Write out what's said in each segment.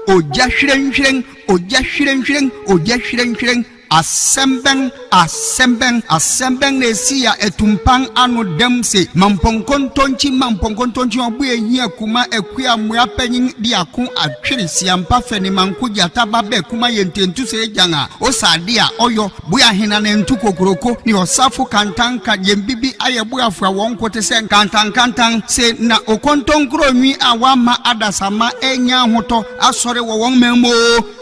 oja hweren oja hweren oja hweren asembeng nesia etumpan anu demse mamponkontonchi obu ehia kuma ekua mua panyin dia ko atwere siampa feni manko jata babe kuma yententu se janga osade a oyo buya hina ne ntu kokoroko ni osafo kantanka yembibi ayebuafo wonkote se kantan se na okontonkro nwi awama adasama enya hoto asore wo won memo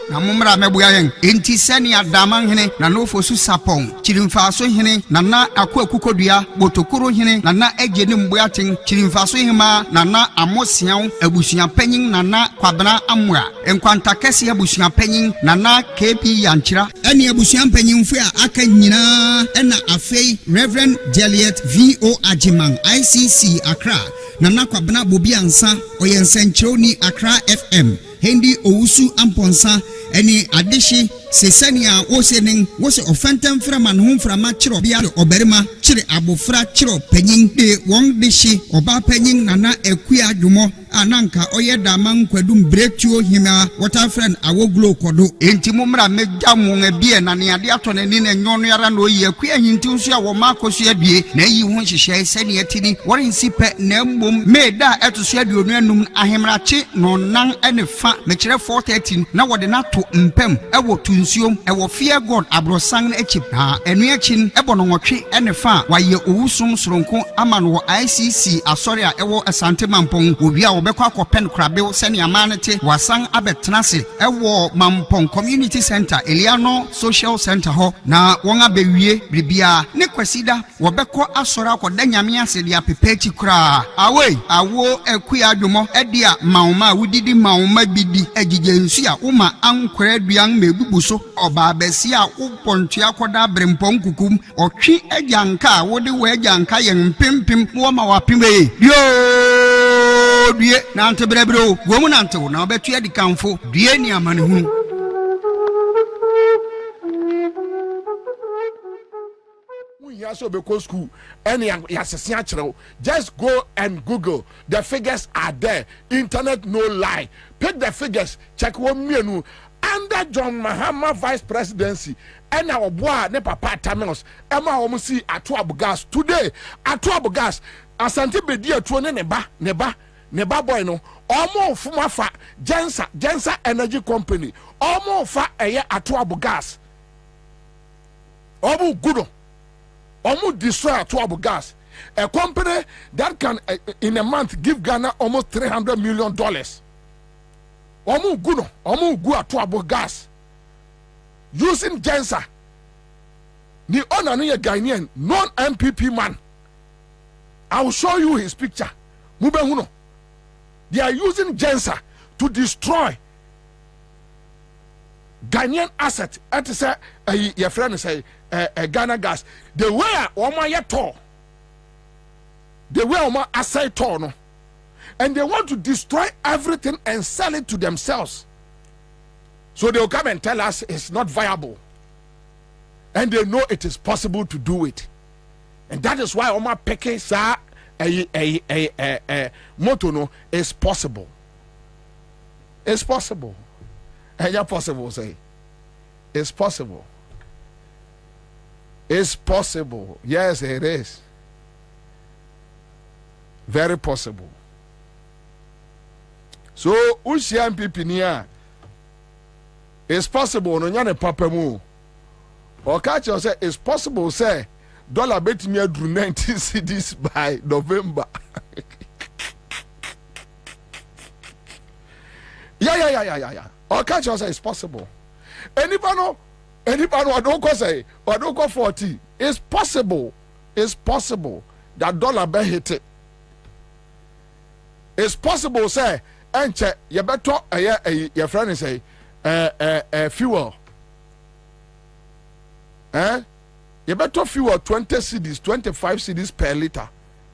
na mumra mebuya yen enti seni adaman hene na nofo su sapon chirimfaso hene na akukodua botokoro hene na ejeni mbuaten chirimfaso hema na amosian abusuan panyin na Kwabena amwa enkwanta kese abusuan panyin na KP yanchira eni abusuan panyin fu a aka nyina ena afei Reverend Juliet VO Ajiman ICC Accra na Kwabena Bobie Ansah oyensenchoni Accra FM Hendi Owusu Amponsa eni adeshi sesania wosenin wose ofentem framan hom frama chiro bia oberima chire abofra chiro panyin de won deshi oba panyin na ekua adwomo ananka oyeda man kwadum breakthrough hima water friend awoglo kodo enti mumra megya mo bia na ne ade ato ne ne nyono yara no yi akua hinti nso a wo makoso adue na yi ho hyehyɛ sɛne atini wɔrensi pɛ na mmom meda etoso aduonu anum ahemrache no nan ene fa mekire 430 na wɔde nato mpem ɛwɔ tunsuom ɛwɔ fear god abrosan na echi na enu achin ɛbɔ no nwɔtwe ene fa waye owusom soronko ama no ICC asɔre a ɛwɔ asante mampon obi a wɔbɛkɔ akɔpɛn krabew sɛne amanete wasan abɛtenase ɛwɔ mampon community center Eliano social center ho na wɔn abewie bibia ne kwasida wɔbɛkɔ asɔre akɔda nyame ase de apepechi kra awo ekua adwomo ɛde a maoma wudidi maoma bidi agigye nsu a woma ankwara aduan mebubu so oba besi a wopɔntua akɔda brempɔn kukum ɔtwe agyanka wode wo agyanka yen pimpim wo ma wapime due na antebrebro wo mu nantewo na obetu adi kanfo due ni amane hu so be go school any yasesia chiro just go and Google the figures are there internet no lie pick the figures check one mienu under John Mahama vice presidency and our boy ne papa Tamils Emma Omusi Atuabu gas today Atuabu gas asante bedi atuo ne neba boy no omo fuma fa Jensa Energy Company omo fa eye Atuabu gas omo gudo omo destroy Atuabu gas a company that can in a month give Ghana almost $300 million. Omu gu Atuabu gas using Jensa. The owner no a Ghanaian non-MPP man. I will show you his picture. Mubehuno. They are using Jensa to destroy Ghanaian asset. At say your friend say Ghana gas. The way Oma yeto. The way Oma asset no. And they want to destroy everything and sell it to themselves. So they will come and tell us it's not viable. And they know it is possible to do it. And that is why Oma Peke sa motono is possible. It's possible. And you're possible, say. It's possible. It's possible. Yes, it is. Very possible. So, Ushia MPP niya, it's possible, no nyane papa mu. Or catch you say, it's possible, say, dollar bet me drew 90 cedis by November. Yeah. Or catch you say, it's possible. Anybody, I don't go say, or don't go 40. It's possible that dollar bet hit it. It's possible, say, and check you better your friend say fuel you better fuel 20 cedis 25 cedis per liter.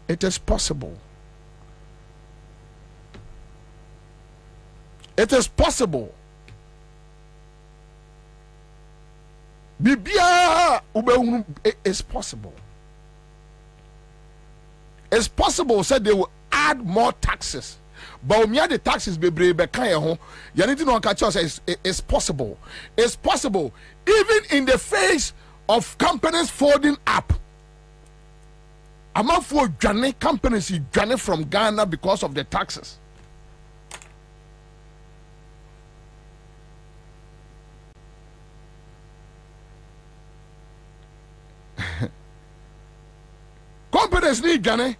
It is possible. It is possible. Bibia it's possible. It's possible. Said they will add more taxes. but we the taxes be brave be kind ho. You need to know catch us. It's possible. It's possible even in the face of companies folding up. I'm not for journey companies journey from Ghana because of the taxes. Companies need journey.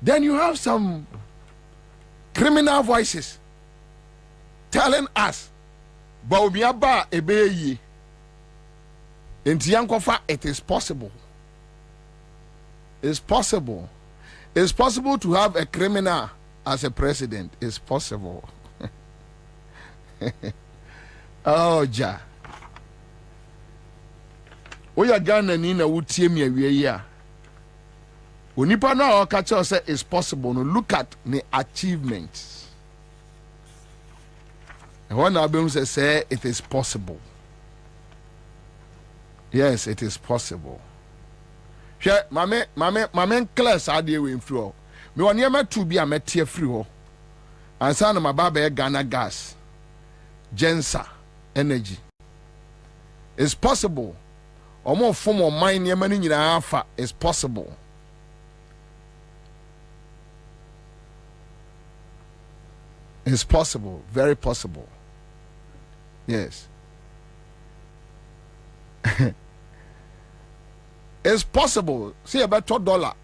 Then you have some criminal voices telling us, Bobie ebeye. It is possible. It's possible. It's possible to have a criminal as a president. It's possible. Oh, ja. Oya Ghana ni na wutie mi awie ya. Onipa na o ka che say it's possible. No, look at the achievements. And when Abim say it is possible. Yes, it is possible. Hwe mame class ade we mfiri ho. Me woni e matu bi a metie free ho. Ansah na mababa e Ghana gas. Ansah energy. It's possible. Omo form of mine ye mani nyina afa is possible. It's possible, very possible. Yes. It's possible. See about $2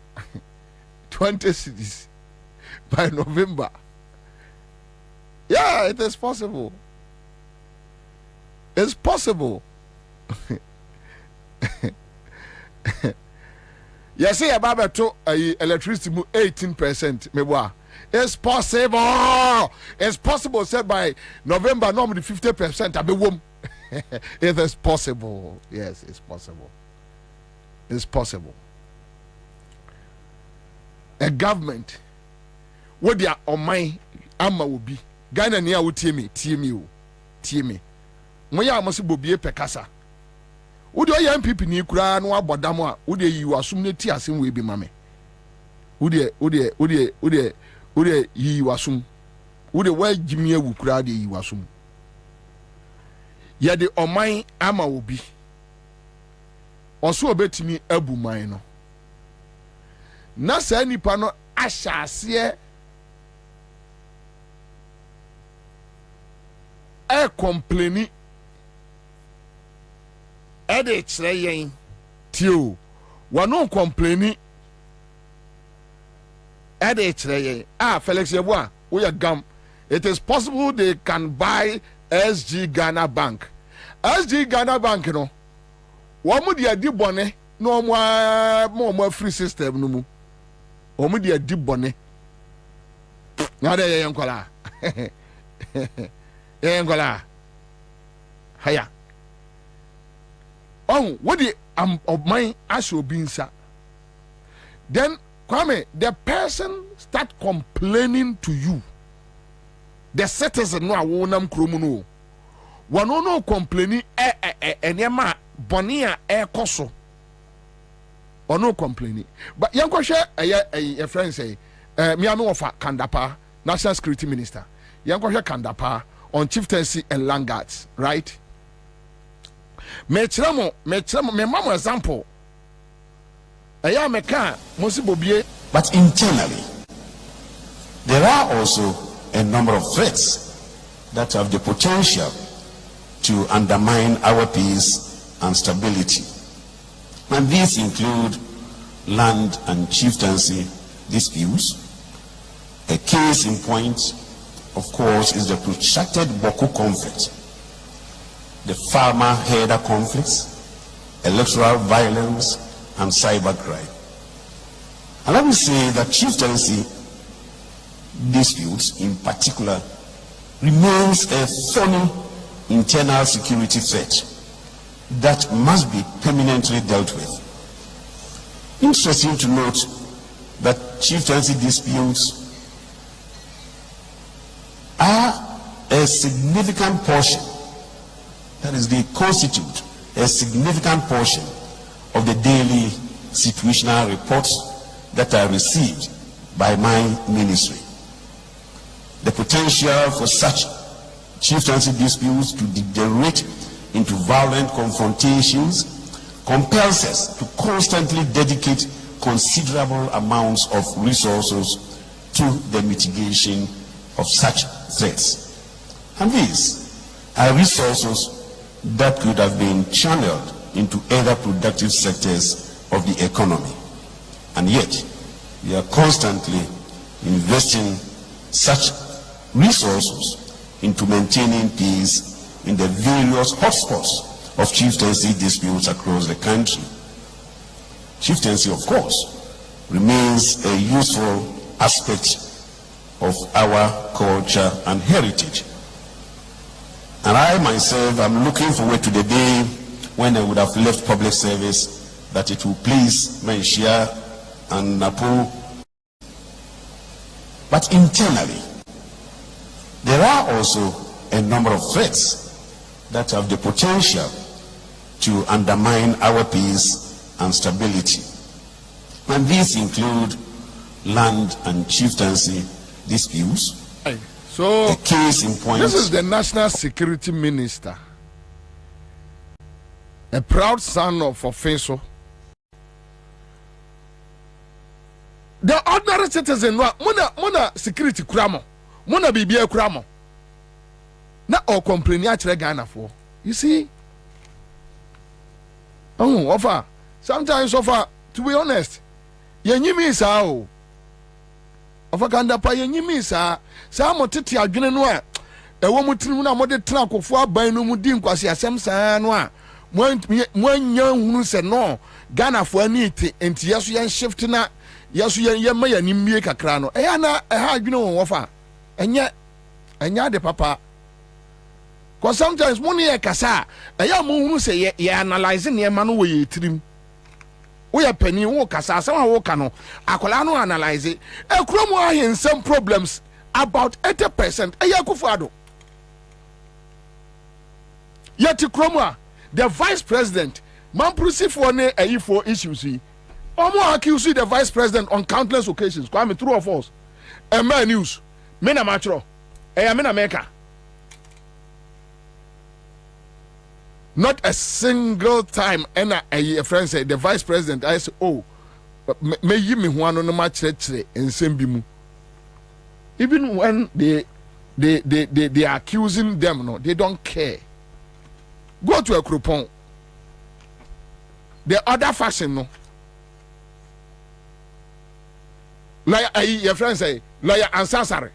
20 cedis by November. Yeah, it is possible. It's possible. You see about to electricity 18%. Meboa. It's possible. It's possible. Said by November, normally 50%. Abe wom. It is possible. Yes, it's possible. It's possible. A government, what they are on my ama will be. Ghana niya will tie me. Moya amasi Bobie pekasa. Would you MPP ni kura no abodamo a would you assume ne ti asem we bi mame. Would you assume would why Jimmy wu kura de you assume. Ya de oman ama obi. Oso obetimi abu man no. Na sa nipa no ahyase e complaini e de kire yen tio wano complaini e de kire yen Felix Yeboah we are gam. It is possible they can buy SG Ghana Bank. SG Ghana Bank no womu dia di bone no mo free system no mu womu dia di bone na de yenkola yenkola haya on what the of mine as obinsa then Kwame the person start complaining to you the citizen no awonam kromu no wano no complaining enema bonia koso or no complaining but yankoshe a friend say me am of Kandapa National Security Minister yankoshe Kandapa on chieftaincy and land guards right me mama example aya meka mosi Bobie. But internally there are also a number of threats that have the potential to undermine our peace and stability. And these include land and chieftaincy disputes. A case in point, of course, is the protracted Boku conflict, the farmer-herder conflicts, electoral violence, and cybercrime. And let me say that chieftaincy disputes in particular remains a thorny internal security threat that must be permanently dealt with. Interesting to note that chieftaincy disputes are a significant portion, that is, they constitute a significant portion of the daily situational reports that are received by my ministry. The potential for such chieftaincy disputes to degenerate into violent confrontations compels us to constantly dedicate considerable amounts of resources to the mitigation of such threats. And these are resources that could have been channeled into other productive sectors of the economy. And yet, we are constantly investing such resources into maintaining peace in the various hotspots of chieftaincy disputes across the country. Chieftaincy, of course, remains a useful aspect of our culture and heritage. And I myself am looking forward to the day when I would have left public service, that it will please Menshia and Napo. But internally, there are also a number of threats that have the potential to undermine our peace and stability. And these include land and chieftaincy disputes. So, a case in point. This is the National Security Minister, a proud son of Ofenso. The ordinary citizen, muna security kramo, muna bibia kramo. Na o complain actually Ghana for. You see? Oh, offer. Sometimes offer, to be honest, yenyimi sao. Offer kanda pa yenyimi sa. Sa mo tete adwene no a ewo mutiri na mo de tena akofo aban no mu di nkwase asem saa no a mo anya hunu se no Ghana fo ani ti enti yeso yen shift na yeso yen ma yani mie kakra no eya na ha adwene won wofa enya de papa. Cause sometimes money e kasa eya mo hunu se ye analyze ne ma no wo ye tirim wo ye pani wo kasa asem a wo ka no akola no analyze e kromo ahensem problems about 80%. Ayakufado. Yeti Kromwa, the vice president, Mamprusi for ne for issues. Omo accuse the vice president on countless occasions. Kwame, true or false? A man news. Mena matro. Mena meka. Not a single time. And a friend said the vice president. I said, oh, may you me one on the match and sembimu. Even when they are accusing them, no, they don't care. Go to a Krupon. The other fashion, no. Like your friend say, lawyer Ansah,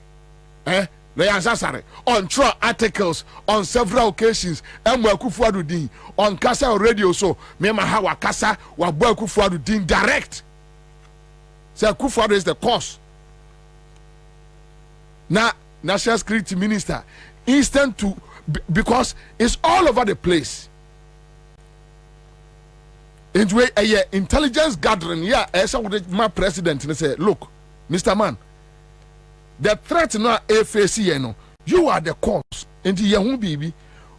lawyer Ansah on trial articles on several occasions. Kufuadudin on Kasa radio. So me mahawa Kasa wa Kufuadudin direct. Say Kufuadu is the cause. Now, National Security Minister, instant to, because it's all over the place. Into a intelligence gathering, yeah, as my president and say, look, Mr. Man, the threat now FAC, no, you are the cause. Into your baby,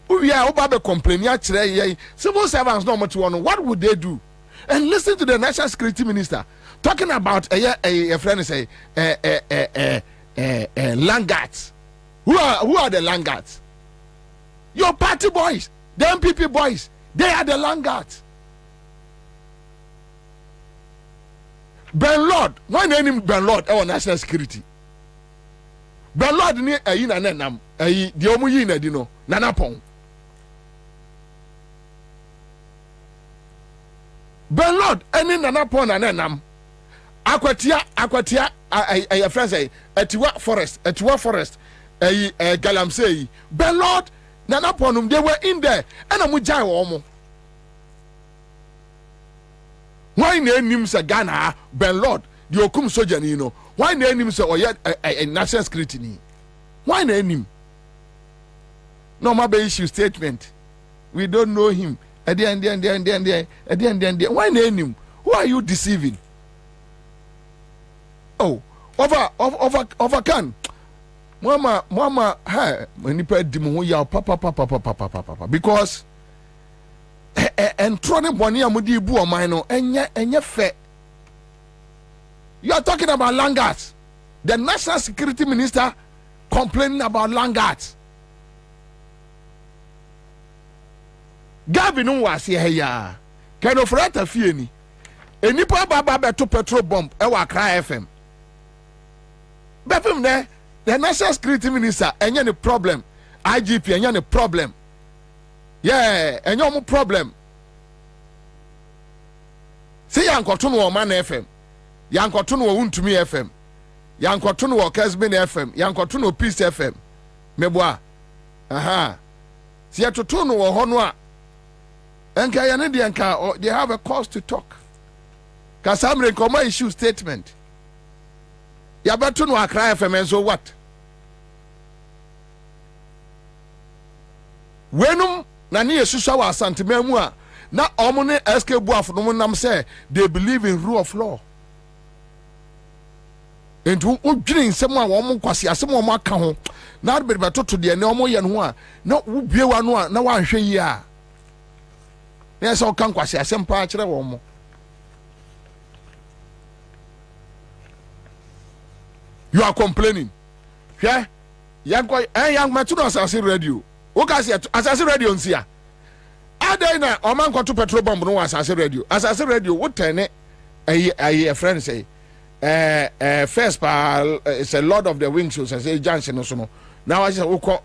we are about to complain. Civil servants not much one. What would they do? And listen to the National Security Minister talking about a friend say Langards. Who are the Langards? Your party boys, the MPP boys, they are the Langards. Ben Lord, why name Ben Lord our national security? Ben Lord ni ayi na nenam, ayi di omu yi na di no, nanapon. Ben Lord any nanapon na nenam. Akwatia a friend say Etiwa forest Galamsey Ben Lord nanaponum, they were in there and amujai omo. Why name him say Ghana Ben Lord the Okum Sojan, you know? Why name him say a national security ni? Why name him? No matter issue statement. We don't know him. Why name him? Who are you deceiving? Oh, over can. Mama, hey, when you pay dimu ya papa. Because entro ne boni amudi bu oman no enye fe. You are talking about Langards. The National Security Minister complaining about Langards. Gabi no was here ya. Can of rata fieni. Enipa baba to petrol bomb ewa Accra FM. Befim there, the National Security Minister any problem. IGP any problem. Yeah, any problem. Say yankotun wo man FM. Yankotun wo untumi FM. Yankotun wo Kesbin FM. Yankotun wo Peace FM. Meboa. Aha. Si yatotun wo hono a enka yane de enka they have a cause to talk. Kasamre koma issue statement. Yabetu no Accra FM and so what? Wenum na ne yesusa wa santememu a na omo ne SK buafo no nam say they believe in rule of law. Entu odwiri nsem a wo mo kwase asem wo mo aka ho na be betoto de ne omo ye no ho a na wo biewa no a na wa hwe yi a na se o kan kwase asem pa kire wo mo. You are complaining. Yeah? Young Matuno Assassin Radio. Okasi Assassin Radio nsia. Adena oman ko to petrol bomb no Assassin Radio. Assassin Radio what turn a friend say first it's a lot of the wing shows say Johnson no so no. Now I say oko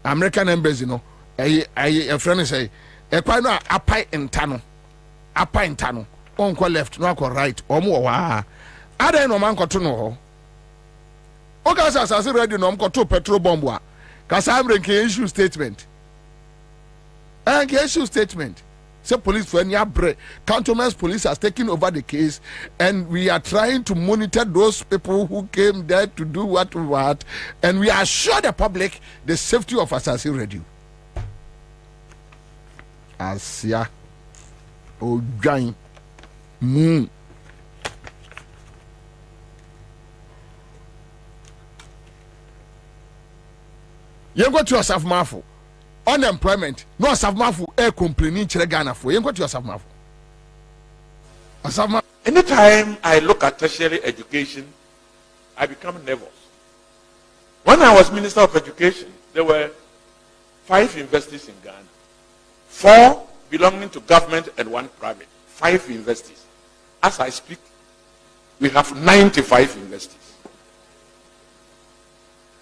American embassy no a friend say e kwa no apai ntano on ko left no ko right omo wa adena oman ko to no ho. Okasa Assassin Radio no mkoto petrol bomb wa Kasamre ke issue statement and issue statement say police for any break Cantonment police has taken over the case and we are trying to monitor those people who came there to do what and we assure the public the safety of Assassin Radio. Asia Ojan You go to your self mafu. Unemployment. No self mafu complaining chere Ghana for. You go to your self mafu. Anytime I look at tertiary education, I become nervous. When I was Minister of Education, there were 5 universities in Ghana. 4 belonging to government and 1 private. 5 universities. As I speak, we have 95 universities.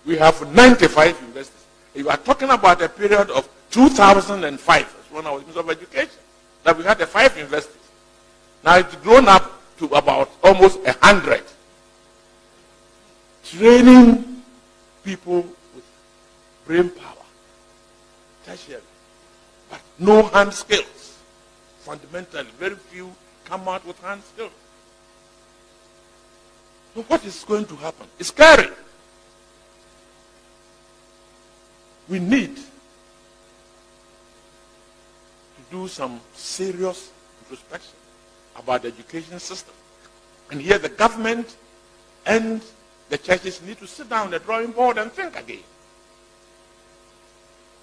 We have 95 universities. You are talking about a period of 2005, when I was Minister of Education, that we had the 5 universities. Now it's grown up to about almost 100. Training people with brain power, tertiary, but no hand skills. Fundamentally, very few come out with hand skills. So what is going to happen? It's scary. We need to do some serious introspection about the education system. And here the government and the churches need to sit down on the drawing board and think again.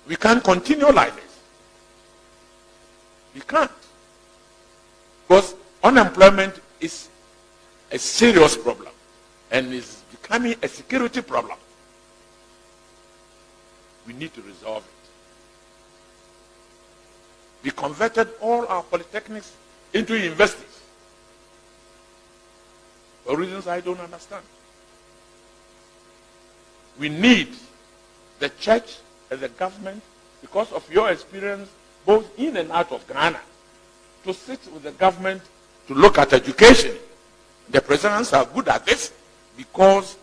We can't continue like this. We can't. Because unemployment is a serious problem and is becoming a security problem. We need to resolve it. We converted all our polytechnics into universities for reasons I don't understand. We need the church and the government, because of your experience both in and out of Ghana, to sit with the government to look at education. The presidents are good at this because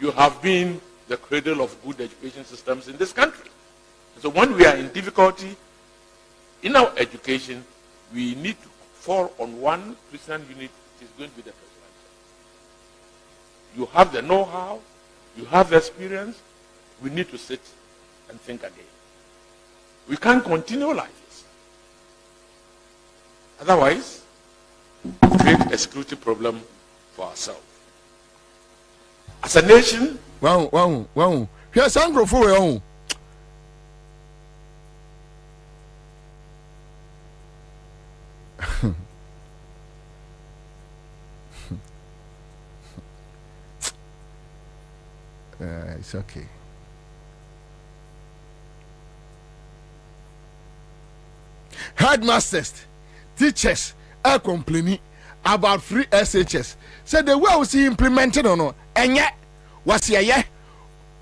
you have been the cradle of good education systems in this country. So when we are in difficulty in our education, we need to fall on one Christian unit. It is going to be the presidential. You have the know-how, you have the experience. We need to sit and think again. We can't continue like this. Otherwise, we create a security problem for ourselves. As a nation, wow. Here's Sandro for you. It's okay. Headmasters, teachers are complaining about free SHS. So the way we see implemented or no, and yet was here.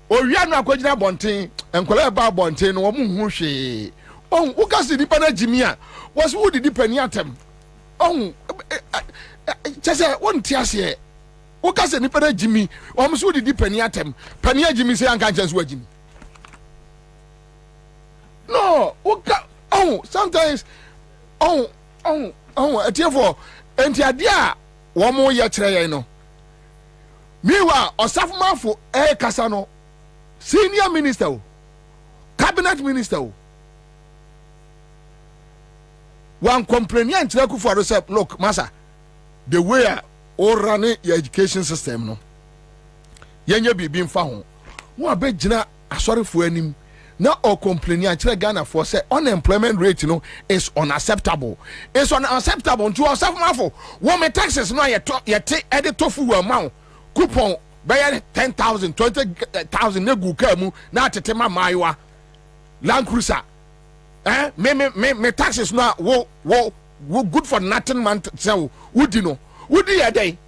Or you are not going to bonting and collect about bonting or mushi. Oh, who can see the panel Jimmy? Was who the dependent? Oh, just one tears here. Who can see the panel Jimmy? Almost who the dependent? Pania Jimmy say, I can't just wait. No, oh, sometimes, therefore, and the idea one more year, you know. Meanwhile, or Safma for a Casano, senior minister, cabinet minister, one complainant for yourself. Look, Massa, the way all running your education system, no, you be being found. What bet Jina, sorry for any. Now or complaining and Ghana for say unemployment rate, you know, is unacceptable. It's unacceptable to ourselves. Mafo, what my taxes now you take edit tofu amount coupon by 10,000, 20,000 negu kamu na tetema maiwa Land Cruiser. Me taxes now wo good for nothing man so would you know would you a day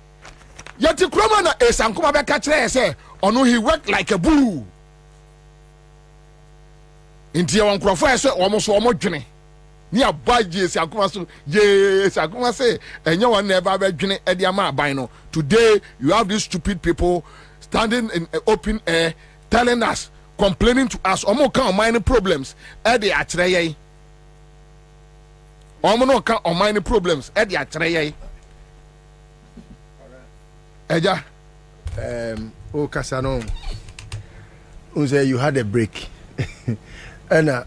yet the croma is ankuma be catch say ono he work like a bull. Inti ya wankrofo ese omo dwene ni abaje esi akoma so yes akoma say enye won na eba ba dwene e dia ma aban no. Today you have these stupid people standing in open air telling us, complaining to us omo kan minor problems e dey akere ye omo no kan minor problems e dey akere ye eja o kasano unse you had a break. And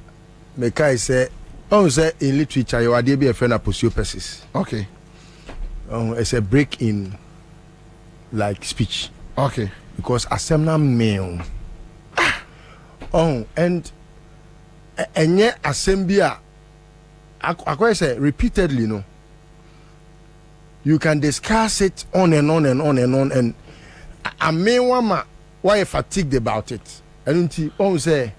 Mekai say, oh, say in literature, you are be a friend of aposiopesis. Okay. It's a break in like speech. Okay. Because assembly male. And yet assembly, I say repeatedly, no. You can discuss it on and on and on and on, and I may want why you fatigued about it. And until say.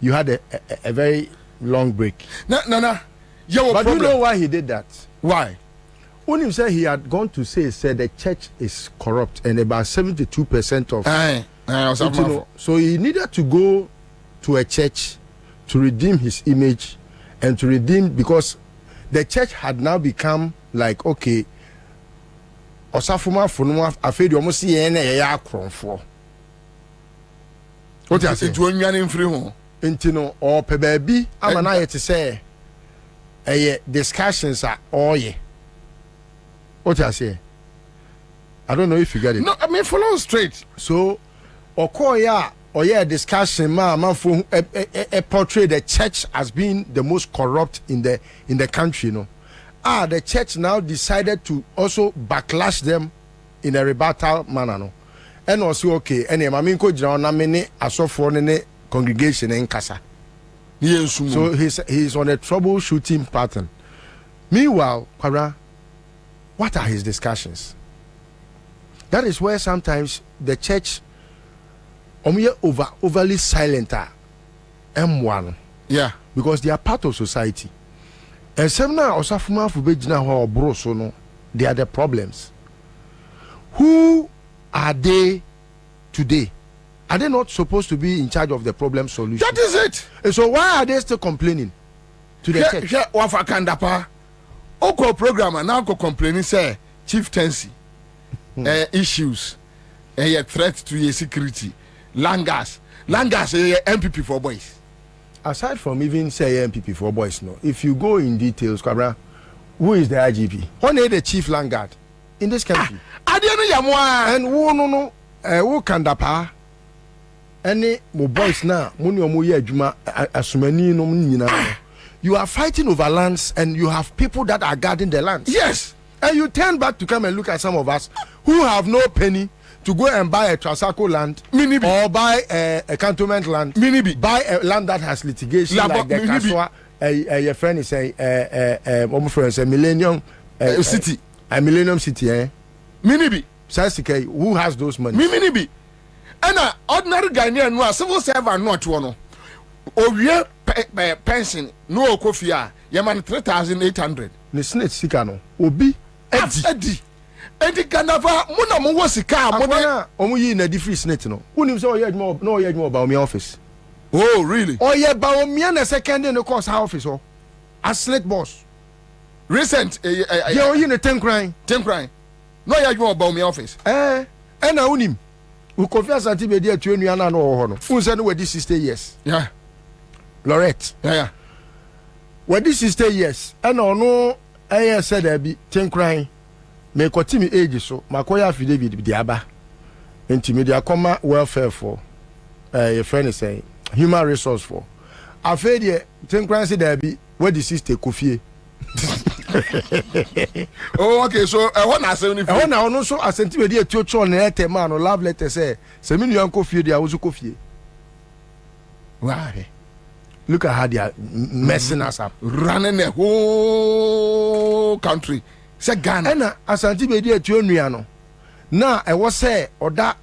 You had a very long break. No. But problem. You know why he did that? Why? When he said he had gone to say the church is corrupt and about 72% of. So he needed to go to a church to redeem his image and to redeem because the church had now become like okay. Osafuma funuma afedi omo si yen na ya akronfo. What you say? It won yan free home. Intino or pe baby amana ye to say discussions are all ye. What I say? I don't know if you get it. No, I mean follow straight. So or discussion man for portray the church as being the most corrupt in the country, you know. The church now decided to also backlash them in a rebuttal manner, no. And also okay, and maminko jira na mene asofo ne congregation in Kasa. So he's on a troubleshooting pattern. Meanwhile, Kwabena, what are his discussions? That is where sometimes the church overly silent M1. Yeah. Because they are part of society. And some now osafuma fubejina ho obro so no, they are the problems. Who are they today? Are they not supposed to be in charge of the problem solution? That is it. And so why are they still complaining to the church? Yeah, wafakandapa. Oko programmer now go complaining say chieftaincy issues, a threat to your security. Langas MPP for boys. Aside from even say MPP for boys, no. If you go in details, Kwabena, who is the IGP? Who is the chief land guard in this country? And who kandapa? Any mo boys now, you are fighting over lands and you have people that are guarding the lands. Yes. And you turn back to come and look at some of us who have no penny to go and buy a Trasaco land or buy a cantonment land, buy a land that has litigation like the Kaswa, your friend is a Millennium city. A Millennium City, eh? Minibi. Sasike, who has those money? Minibi. And an ordinary Ghanaian no civil servant not one. Owie pension no kofia. Yaman 3,800. The snake sikano. Obi. Eddie. Eddie Kanava. Muna mo wasika. Mona. Omu yi na different snake no. Unim so yed more. No yed more about my office. Oh really? Oh yeah, about me na second in the course office oh. As snake boss. Recent. Yeah, you na 10 crying. 10 crying. No yed more about my office. Na unim. We confess that be there to you na no ho no. Who said we this 60 years? Yeah. Lorette. Yeah. We this 60 years. No said there be 10 crying. Me continue age so. Makoya affidavit be aba. Enti media come welfare for your friend is saying human resource for. Afed ye 10 crying say there be where the sister Kofi. Oh okay, so what na say ni I want na so asenti we dey tio cho na letter man no love letter say se me nuan Kofi dey awuzu Kofi. Why? Look at how they are messing us up, running the whole country. Say Ghana na asenti be dey tio nua no na I was say oda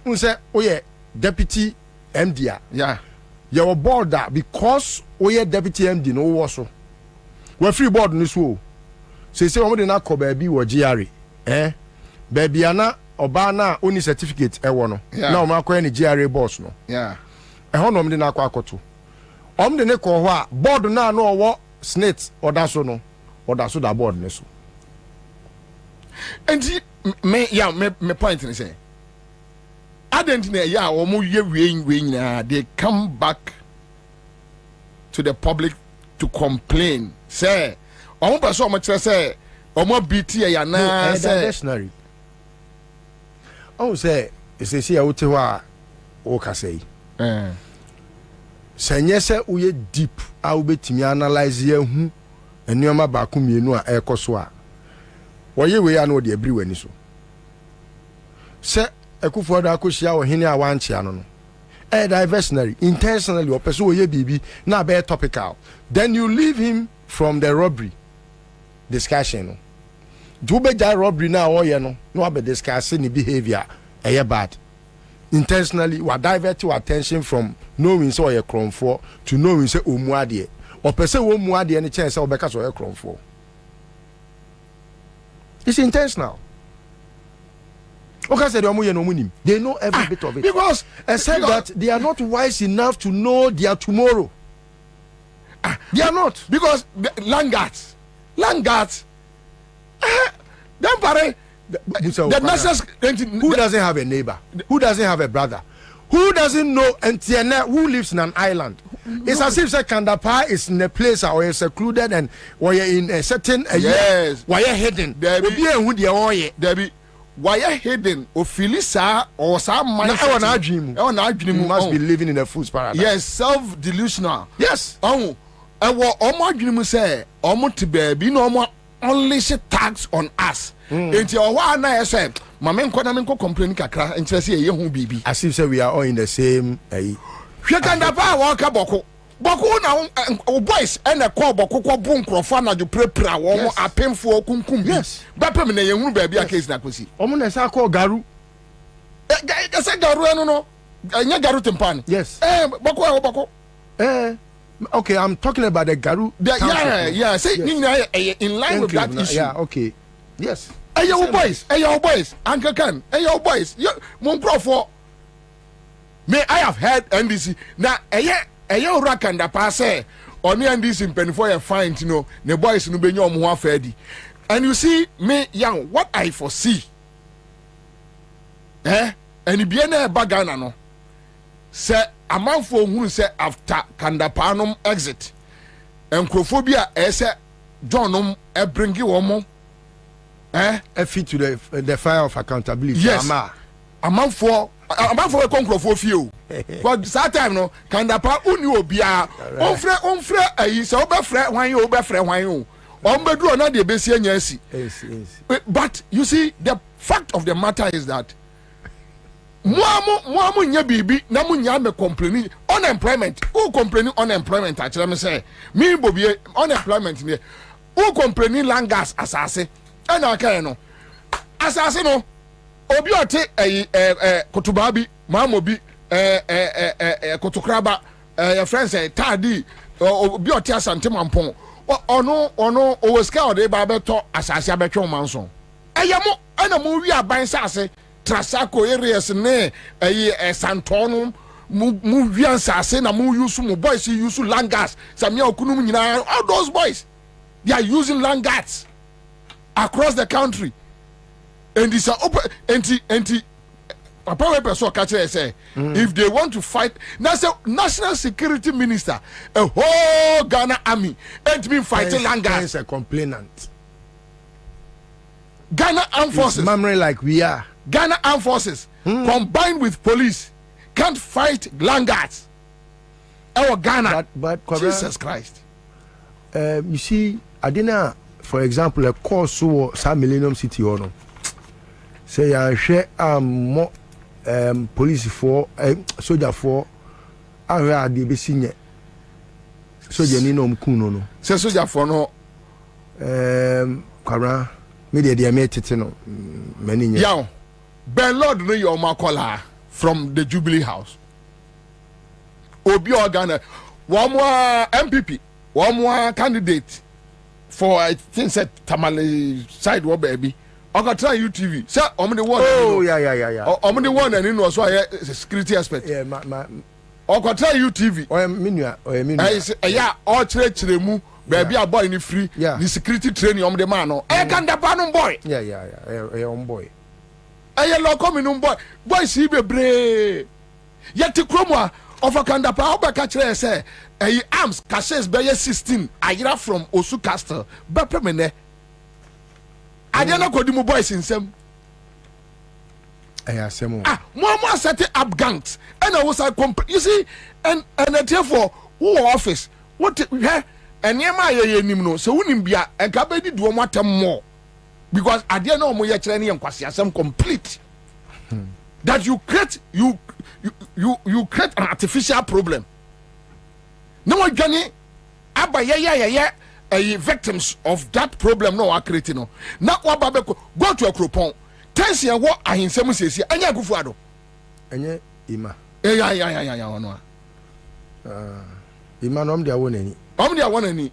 un say oye deputy MD. Yeah. Your board that because oye deputy MD no wo so. We free board ni so. Say we dey na ko ba bi wo GRA. Ba bia na oba na oni certificate e wo no. Na o ma ko ni GRA boss no. Yeah. E ho no me dey na akọ akoto. De ne ko ho a board na no wo snit oda so no. Oda so da board ne so. And me point ni say. Adentine ya o mu ye we nyina they come back to the public to complain. Say omo person omo kire say omo BT ya na say dictionary. Oh say say ya wote ho a o ka say. Senye se uye deep a ubetimi analyze ye hu enuoma ba ku mienu a ekoso a. Wo ye we ya no de abri wani so. Se ekufo da akohia wo hene a wanchia no no. Diversionary, intentionally, or person who bibi na be topical. Then you leave him from the robbery discussion. Do be that robbery now or no be discussing the behavior bad. Intentionally, we divert your attention from knowing so a crime for to knowing say omuadie. Or person wo muadie any chance or because of a crime for. It's intentional. They know every bit of it. Because except that they are not wise enough to know their tomorrow. They are not. Because Langards. Then the message. Who doesn't have a neighbor? Who doesn't have a brother? Who doesn't know who lives in an island? It's as if Kandapa is in a place or you're secluded and or you're in a certain yes. Why you're hidden. There be why are hidden or Philisa or some you must be living in a fool's paradise. Yes, self-delusional. Yes. And what dream say, to baby no more only tax on us. Until one I said, my men complain kakra and say ye who baby. As if say we are all in the same walk up Boko na boys and a call Boko boom crofana you prepare one a painful kunkum. Yes. Bapem na yenu baby a case na kwesi. Omo na sa call garu. Say garu no. Anya garu tempan. Yes. Boko. Okay, I'm talking about the garu. Yeah. Say yes. In line with that issue. Yeah, okay. Yes. Hey your boys. Uncle Kan. Hey your boys. Mon crofo. May I have heard NDC. Now Eyo rakanda passe oni NDC pen for a fine you know the boys no be nyom ho afadi. And you see me young what I foresee and bia na bagana no say amanfo hu say after kandapanom exit enkrofobia say John bringi womo fit to the fire of accountability. Yes. Amanfo konkrofo fie but that time no kandapa uni obia onfre ayi so obefre hwan yo obefre hwan yo onbedu na de besi anya asi. Yes. But you see the fact of the matter is that mo nya bibi na mo nya me complaining unemployment who complaining unemployment actually me say me Bobie unemployment me who complaining langas asase and okay no asase no obi ote kotubabi mamobi kotukraba your friends tadi obi ote asante mampon ono oweska ode ba beto asase abetwe manso eyamo ana mo wi aban sase trasako areas ne santonum mu wi ansase na mu use mu boys use langas samia okunum nyina all those boys they are using langas across the country and this anti papa person catch say if they want to fight national security minister a whole Ghana army ain't been fighting langas is a complainant. Ghana armed forces memory like we are Ghana armed forces combined with police can't fight langas our Ghana but Jesus Christ. You see adina for example a course so some Millennium City or no say I share more police for soldier for I the be senior soldier ni no mkuno no say soldier for no kwara me dey me tete no many yaw Ben Lord no your makola from the Jubilee House obi organa one more MPP one more candidate for I think said Tamale side wo baby I try UTV. Sir, I'm the one. Oh, yeah. I'm the one and you know so I security expert. Yeah, I try UTV. I say yeah, all church mu baby a boy in free. Yeah. The security training I'm the man. I can the pan boy. Yeah, on boy. I lo come boy. Boy see be bre. Yet to kromwa of a kanda pa oba catch say arms caches be 16 ayira from Osu Castle. Be permanent. I don't know what boys in some. More set up gangs. And I was you see, and therefore, who office? What and near my no, so wouldn't be a cabin do want more. Because I didn't know more training and some complete. That you create you create an artificial problem. No one Johnny Abba yeah. Victims of that problem no are creating no. Now go to a cropon. Tensia what I in some says anya gufuado. Anya ima. Yeah no. Ima no dia won ani. Dia won ani.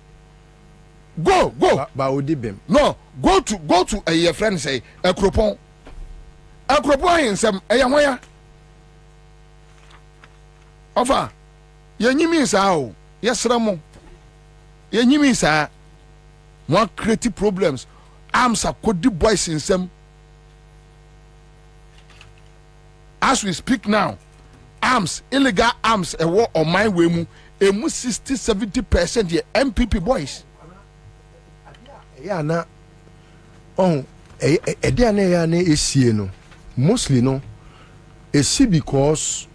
Go. Ba odibem. No, go to a friend say a cropon. A cropon in some where. Ofa. Ye nyimi sa o. Yes ramo. Yenyimi sa more creative problems. Ansah could the boys in some. As we speak now, arms, illegal arms, a war on my way mu, 60-70% ye MPP boys. Yeah, na. Oh, dia na ya na esie no. Mostly no. Esi because,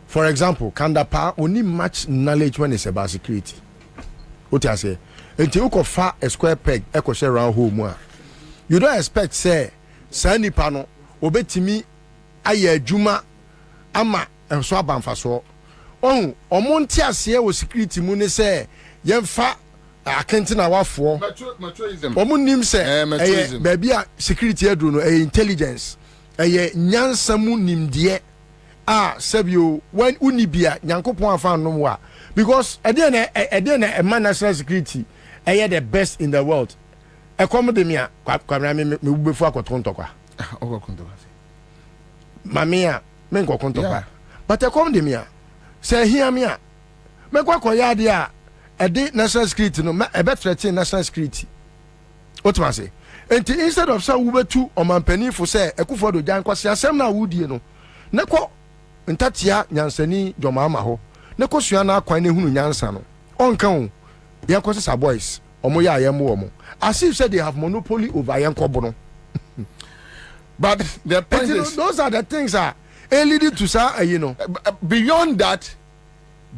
for example, Kandapa only much knowledge when it's about security. What I say? Until you go far a square peg, echo share round home. You don't expect say, Sandy Pano, obetimi, aye Juma, ama, and swabam faso. Oh, Omontia see was security mune say, yen fa, I can't in our for. Omunim say, baby, security adruno, intelligence, nyansamu nim die. Sebio, when unibia, Yankopon found no more. Because again, a man national security, I had the best in the world. A comedy me before I got contoka. Mamia, men go contoka. But a comedy me, say here me, make what koyadia, a day national security, no, a better national security. What must I say? And instead of some Uber 2 or man penny for say, a coup for the Janquasia, some now would you know. Nako, and Tatia, Yansani, Jomama ho. Ne kosua na kwan ne hunu nyansa no onka o yankose sa boys omo ya ayemo omo as if said they have monopoly over yankobo no. But the point is, those are the things leading to say beyond that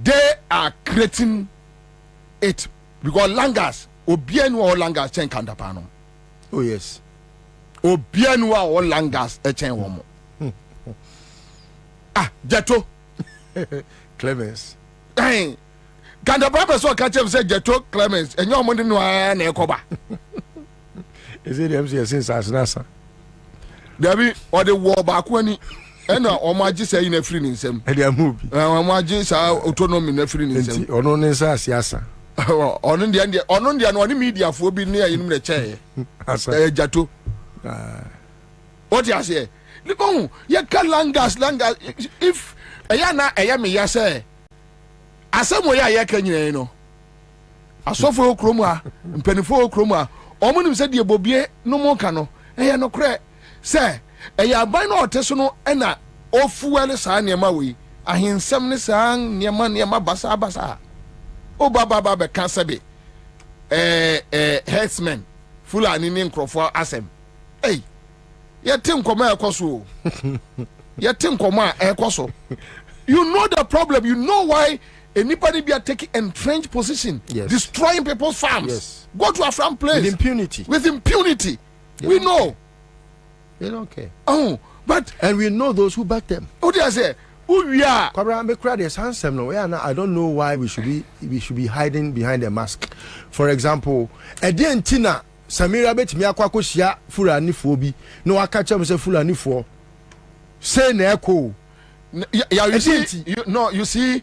they are creating it because langas obianu or langas chen kandapa no. Oh yes, obianu or langas chen womo. Jeto Clemens. Can the purpose of catch him say Jeto Clemens and your money no Nekoba? Is it MCS since Ansah? There be or the war back when he and my just saying a free in some. And they are moving. My just autonomy in a free in some. Or no, Ansah. On the only media for being near in the chair. Jato. What you say? Look on, you can langas. If Ayana Ayami Yase, as some way I can you know. A sofa chroma, and penifo chroma, Oman said the Bobie no more cano, and no crack. Say, a by no tesono and a o fuel san near Maui, a hin semni sang near man near my basa. O Baba cancer be headsman, full and in Crawford Assem. Hey. You think Koso. You think Koso. You know the problem. You know why anybody be taking entrenched position, destroying people's farms. Yes. Go to a farm place with impunity. We know. They don't care. Oh, but and we know those who back them. What do I say? Who we are? I don't know why we should be hiding behind a mask. For example, Tina. Samira betimi akwako hia Fulani fo bi no akacha me se Fulani fo say na eko you see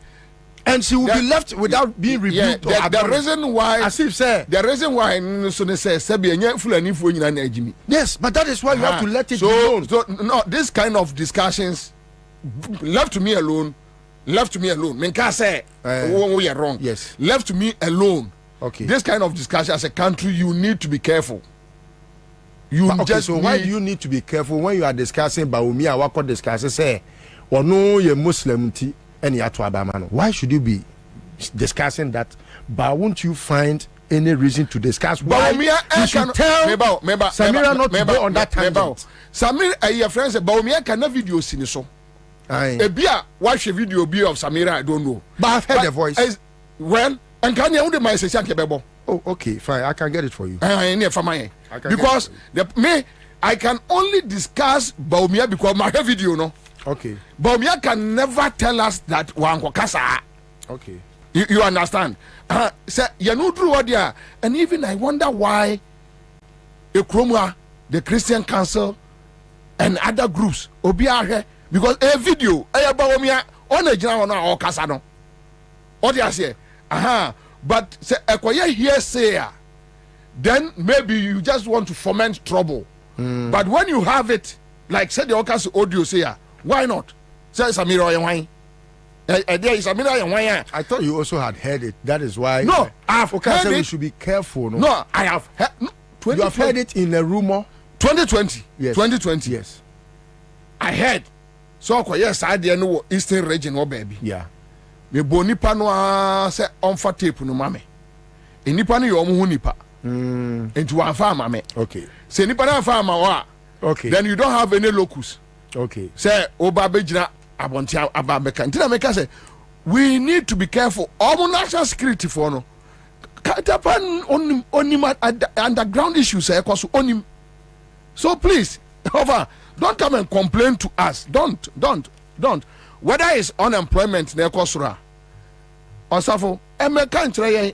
and she will be left without being rebuked. The reason why as if say the reason why so they say enya Fulani fo nyina na ajimi. Yes, but that is why you have to let it alone. So no, this kind of discussions left to me alone men can say we are wrong. Yes, left to me alone. Okay. This kind of discussion as a country, you need to be careful. Why do you need to be careful when you are discussing Baumi Awako discussing say or no you Muslim tea any Abamano? Why should you be discussing that? But won't you find any reason to discuss why you should tell Samira not to go on that tangent? Samira, your friends say Baumi can video seen so. A beer watch a video of Samira, I don't know. But I've heard the voice. Well, and can you only my say oh, okay, fine. I can get it for you. Because I can only discuss Baumia because my video, no. Okay. Baumia can never tell us that one kasa. Okay. You understand? Say you know true what there, and even I wonder why Ekromwa, the Christian Council, and other groups obiare because a video Baumia on a general or kasa no. What do you say? But say acquire hearsay, then maybe you just want to foment trouble. But when you have it, like said the Okas audio say, why not? Say Samira wine. I thought you also had heard it. That is why. No, I've heard it. We should be careful. No, I have heard. You have heard it in a rumor. 2020. Yes. 2020. Yes. I heard. So yes, I didn't know Eastern region or baby. Yeah. Me bo nipa no say onfa tape no mame. E nipa no ye omo nipa. Enti wan fa mame. Okay. Say nipa na fa ma wa. Okay. Then you don't have any locus. Okay. Say oba bejina abonti aba meka. Ntina meka say we need to be careful. Omo national security for no. Katapan onim underground issues say cause onim. So please, over don't come and complain to us. Don't. Whether it's unemployment na ekosura osafo emeka nkyereye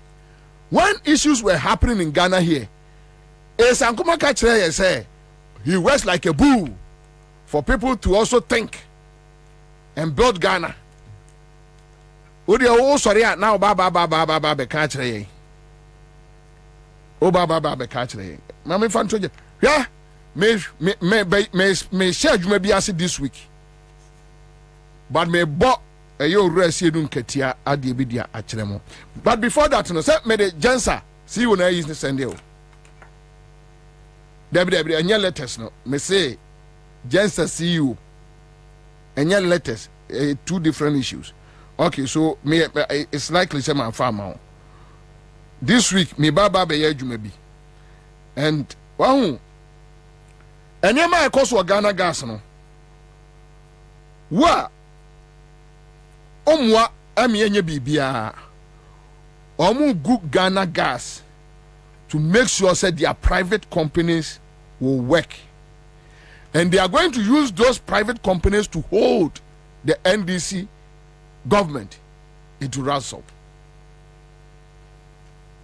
when issues were happening in Ghana here Sankuma ka kyereye say he works like a bull for people to also think and build Ghana odi o sorry now ba be ka kyereye o ba be ka kyereye na me fan toje yeah me share adwuma bi ase this week. But me bo yo resi edun ketia ade bi dia akyeremo. But before that no say me the Ansah see you na use send you. Debi anya letters no me say Ansah see you. Anya letters two different issues. Okay, so me it's likely say my farmer. This week me baba be adwuma bi. And wahu enyema ekoso Ghana gas no. Wa omwa amienye bibia omu good Ghana gas to make sure that their private companies will work, and they are going to use those private companies to hold the NDC government into ransom.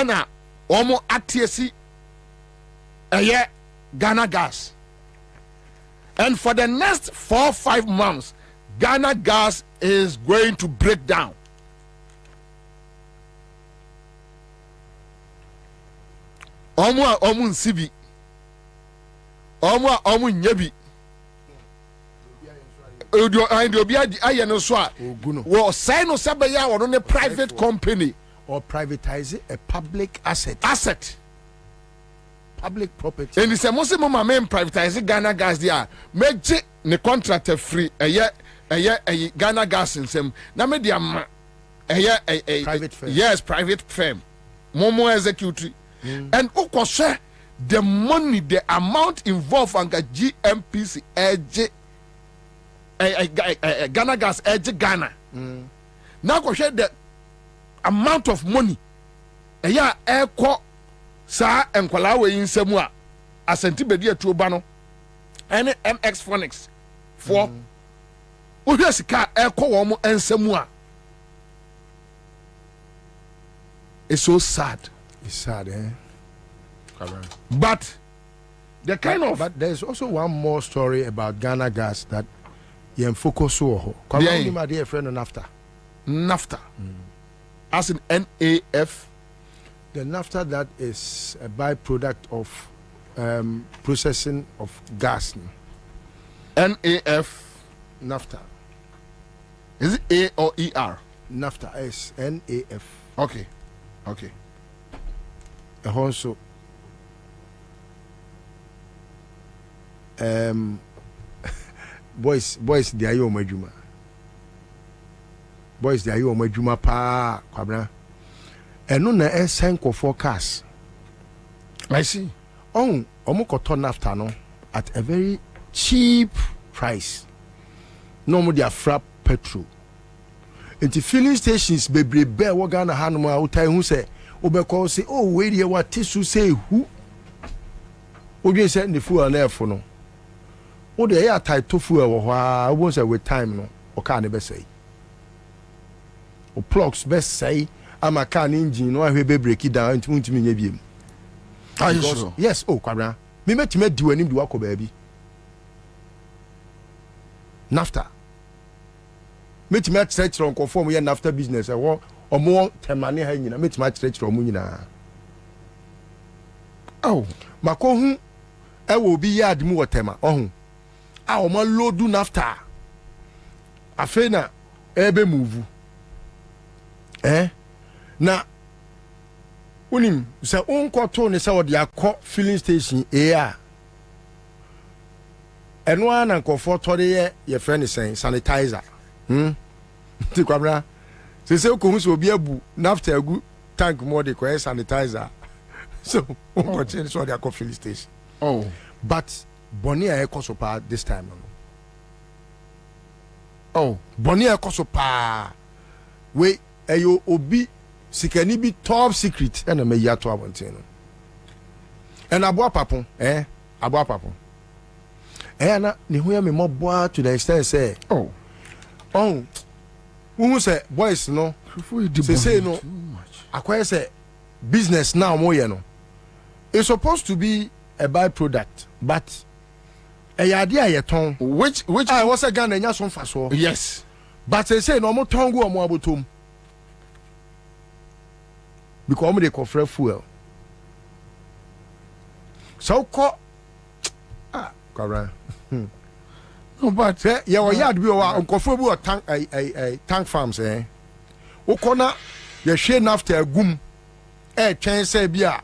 ɛna wɔn atiesi ɛyɛ Ghana gas, and for the next 4-5 months Ghana gas is going to break down. Omu nsibi, omu nyebi. Obi aye no so a wo say no se be ya wo no private company or privatize a public asset. Public property. And se mo se mo ma me privatize Ghana gas dia meje ne contractor free eye Ghana gas nsem na me dia ma private firm. Yes, private firm. Momo execute. And ukose the money, the amount involved and GMPC edge Ghana gas edge Ghana. Now go share the amount of money. Eya eko sa enkwala we nsemu a asenti bedi atuoba no. Any MX Phonics for ohwe sika eko wo mo nsemu a. It's so sad. It's sad, eh? But the kind of but there's also one more story about Ghana gas that you focus on. Yeah. My dear friend, NAFTA. As in NAF. The NAFTA that is a byproduct of processing of gas. NAF. NAFTA. Is it A or ER? NAFTA is NAF. Okay. Also, boys, they are your majuma. Boys, they are your majuma pa Kwabena. And no na senko forecast. I see. Oh, omokoto NAFTA no at a very cheap price. No more their frap petrol. Into filling stations, baby, bear wagana hanuma utai who say, Obeko say, oh, wait here, what tissue say who? Obi say the fuel and air for no. Oh, the air tight to fuel, I won't say with time no, or can't ever say. O plugs best say, I'm a can engine, no, I will break it down into me. Are you sure? Yes, oh, Kwabena. Me met me do any do wako baby. NAFTA. Met me at stretch on conform we NAFTA business. I want or more temani hanging. I met my stretch from Munina. Oh, Makohu, I will be yard more tema. Oh, our man load do NAFTA. Afena, ebe move. Na unim se unkoto ne se wode akọ filling station ea eno ana nkofo tore ye friend sen sanitizer ti Kwabena se ko hu so obi abu NAFTA agu tank mo de ko sanitizer so unkoto ne se wode akọ filling station. Oh, but boni e koso pa this time no. Oh, boni e koso pa we eyo obi sikani bi top secret and me ya to abonten no and aboa papon aboa papon na ne hu ya me moboa to the extent say who say boys no say no akwai say business now mo ye no it's supposed to be a byproduct but ade ayeton which I was a Ghana nya so mfaso. Yes, but say no mo tongu o mo abotom because they confront fuel. So call Kwabena. No, but yeah, we yard be o confront tank farms Ukona ye share NAFTA agum twen say bia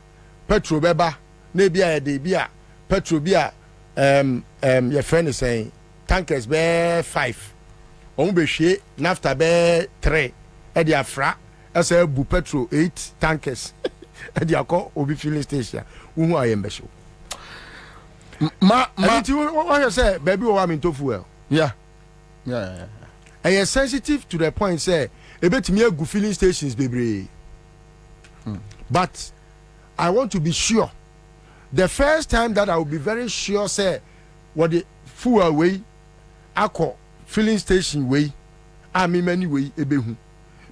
petrol beba na bia de bia petrol bia your friend is saying tankers be 5 on be share NAFTA be 3 e dia fra as a bu petrol 8 tankers e dia ko obi filling station who I am be show ma what say baby o wa me to fuel yeah and you're sensitive to the point say e betimi agu filling stations bebre but I want to be sure the first time that I will be very sure say what the fuel way akọ filling station way many way ebehu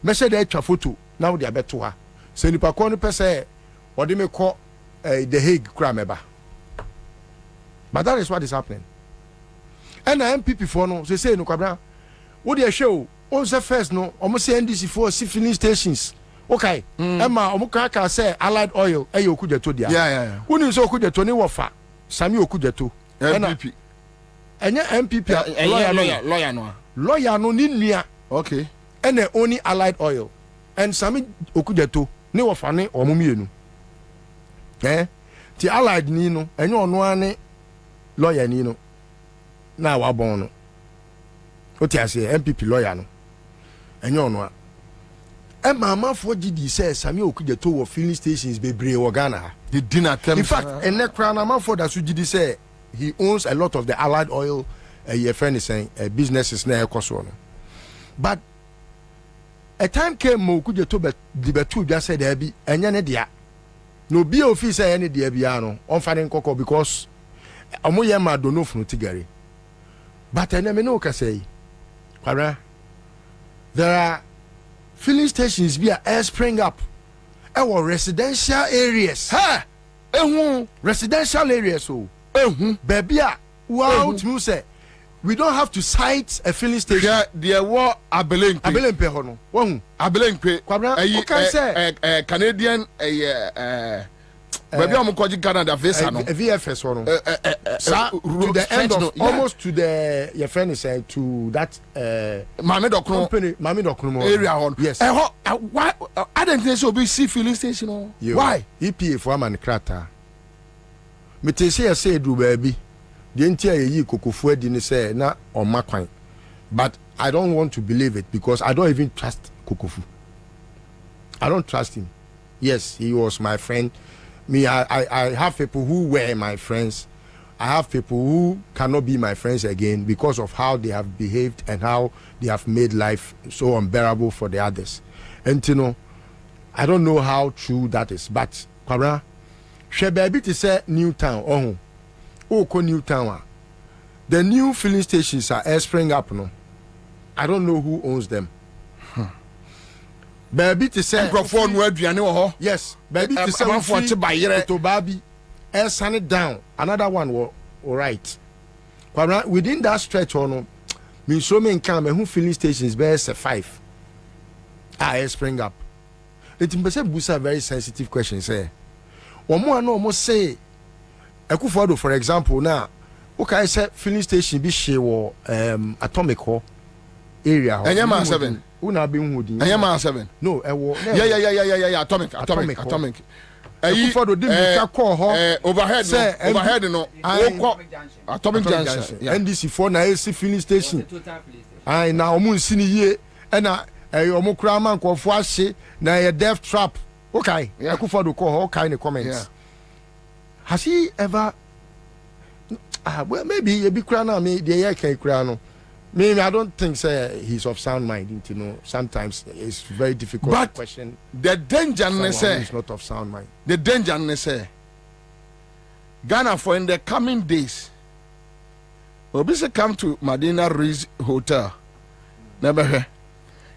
me say dey twa photo now they abeto ha se nipa ko no pese or they may call the Hague Krameba. But that is what is happening. And the MPP for no, they say no Kwabena. What they show? On the first no, almost NDC for filling stations. Okay. Emma, omukaka say Allied Oil, Okuja to dia. Yeah. Who knows Okuja to ni wafa? Sami Okuja to. MPP. Enya MPP lawyer no ni nia. Okay. And the only Allied Oil. And Sami Okuja to ni wafa ni omumienu. Ti Allied ni no, enyo ono ane lawyer ni no. Na wa bon no. Oti ase MPP lawyer no. Enyo ono a. E mama for GD says Sami Okuja to wo filling stations bebre wo Ghana ha. The dinner terms. In fact, ene kra na man for that GD say he owns a lot of the Allied Oil your friend is saying businesses na ekoso no. But a time came Okuja to the betu just said there be enye ne dia. No be office any dia bia no on finding koko because omoye ma do no funu tigari. But ene me no ka say Kwabena, there are filling stations be air spring up our residential areas residential areas so baby wow to say we don't have to cite a filling station there were abelenpe hono wahu abelenpe Kwabena Canadian baby am koji Canada visa no VFS hono to the end of almost to the your friend is to that Mami Dokno area hono yes why I don't think so be see filling station no why EPA for man krata me te say do baby the entire yi kokofo adi ni say na on makwan but I don't want to believe it because I don't even trust Kokofu. I don't trust him. Yes, he was my friend. Me, I have people who were my friends. I have people who cannot be my friends again because of how they have behaved and how they have made life so unbearable for the others. And you know, I don't know how true that is. But Kwabena, she baby to say Newtown. Newtown. The new filling stations are spring up no. I don't know who owns them. Baby to say microphone where aduane wo ho yes baby to say for to buy to baby sun it down another one all right Kwabena, within that stretch no me so me can who filling stations be 5 spring up it be busa very sensitive question say omo no omo say Ekufodo for example now okay say filling station be she wo atomic ho area Enyama 7 una be hu din Enyama 7 no ewo yeah atomic Ekufodo di me call ho overhead no wo atomic junction NDC for na AC filling station ai na omo nsi ni ye na omo kura man ko fo ahye na ye death trap okay Ekufodo call ho okay in comments has he ever well maybe you be kura na me the year can kura no maybe I don't think say he's of sound mind, you know. Sometimes it's very difficult but to question. The danger is not of sound mind. The danger is Ghana for in the coming days. Obviously come to Medina Ridge Hotel. Never heard.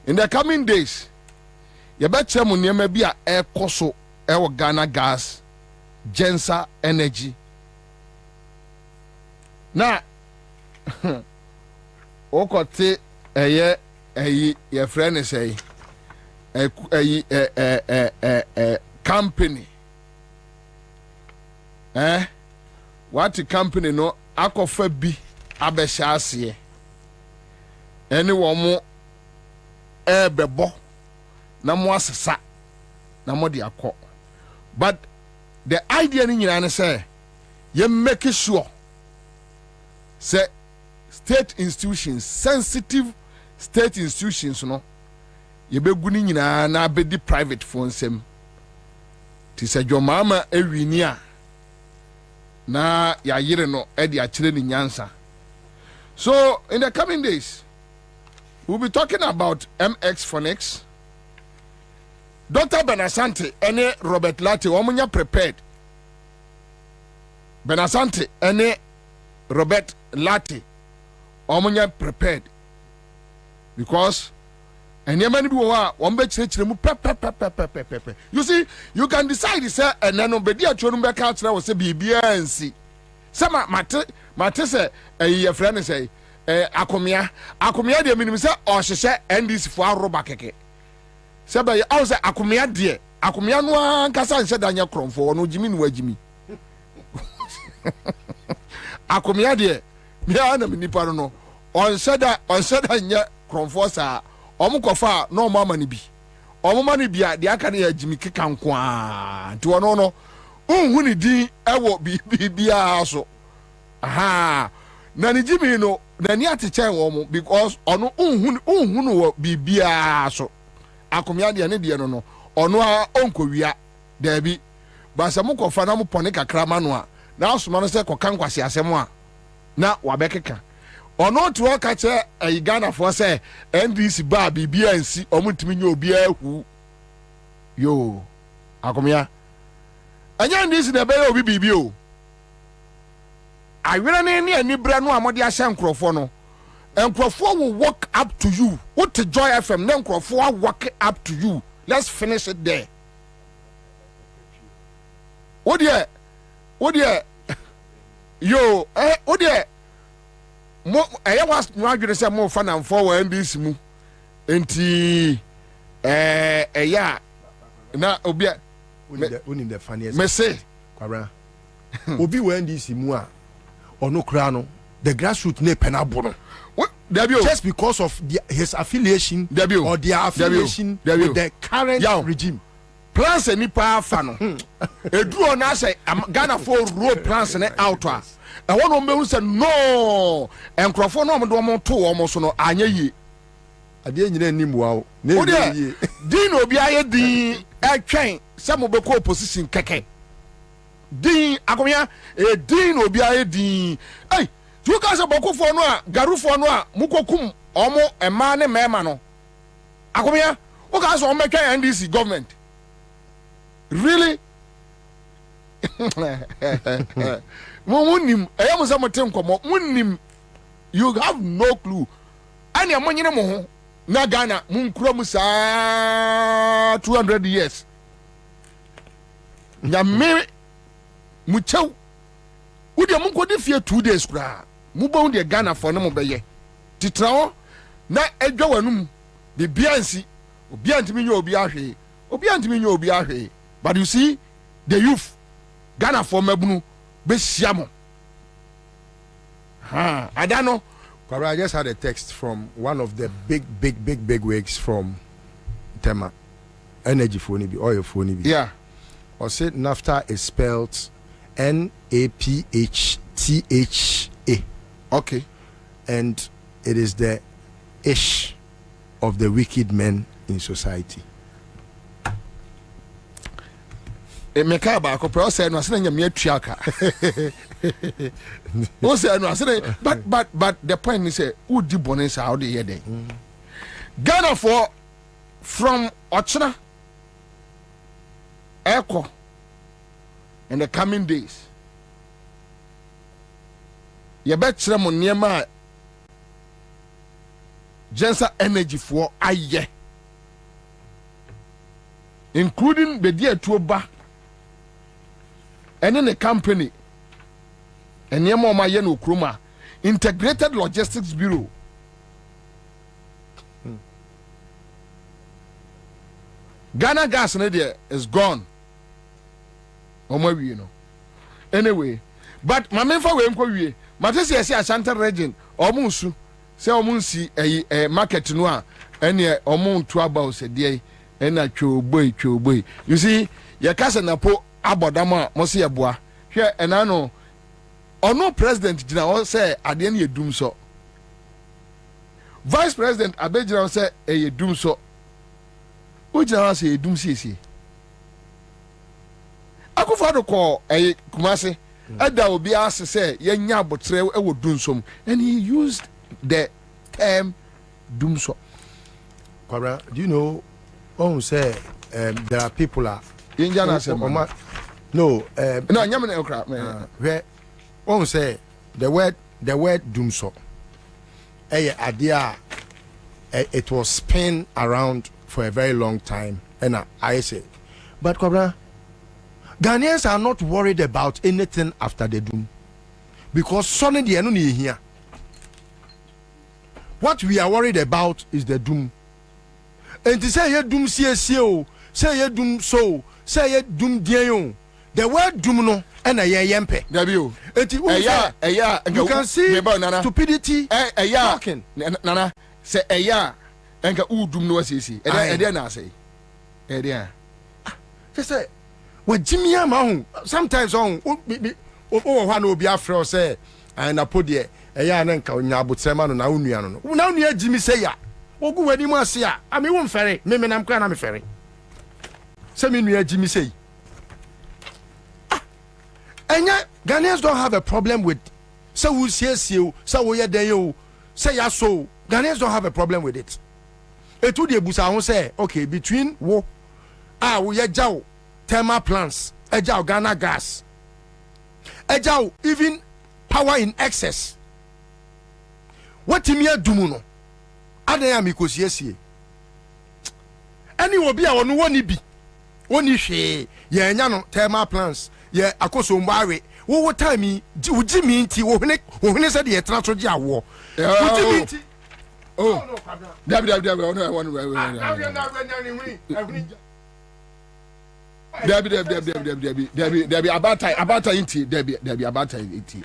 In the coming days, you bet some money maybe a air coso air Ghana gas, Ansah energy. Now okote your friend is company what the company no akofa bi abehya ase ene wo mo bebo na mo asesa na mo de akọ but the idea ni nyina ne say you make sure say state institutions, sensitive state institutions, no, you be good in na be the private phones. Tis a your mama a winia na ya yere no edi a children in Ansah. So, in the coming days, we'll be talking about MX Phonics, Dr. Benasante, and Robert Latte, woman prepared. Benasante, and Robert Latte. Omonya prepared because and the many people are one bed church. You see, you can decide, sir, and then obey dear children back out. I was a BBNC. Some matter say, a friend say, Akomia, the minister, or she said, and this for our robakeke. Sabay, I was Akomia, dear. Akomia no ankasa nse danya kromfo no Jimmy no Jimmy. Akomia de me ana me nipa no on seda nya kromfo sa omo kofa na omo amani bi. Omo mani bia de aka na Jimmy keka nko a. Nti ono no unhu ni din ewo bia so. Aha. Na ni Jimmy no na ni ateche wo because ono unhu no bibia so. Akomia de ne de no ono a onkowia dabi basa mo kofa na mo pone kakra ma no a na asoma no se koka nkwase asem a na wabekeka ono to ka che Ghana for se NDC ba bibia nsi omutimi nya obi ahu yo Akomia anya NDC na be obi bibio awere ne ani bra no amode ahye nkrofo no nkrofo will walk up to you what to Joy FM na nkrofo walk up to you. Let's finish it there. What dear? Yo, what dear? I was not going to say more fun and forward this move. Enti, yeah. Now, Obia, only the funniest. Me say, Obi when this mua or no crano, the grassroots ne penabono. Just because of his affiliation or their affiliation with the current regime. Plans any power fan. A draw na say Ghana for road plans and out. I want to say no. And Crawford no do to almost no anya yi. Ade nyina nim wa. Din obi aye din e twen some be ko opposition keke. Din Akomia e din obi aye din. Hey, you guys are boko for no garu for no mukokum omo ema ne mema no Akomia o guys o make NDC government really munim eyam za motem komo munim you have no clue ani amonyene mo ho na Ghana munkura mu sa 200 years ya me muchew wodi munkodi fie 2 days kura mubon de Ghana for no mobeye titrawo na edwa wanum de biansi obi antimi nyo obi ahwe but you see the youth Ghana for mabunu be siamo I don't know. I just had a text from one of the big wigs from Tema energy phone oil phone yeah or said NAFTA is spelled NAPHTHA. Okay. And it is the ish of the wicked men in society. Meka ba ko pro say no asena nyame atuaka. O say no asena but the point is say who di bonus how dey here then. Ghana for from Ochina Echo in the coming days. You bet mo niema Ansah energy for aye, including Bedia Tuoba and then a company and niema ma ye no kroma Integrated Logistics Bureau. Ghana gas is gone. You know. Anyway, but my main for we Matesi esi Ashanti region omunsu se omunsi market no a ene omuntu about se die ena twoboi you see ye kasa na po abodama mo se yeboa hwe ena no ono president gina o se ade na yedum so vice president abegina o se yedum so o gina se yedum siesie akufado ko kumase Ada obi ase say yenya abotre ewo dunsom and he used the term dumso. Kwabena, do you know say there are people are no nyame na okra where say the word dumso eye ade a it was spin around for a very long time. And I say, but Kwabena, Ghanaians are not worried about anything after the doom. Because suddenly the enemy here. What we are worried about is the doom. And to say doom CSO, say doom so, say doom dion. The word doom no and a yempe. You can see stupidity talking. Nana say enka doom no sisi. Na say. Just say what Jimmy Amahu sometimes on one will be afraid say and I put there and enka nyabutsema no na unua no. Na unua Jimmy say ya. Ogu wani mu ase a ami won fere me nam kra na me fere. Say me nua Jimmy say. Enya Ghanaians don't have a problem with say we say we den yo say ya so. Ghanaians don't have a problem with it. Etu de busa ho say okay between wo we jaw thermal plants jaw Ghana gas jaw even power in excess. What me adumu no adan ya mikosiesie ani obi a wono woni bi woni hwe ye nya no thermal plants ye akoso mbare wo time wo jimi nti wo hene se de ye tra so je awo wo jimi nti oh dabi abata inti dabi abata inti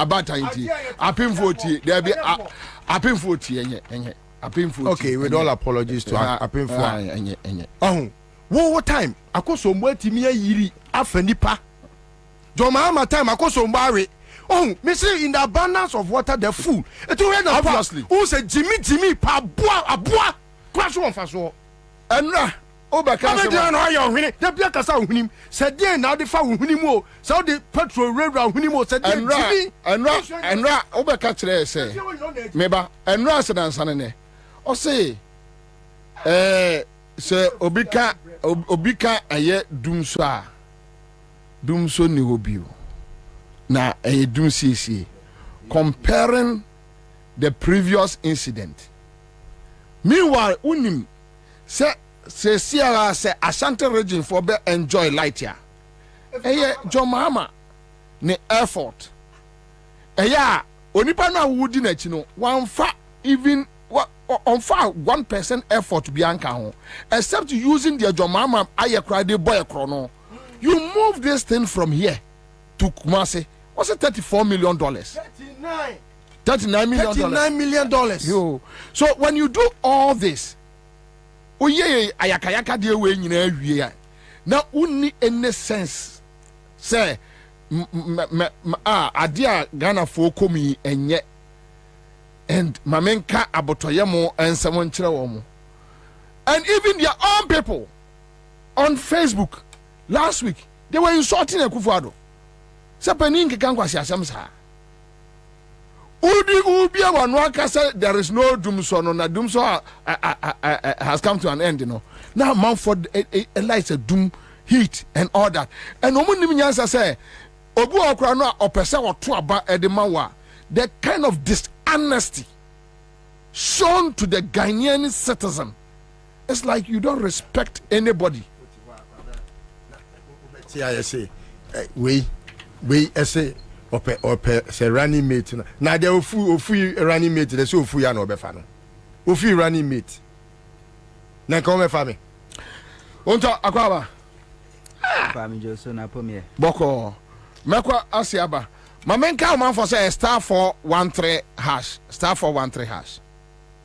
abata inti apimfoti dabi apimfoti enye apimfoti. Okay, with all apologies to apimfo enye wo time akoso mbati mi ayiri afanipa joma time akoso mbare me say in the abundance of water the fool it will obviously who say Jimmy pa aboa crash on faso enra obeka say no ayo hwene da bia kasa hwunim say dey na de fa hwunim o say the petrol rewra hwunim o say dey Jimmy enra obeka kire say meba enra sedansa ne o say say obika aye dumso ni hobio na dum CC comparing the previous incident. Meanwhile unim say Sierra say Ashanti region for be enjoy light here John Mahama ne effort onipa na wudi na chi no one fa even on far 1% effort bianca ho except using the John Mahama ayekra de boy ekro no. You move this thing from here to Kumasi. What's it? $34 million. $39 million. Yo. So when you do all this, ayakayaka de we nyina awie na unni any sense say adia Ghana fo komi enye and mamenka abotoyemo ensemo nkyere wo mo. And even their own people on Facebook last week they were insulting Akufo-Addo. Sapaning can kwasi asem sa. Ubi wanu aka say there is no doomso no na doomso has come to an end, you know. Now Mountford lights a doom heat and all that. And omunim nyansa say obu okra no opese oto aba edemawa. The kind of dishonesty shown to the Ghanaian citizen. It's like you don't respect anybody. See, we say ope say running mate na dey ofu running mate dey say ofu ya na obefa no ofu running mate na come me fa me onto akwaba fa me jo so na pomie boko mekwa asiaba mamenka o man for say *413#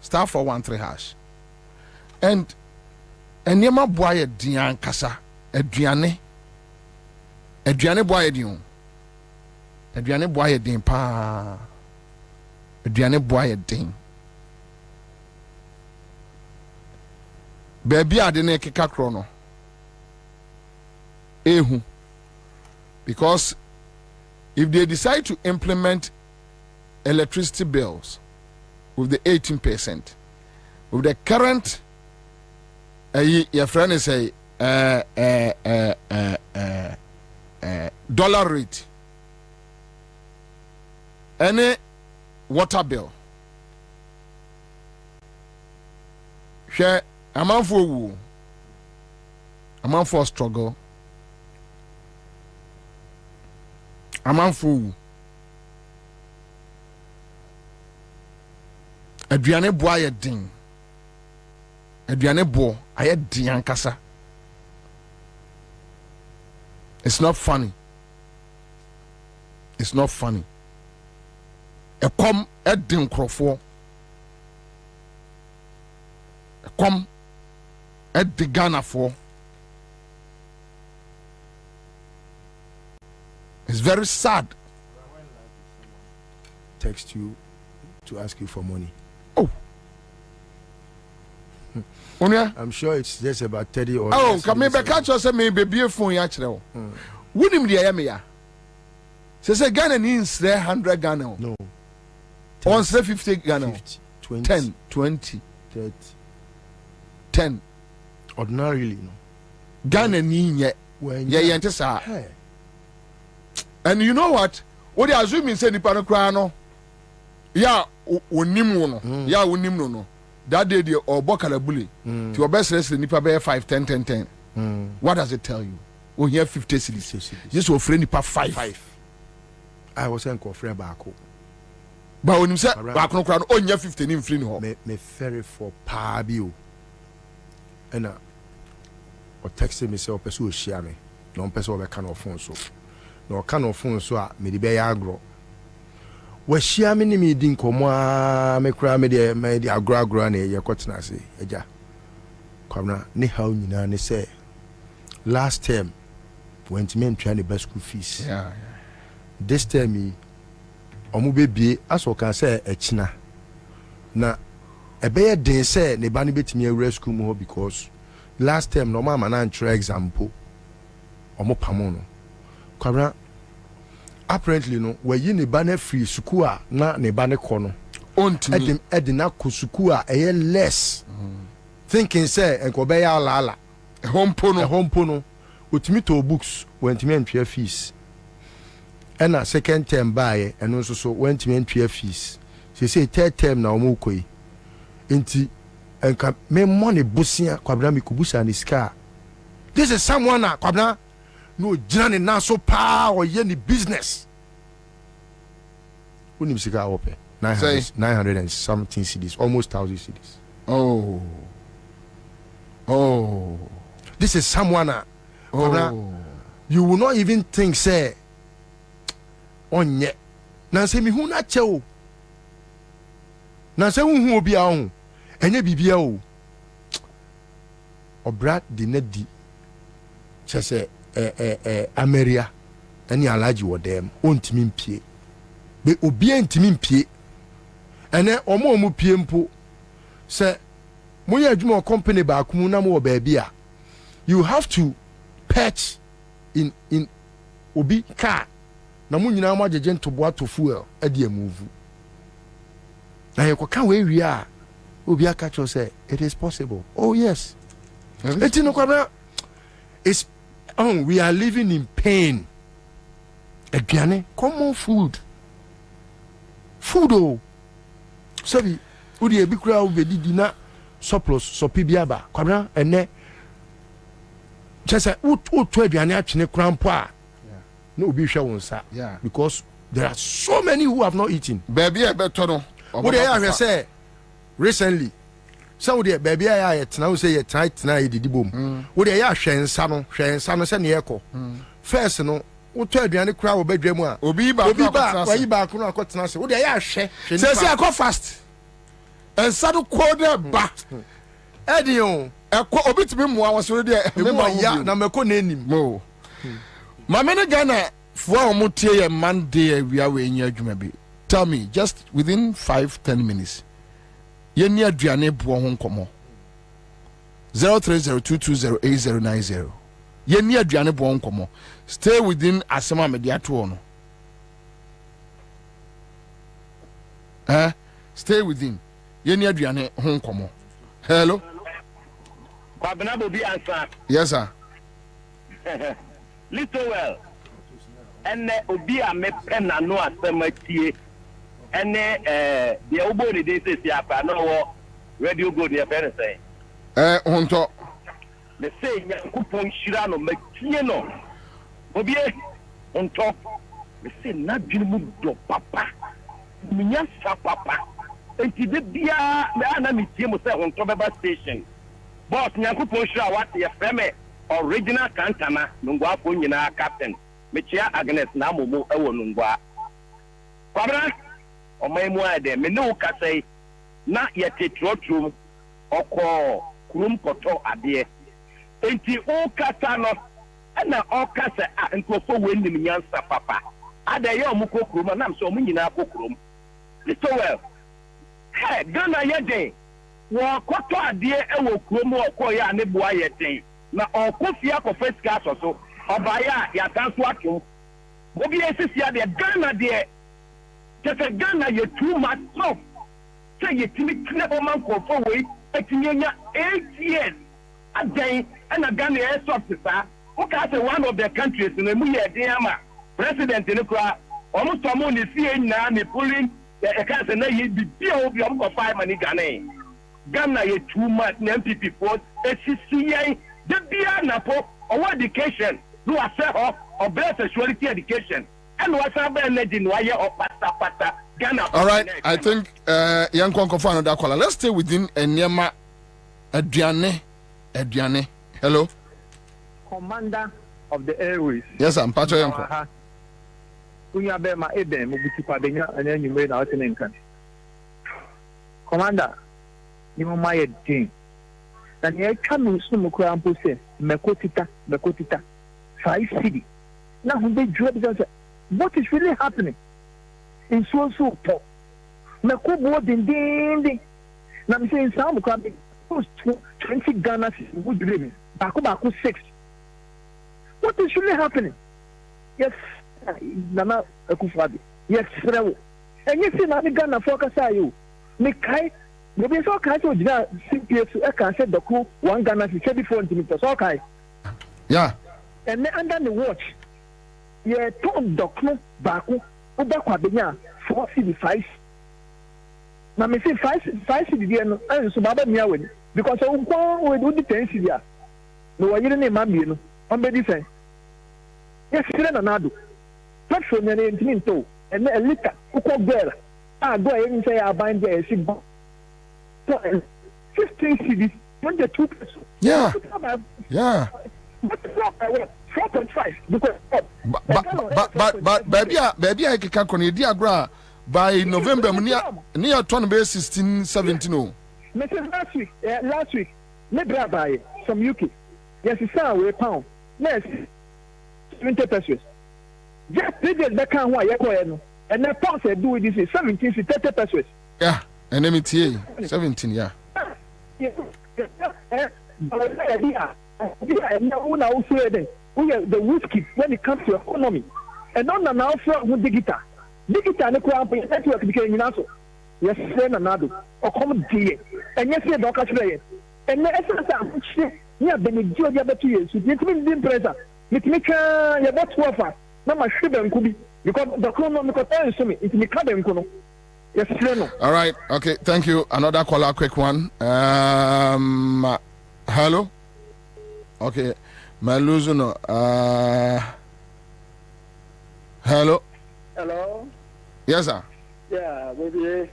*413#. And enema boy dian kasa aduane boy dion aduane boy din pa aduane boy din baby ade na keka kro no ehu because if they decide to implement electricity bills with the 18% with the current your friend is say dollar rate any water bill. Share a man for struggle. A man for aduane bo aye din. Aduane bo aye din ankasa. It's not funny. It's not funny. A come at din crofo. A come at the Ghana for. It's very sad. Text you to ask you for money. Oh. I'm sure it's just about 30 or. Oh, come here, catch us and maybe be a phone actually. Wouldn't be the Emia. Say Ghana needs 100 Ghana. No. On 50 Ghana. 50, 20, 10, 20, 30. 10. Ordinarily, no. Ghana need yet. Hey. And you know what? What they assuming say the Panocrano. Yeah, unimuno. Yeah, unimuno. That day the or Bokalabuli. To your best rest in Nipa Bear 5, 10, 10, 10. What does it tell you? Oh, here 50 cities. Just for friend Nipa 5. I was saying friend Bako. But when you say Bako crown, oh, yeah, 15 in free home. Me ferry for Pabio. And or texting me say person share me. No person we can phone so. No can phone so me the be agro. We share me ni me din komo me kra me the agro na ye kwetena se eja. Kwabena ne how nyina ne say last term went me try the best school fees. Yeah. This term me omo bebie aso kan say echina. Na ebeye den say ne ba ne betimi awura school mu ho because last term no mama na ntre example omo pamo no. Kwabena apparently no we yi ne ba na free school a na ne ba ne ko no. Ontimi edina ko school a eye less. Thinking say enko be ya ala. Hompo no. Utimi to books went me and fees. And a second term buy and also so went me and fees. She say third term na omo koi. Inti enka me money busia Kwabena mi kubusa ni ska. This is someone na Kwabena no jina na so pa or ye ni business. Unim sika ope 900 and something cedis, almost 1,000 cedis. Oh. This is someone you will not even think say on yet. Na say me hu na che na say hu obi a hu enye bibia o. Obra di nedi che say Ameria ani alaji wo dem ontimi mpie. Be obi antimi mpie. Ene omo pie mpo say moya adwuma company ba akumu na mo baabi a you have to patch in obi car na mo nyina mo agege ntoboa to fuel e dey move na ye kwaka we wi a obi aka cho say it is possible. Oh yes, it's no Kwabena. It's we are living in pain. Aduane common food oh sabi odi ebi kura wo bedidi na surplus so pibiaba Kwabena ene just say to aduane atwene krampo a no obi hwe wonsa because there are so many who have not eaten. Baby e beto no what they have say recently so there baby I tena say ye tena edidi bom what they ya hwensa no say ne yeko first no to aduane kura wo badwam a obi ba ko no akotena say what they ya hwe say akọ fast and sadu kwode ba edion ekọ obi timi moa wose de member ya na meko na enim mo mama ne Ghana fo a omotie ye Monday awia we nya adwuma bi. Tell me just within 5-10 minutes ye ni aduane bo ho nkomo 0302208090 ye ni aduane bo nkomo stay within asema mediato no stay within ye ni aduane ho nkomo. Hello Kwabena Bobie Ansah. Yes sir. Listen well. And obi a me pen na no asematie. ene the obo ni dey say apa no radio go dey better say honto me say Nyankopon hira no makie no Bobie honto me say na dwene mu do papa minya sa papa enti de bia me ana me tie mo say honto beba station but Nyankopon hira what ye frame original kantana nungwa po nyina captain me chia Agnes na momo ewo nungwa Kwabena omaimu ade me no ka say na ye tetrotrum oko kurum koto ade enti o kata no na o kasa nkofo wennim nyansa papa ada ye omuko kurum na so omu nyina kokurum so well hey Ghana ye den wo koto ade ewo kurum oko ya ne boa ye den na okofia ko first class so obaya ya tanso atum Bobie esisi ade Ghana de just Ghana you too much so say you timi kle o man ko for we etinya 8 years again and a Ghana is soft sir okay say one of the countries in mu ye dey ama president ni kra almost someone is see na me pulling the can say na ye bi obi am ko 5 money Ghana you too much na MPP for esisi the bia na po or education do ase or better sexuality education and what's about energy no aye or pata Ghana. All right, I think young Konko another caller. Let's stay within Enyema Adriane. Hello. Commander of the Airways. Yes, I'm Pacho Yanko. Kunya be ma ebe mo biti Kwabena and then you made out in English. Commander, you know my thing. And you come to Sumuku and say, Mekotita, 5 city. Now they drop what is really happening? In so top. Meko ding. Now I'm saying some can 20 Ghana would dream. Baku 6. What is really happening? Yes, Nana Akufadi. Yes, Frewo. And you see now Ghana focus are you. Mekai, maybe so kind of CPS, I can say the crew 1 Ghana is 34 meters. Okay. Yeah. And then under the watch. Yeah, Tom Dokno Baku, Uba Kwabena, 4 5. Now, me say 5 city, and so Baba Miawen, because I will do the 10 city. No, I didn't name Mammy, I'm very saying. Yes, Serenado. Not from your name, Tinto, and a liquor, who called Bella. I go ahead and say I bind there, 15 cities, 22 pesos. Yeah. 4.5 because but baby I can diagram by November near 16 17 oh. Last week me buy from UK. Yes, it's a pound. Yes, 20 pesos. Just 3 days back and why you and the pound said do this is 17 to 30 pesos. Yeah, and MTA 17 yeah. We are the whiskey when it comes to economy. And not now for digital. Digital network became also. Yes, Senado, or common tea. And yes, Doctor Slay. And the essence yeah, Benedict, the other 2 years, you didn't be present. It make a about 12. No, my sugar could be because the economical time is me. It's me coming. Yes, all right, okay, thank you. Another caller, quick one. Hello? Okay. Maluzuno. Hello. Hello. Yes, sir. Yeah, maybe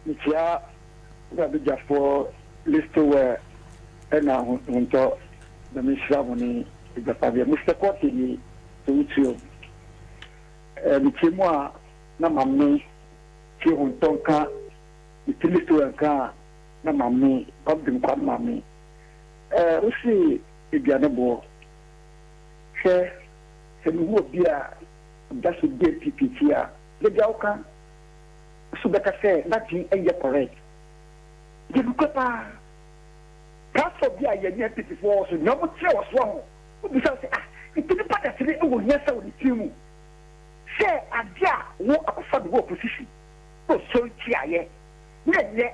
it's ya. That just for list where and now unto the Mishamoni is the Pavia. Mr. Cotti to you. And Chimoa Namami, Chihuntonka, the list to a car, Namami, Bobby Kwamami. We see. Ibianabo, say, you would be a just get PPT. The Jauka, so better say, nothing ain't correct. You look at Cast of the idea before, so no one was wrong. Because it didn't matter to the old yes, with the team. Say, a dear, walk up for the opposition. Oh, so, yeah, yeah,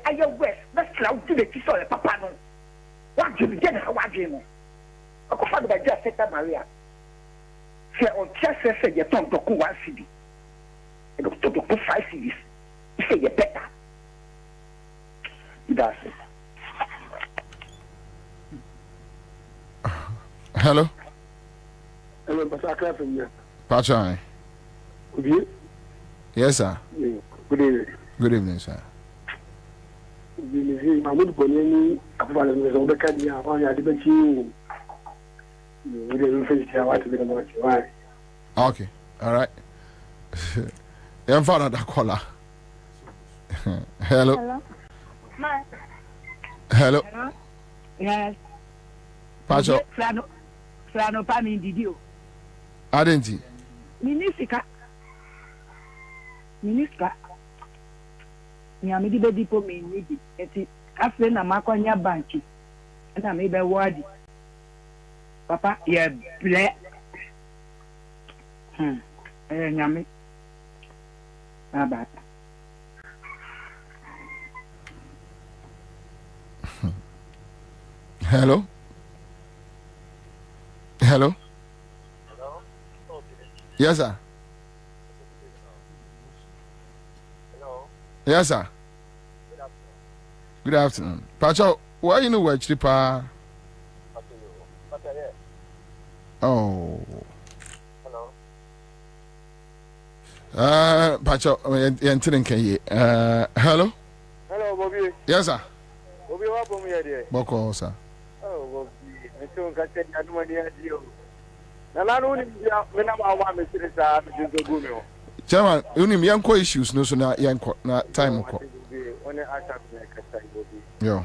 I west, that's loud to the Kisol, Papa. What do you get? How are you? I go find by just Santa Maria. Say on chest say you don't talk 1 city. to put 5 cities. You say you're better. That's it. Hello. Hello, Pastor from here. Pachai. Good evening. Yes, sir. Good evening. Good evening, sir. Mahmoud Bonini, Afghan is over Kenya, on your debate. We didn't finish our way to the much. Why? Okay. All right. I'm found that caller. Hello. Hello. Hello. Hello. Yes. Pacho. Flano Pami Didio. Adenti. Minister. Nyamidi be dipo me nidi. Eti afre na makwanya banki. Na me be wadi. Papa ye ble. Nyami. Aba. Hello. Hello. Yes, sir. Yes, sir. Good afternoon. Pacho, why you know where Chipa? Oh. Hello. Pacho, hello. Hello, Bobie. Yes, sir. Bobie, what from here? Boko, sir. Oh, Bobie. I don't get any money. And I don't when I'm out, Mr. Guno. Chairman, you need young issues, no, so now young time. When I ask me, I can Bobie. Yeah.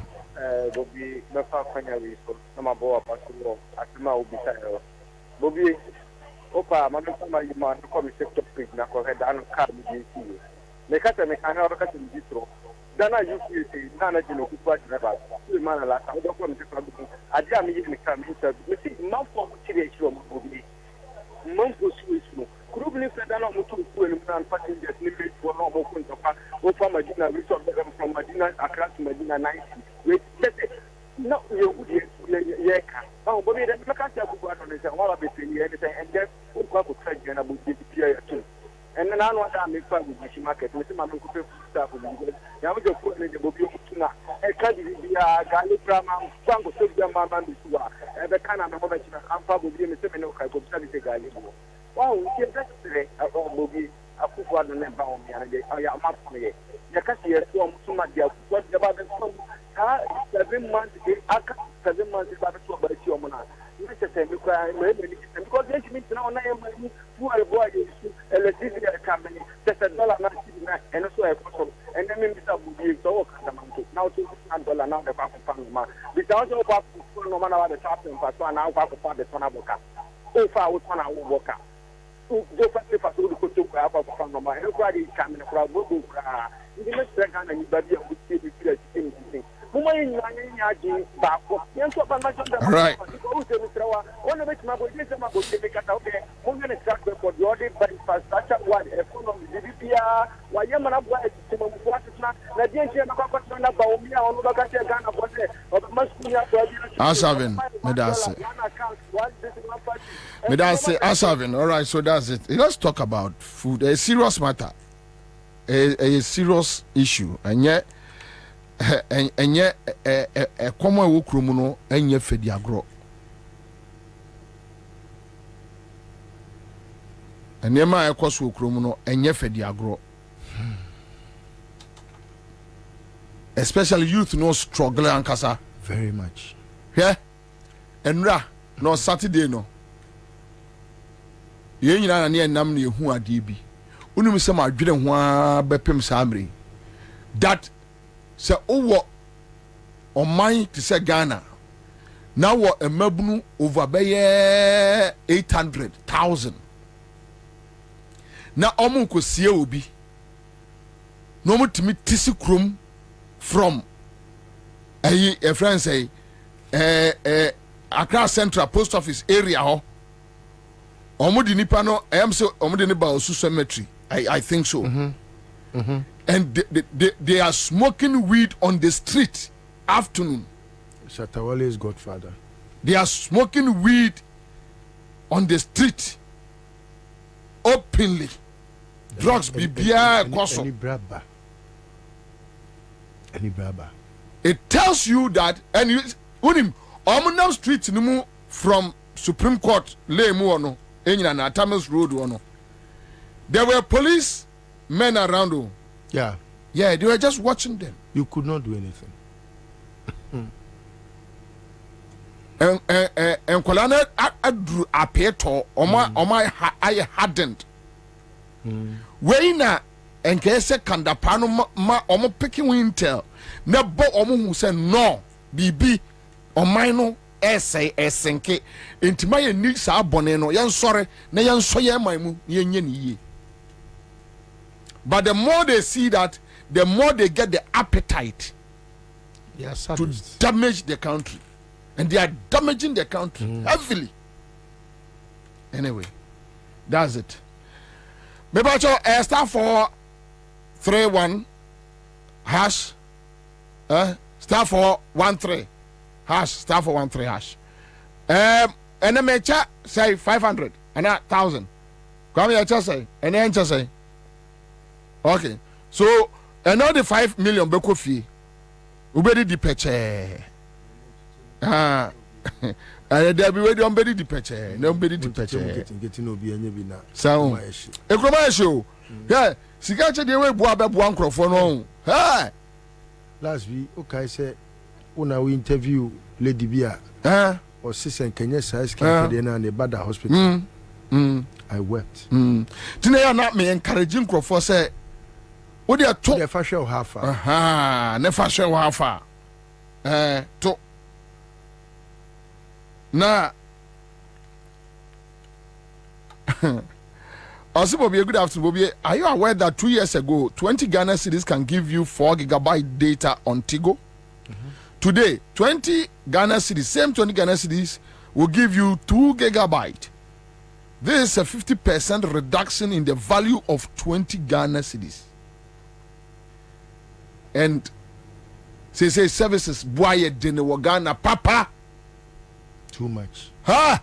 Bobie, my father, I'm a boy, at my own beside Bobie. Opa, my man, come sector pig, Nako, and I don't come with you. Make us a mechanical in Ditro. Then I used to say, Nana, you know, who was never. Man, I don't want to come. I didn't even come into the city. Not for motivation, Bobie. Months was so. Could you say that I'm not too cool and passing the limit for no more points of Opa Medina, resort from Medina, across Medina 90. Wait, no, you would, oh, Bobby, that's the kind of one on this, all of it, and then Opa could try to about the too. And then I know that I make fun with the market, with my local staff. Now we just put in the Bobby, a candy, a Gallic drama, Sango, Silvia, Mamma, and the kind of moment I'm probably in the seminar, I could study the guy. Wow, we can't say, oh, Bobby, I put one on the bound, and I am up for you. The cashier, so much, what about the 7 months, 7 months, about the your money. Because it means now I am who are boy electricity company, that's $1.99 and also a person, and then Mr. Bobby so now $200 now the back of Panama. Without no back no matter what the top and pass one now back of the Tonaboka. Oh, far with 1 hour worker. Go for the Paso to grab up from Panama. Everybody is coming from Bobu. You must second and you better would see the same thing. Right. Ansah, Ansah. All right, so that's it. Let's talk about food. A serious matter, a serious issue, and yet. Enye komo ewo kromu no enye fedi agro enema ekoso kromu no enye fedi agro especially youth no struggle ankasa very much yeah enra no Saturday no ye nyina na ne enam na ehu ade bi unum se ma adwere ho a bepem samre that se owo oman to say Ghana now what a mabunu over beye 800,000 na omo ko sie obi no mo timi tisi krom from a friend say Accra Central Post Office area ho omo di nipa no am so omo di ne ba osu cemetery I think so. And they are smoking weed on the street afternoon. Shatawale's godfather. They are smoking weed on the street openly. drugs bibia koso. Any braba. It tells you that, and you unim omunam street nimu from Supreme Court lay mu ono enyina na Thomas Road ono. There were police men around. Oh. Yeah. Yeah, they were just watching them. You could not do anything. And kolana adru apeto oma I hardened. Weina enkese kandapano ma omo picking wintel. Na bo omo hu say no bibi omai no essay esenke intima ye ni sa bone no yen sore na yen so ye man mu ye nye ni ye. But the more they see that, the more they get the appetite to damage the country. And they are damaging the country heavily. Anyway, that's it. Maybe I start for 3-1 hash. Star for 1-3 hash. Star for 1-3 hash. And then me chat say 500 and 1,000. Come here, just say. And then just say. Okay. So another 5 million beko fee. Ubedi di peche. There be ready on bedi di peche. No bedi di peche. Getting obi anya bi na. So. Ekroma show. Yeah. Sika che de we bua be bua nkrofo no. Hey. Last week, okay, say, when we interview Lady Bia, or Sister Kenya says, and the Bada Hospital. I wept. Today, I'm not me encouraging Crawford say, what they are told. Never show how far. Never show how far. To now. Also, Bobie, good afternoon, Bobie. Are you aware that 2 years ago, 20 Ghana cedis can give you 4 GB data on Tigo? Today, 20 Ghana cedis, same 20 Ghana cedis, will give you 2 GB. This is a 50% reduction in the value of 20 Ghana cedis. And say services, boy, dene Ghana, papa. Too much. Ha!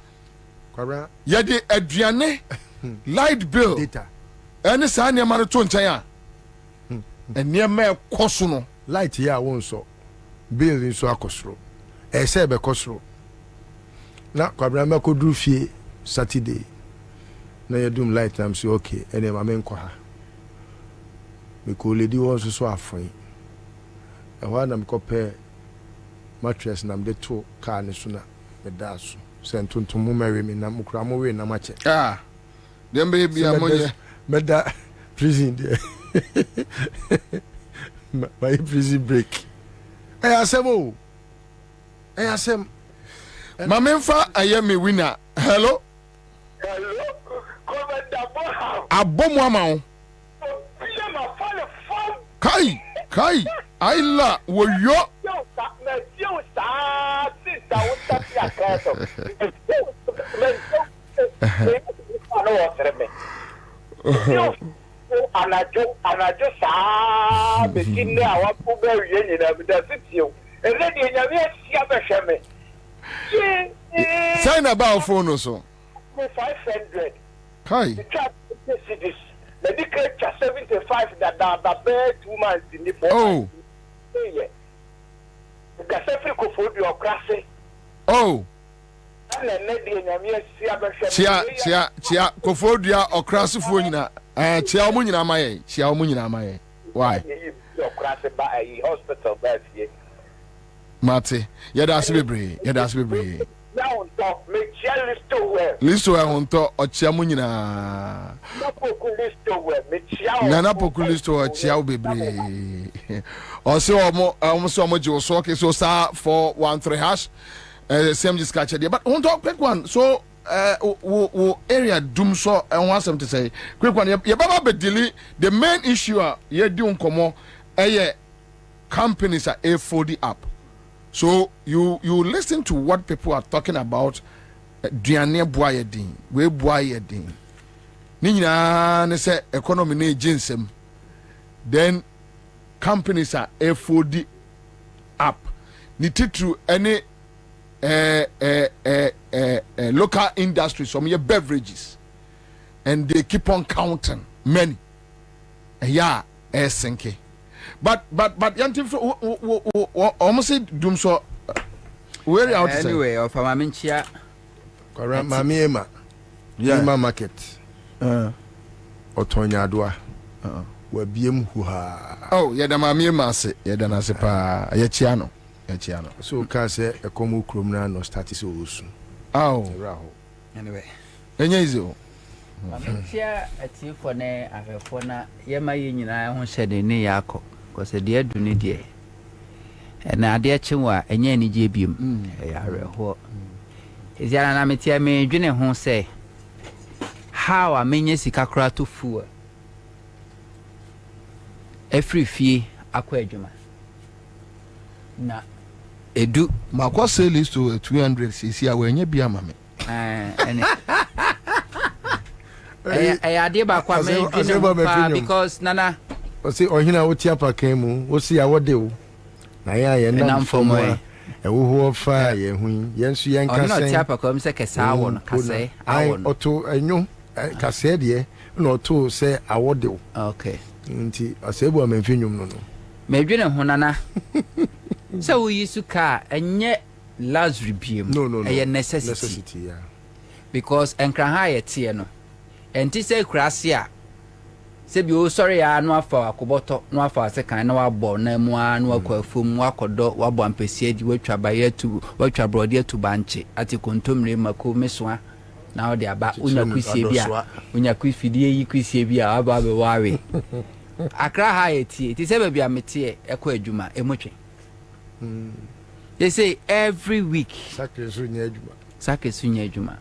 Kwabena. Yadi Adriane. Light bill data any sa near man to nchen and near me koso light here won so bill in so akosro e se be kosro na Kwabena me ko dru fie Saturday na yedum light am say okay ene ma me nko ha me ko lady won so afon e wa na me ko pe mattress na me de to car ne so na me da so sentuntum mo mary me na mo kra mo we na ma che them baby amoye meda prison there my prison break asem mamemfa ayemi winner hello abomu amawo kai aila woyo anajo saa bekinne awa pube wiye nyina bi da sitio eredi enyame asia behweme sign about phone so 500 kai cities medical 75 that be 2 months in the oh yeah gasefri ko fodi okrase oh chia kofodia okrasifo nyina chia omu nyina amaye chia omu nyina amaye why okrase ba hospital bed here mate yeda asibebre now talk me chia listo we honto o chia mu nyina na poku listo we me chia na poku listo o chia obebre o se omo so omo je so ke so star 413 hash same just catch it but on talk quick one so area doom so and want some to say quick one you baba be delay the main issue you do nkomo companies are A40 up so you listen to what people are talking about duane boaye din we boaye din ni nyina ne say economy na agency then companies are A40 up ni titru any local industries, some beverages, and they keep on counting many. yeah esenke but yantim almost dum so where out anyway of maminchia kora mami ema ema market otonya adoa wa biem hu ha oh yeah da mami ema se yeah da na se pa ya chia no so ka se ekomu krom na no start so osu raho anyway enye izi o maminchia atifo ne afefo na yema nyina ho hyede ne yakọ kose de aduni de na ade chenwa enye ni je biem yare ho eziana na metia me dwene ho se how amenye sika kra to fu every fee akwa adwuma na edu makwa sell list to 200 cc awenye bia mame ene ade ba kwa me dwene because nana o se ohina wo tia pa kan mu wo se awode wo na ya ye na mfomo ewo ho fa ye hu ye nsu ye nka sen no tia pa kwa se kesa awo no kase awo no oto enyo kase de no oto se awode wo okay nti asebu amemfinwum no me dwene ho nana se wo yisu ka enye luxury biem eye necessity yeah because enkran ha ye tie no enti se krase a se bi o sorry ya no afa akoboto no afa asekan na wabo na mu a no akwafum wakodo wabo ampesie di watwa baye tu watwa brode tu banche ati kontomre mako mesoa na odi aba unya kwisie bia unya kwifidie yi kwisie bia aba be wawe akra ha etie ti se bia metie ekọ adwuma emotwe they say every week sake sunya adwuma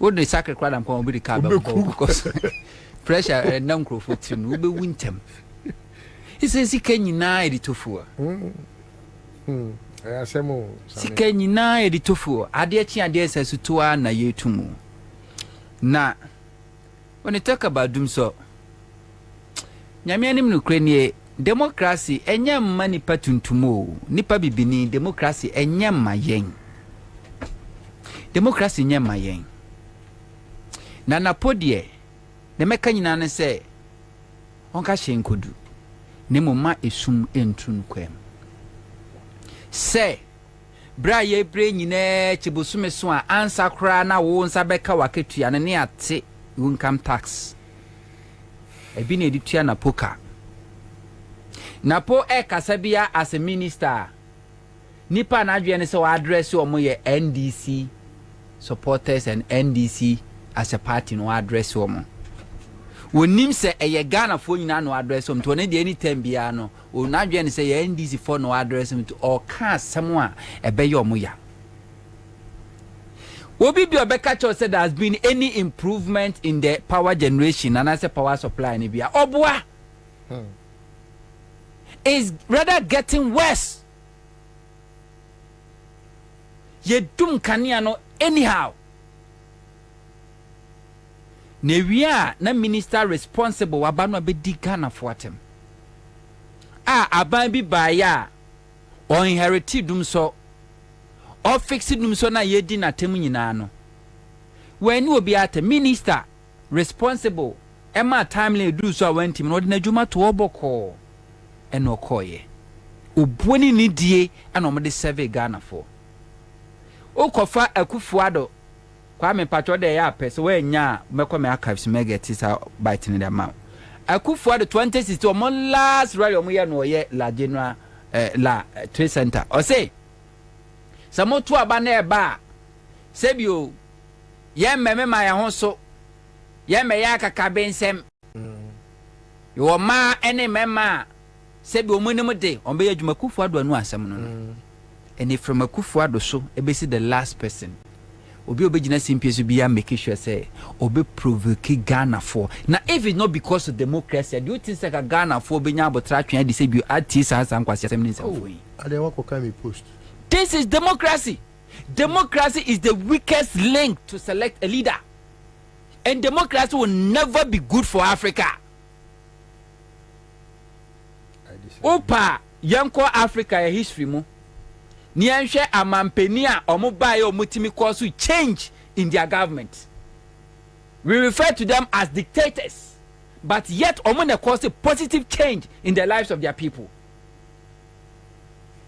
what the sake kwada mko obi ka ba because pressure na microphone tim ube wintem he says he can nyina editofua asemo sika nyina editofua ade chi ade sesutoa na yetumu na when you talk about doom so nyame anim no kranie democracy enye mma nipa tuntumo nipa bibini democracy enye mma yen democracy enye mma yen na napodie ne meka nyina ne se onka hyenkodu ne moma esum entun kwem se bra ye bre nyina chibusume so a ansa kra na wo nsa beka waketua ne ate income tax ebi na editua na poka na po kasabia as a minister nipa na adwe ne se wa address omo ye NDC supporters and NDC as a party no address omo wonim se eye Ghana fo nyina no address omo to ne de anytime bia no o na adwe ne se ye NDC for no address omo to o ka asem a ebeye omo ya obi bi obeka cho said there has been any improvement in the power generation and as a power supply ni bia oboa is rather getting worse. Ye dum kania no anyhow. Nevia na minister responsible wabano be di Ghana for them. Aban bi baya or inherited dum so or fixed dum so na ye di na temu nyina no. When you be at a minister responsible, Emma timely do so went him no na juma to oboko. Eno koye obwoni ni die ana omde serve Ghana for okofa akufuado kwa me patro de ya pese we nya mekọ me archives megeti sa bite ni dem akufuado 2060 omo last rally omo ye no ye la general la trade center o say samotu aba na eba sebio ye meme ma ya ho so ye me ya kaka bensem yo ma ene mema sebi omunemu de ombe adwuma kufuado anu asem no and if from akufuado so ebesi the last person obi obegina simpieso bia make sure say obi provoke Ghana for now if it's not because of democracy do you think say Ghana for benya abotra twen de say bi ati sa kwase asem ni say ade wa koka me post this is democracy. Democracy is the weakest link to select a leader, and democracy will never be good for Africa. Opa yanko Africa ya history mu ni enhwe amampeni a omobaye omutimi cause change in their government. We refer to them as dictators but yet omo na cause a positive change in the lives of their people.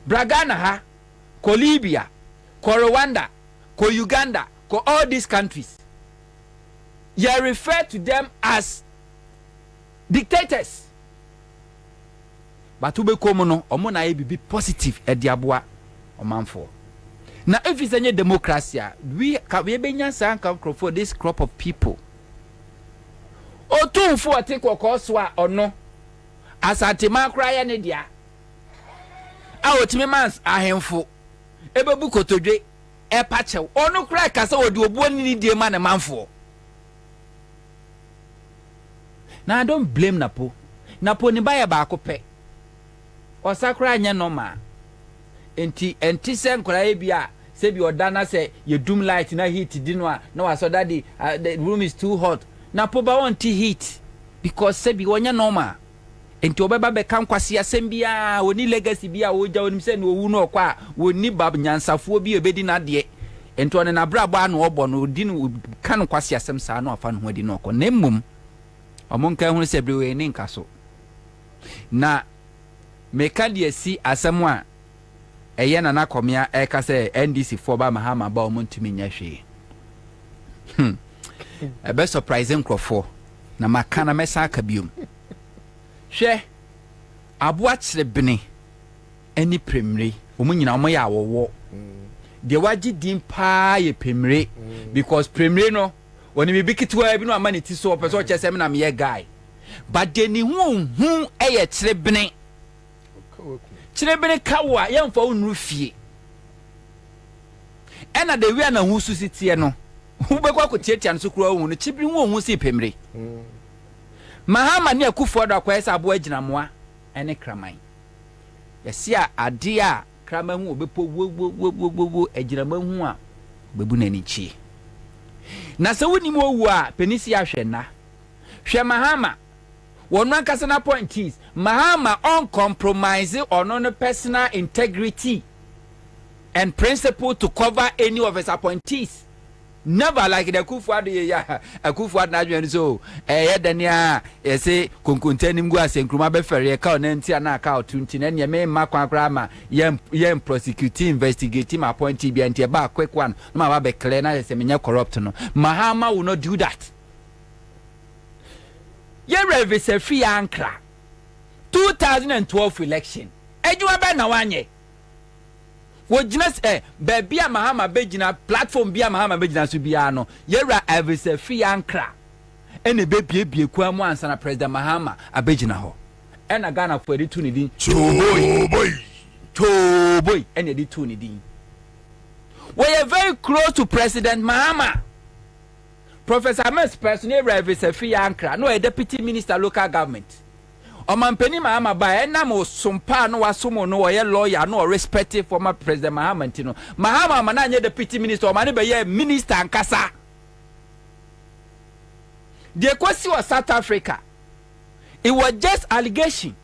Bragana ha, ko Libya, ko Rwanda, ko Uganda, ko all these countries. You refer to them as dictators. But ube komo no, omo na be positive ediabua omanfo. Now if it's any democracy, we benya sanka for this crop of people. O tu for take okoswa ono. Asante makra ya ne dia. A otime mans ahemfo. Ebebu kotodwe e pachew. Ono kra kasa odi obuo ni die ma ne manfo. Now I don't blame Napo. Napo ni baya ba akope. Osakra anya normal. Enti sen kra ebia se bi odana se ye doom light na heat dinwa na waso daddy the room is too hot. Napo ba want heat because se bi wonya normal. Enti obeba be kan kwase asem bia woni legacy bia woja wonim se no owu no kwa woni bab nyansafuo bi obedi na de. Enti one na brabo anu obo no di no kan kwase asem sa no afa no ho di no ko na mmom omonka hu se brewe ni nkaso na meka de si asem a eye na nakomia eka se NDC for ba mahama ba omontumi nya hwe ebe surprising crofo na makana mesa aka biom hwe aboa kyrebene ani premre omunyina omoya awowo de waji din pa ye premre because premre no woni me bikitwa bi no amane ti so person chese me na me guy but de ni hu eye kyrebene kyrebene kawa yemfa onuru fie ena de wi na hu susitie no hu be kwa kotiatia no so kura hu no kyibiri hu si pemre mahama ne akufo do akwesa abo agina moa ene kraman yesia ade a kraman hu obepo wo agina mahu a bebu na ni chi na se woni mo wu a penisi ahwe na hwe mahama wono ankasa na point is mahama uncompromise on no personal integrity and principle to cover any of his appointees. Never like the Kufuad ya Kufuad na so yedania say konkontani mgu asenkruma be fere ka onenti ana ka otunti na ne me makwa krama yem prosecute investigating appointee bi antie ba quick one no ma ba clear na say menya corrupt no mahama will not do that. Ye revise free ankra 2012 election ejuma be na wanye wojina baby a mahama begina platform bia mahama begina so bia no yera evise free ankra ene bebie kwa mu ansa na president mahama abegina ho ena Ghana for edi tu ni din choboy ene edi tu ni din. We are very close to President Mahama. Professor Ahmed person evise free ankra no a deputy minister local government omampeni mahama ba enam osumpa no wasomo no ye lawyer no respected former president mahama ntino mahama mananye deputy minister omane be ye minister ankasa the kwesi was South Africa. It was just allegation.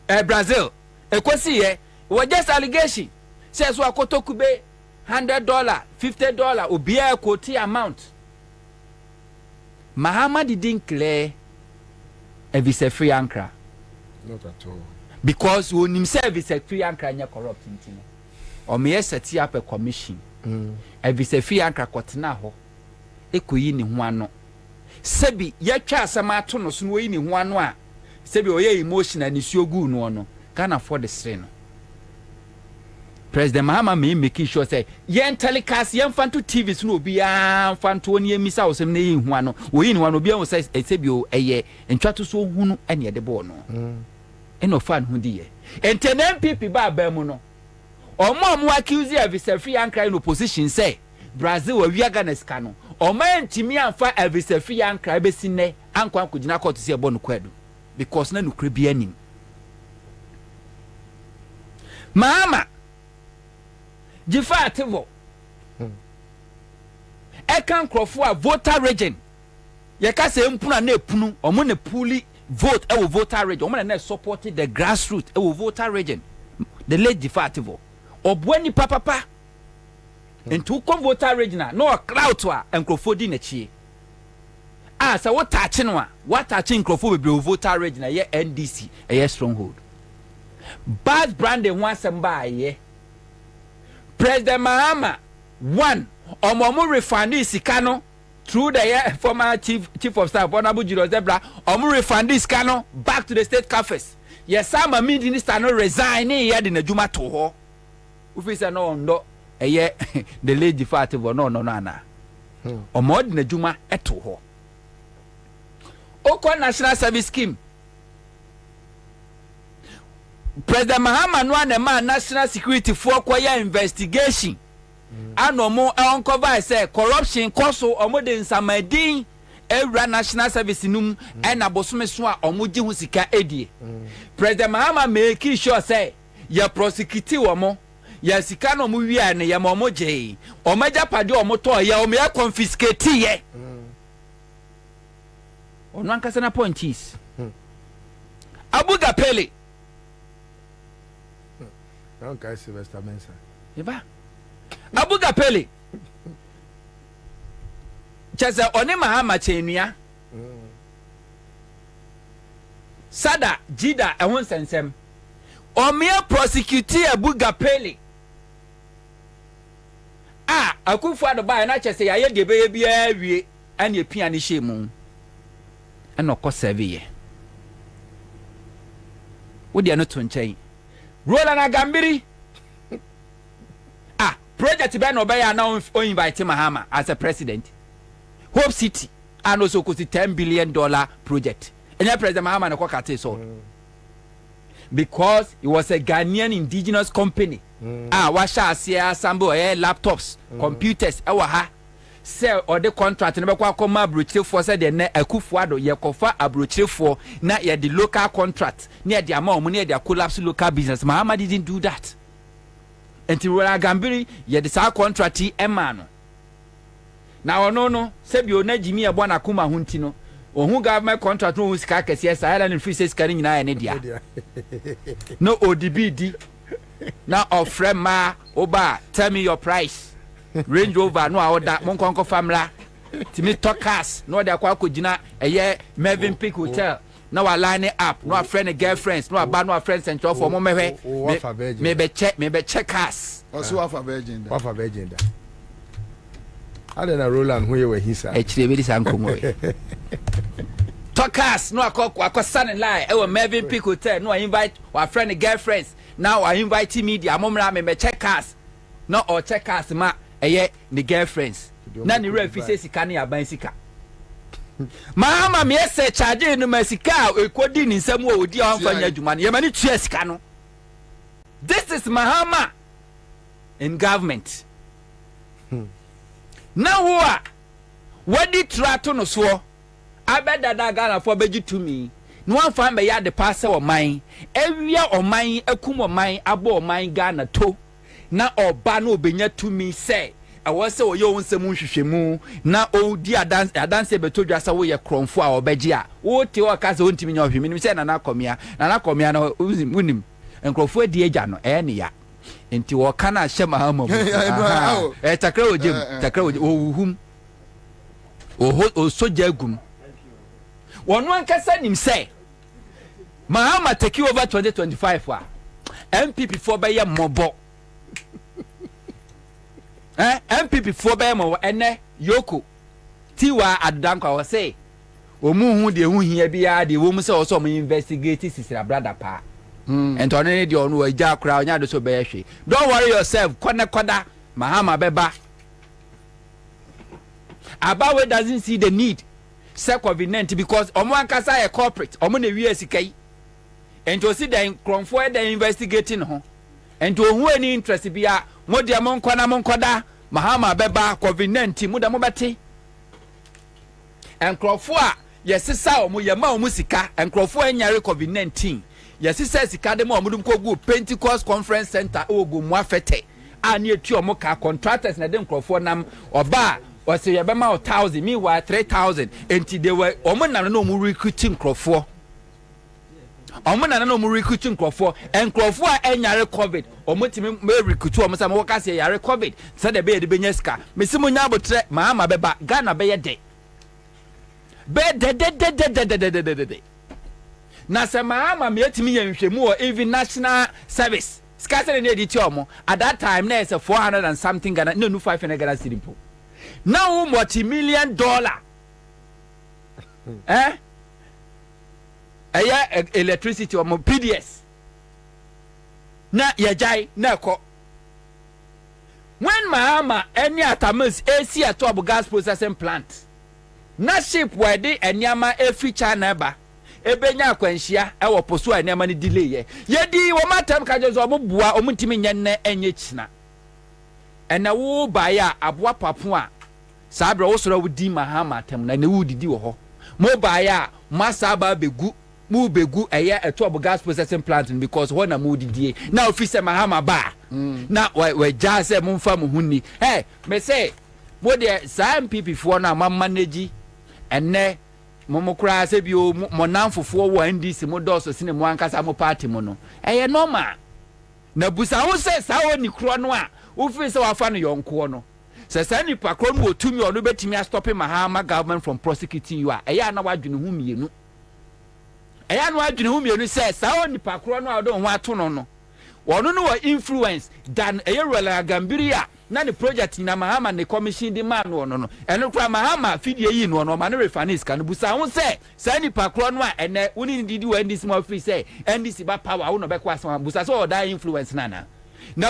Brazil kwesi it was just allegation says wa kotokube $100 $50 obia quote amount mahama didn't clear evise free ankra. Not at all. Because when himself is a free ankra nya corrupt ntino. O me set up a commission. Evise free ankra kotena ho. Ekoyi ni ho ano. Sebi yatwa asama ato no so no yi ni ho ano a. Sebi oye emotion ani siogu no no. Can afford the strain no. President Mahama me making sure say yen telecast yen fanto TV so no bia fanto oni emisa wo sem na yi hu ano wo yi ni wano bia wo say sebio eye ntwato so hunu ene de bo no eno fan hu di ye enten MPP ba mu no omo accuse Evise free ankra in opposition say Brazil wa wi Ghana ska no omo ntimi anfa Evise free ankra be sinne ankwa kugina court say bo no kwadu because na nukre bia anim Mahama Jifa ativo ekan krofo a voter region ye ka se mpuna na epunu omo na puli vote e wo voter region omo na supported the grassroots e wo voter region the late Jifa ativo obwani papa into come voter region no crowd to a enkrofo di na chie say what touching no what touching crofo be voter region ye NDC a stronghold bad branding one samba ye President Mahama one omo refund sika no through the former chief of staff Honorable Julius Zebra omo refund sika no back to the state coffers yes some minister no resign here the adwuma to ho ufi say no the lady fat no na omo the adwuma eto ho Oko National Service Scheme. President Mahama no an man national security for kwaya investigation. Ano mo uncover say corruption koso omo de nsamadin ewra national service num na bosome so a omo gi hu sika edie. President Mahama make sure say ya prosecute omo ya sika no mo wi an ya omo je. Omo japade omo to ya omo ya confiscate ye. On one kasana point is Abuga Pele. Don't guys Sylvester Mensa. Eba. Abuga Pele. Chaza one Mahama chenua. Sada Jida ehun sensem. Omia prosecute Abuga Pele. Akufo ba na chese ya ye de be bia wie an ye pia ni shemu. Eno ko serve wo dia no to nchen rola na gambiri project be no be ya na o invite Mahama as a president Hope City and also cost $10 billion project enya President Mahama na ko kate so because it was a Ghanaian indigenous company wa sha asia assemble laptops computers ewa ha sell or the contract na be kwa koma abrochirefo say de na akufuado ye kofa abrochirefo na ye the local contract na ye the amount na ye the collapse local business. Mahama didn't do that until we agambiri ye the sa contract ema no na ono no se bi ona jimi ebo na kuma hunti no ohun government contract no sika kese sa ala no free say sika nyina ye ne dia no ODBD na ofre ma oba tell me your price Range Rover no order monkonko famla timi talkers no order kwa kojina eye Melvin Peak Hotel na wa line up no friend girlfriends no aba no friends and for mo mehwe me be checkers also wafa virgin da ada na Roland who you hisa chire be dis ankomo talkers no akọ sun line e Melvin Peak Hotel no invite wa friend girlfriends now I invite media momra me checkers no or checkers ma the girlfriends na ni refi say sika na yaban sika Mahama me say charge no masika ekodi ni nsam wo odi anfanya adwuma no yemani tua sika no. This is Mahama in government now wadi trato no so abeda da Ghana for beji to me no one fan be ya de pass o man ewia o man akum o man abo o man Ghana to na oba na obenya tumi say awose wo yo nsem nhwehwemu na odi adanse betodwa sa wo ye kromfo a obegye a wo te wo ka se ontimi nya ohwemi nim say na nakomia na unim enkrofo adi agya no ne ya enti wo kana hye Mahama takra ojem ohum o soja agum wono ankasa nim say Mahama take over 2025 MPP for be ye mobo MPP for be mo ene yoko tiwa adanko wa say omu hu de hu hia bia de wo mu say so mo investigate sisira brother pa and on any de onu agya kra onya do so be hwe. Don't worry yourself koda Mahama beba Abawe doesn't see the need say COVID-19 because omo ankasa a corporate omo na wi asikai and to see the cromfo the investigating ho and to who any interest bia modia monkoda Mahama beba COVID-19 muda mobati and cromfo a yesisa omo yema omo sika and cromfo anyare COVID-19 yesisa sika de mo omudum kogu Pentecost Conference Center ogu mu afete ani etu omo ka contractors na de cromfo nam oba o se yebema 1000 meanwhile 3000 enti they were omo na no omo recruiting cromfo omo na no omo recruiting cromfo and cromfo a anyare COVID omo timi me recruit omo sa mo ka se yare COVID se de be de benya sika mesimo nya abotre Mahama beba Ghana be ye de de na se Mahama me etimi yenhwemu o even national service scarcely na editi omo at that time na is 400 and something Ghana no 500 Ghana cedi po now multi-million dollar electricity omo PDS na yejai na ko when Mahama any atamas AC atob gas processing plant na ship wede enyama every China ba ebenya akwanhia e wo poso enyama ni delay ye di wo matam ka jezo obua omutimi nyenne enye china ena wo baya aboa papo a sabra wo soro wo di Mahama tam na ne wo didi wo ho mo baya masaba begu mu begu eye etob gas processing plant because ho na mo didie na office Mahama ba na we jase mo mfa mo hunni me say mo de sa MPP fo na ma manage enne momokra se bi o monamfofo wo NDC mo doso sine mo ankasa mo party mo no eye normal na busa wo se sa oni kro no a wo fi se wa fa no yonko no se sa ni pakro no otumi ono betimi a stop Mahama government from prosecuting you a eye na wadwene hu mienu eye na wadwene hu mienu se sa oni pakro no a do ho ato no no wono no wa influence dan eye rola gambiria na the project na Mahama ne commission di man no no eno kra Mahama fidie yi no no ma ne refinance kan busa ho se sa ni pakro no a ene woni didi wa ndisi mo free say ndisi ba power wo no be kwa sama busa so oda influence na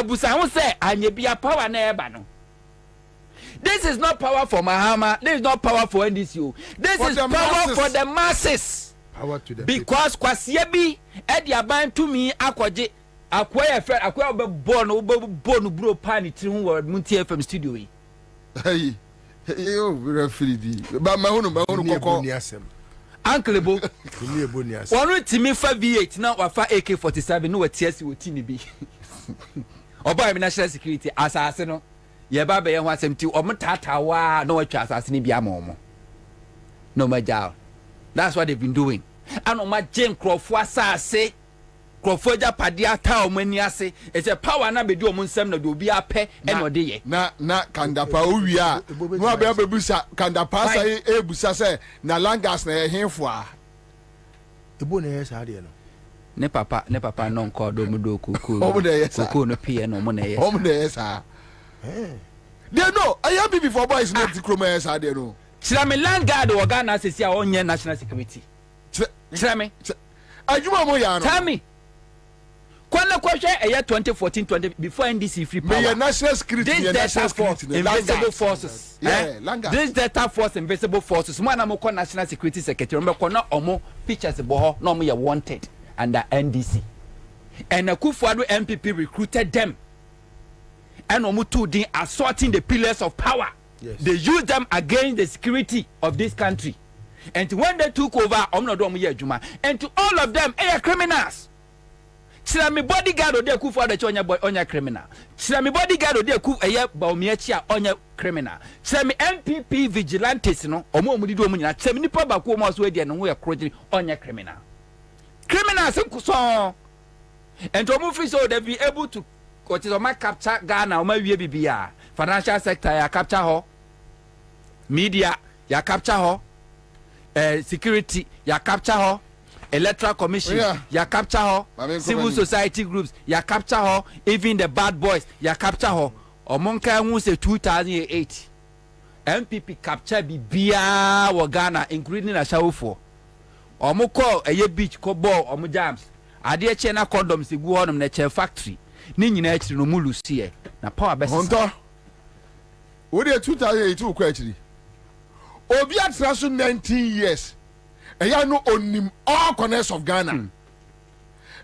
busa ho se anye bia power na eba no. This is not power for Mahama, this is not power for NDC. This is power masses. For the masses. Power to the because kwasie bi e di aban to me akwaje akwaya fe akwaya be born bro pan it hu wo Munti FM studio yi hey yo referee di ba ma hunu kokko uncle bo ni eboni ase wonu timi fa V8 na wa fa AK47 no watiasi wotini bi oba mi national security asase no ye ba be ye ho asemti omtatawa na watwa asase ni bia ma no majal. That's what they've been doing. And on my Jane Crawford asase Crawford Japadia ta omani ase it's a power na be do omunsem na do bia pe e no de ye na kandapa owia no abia bebusa kandapa say ebusa say na langas na ehemfo a ebo na yes ade no ne papa no nko do mu do kuku no pie no mo na yes omo na yes ah they know I am before boys not kroma yes ade no Chirame land guard o Ghana sesi a onye national security Chirame ajuma mo ya no tell me Kwana kwashe eye 2014 before NDC free power. Me national security, this national security, invisible forces. This Delta Force invisible forces. Mwana mo kwa national security secretary. Mbe kwa omo pictures boho no mo ye wanted under NDC. And Akufo-Addo MPP recruited them. And omo too din assaulting the pillars of power. Yes. They used them against the security of this country. And when they took over, omo do omo ye adwuma. And to all of them, they are criminals. Chirami bodyguard ode Akufo-Addo onya criminal. Chirami bodyguard ode Akufo Baumiechi a onya criminal. Chirami MPP vigilantes no omo omudi do omo nyina. Chirami nipa ba ko omo so ade no ho ye krojini onya criminal. Criminals nkuso. And omo free so they be able to what is oma capture Ghana oma wie bibia. Financial sector ya capture ho. Media ya capture ho. Security ya capture ho. Electoral Commission, ya capture her. Civil society groups, ya capture her. Even the bad boys, ya capture her. Omonka who say 2008, MPP capture Bibia wa Ghana, including a show for. Omoko a ye beach ko ball omo jams. Ade chena condoms the go on na factory. Ni nyina achiri no mulu sie. Na power best. Honto. Wo dey 2008 ko achiri. Obi atra so 19 years. Eya no onim all corners of Ghana. And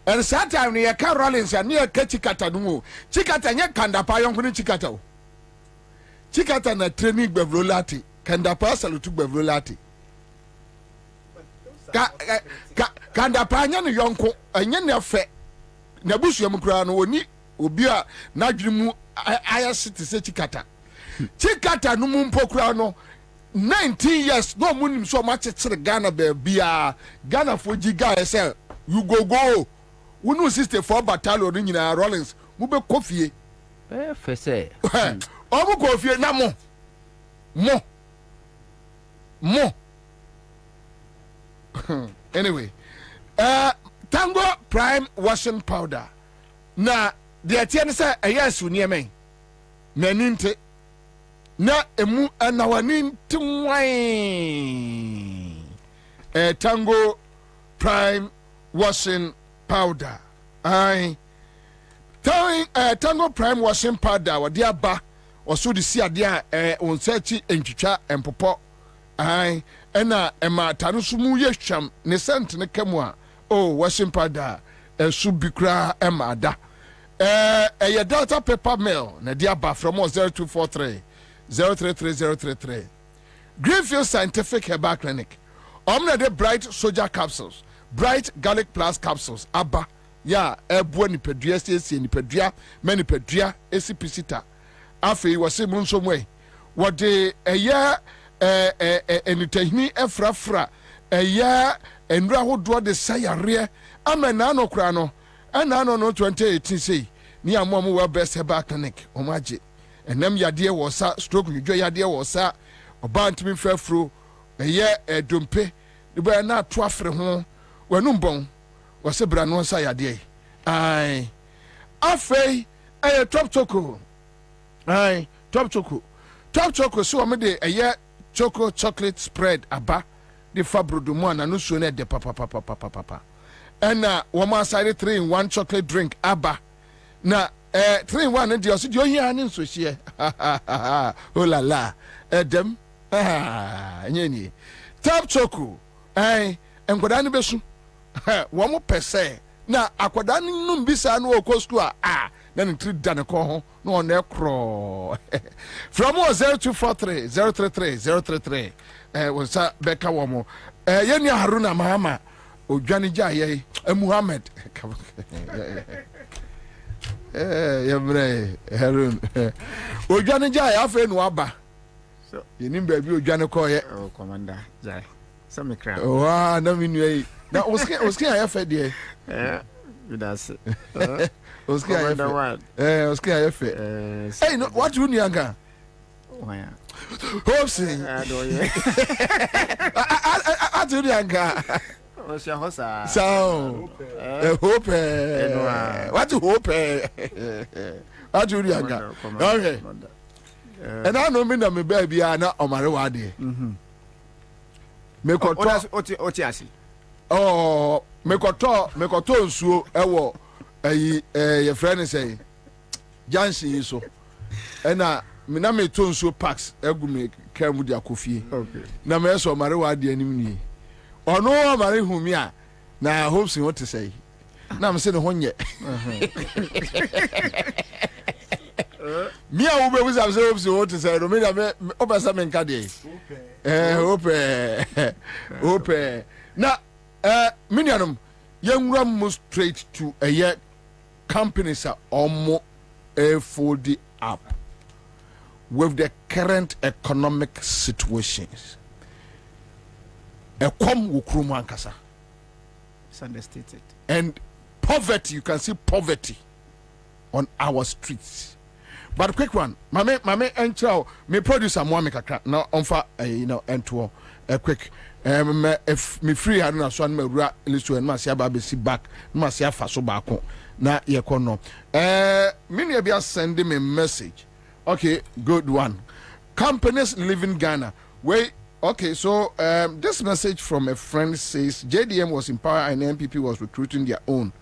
that time ne ka Rollins ya ne ka Chikata no. Chikata nye Kandapa yon kunu Chikata o. Chikata na training Bevrolati, Kandapa salutu Bevrolati. Kandapa nya no yonko, anya ne fe. Na busu yam kura no oni obi a na dwemu aya city se Chikata. Chikata no mu mpokura no 19 years no munim so much Ghana bia Ghana for giga say you go we no 64 battalion nyina Rollins mu be kofie fese o mu kofie na mo Anyway, Tango Prime washing powder. Na the atiana say yes near me. Meninte na emu anawanin twine. Tango Prime washing powder. Tango Prime washing powder wa dia ba oso de si ade a on search entwitwa empopo ena ema tanu sumu ye hwam ne sent ne kamu a washing powder should be kra ema da ye Delta paper mill na dia ba from 0243 033033 Greenfield Scientific Herbal Clinic omna de bright soldier capsules, bright garlic plus capsules aba ya ebuo nipadua sie nipadua manipadua esipisita afei wose mu nso mwe wode eya enitahini efrafra eya enura hodo de sayare amena no kura no ana no 2018 sei ni amomo we best herbal clinic omaje enam yade wo sa stroke dwo yade wo sa obantimi frafro eya dompe de ba na to afre ho wanum bon wose bra no sa yade afei top choco top choco so me de choco chocolate spread aba de fabrodo mo na no so na de papa ena wo ma side 3-in-1 chocolate drink aba na 3-in-1 de oso de ohia ne so hie oh la la edem nyeni top choco enkoda ne besu wo mo pese na akoda ne num bisa no okosku a na ne tri da ne ko ho no on e kro from 0243 033 wonsa beka wo mo yeni Haruna Mahama odwane jaye Muhammad yemre Harun odwane jaye afa nu aba so yeni ba bi odwane ko ye commander jaye some cry wa na minu yi na oski ayefa de that's oski ayefa oski ayefa hey no what you nyanga why hope say atu nyanga Osia hosa so hope what you hope atu nyanga okay and I know me na me baby na omare wa de me ko to oti asi mekoto nsuo ewo ye friend say Jansi so ena me na me to nsuo packs egu me kamu di akofie okay na me so mare wa de anim ni ono mare humi a na hopes what to say na me se ne honye mi a wo be wisa say hopes what to say no me na me obasa me nka de hope na minianum yenwura mo straight to a year companies are almost fold up with the current economic situations. It's understated. And poverty, you can see poverty on our streets. But quick one, mame and chow, me producer Mwamika now on for and quick. If me free I don't swan me ra listo and masia baby si back masia faso back na ye kono many be sending me a message. Okay, good one. Companies live in Ghana. Wait, okay, so this message from a friend says JDM was in power and MPP was recruiting their own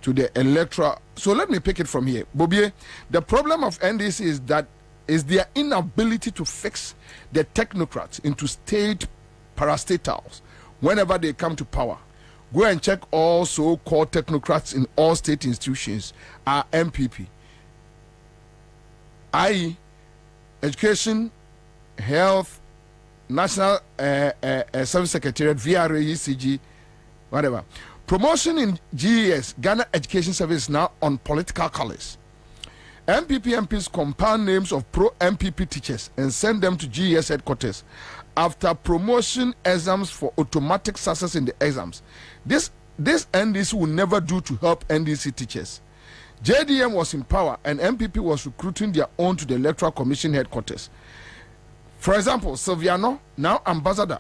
to the electoral. So let me pick it from here. Bobie, the problem of NDC is their inability to fix the technocrats into state parastatals whenever they come to power. Go and check all so-called technocrats in all state institutions are MPP, i.e. education, health, national service secretariat, VRA, ECG, whatever. Promotion in GES, Ghana Education Service, now on political colors. MPP MPs compound names of pro-MPP teachers and send them to GES headquarters after promotion exams for automatic success in the exams. This NDC will never do to help NDC teachers. JDM was in power and MPP was recruiting their own to the Electoral Commission headquarters. For example, Silviano, now ambassador,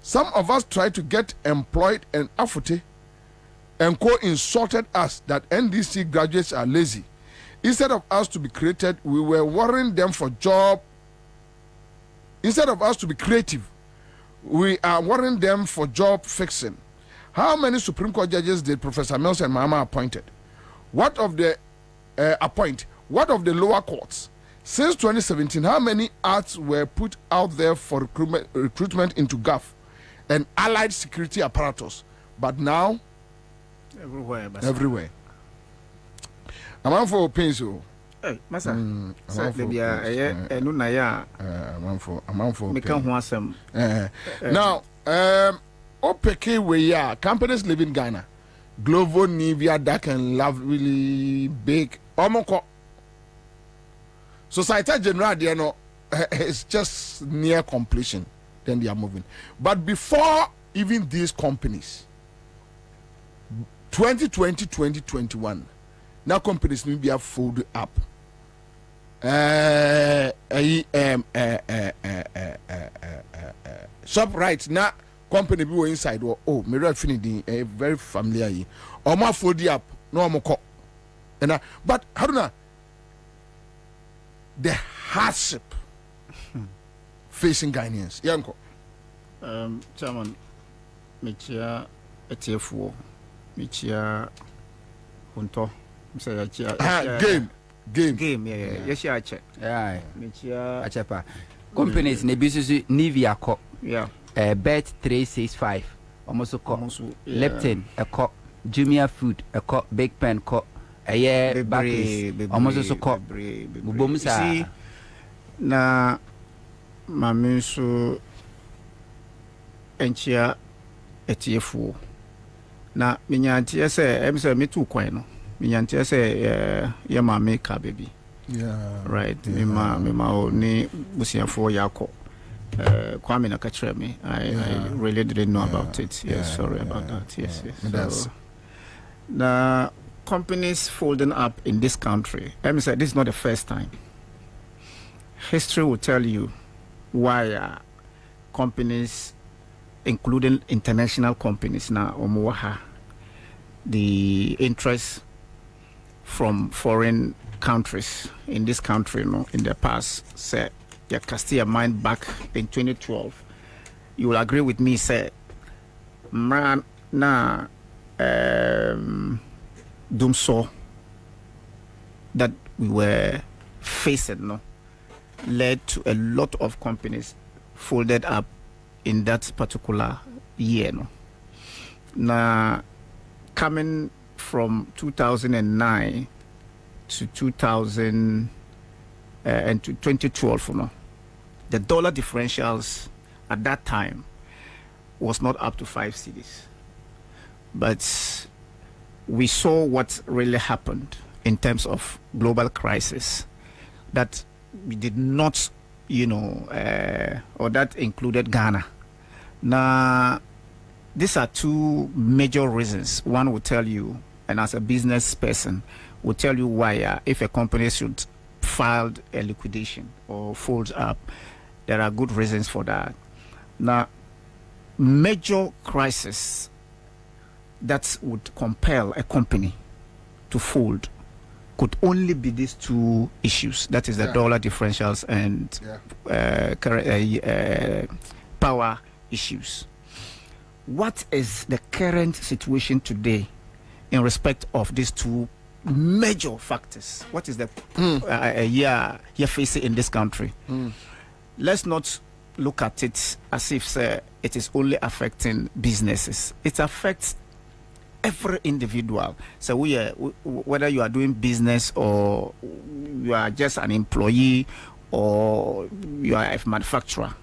Some of us tried to get employed and Afute and insulted us that NDC graduates are lazy. Instead of us to be created, we were worrying them for job. Instead of us to be creative, we are worrying them for job fixing. How many Supreme Court judges did Professor Mills and Mahama appointed? What of the What of the lower courts? Since 2017, how many arts were put out there for recruitment into GAF and allied security apparatus? But now, everywhere. I'm on for pencil. Hey, Massa. I'm Now, OPK we are companies live in Ghana. Glovo, Nivea, Dark and Lovely, Big, Omoko. Society General, you know, is just near completion. Then they are moving. But before even these companies, 2020, 2021, now companies need to be folded up. Shop right now, company be inside. Oh, me refinity very familiar. Oma fold up, no more. And but how do you the hardship facing Ghanaians? Yanko. Chairman, Michia Etiefu, Michia Hunto. Game, yeah. Yes, I check. Yeah, Michia Achepa. Companies, Nebusu, Nivea Co. Yeah. Bet 365. Almost a co. Leptin, a co. Jumia Food, a co. Big Pen co. A year back. Almost a co. See, na Mamisu Enchia Etiefu. Na Minyantia say, I'm saying me too quino. Minyantia say, yeah, my maker baby. Yeah. Right. Yeah. Mima ni busia for yako. Kwame na kachre me. I really didn't know about it. Yes, sorry about that. Yes. So, the companies folding up in this country. Let me say this is not the first time. History will tell you why companies, including international companies, now omuwaha the interest from foreign countries in this country, in the past, say, you cast your mind back in 2012. You will agree with me, say, man, na Dumso that we were facing, led to a lot of companies folded up in that particular year, Now, coming from 2009 to 2000 and to 2012, the dollar differentials at that time was not up to 5 cedis. But we saw what really happened in terms of global crisis, that we did not, or that included Ghana. Now, these are two major reasons. One will tell you, and as a business person, will tell you why if a company should file a liquidation or folds up, there are good reasons for that. Now, major crisis that would compel a company to fold could only be these two issues. That is the dollar differentials and power issues. What is the current situation today in respect of these two major factors? What is the year facing in this country? Let's not look at it as if it is only affecting businesses. It affects every individual. So whether you are doing business or you are just an employee or you are a manufacturer.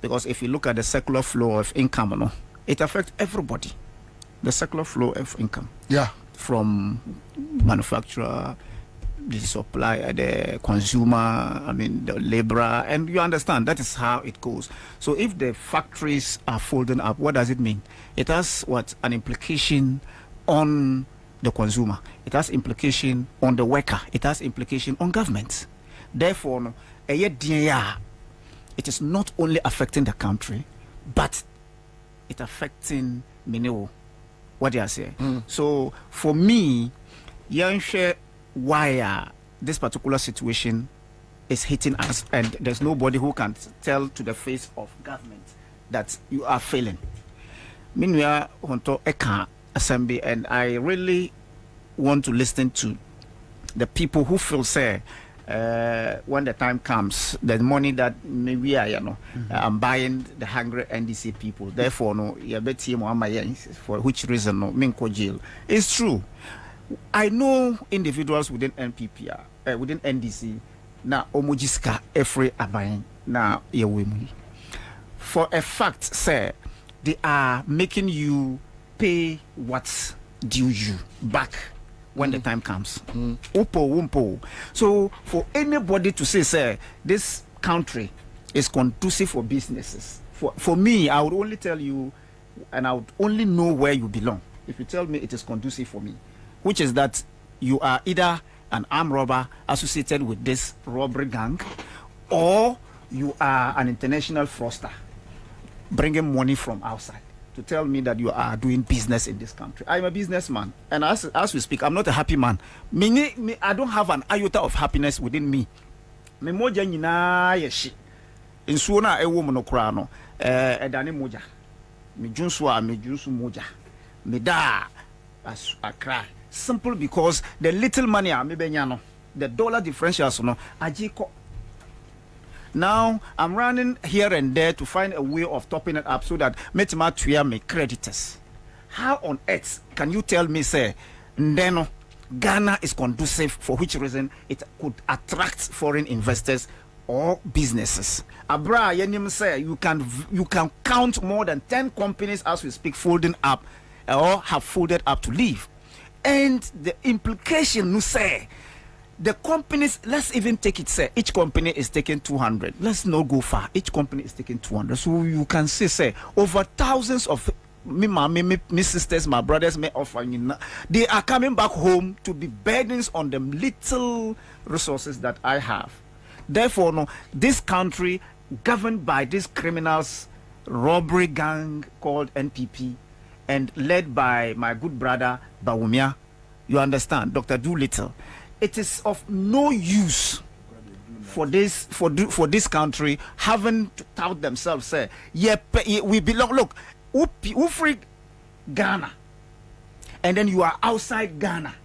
Because if you look at the circular flow of income, it affects everybody. The circular flow of income. Yeah. From manufacturer, the supplier, the consumer, the laborer, and you understand that is how it goes. So if the factories are folding up, what does it mean? It has an implication on the consumer. It has implication on the worker. It has implication on government. Therefore, it is not only affecting the country, but it affecting Mineo. What do you say? So for me, why this particular situation is hitting us, and there's nobody who can tell to the face of government that you are failing. Meanwhile, Honto Eka Assembly, and I really want to listen to the people who feel say when the time comes, the money that maybe I'm buying the hungry NDC people. Therefore, no, for which reason no, Minko jail. It's true. I know individuals within NPP, within NDC, na omojiska every abayin na yewemu. For a fact, sir, they are making you pay what's due you back when the time comes. Upo, wumpo. So for anybody to say, sir, this country is conducive for businesses. For me, I would only tell you, and I would only know where you belong if you tell me it is conducive for me, which is that you are either an armed robber associated with this robbery gang, or you are an international fraudster bringing money from outside to tell me that you are doing business in this country. I'm a businessman, and as we speak, I'm not a happy man. I don't have an iota of happiness within me. Me moja nyina yeshi. Insuo na ewo monokra no edane moja. Me junsu moja. Me da as I cry. Simple because the little money me benya no, the dollar differentials no ajiko. Now I'm running here and there to find a way of topping it up so that metima tuya me creditors. How on earth can you tell me, say, Ndeno, Ghana is conducive, for which reason it could attract foreign investors or businesses? Abra yenim say you can count more than 10 companies as we speak folding up or have folded up to leave. And the implication you say the companies, let's even take it, say, each company is taking 200. Let's not go far. Each company is taking 200. So you can say, over thousands of me sisters, my brothers, me offering, they are coming back home to be burdens on the little resources that I have. Therefore, no, this country, governed by these criminals, robbery gang called NPP, and led by my good brother, Bawumia, you understand, Dr. Doolittle, it is of no use for this country having to tout themselves, say, yeah, we belong. Look, who free Ghana, and then you are outside Ghana,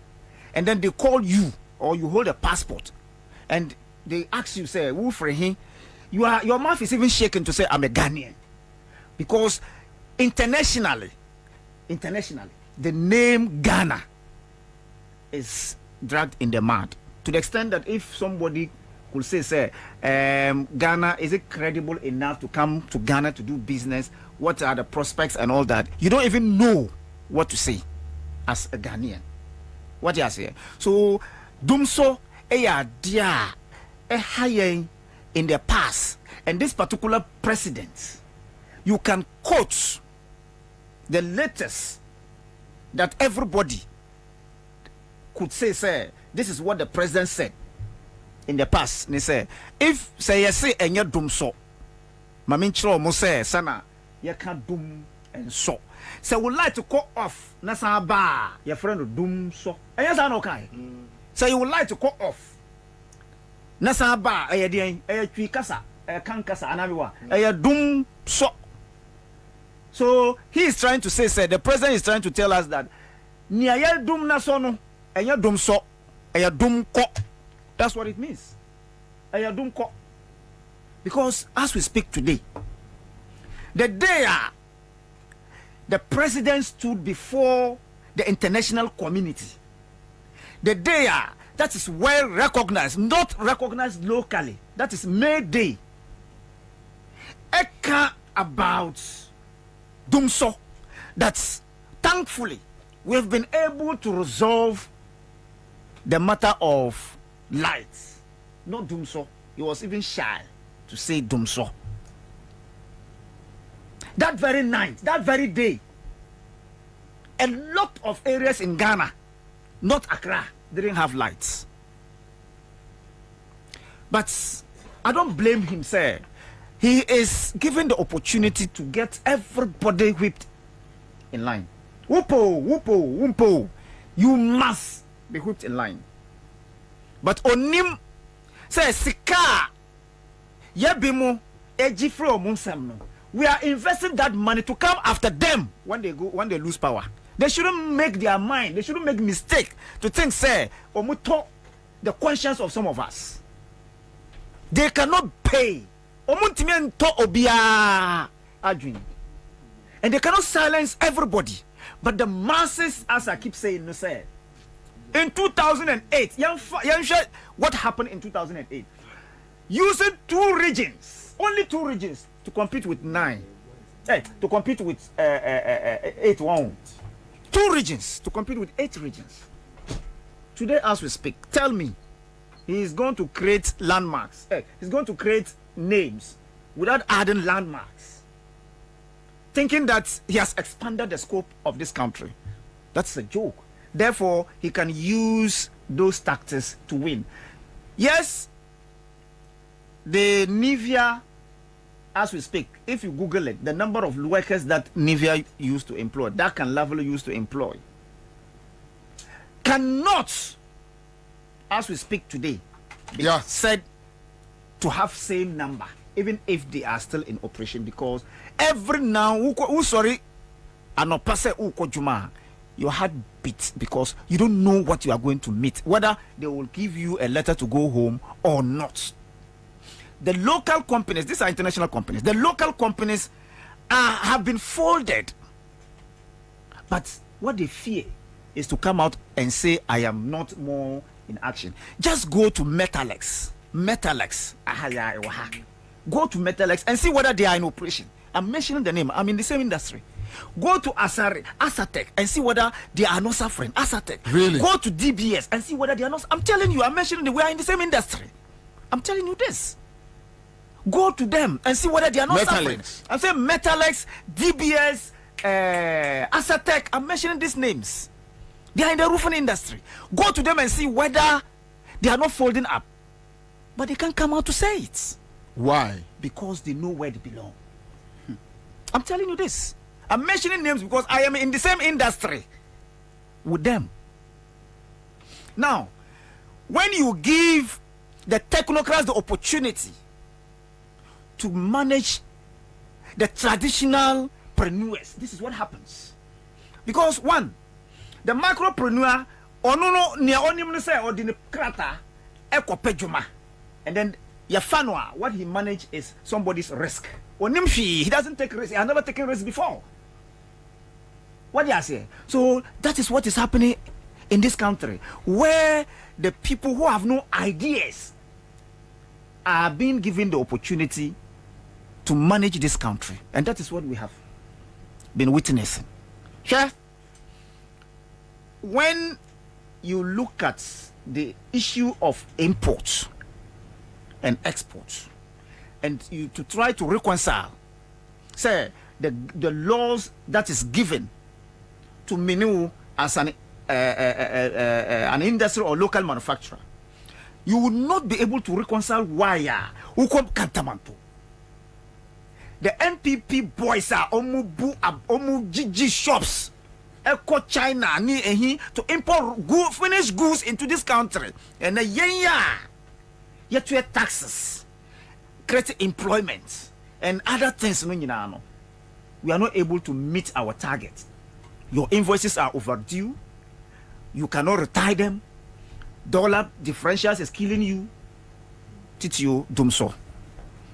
and then they call you or you hold a passport, and they ask you, say, who free him? Your mouth is even shaking to say I'm a Ghanaian, because internationally, the name Ghana is dragged in the mud, to the extent that if somebody could say, Ghana, is it credible enough to come to Ghana to do business? What are the prospects and all that? You don't even know what to say as a Ghanaian. What do you say? So, Dumso, dia, high in the past, and this particular president, you can quote the latest that everybody could say, this is what the president said in the past. They say, if say you say and you dum so, maminchro mo say sana you can dum and so. So would like to cut off nasa ba your friend dum so. And yes, I know kai. So you would like to cut off nasa ba twi kasa kan kasa anabiwa dum so. So he is trying to say, the president is trying to tell us that niya dum na so no. Dum so, dum ko. That's what it means. Dum ko. Because as we speak today, the day the president stood before the international community, the day that is well recognized, not recognized locally, that is May Day, eka about dum so, that's thankfully we've been able to resolve the matter of lights, not Dumso. He was even shy to say Dumso. That very night, that very day, a lot of areas in Ghana, not Accra, didn't have lights. But I don't blame him, sir. he is given the opportunity to get everybody whipped in line. Whoopo, you must be whipped in line. But onim say sika yebimo ejifro munsam. We are investing that money to come after them when they lose power. They shouldn't make their mind, they shouldn't make mistake to think say omuto the conscience of some of us. They cannot pay. Omuntimi to obia adwin. And they cannot silence everybody. But the masses, as I keep saying, no say. In 2008, what happened in 2008? Using 2 regions, only 2 regions to compete with 9. To compete with 8-1. 2 regions to compete with 8 regions. Today, as we speak, tell me, he is going to create landmarks. He's going to create names without adding landmarks, thinking that he has expanded the scope of this country. That's a joke. Therefore, he can use those tactics to win. Yes, the Nivea, as we speak, if you Google it, the number of workers that Nivea used to employ, that can level used to employ, cannot, as we speak today, be said to have same number, even if they are still in operation, because every now your heart beats because you don't know what you are going to meet, whether they will give you a letter to go home or not. The local companies, these are international companies, the local companies have been folded, but what they fear is to come out and say, I am not more in action. Just go to Metalex. Go to Metalex and see whether they are in operation. I'm mentioning the name. I'm in the same industry. Go to Asatec and see whether they are not suffering. Asatec. Really? Go to DBS and see whether they are not. I'm telling you, I'm mentioning that we are in the same industry. I'm telling you this. Go to them and see whether they are not suffering. I'm saying Metalex, DBS, Asatec. I'm mentioning these names. They are in the roofing industry. Go to them and see whether they are not folding up. But they can't come out to say it. Why? Because they know where they belong. I'm telling you this. I'm mentioning names because I am in the same industry with them. Now, when you give the technocrats the opportunity to manage the traditional preneurs, this is what happens. Because one, the micropreneur, and then Yafanwa, what he managed is somebody's risk. Onimshi, he doesn't take risk. He has never taken risk before. What do you say? So that is what is happening in this country, where the people who have no ideas are being given the opportunity to manage this country, and that is what we have been witnessing. Sure. When you look at the issue of imports and exports, and you to try to reconcile, say the laws that is given to Minu as an industry or local manufacturer, you will not be able to reconcile why ukom kantamanto. The NPP boys are omu GG shops, Eco China ni ehi to import finished goods into this country, and the yet to taxes, create employment and other things. We are not able to meet our target. Your invoices are overdue. You cannot retire them. Dollar differentials is killing you. Titio Dumso.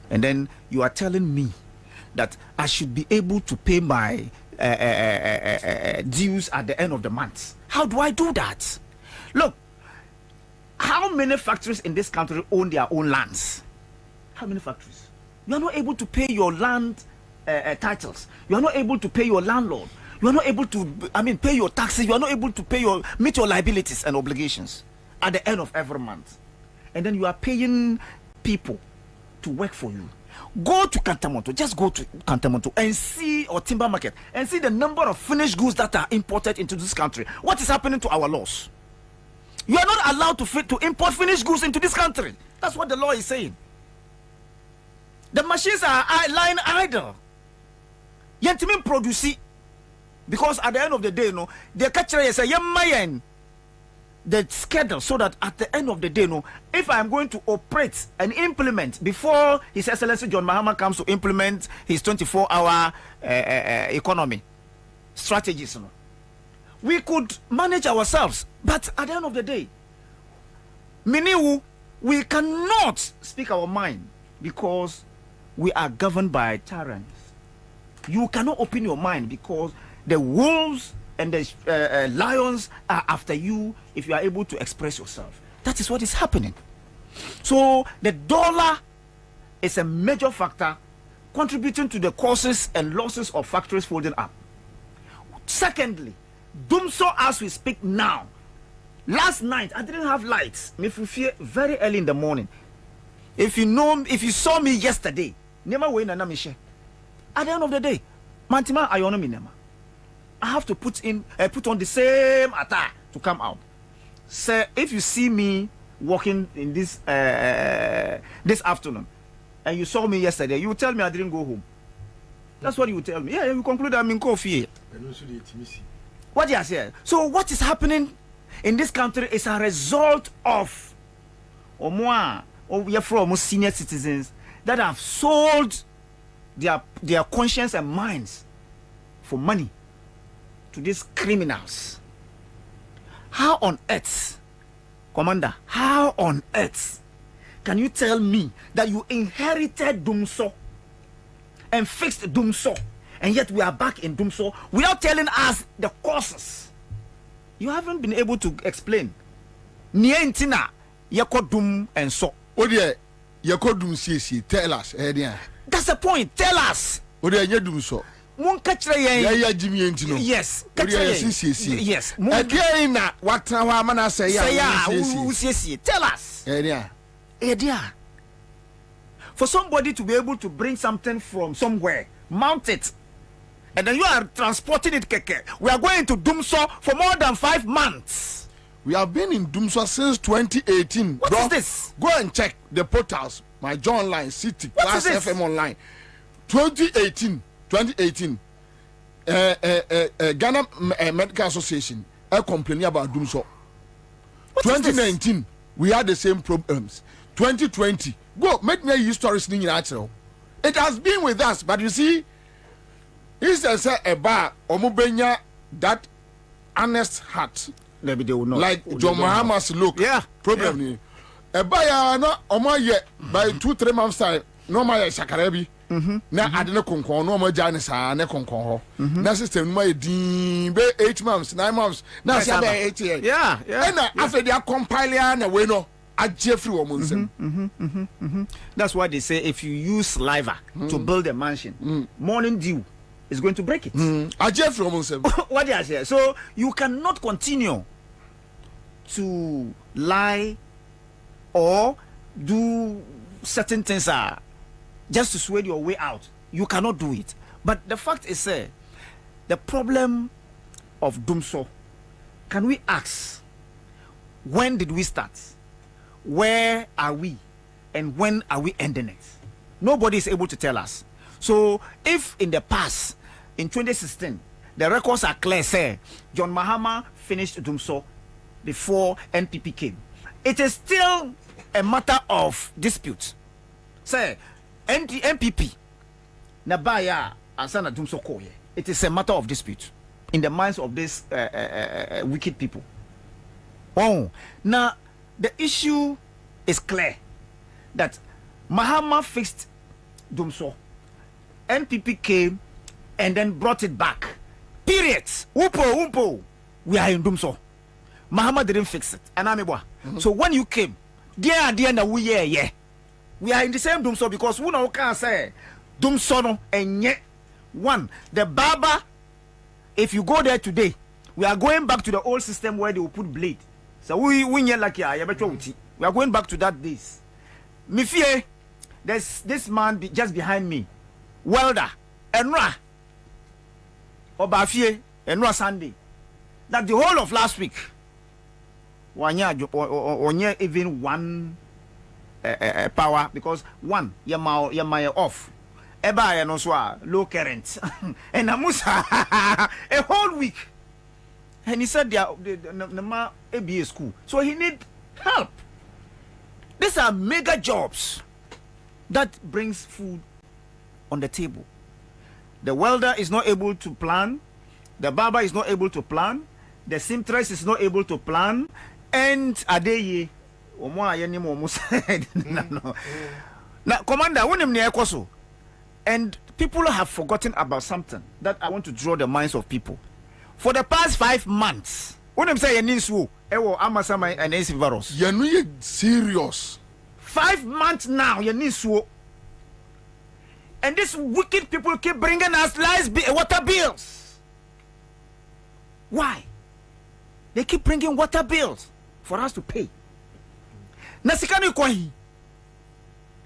And then you are telling me that I should be able to pay my dues at the end of the month. How do I do that? Look, how many factories in this country own their own lands? How many factories? You are not able to pay your land titles. You are not able to pay your landlord. You are not able to, pay your taxes. You are not able to meet your liabilities and obligations at the end of every month. And then you are paying people to work for you. Go to Kantamonto, just go to Kantamonto and see, or timber market, and see the number of finished goods that are imported into this country. What is happening to our laws? You are not allowed to import finished goods into this country. That's what the law is saying. The machines are lying idle. Yet me produce, because at the end of the day, no, the catcher is a young man. The schedule, so that at the end of the day, no, if I'm going to operate and implement before His Excellency John Mahama comes to implement his 24-hour economy strategies, no, we could manage ourselves. But at the end of the day, we cannot speak our mind because we are governed by tyrants. You cannot open your mind because the wolves and the lions are after you if you are able to express yourself. That is what is happening. So the dollar is a major factor contributing to the causes and losses of factories folding up. Secondly, Dumso, as we speak now, last night I didn't have lights. Me fear very early in the morning. If you saw me yesterday, never win na mishe. At the end of the day, mantima ayono nema. I have to put on the same attire to come out. So if you see me walking in this afternoon and you saw me yesterday, you will tell me I didn't go home. That's what you will tell me. Yeah, you conclude I'm in coffee. What do you say? So what is happening in this country is a result of from senior citizens that have sold their conscience and minds for money to these criminals. How on earth, Commander, how on earth can you tell me that you inherited Dumso and fixed Dumso, and yet we are back in Dumso without telling us the causes? You haven't been able to explain. Nientina yako dum and so. Odie yako dum si tell us. That's the point. Tell us. Odie yedum so. Yes. Yes. Again, what I say? Tell us. For somebody to be able to bring something from somewhere, mount it, and then you are transporting it, we are going to Dumso for more than 5 months. We have been in Dumso since 2018. What is this? Go and check the portals. My John Online, City, Class FM Online. 2018. Ghana Medical Association complaining about Dumso. 2019, we had the same problems. 2020, go make me stories in natural. It has been with us, but you see, it's a bar omubenya that honest heart. Maybe they will not. Like John Mahama's look. Yeah. Problem. A buyer no omo by 2-3 months time. No my shakarebi. Na adene konkon no mo jane sa ne konkon ho. Na system no din be 8 months 9 months na say be 8 years. Yeah. And after they are compiler na we no aje free wo nsem. That's why they say if you use saliva to build a mansion, morning dew is going to break it. Aje free wo nsem. What do I say? So you cannot continue to lie or do certain things just to sweat your way out. You cannot do it. But the fact is, the problem of Dumso, can we ask, when did we start? Where are we? And when are we ending it? Nobody is able to tell us. So if in the past, in 2016, the records are clear, say, John Mahama finished Dumso before NPP came, it is still a matter of dispute. Say, NPP Nabaya Ansah na Dumso koye. It is a matter of dispute in the minds of these wicked people. Oh, now the issue is clear that Mahama fixed Dumso. NPP came and then brought it back. Period. Umpo. We are in Dumso. Mahama didn't fix it. So when you came, dear na we we are in the same Dumso because we now can say Dumso no and yet one the barber. If you go there today, we are going back to the old system where they will put blade. So we like we are going back to that days. Me fear there's this man just behind me, welder Enra Obafie Enra Sunday. That the whole of last week, even one power because one my off. Eba and also low current and Amusa a whole week. And he said the ABA school. So he need help. These are mega jobs that brings food on the table. The welder is not able to plan. The barber is not able to plan. The seamstress is not able to plan. And Adeye, now, Commander, when I'm and people have forgotten about something that I want to draw the minds of people. For the past 5 months, when I'm saying Ninsu, Ewo Amasama and AC virus. You're serious. 5 months now, Ninsu. And these wicked people keep bringing us water bills. Why? They keep bringing water bills for us to pay. Nasikani Kwahi.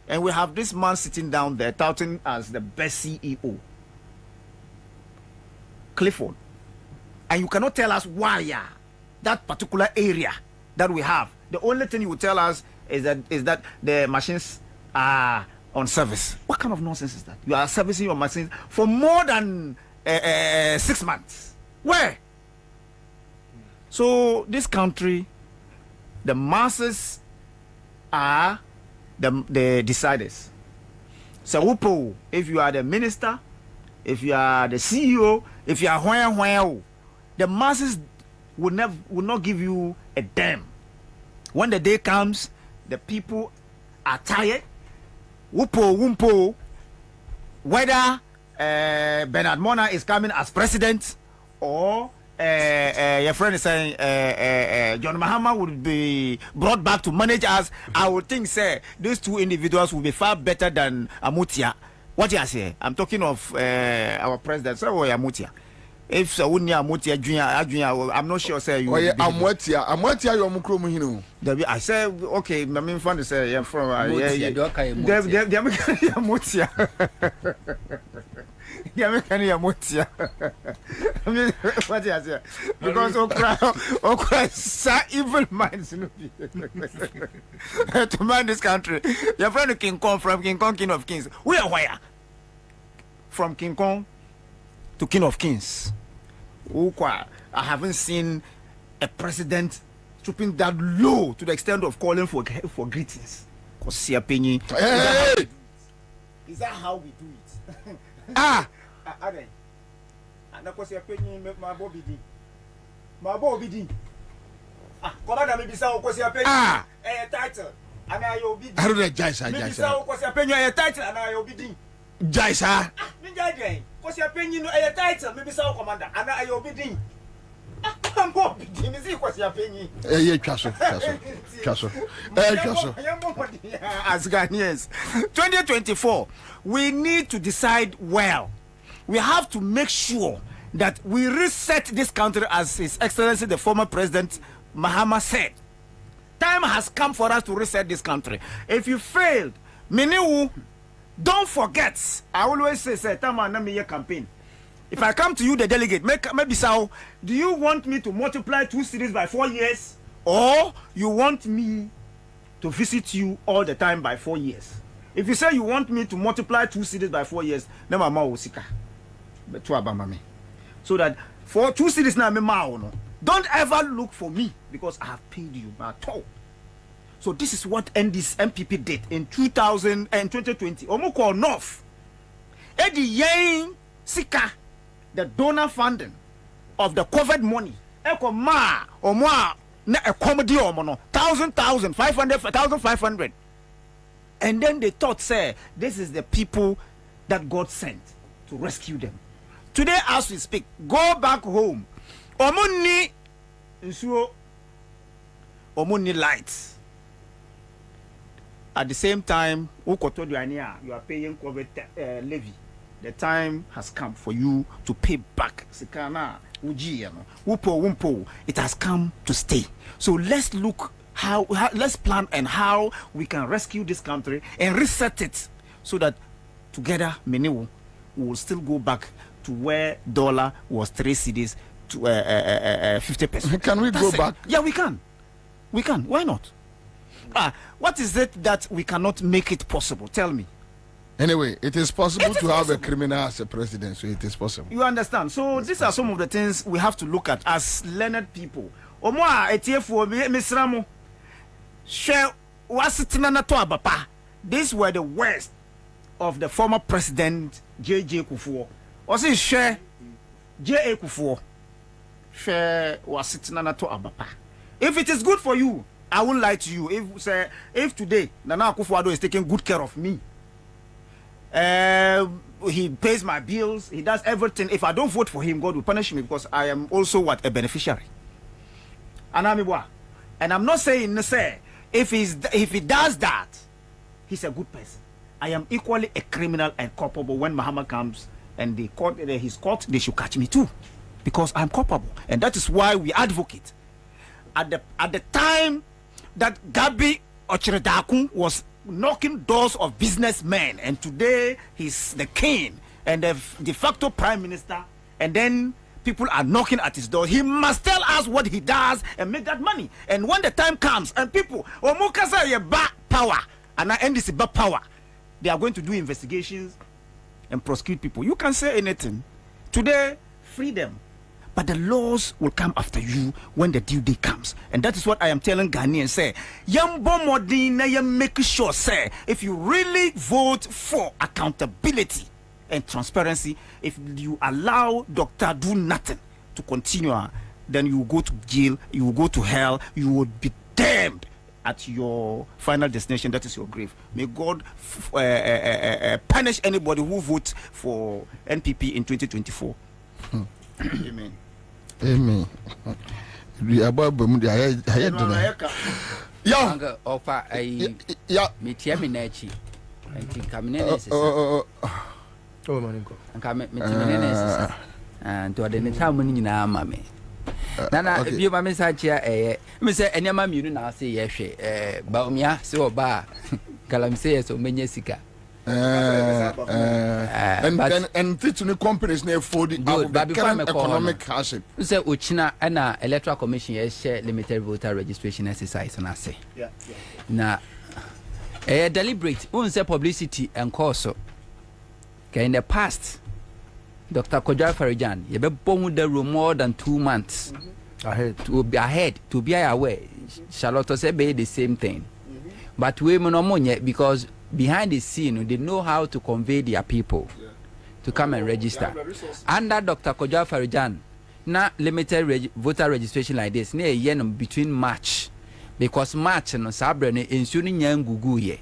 And we have this man sitting down there touting as the best CEO. Clifford. And you cannot tell us why that particular area that we have. The only thing you will tell us is that the machines are on service. What kind of nonsense is that? You are servicing your machines for more than 6 months. Where? So this country, the masses are the deciders. So if you are the minister, if you are the CEO, if you are where, the masses will not give you a damn. When the day comes, the people are tired. Wumpo, whether Bernard Mona is coming as president or your friend is saying John Mahama would be brought back to manage us, I would think, say, these two individuals will be far better than Amutia. What you say? I'm talking of our president, so Amutia. If so, Amutia, I'm not sure. Say you. Amutia, you're Mukromuhino. I say, okay, my main friend say, you're from Amutia. What you say? Because Okra evil minds to man this country. Your friend King Kong from King Kong, King of Kings. We are where? From King Kong to King of Kings. I haven't seen a president stooping that low to the extent of calling for greetings. Hey! Is that how we do it? My Bobie. Commander, maybe so was your title. And I will be. I don't know, Jaisa. Maybe so was your title, and I will be. Jaisa. What's your opinion? A title, maybe so, Commander, and I will be. I'm Bobie. What's your opinion? As Ghanaians, 2024, we need to decide well. We have to make sure that we reset this country, as His Excellency the former President Mahama said. Time has come for us to reset this country. If you failed, don't forget. I always say, Tama na me campaign. If I come to you, the delegate, maybe so, do you want me to multiply 2 cities by 4 years, or you want me to visit you all the time by 4 years? If you say you want me to multiply 2 cities by 4 years, then my mama will sika. But to abamame. So that for 2 cities now, don't ever look for me because I have paid you at all. So this is what this MPP did in 2020. Omoko North. Edi Yang Sika, the donor funding of the COVID money. Eko ma or more na a comedy or mono 1,000, 500. And then they thought, say, this is the people that God sent to rescue them. Today, as we speak, go back home. Omuni lights. At the same time, you are paying COVID levy. The time has come for you to pay back. It has come to stay. So let's look let's plan and how we can rescue this country and reset it so that together we will still go back to where dollar was 3 cedis to 50%. Can we go back? Yeah, we can. Why not? What is it that we cannot make it possible? Tell me. Anyway, it is possible to have a criminal as a president, so it is possible. You understand? So these are some of the things we have to look at as learned people. Omoa etiefo misramo. Share wasitina na to abapa. These were the worst of the former president J.J. Kufuor. Also share J.A. Kufuor. Share wasitina na to abapa. If it is good for you, I won't lie to you. If today Nana Akufo-Addo is taking good care of me, he pays my bills, he does everything. If I don't vote for him, God will punish me because I am also a beneficiary. And I'm not saying if he does that, he's a good person. I am equally a criminal and culpable. When Muhammad comes and his court, they should catch me too, because I'm culpable, and that is why we advocate. At the time that Gabi Ochiredakun was knocking doors of businessmen, and today he's the king and the de facto prime minister, and then people are knocking at his door, he must tell us what he does and make that money. And when the time comes and people power and NDC back power, they are going to do investigations and prosecute people. You can say anything today, freedom, but the laws will come after you when the due day comes. And that is what I am telling Ghanaians. Say, make sure, say, if you really vote for accountability and transparency, if you allow Dr. Do Nothing to continue, then you will go to jail, you will go to hell, you will be damned at your final destination. That is your grave. May God punish anybody who votes for NPP in 2024. Amen. Amen. We are about Bermuda. I had to. Yeah. Offer a Mitiaminachi. I think I'm in and to the time when you know, mammy. Nana, if you mammy sat here, Miss any mammy, you know, say yes, Baumia, so bar, Calam says so many sika. And teaching the companies near for the economic hardship. So, Uchina and Electoral Commission share limited voter registration exercise, and I say, now, a deliberate, unsaid publicity and cause. In the past, Dr. Kojo Farijan, you be born the room more than 2 months ahead to be aware. Charlotte said the same thing, but we no money because behind the scene they know how to convey their people to come and register. Under Dr. Kojo Farijan, na limited voter registration like this near year between March, because March no sabre ne ensuring young gugu here,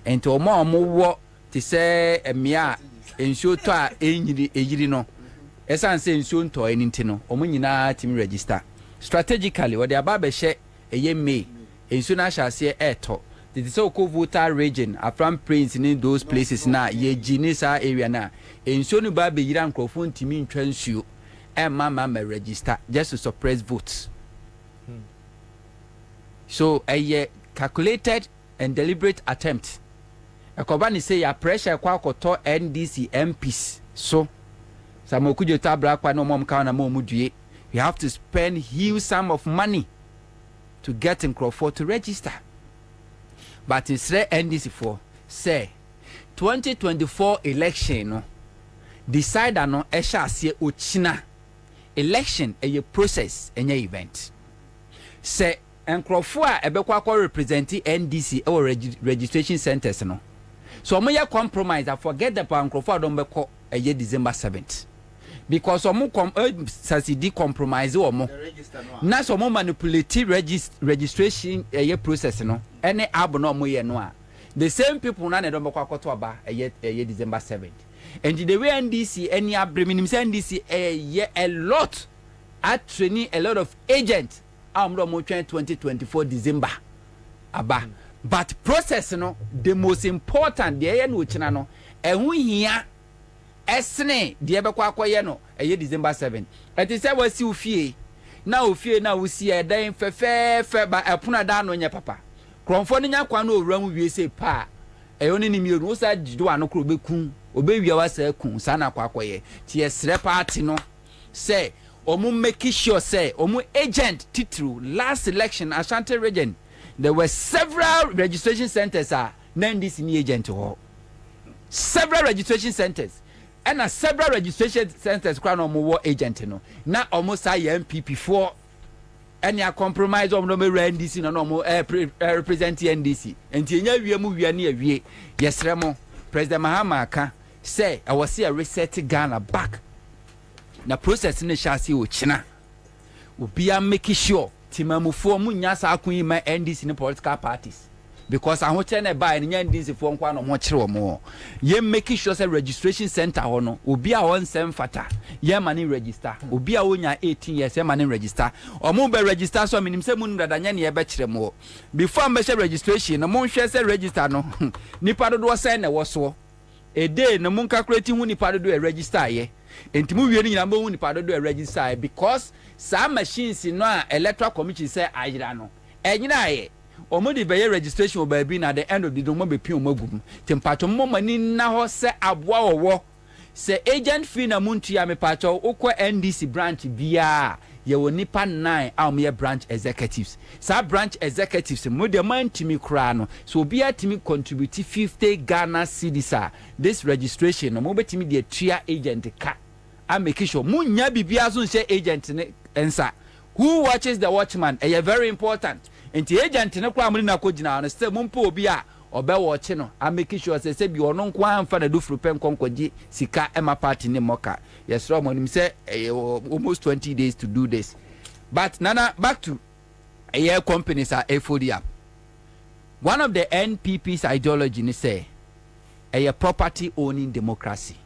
and to more to say a mea. Ensure to a ejiri no esan say ensure to anything no omo nyina team register strategically what the ababa she eye May ensure na shase eto the so called voter region afram prince in those places na ye jinisa area na ensure no ba be yira nkrofo ntimi ntwa nsuo e mama register just to suppress votes. So a calculated and deliberate attempt. Kwabena say ya pressure kwa koto NDC MPs. So samokujo tabra kwa no mom ka na mom due. You have to spend huge sum of money to get in Crawford to register. But instead NDC for say 2024 election no decide no esha asie ochina election a process enye event. Say en Crawford a ebekwa represent NDC or registration centers no. So omo compromise. I forget the Crawford don beko a year December 7th. Because omo succeed compromise omo. Na so omo manipulate registration a year process no. Any abo no omo ye no a. The same people na don beko akoto aba a year December 7th. And the way NDC any abremin NDC a lot at training a lot of agents. Amro mo 2024 December aba. But process no the most important the no china no ehun hia esne de be kwa akoye no December 7 eti se wasi ofie na wusi edan fefe ba epuna da no nye papa kromfo no nya kwa no owura mu wie se pa oni ni mienu wo sa jido ano kro bekun obewia wasa kun sa na kwa akoye ti esre party no say omu make sure say omu agent titru last election Ashanti region there were several registration centers NDC ni agent ho. Several registration centers. And several registration centers crown on more agent no. Na almost MPP for any compromise of no NDC no more represent NDC. And tinya wie mu wie na wie. Yes remo President Mahama aka say I was see a reset Ghana back. Na process ne shasi o china. Obi a make sure timamufo mu nya sa akun ma NDC ne political parties. Because I want to buy and NDC for one or more. Ye making sure say registration center or no. Obi a one sem fata. Ye money register. Obi a onya 18 years ye money register. Or mo be register so minim say mun dada nya ne ye be kire mo. Before me say registration, no mo hwe say register no. Nipa do say na wo so. A day no mo calculate hu nipa do e register ye. Enti mu wie ni nyina mo hu nipa do e register because some machines no a Electoral Commission say ayira no. Enyina ye. Omodi be registration obabi na the end of the day mo be pin omagum tempacho mo mani na ho se aboa wowo se agent fee na muntu ya mepacho ukwa NDC branch bia ye woni pa 9 awme branch executives sa branch executives mo de man timi kra no so bia timi contribute 50 Ghana cedis this registration no mo betimi de tua agent ka I make sure munya bibia so say agent ne Ansah who watches the watchman very important. Enti agent ne kwa amri na kogina na say mumpo obi a obe watch no I make sure say bi ono nko amfa na do frupen konkoji sika ema party ne moka yes ro mo nim say almost 20 days to do this but nana back to companies are FODA. One of the NPP's ideology ni say property owning democracy.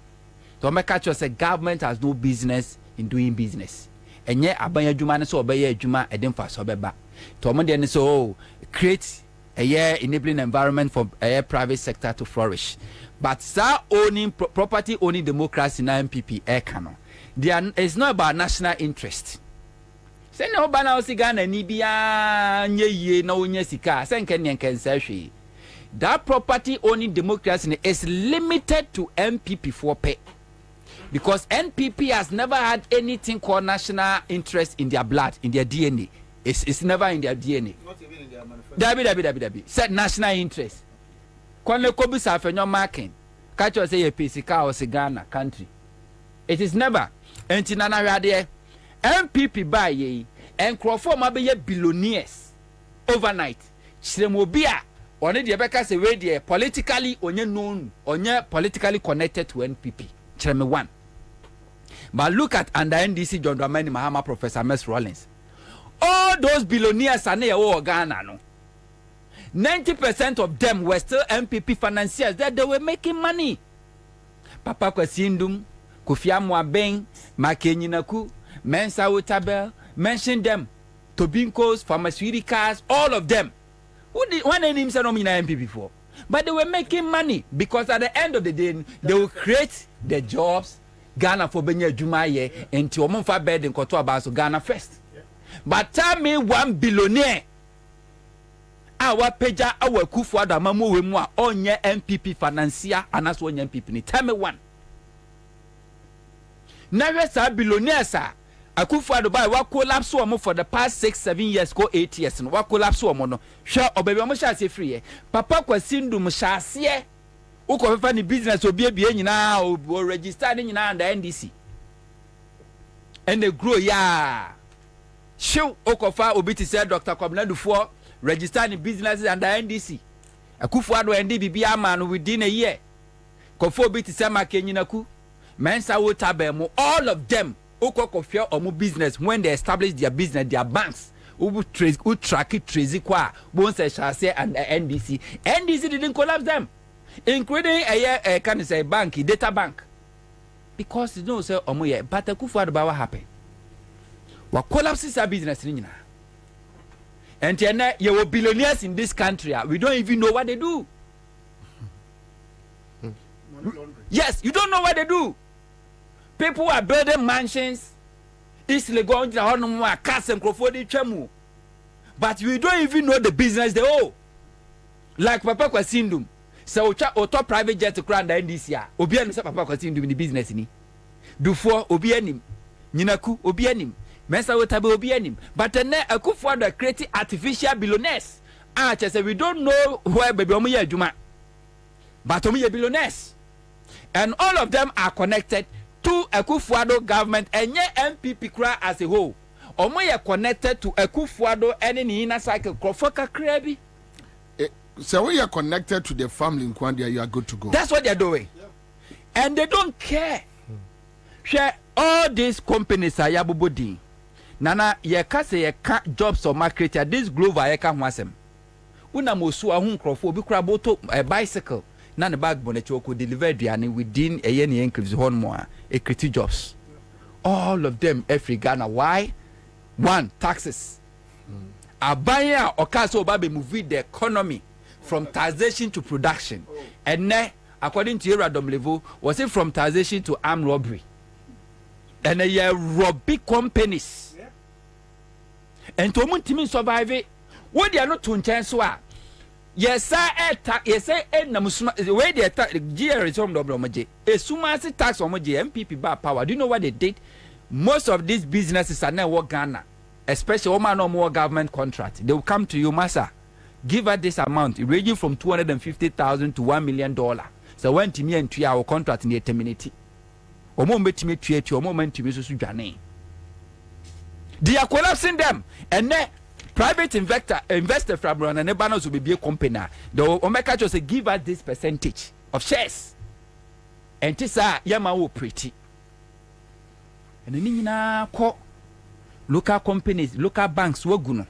To make sure say government has no business in doing business. Enye abanya adwuma ne so obeye adwuma edemfa so beba to mo de ne so create a enabling environment for a private sector to flourish. But sir owning property owning democracy na MPP ekano it's not about national interest. Say no bana osigana ni bia nye na onye sika say nken nken say that property owning democracy is limited to MPP for pay. Because NPP has never had anything called national interest in their blood, in their DNA. It's never in their DNA. Not even in their manifesto. Dabi. Said national interest. Kwanle kobi sa fenyo marking. Catch us say a PCK or Ghana country. It is never. Enti nana rade MPP buy ye and Crawford mabe billionaires overnight. Chiremobia one the beka say we dey politically onye known, onye politically connected to NPP. Chireme one. But look at under NDC John Dramani Mahama Professor Mess Rollins. All those billionaires are near Ghana no. 90% of them were still MPP financiers that they were making money. Papa Kwasindum, Kofi Amwabeng, Makenyinaku, Mensa Wotabel, mention them. Tobinkos, pharmaceuticals, all of them. One name said no MPP for. But they were making money because at the end of the day, they will create the jobs. Ghana for Benya Jumaye and Tiomonfa bed in Kotoa Baso Ghana first. But tell me one billionaire. Our pager, our Kufu Adamamu Wemwa, on your MPP financier, and that's one MPP. Tell me one. Never say billionaire, sir. A Kufu Adubai, what collapse for the past 6-7 years, go 8 years, and what collapse woman. Sure, obey Mosha say free. Papa Kwasindu Mushasie. Uko fefa ni business obi ebie nyina o register ni nyina under NDC and they grow ya show okofa obi ti say Dr. Kwabena Dufo register ni businesses under NDC Akufo Addo NDB ama no within a year kofo obi ti say Makenyinaku Mensa Wotabel all of them okokofia omo business when they establish their business their banks who track it trace kwa bon say shall say and NDC didn't collapse them. Including a can say bank, data bank. Because you know, say, but the Kufu Addo what happened? What collapses our business in and then you were billionaires in this country. We don't even know what they do. Yes, you don't know what they do. People are building mansions. Easily going to the cars and Crawford, but we don't even know the business they owe. Like Papa Kwasindum. So auto private jet to crown the NDC. Obi anim Papa Kwasindum in the business ni. Dufo obi anim. Nyinaku obi anim. Mensa Wotabel obi anim. But then Akufo Addo creating artificial billionaires Say we don't know where baby omuye adwuma, but omuye billionaires, and all of them are connected to Akufo-Addo government and MPP kra as a whole. Omuye connected to Akufo-Addo and in inner cycle Krofoka Krebi. So when you are connected to the family in Kwandia, you are good to go. That's what they're doing, and they don't care. Share all these companies are yabubudi. Nana yeka se yeka jobs or market. This global yeka wasem. Una mosu ahun krofo bi kura boto a bicycle. Na ne bag bonnet could deliver diani within a year increase one more a create jobs. All of them every Ghana. Why? One, taxes. A buyer or caso baby move the economy from taxation to production. And ne, according to Iradom level, was it from taxation to armed robbery? And they rob big companies. And to Muntimi survive it. What they are not to chance wa. Yes, sir, yes, sir, Namusma, the way they attack the GR is on Dobromaje. A Sumasi tax on Moji, MPP bar power. Do you know what they did? Most of these businesses are now work Ghana, especially Oman or more government contract. They will come to you, Massa. Give her this amount, ranging from $250,000 to $1 million. So when to me and to our contract in the terminity. Omo mbeti me tuye tu, omo menti me susu jane. They are collapsing them, and then private investor from and the banners will be a company. The Omeka just say give us this percentage of shares, and this yama wo pretty. And then na ko local companies, local banks woguno,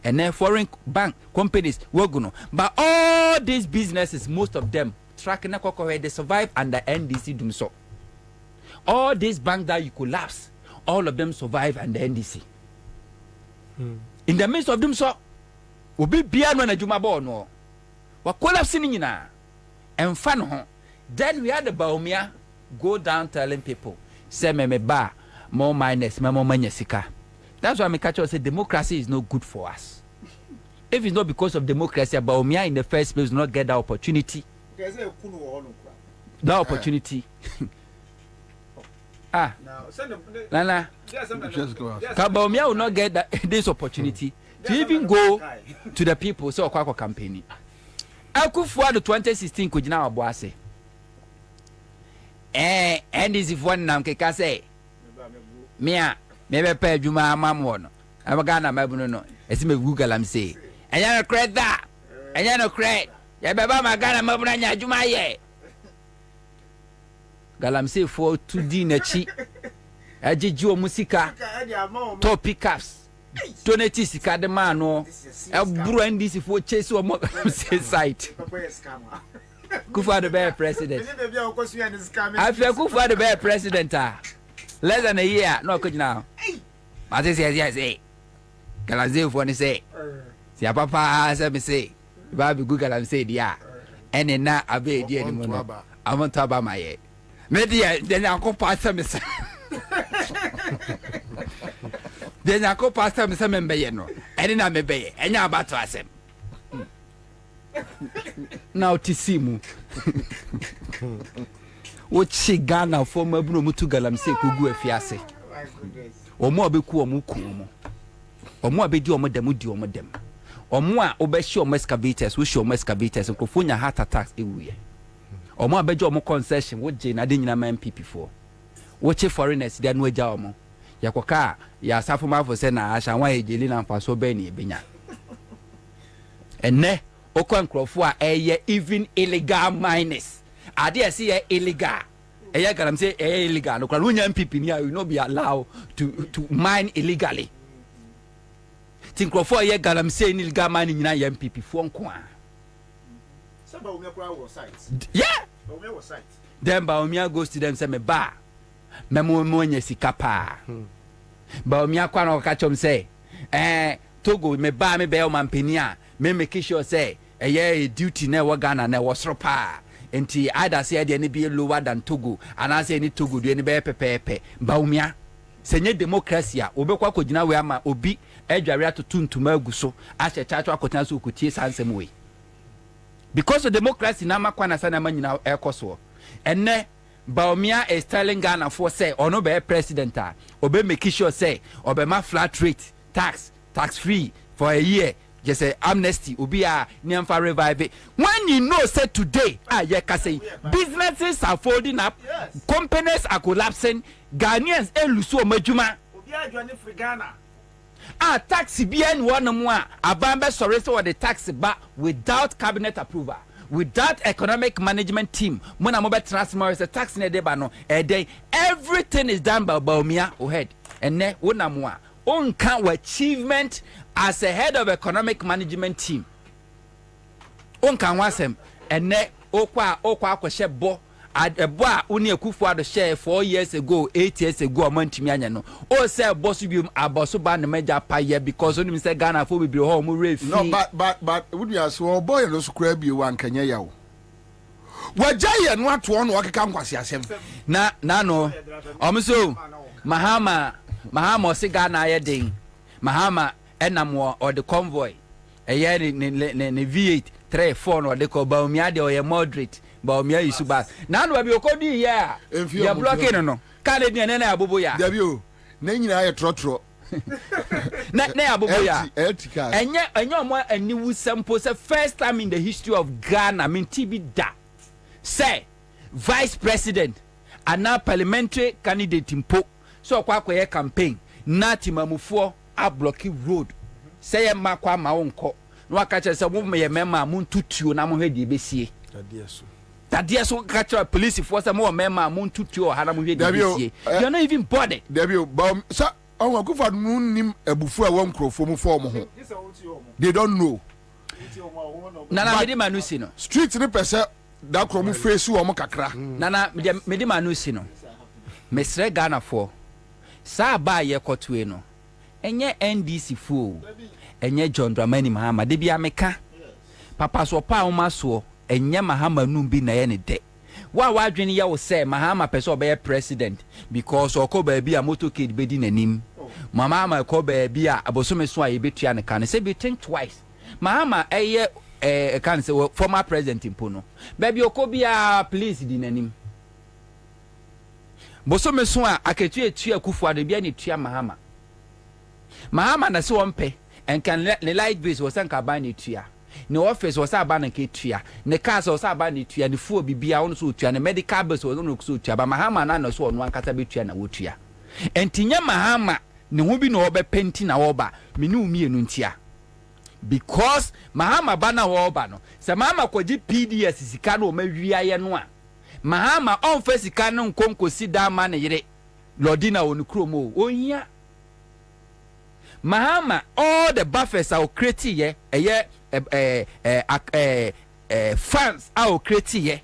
and then foreign bank companies woguno. But all these businesses, most of them tracking na koko they survive under NDC doom so. All these banks that you collapse, all of them survive under NDC. In the midst of them, so will be beyond when a Jumabo no. What collapsing in and fun home. Then we had the Baumia go down telling people, say me bar, more minus, more manyasika. That's why me catch us say democracy is not good for us. If it's not because of democracy, Baumia in the first place will not get that opportunity. That opportunity. Nana, Kabomia will not get this opportunity to even go to the people. So, Kwako campaign. Akufo-Addo 2016 could now boase. And this is one nam keka say. Mia, maybe pay Juma Mamon. I'm a Ghana Mabuno. As me Google, I'm say. And you're a credit that. And you're no credit. Yababa Magana Mabuna Juma ye. Galamsey for 2D nechi. Ajijo musika. To pickups. Donati sika de mano. Abru this for chase or more site. Kufa the president. I feel Kufa the president. Less than a year, no could now. But this is yes, Galamsey for say. See papa as me say. Baby Google and say yeah. And then now I be dear anymore. I want to about my head. Media, then I'll go past some. Then I'll go past some member, and then I'm a bay, and now about to ask him. Now, Tissimu. What she Ghana for my Bruno Mutugalam say, Kugu Fiase. Or more be cool, Mukumo. Or more be do them. Or more obey your mescavators, wish your mescavators, and Kofunya heart attacks everywhere. Or more bejo mo concession what Jane I didn't MPP for. Watch foreigners they no jaomo. Yakoka ya safuma for say na asha wan ejeli na paso be ni benya. Enne okwan krofo a eye even illegal miners. Ade see illegal. Eye garam say illegal. No kwa runya MPP ni you no be allowed to mine illegally. Think krofo eye garam say illegal mining na MPP for nko a. Yeah. Then Baumia goes to them say me ba. Memo monye sikapa. Baumia kwa no catch him say, Togo me ba me be o mampenia. Me make sure say, a duty na wa Ghana na was ropa. Enti either say any be lower than Togo, and I say any Togo do any be pepe. Baumia. Senye democracy obekwa kogina we ama obi edware to tuntum aguso a chechacho akotina so kutie sansem we. Because of democracy, na makwana sana manyina ekoso. Enne Baumia is telling Ghana for say or no be president obe make sure say obe ma flat rate tax free for a year just say amnesty obi a nyamfa revive it. When you know say today you can say businesses are folding up, companies are collapsing, Ghanaians eluso majuma obi a join free Ghana taxi bien one more abambe sorry so the tax back without cabinet approval, without economic management team. When I'm about transfer is a tax ne deba no a day everything is done by Baumia or head and ne unamwa on count achievement as a head of economic management team on can wasem and ne okwa kwashe bo a boy uni Akufo-Addo share 4 years ago, 8 years ago, a month no. Oh, say boss you a boss ban the major pie because only Mr. Ghana for be home rave. No, but would you ask oh boy those crab you one Kenya yaw. What giant what one walk come was yasem. Na no. So Mahama si Ghana ye ding. Mahama enamwa or the convoy. A year ne V8 3 4 or the call Baumia or moderate. Baumia is bad. Now we be okodi ya. You blocking no. Can't be na abubu ya. Debio. Neni na trotro. Na abubu ya. Enye mo aniwu sample say first time in the history of Ghana, I mean TB da. Say vice president and now parliamentary candidate impo. So kwa campaign. Na timamufo a blocky road. Say makwa ma onko. No akache say mo me mema mun tutuo na mo hwedi besie. That so catch a police force more member moon to your Hanamu. You're not even bothered. Debut, sir, oh, go for moon him a buffet one crow from form. They don't know. Nana Medimanusino. Street represent that crow face you or Mokakra. Nana Medimanusino. Mesre Ghana for Sa ba ye Cotueno. And ye NDC fool. And ye John Dramani Mahama. They be a meka. Papa so pa maso. Enye Mahama numbi na ye ne de. Wa wadwene ya wo say Mahama pese be president because oko ba bi a motorcade bedi nanim. Mahama ko ba bi a abosome so a ye betua ne kan say be think twice. Mahama eye kan say former president impono. Ba bi oko bi a police di nanim. Bosome so a aketu etua Akufo-Addo bi a ne tua Mahama. Mahama na se wonpe en kan le light base wo san ka ba ne tua. Ne office was abana ketua ne cars was abana tua ne fuo bibia won so tua ne medical bills was no so tua ba Mahama na so no ankasa betua na wotua entinya Mahama ne ho bi no obepenti na woba meni umienu ntia because Mahama bana woba no se Mahama kwaji PDS sika no mawia ye no a Mahama on fa sika no nkonkosi da ma ne yire lodina won kromo ohia Mahama all the buffers are created funds are created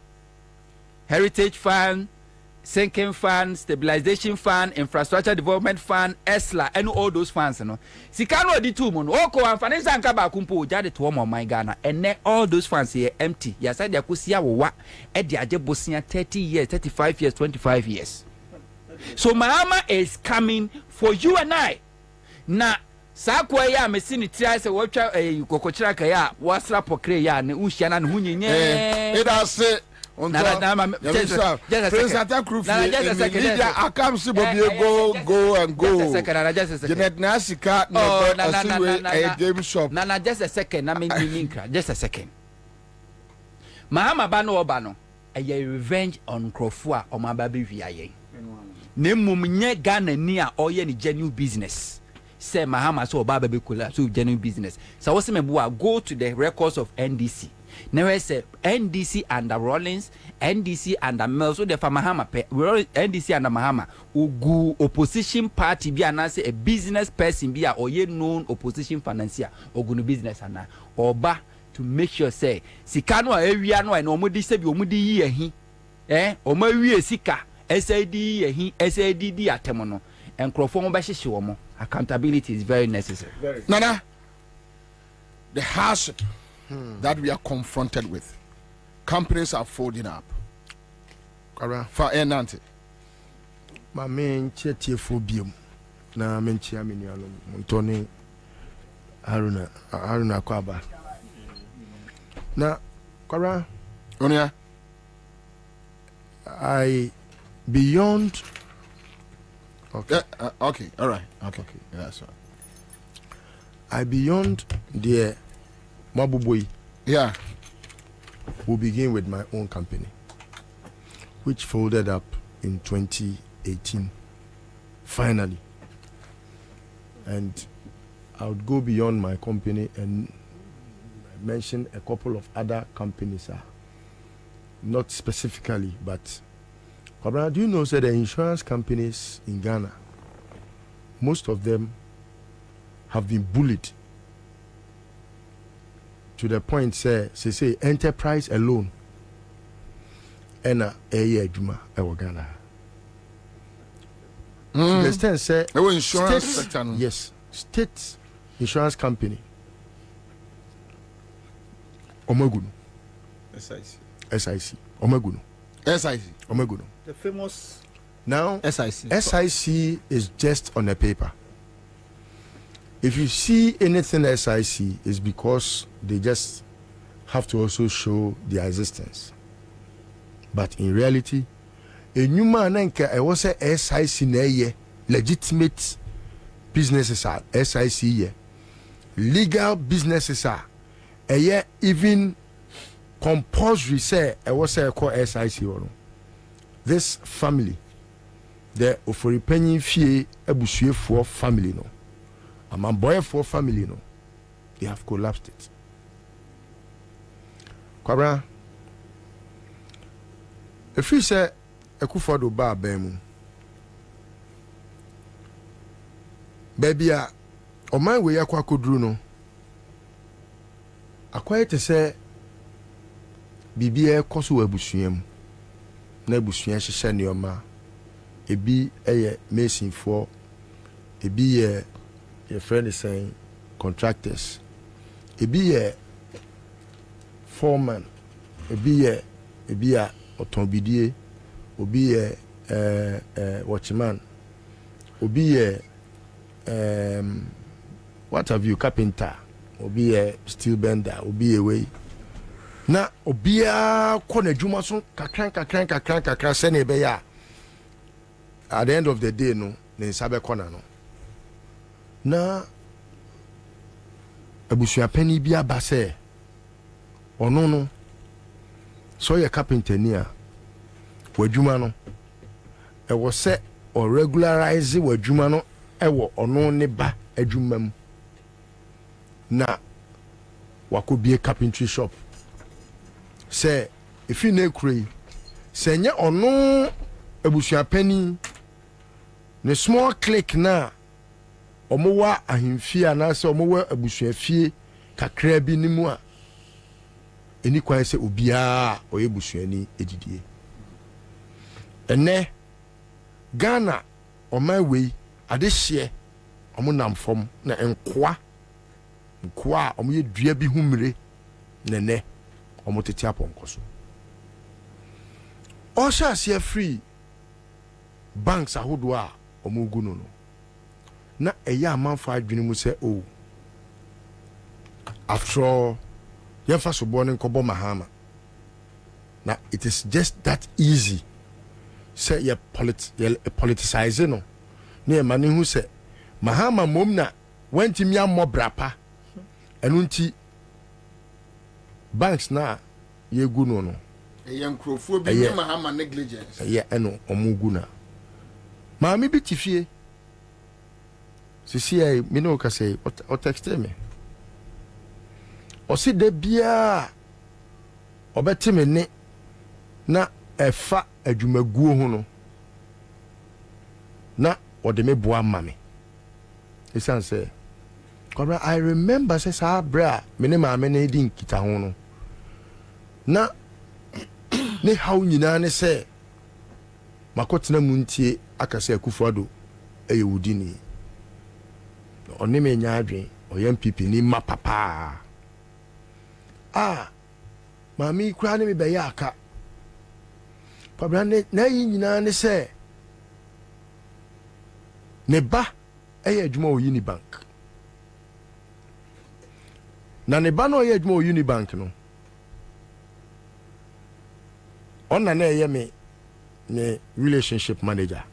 heritage fund, sinking fund, stabilization fund, infrastructure development fund, ESLA, and all those funds. No, Sikano di two mon. Oko and finance and kabakumpo jade to one my Ghana, and all those funds here empty. Yes, I kusia wa at the Ajabosia 30 years, 35 years, 25 years. So Mahama is coming for you and I. Na sakwa ya mesini try say watcha kokochira ka ya wasra pokre ya ne unhia na hunyenye it has say on just a second I come see Bobie go and go just a second just a second Janet Nasika no a game shop na just a second na me just a second Mahama ba no oba no a revenge on Krofua o mababe wiaye ne mumnye Ghana ni a oye ni genuine business. Say Mahama so baba be kula so genuine business. So what's me go to the records of NDC. Now say NDC under Rollins, NDC under Mel, so the Mahama NDC under Mahama ugu opposition party be anase a business person be a oye known opposition financier ogunu business ana oba to make sure say sikano area no and omudi se bi omudi yi ehi oma wie sika SAD ehi SADD atemo no enkrofo mo be hyehye wo mo. Accountability is very necessary. Nana, the hardship that we are confronted with, companies are folding up. For Nante, my main phobium. Na menchi aminiano Montoni Haruna Kwaba. Na Kara Onia, I beyond. Okay. Okay. All right. Okay. Yeah, that's right. I beyond the Mabuboi. Yeah. We'll begin with my own company, which folded up in 2018, finally. And I would go beyond my company and mention a couple of other companies, not specifically, but Kwabena, do you know that the insurance companies in Ghana, most of them have been bullied to the point say enterprise alone and a year juma Ghana. To the extent say insurance sector. Yes, state insurance company. Omagunu. SIC. Omagunu. The famous now SIC is just on the paper. If you see anything SIC, is because they just have to also show their existence. But in reality, a new man I was a SIC na legitimate businesses are SIC legal businesses are even compulsory say I was a call SIC or this family the Oforipenyin fie abusue for family no. I'm a boy for family, no. They have collapsed it. Kwabena, if you say a kufodo ba bemu, baby, o my way akwa kodru no. Akwa te say bibia koso abusuam. Na abusuan hyehyɛ nneɔma. Ebi eye mason for ebi your friend is saying contractors. It be a foreman, it be a automobile, it be a watchman, it be a what have you carpenter, it be a steel bender, it be a way. Na obia kone juma so kakran sene be ya. At the end of the day no, ne sabe kona no. Na abusua pani bi abase ono no so ye carpenter ni a wadwuma no e wo se o regularize wadwuma no e wo ono ne ba adwuma mu na wakobie carpentry shop se if you na kure se nye ono abusua pani ne small click na omowa ahimfie na se omowa abusuafie kakra bi nimu a eni kwan se obia oye busuani edidie ene Ghana oman wei adehye omonam fom na enkoa omoye dua bi humre nene omotete aponkoso o sha se free banks ahodo a omogu no na eya amanfa adwene mu se o after all yefa so born in Kobo Mahama na it is just that easy say you politicize no na e mane hu se Mahama mom na wanti mi amobrapa enu nti banks na ye gu no eye nkrofo bi ni Mahama negligence eye eno omugu na maami bi tifie sisi ai me no ka say o text me o si de bia obeti me ne na efa adwumaguo ho no na o de me boa mame isan say Kwabena, I remember say sa bra me ne maame na di nkita ho no na ne haw nyina ne say makotena mu ntie akase Akufo-Addo eye wudini oni me nya adwen oyam pipi ni ma papa mami kura ne me be ya aka Kwabena na yi nyina ne say ne ba eye adwuma o Unibank na ne ba no eye adwuma o Unibank no onna na eye me ne relationship manager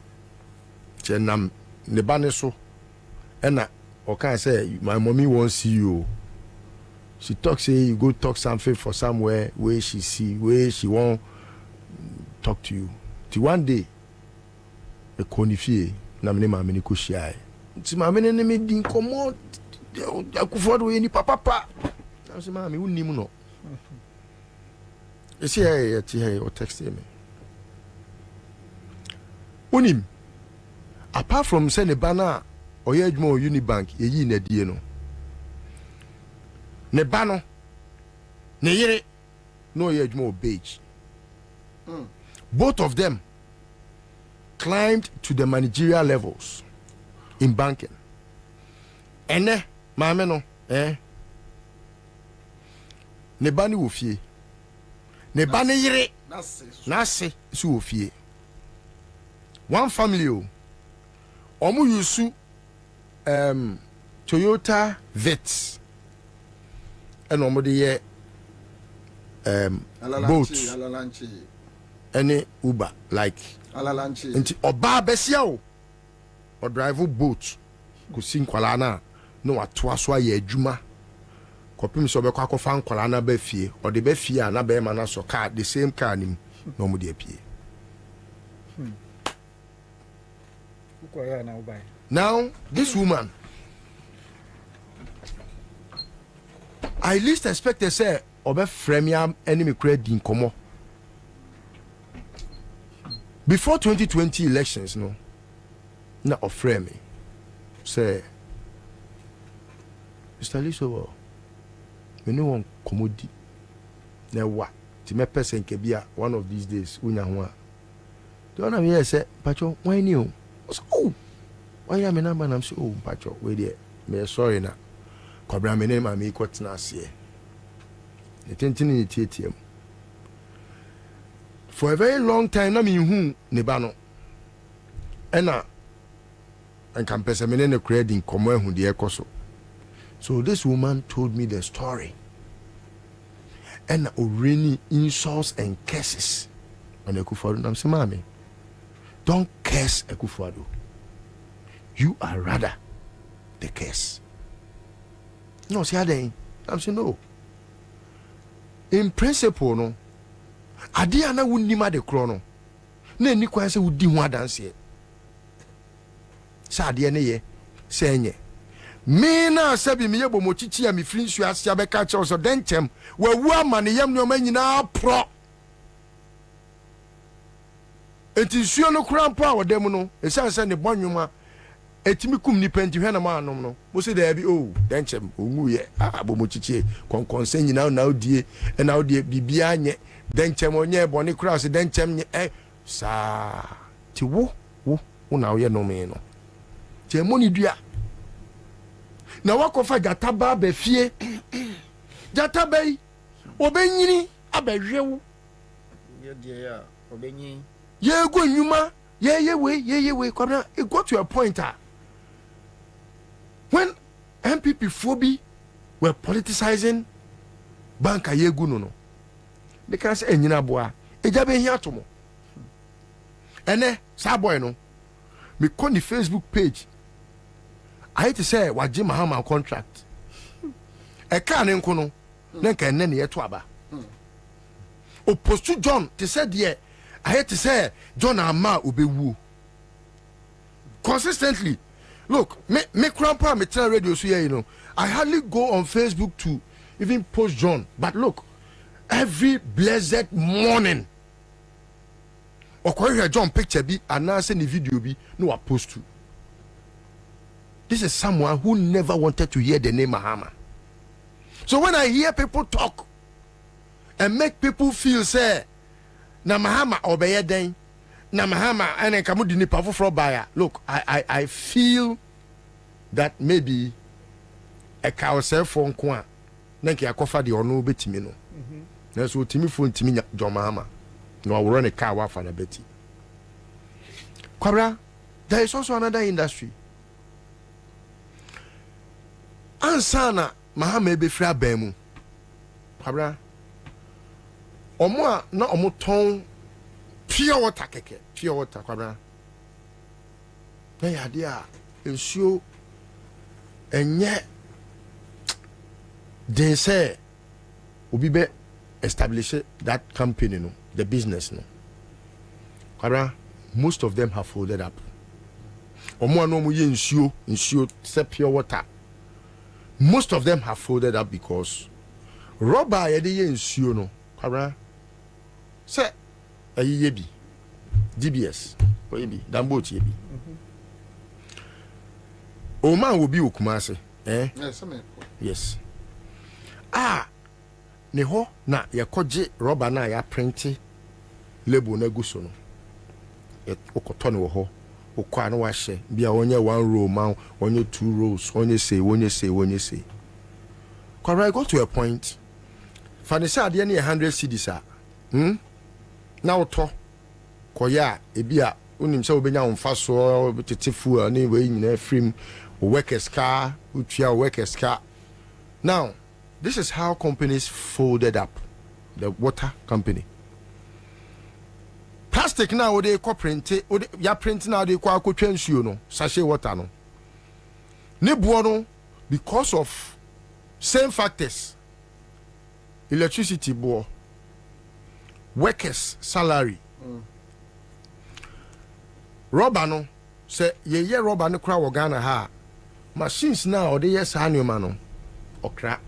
chenam ne ba ne so ena o kan say my mommy wants you She talk say you go talk something for somewhere where she see where she won't talk to you. Till one day, the conifie na me ma me ni ko shia. Ti ma me ne me din komo akufo do ni papa. I say ma me unnim no. You see hey or text me. Unim. Apart from say ne bana oye adwuma Unibank yeyi na die no. Ne bano ne yere no oye adwuma Beige. Both of them climbed to the managerial levels in banking. Ene maame no ne bani wo fie. Ne bani yere nase su wo fie. One family omu yusu Toyota Vets and omu de ye boat any Uber like nti oba besia o drive boat ko sin kwala na no ato aso aye adwuma kopim so be kwa kofa nkwala na ba fie o de ba fie na be ma na so car the same car nim no mu de apie. Now this woman I least expect to say obe frame enemy credit in komo before 2020 elections no na offer me say Mr. Liso me no one commodi na wa ti me person ke bia one of these days unya ho a the one me say pacho why ni o oh why am me number na say oh pacho we there me sorry na Kwabena me name am ikot na ase e tentini tietiem for a very long time na me hu ne ba no ena and can person me ne credit in komo ehu de ekoso. So this woman told me the story and already insults and curses on Akufo-Addo. I'm saying, Mommy, don't curse Akufo-Addo. You are rather the curse. No, see how they. I'm saying no. In principle, no. Adi ana wunima de krono. Ne ni kwa se wudi ho adanse. Sa ade ne ye se enye. Me na sabi me yebo mochichi ya mi frinsu asia be ka che so denchem wa wu ama ne yam no manyina pro. Enti suo no krampo a wodem no esanse ne bonwuma etimi kum ni penti hwe na ma anom no mo se da bi oh denchem ongu ye abo mochichi konkonse nyina na odie na odie bibia anye denchem onye boni cross denchem nye sa ti wo na wo ye no me no ti emoni dua na wakofa jataba be fie jataba yi obenyini abehwewu ye de ya obenyin ye go nyuma ye we Kwabena it got to a point when MPP phobia were politicizing banka ye gu no they can say enyina boa ejabe hia tomo ene sa boy no me on the Facebook page I hate to say waji Mahama contract. E ka ne nko no na nka enne ne yeto aba. Opposed John te said there I hate to say John ama obewu. Consistently. Look, me grandpa me tell radio so here you know. I hardly go on Facebook to even post John, but look, every blessed morning okoye John picture bi anase ni video bi no I post to. This is someone who never wanted to hear the name Mahama. So when I hear people talk and make people feel say na Mahama obeye den na Mahama ene kamudi ni pafo fro baya. Look, I feel that maybe a cow self phone kwa na nki akofa de ono betimi no. Na so timi phone timi John Mahama. No I will run a car wa fa na beti. Kwabena, there is also another industry. Ansah na Mahama ebe fra bemu. Kwabena. Omo na omo ton pure water keke, pure water Kwabena. Na ya dia ensuo enye They say obi be establish that company no, the business no. Kwabena, most of them have folded up. Omo no mo ye nsuo se pure water. Most of them have folded up because rubber ye de ye nsuo no. Kwabena, say ayi bi DBS or yebi dambo ti yebi. O man will be Okumase, eh? Yes. Ne ho na ye koje rubber na ya printi label na guso no. Ye okoto ne wo ho. Okwa na wa hye bia onye 1 row man, onye 2 rows, onye say. Kwabena, I got to a point. Fanisa ade na 100 cedis a. Na oto koya ebia unim se obenya wonfa so tetefu ani we nyina frame workers car, utia workers car. Now, this is how companies folded up. The water company. Plastic now they co print ya print now they kwa akotwa nsuo no, sachet water no. Ne buo no because of same factors. Electricity buo, workers salary. Rubber no say ye rubber no kra wo Ghana ha. Machines now they yes annual no okra.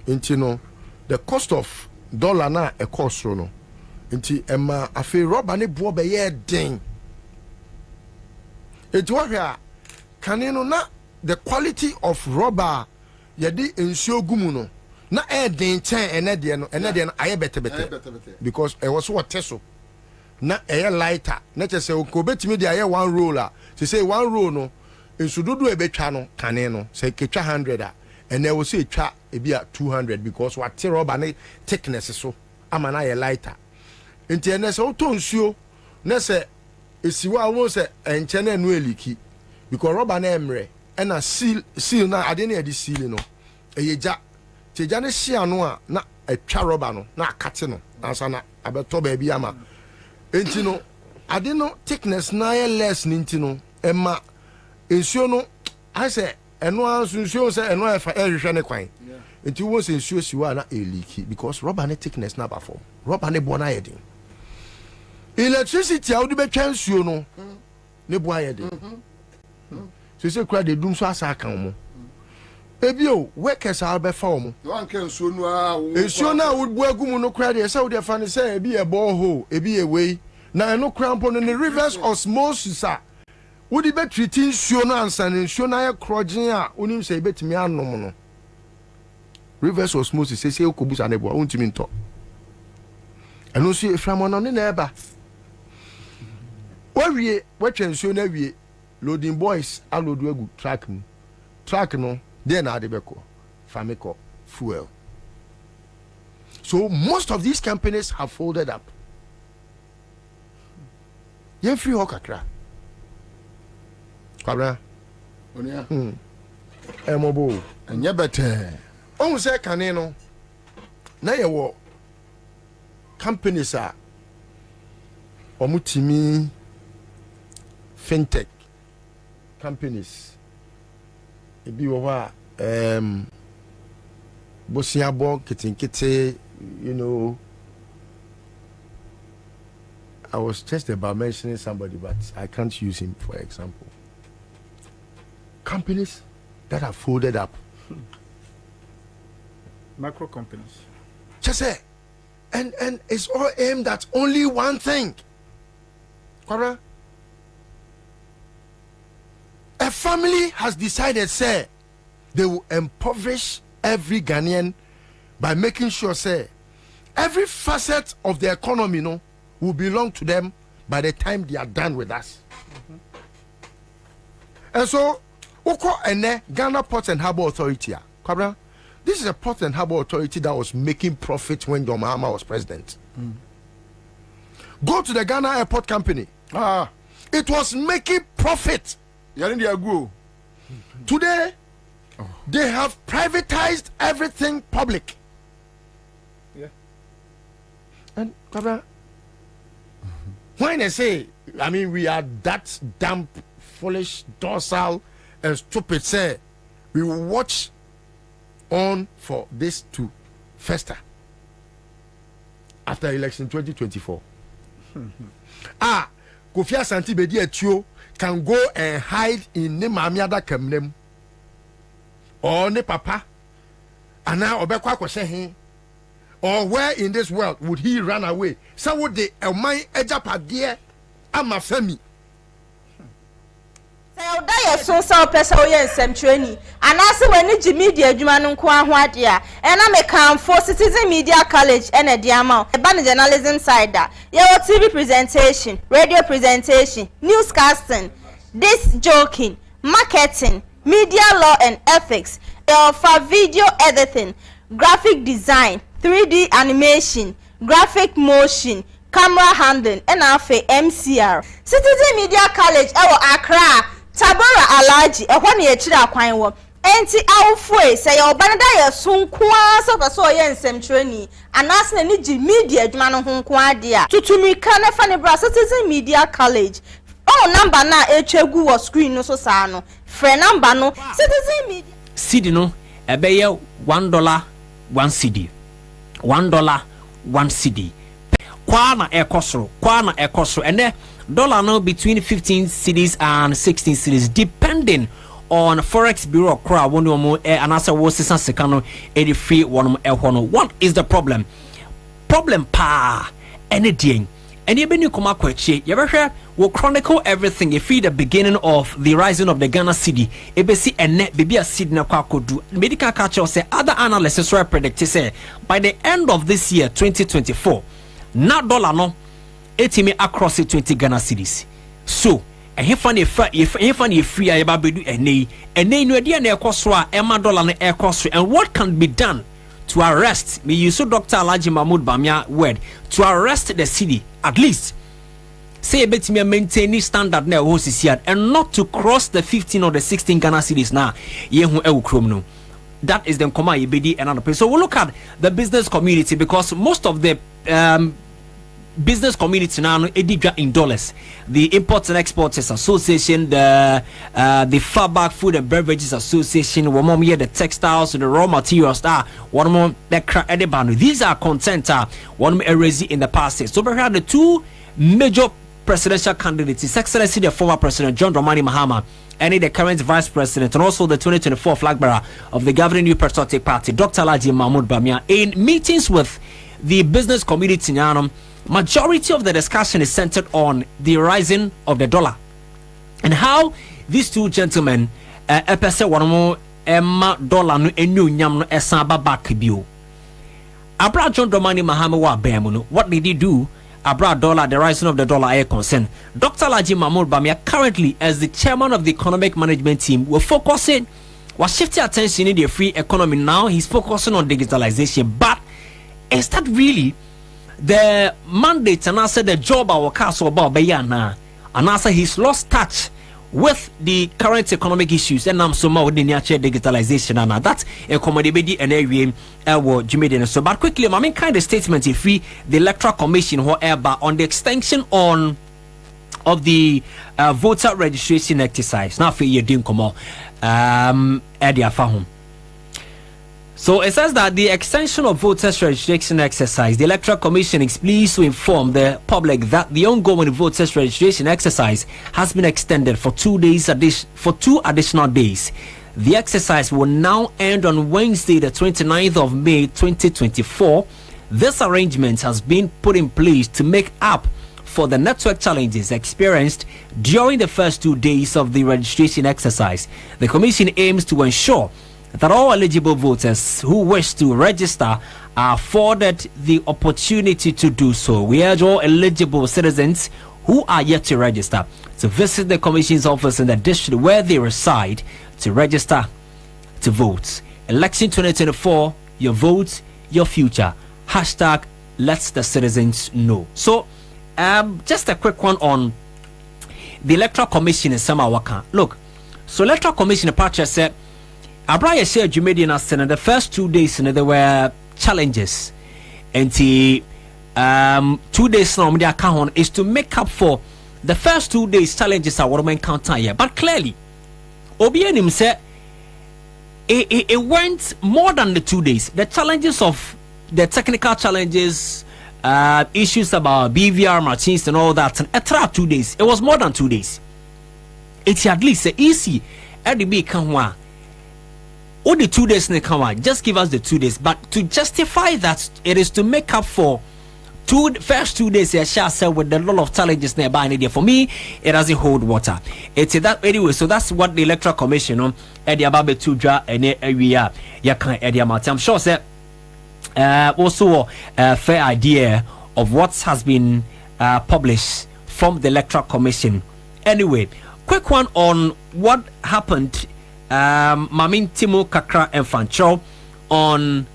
Inti no the cost of dollar na e cost no. Inti ema afi rubber ne buo be ye den. Eti wo hwe a kane no na the quality of rubber ye di ensuo gumu no na e den chen ene de no aye bete because e was what teso na aye lighter na chese ko betimi de aye 1 roll to say 1 roll no ensudodo e betwa no kane no say ketwa 100 a ene wo say twa e bia 200 because what rubber ne thickness so ama na aye lighter enti ene se oto nsuo na se esiwa wo se enche na enu eliki because rubber na emre ena seal na ade na edi seal no eyeja teja ne hia no a na atwa rubber no na akate no ansa na abeto ba bia ama enti no ade no thickness na ye less ni enti no ema ensuo no I say eno anso nsuo se eno efa ehwehwe ne kwan enti wo se nsuo siwa na eliki because rubber ne thickness na ba form rubber ne bo na ye din electricity a wo de betwa nsuo no ne bo aye din so se kura de dum so asa kan mo ebio workers are be fa mo wan kan nsuo no a nsuo na wo bu agumu no kura de se wo de fa ne se ebi e borehole ebi e wei na eno crampo no ne reverse osmosis a wo de be treat nsuo no ansa ne nsuo na ye krogen a onim se betimi anom no reverse osmosis se okobusa ne bo ontimi nto eno so eframo no ne na eba wawie watwa nsuo na wie loading boys alodu agu track no then adebeko famiko fuel. So most of these companies have folded up. Yen free hokakra. Kwabena. Onia. Emobo. Enye bete. On say kane no. Na ye wo companies a omutimi fintech companies ebi wo ha bosiabo kitinkite, you know. I was just about mentioning somebody, but I can't use him for example. Companies that are folded up. Macro companies. Just say, and it's all aimed at only one thing. Kwabena, a family has decided, say, they will impoverish every Ghanaian by making sure, say, every facet of the economy, no, will belong to them by the time they are done with us. And so, Ghana Port and Harbour Authority, Kwabena, this is a Port and Harbour Authority that was making profit when John Mahama was president. Go to the Ghana Airport Company. It was making profit. Today, they have privatized everything public. Yeah. And Kwabena, when I say, I mean, we are that damn foolish, docile, and stupid, say, we will watch on for this to fester after election 2024. Kofi Asante Bedi Etio can go and hide in ne mamiada kamnem or ne papa and now obekwa kwose or where in this world would he run away? So would the my ejapade ama fami. Say oda so pesa oye nsem training and as when ni media adwuma no nko ahoade a na me kan for Citizen Media College and the amount e ba the journalism side da ye TV presentation, radio presentation, newscasting, disc joking, marketing, media law and ethics, for video editing, graphic design, 3D animation, graphic motion, camera handling, and afe MCR. Citizen Media College ewo Accra, Tabora Alaji, ehwa na yechira kwan wo. Enti awfue say your banada ye sunkwa so ye nsem training anas na ni gi media adwuma no ho nko ade a tutumika na fa ne bra Citizen Media College. Oh, number na echegu wo screen no so sa no. Free number no Citizen Media CD no ebeye $1 1 CD. $1 1 CD. Kwana ekosro and dollar now between 15 cedis and 16 cedis depending on Forex Bureau crowd one more and answer was secano 83 one. What is the problem? Problem pa anything. And you been come akwachi you ever will chronicle everything if the beginning of the rising of the Ghana cedi ebesi ene bibia cedi na kwa kodu medical culture say other analysts were predicted say by the end of this year 2024 na dollar no etimi across 20 Ghana cedis. So if free a babedu ene no dia na ekoso a ema dollar na ekoso and what can be done to arrest me use Dr. Alhaji Mahmoud Bamia word to arrest the city at least say a bit me maintain standard na ho sisi and not to cross the 15 or the 16 Ghana cedis na ye hu e ukrom no. That is the command yebedi another place. So we'll look at the business community because most of the business community now in dollars. The Imports and Exporters Association, the Fairback Food and Beverages Association, one more the textiles, the raw materials, one more the these are content one more erase in the past. So we have the two major presidential candidates, His Excellency the former President John Dramani Mahama and the current Vice President and also the 2024 flag bearer of the governing New Patriotic Party, Dr. Alhaji Mahmoud Bamia, in meetings with the business community. Majority of the discussion is centered on the rising of the dollar and how these two gentlemen dollar no enu nyam no esaba back bio. Abra John Dramani Mahama wa bemuno. What did he do? Abra dollar, the rising of the dollar air concern. Dr. Alhaji Mahmoud Bamia currently as the chairman of the economic management team will focusing was shifting attention in the free economy. Now he's focusing on digitalization, but is that really the mandate and answer the job our castle about Bayana and answer he's lost touch with the current economic issues and I'm so more the nature digitalization and that's a commodity and area so but quickly my main kind of statement if we the Electoral Commission however on the extension of the voter registration exercise now for you doing come on So it says that the extension of voters registration exercise, the Electoral Commission is pleased to inform the public that the ongoing voters registration exercise has been extended for 2 additional days. The exercise will now end on Wednesday, the 29th of May 2024. This arrangement has been put in place to make up for the network challenges experienced during the first 2 days of the registration exercise. The Commission aims to ensure that all eligible voters who wish to register are afforded the opportunity to do so. We urge all eligible citizens who are yet to register to visit the Commission's office in the district where they reside to register to vote. Election 2024, your vote, your future. Hashtag lets the citizens know. So, just a quick one on the Electoral Commission in Samawaka. Look, so Electoral Commission, Patrick said, Abraya said you made in us the first 2 days and there were challenges and the 2 days now the account is to make up for the first 2 days. Challenges are what we encounter here, but clearly Obianim said it went more than the 2 days. The challenges of the technical challenges, issues about BVR machines and all that, and extra 2 days. It was more than 2 days. It's at least easy. At the big kanwa, all the 2 days ne kanwa. Just give us the 2 days, but to justify that, it is to make up for first 2 days. I shall say with the lot of challenges nearby. And for me, it doesn't hold water. It's that anyway. So that's what the Electoral Commission Eddie Ababe Tuja and area Yakan Eddie Amati. I'm sure sir. Also a fair idea of what has been published from the Electoral Commission. Anyway, quick one on what happened. Mamin Timo Kakra and Fancho on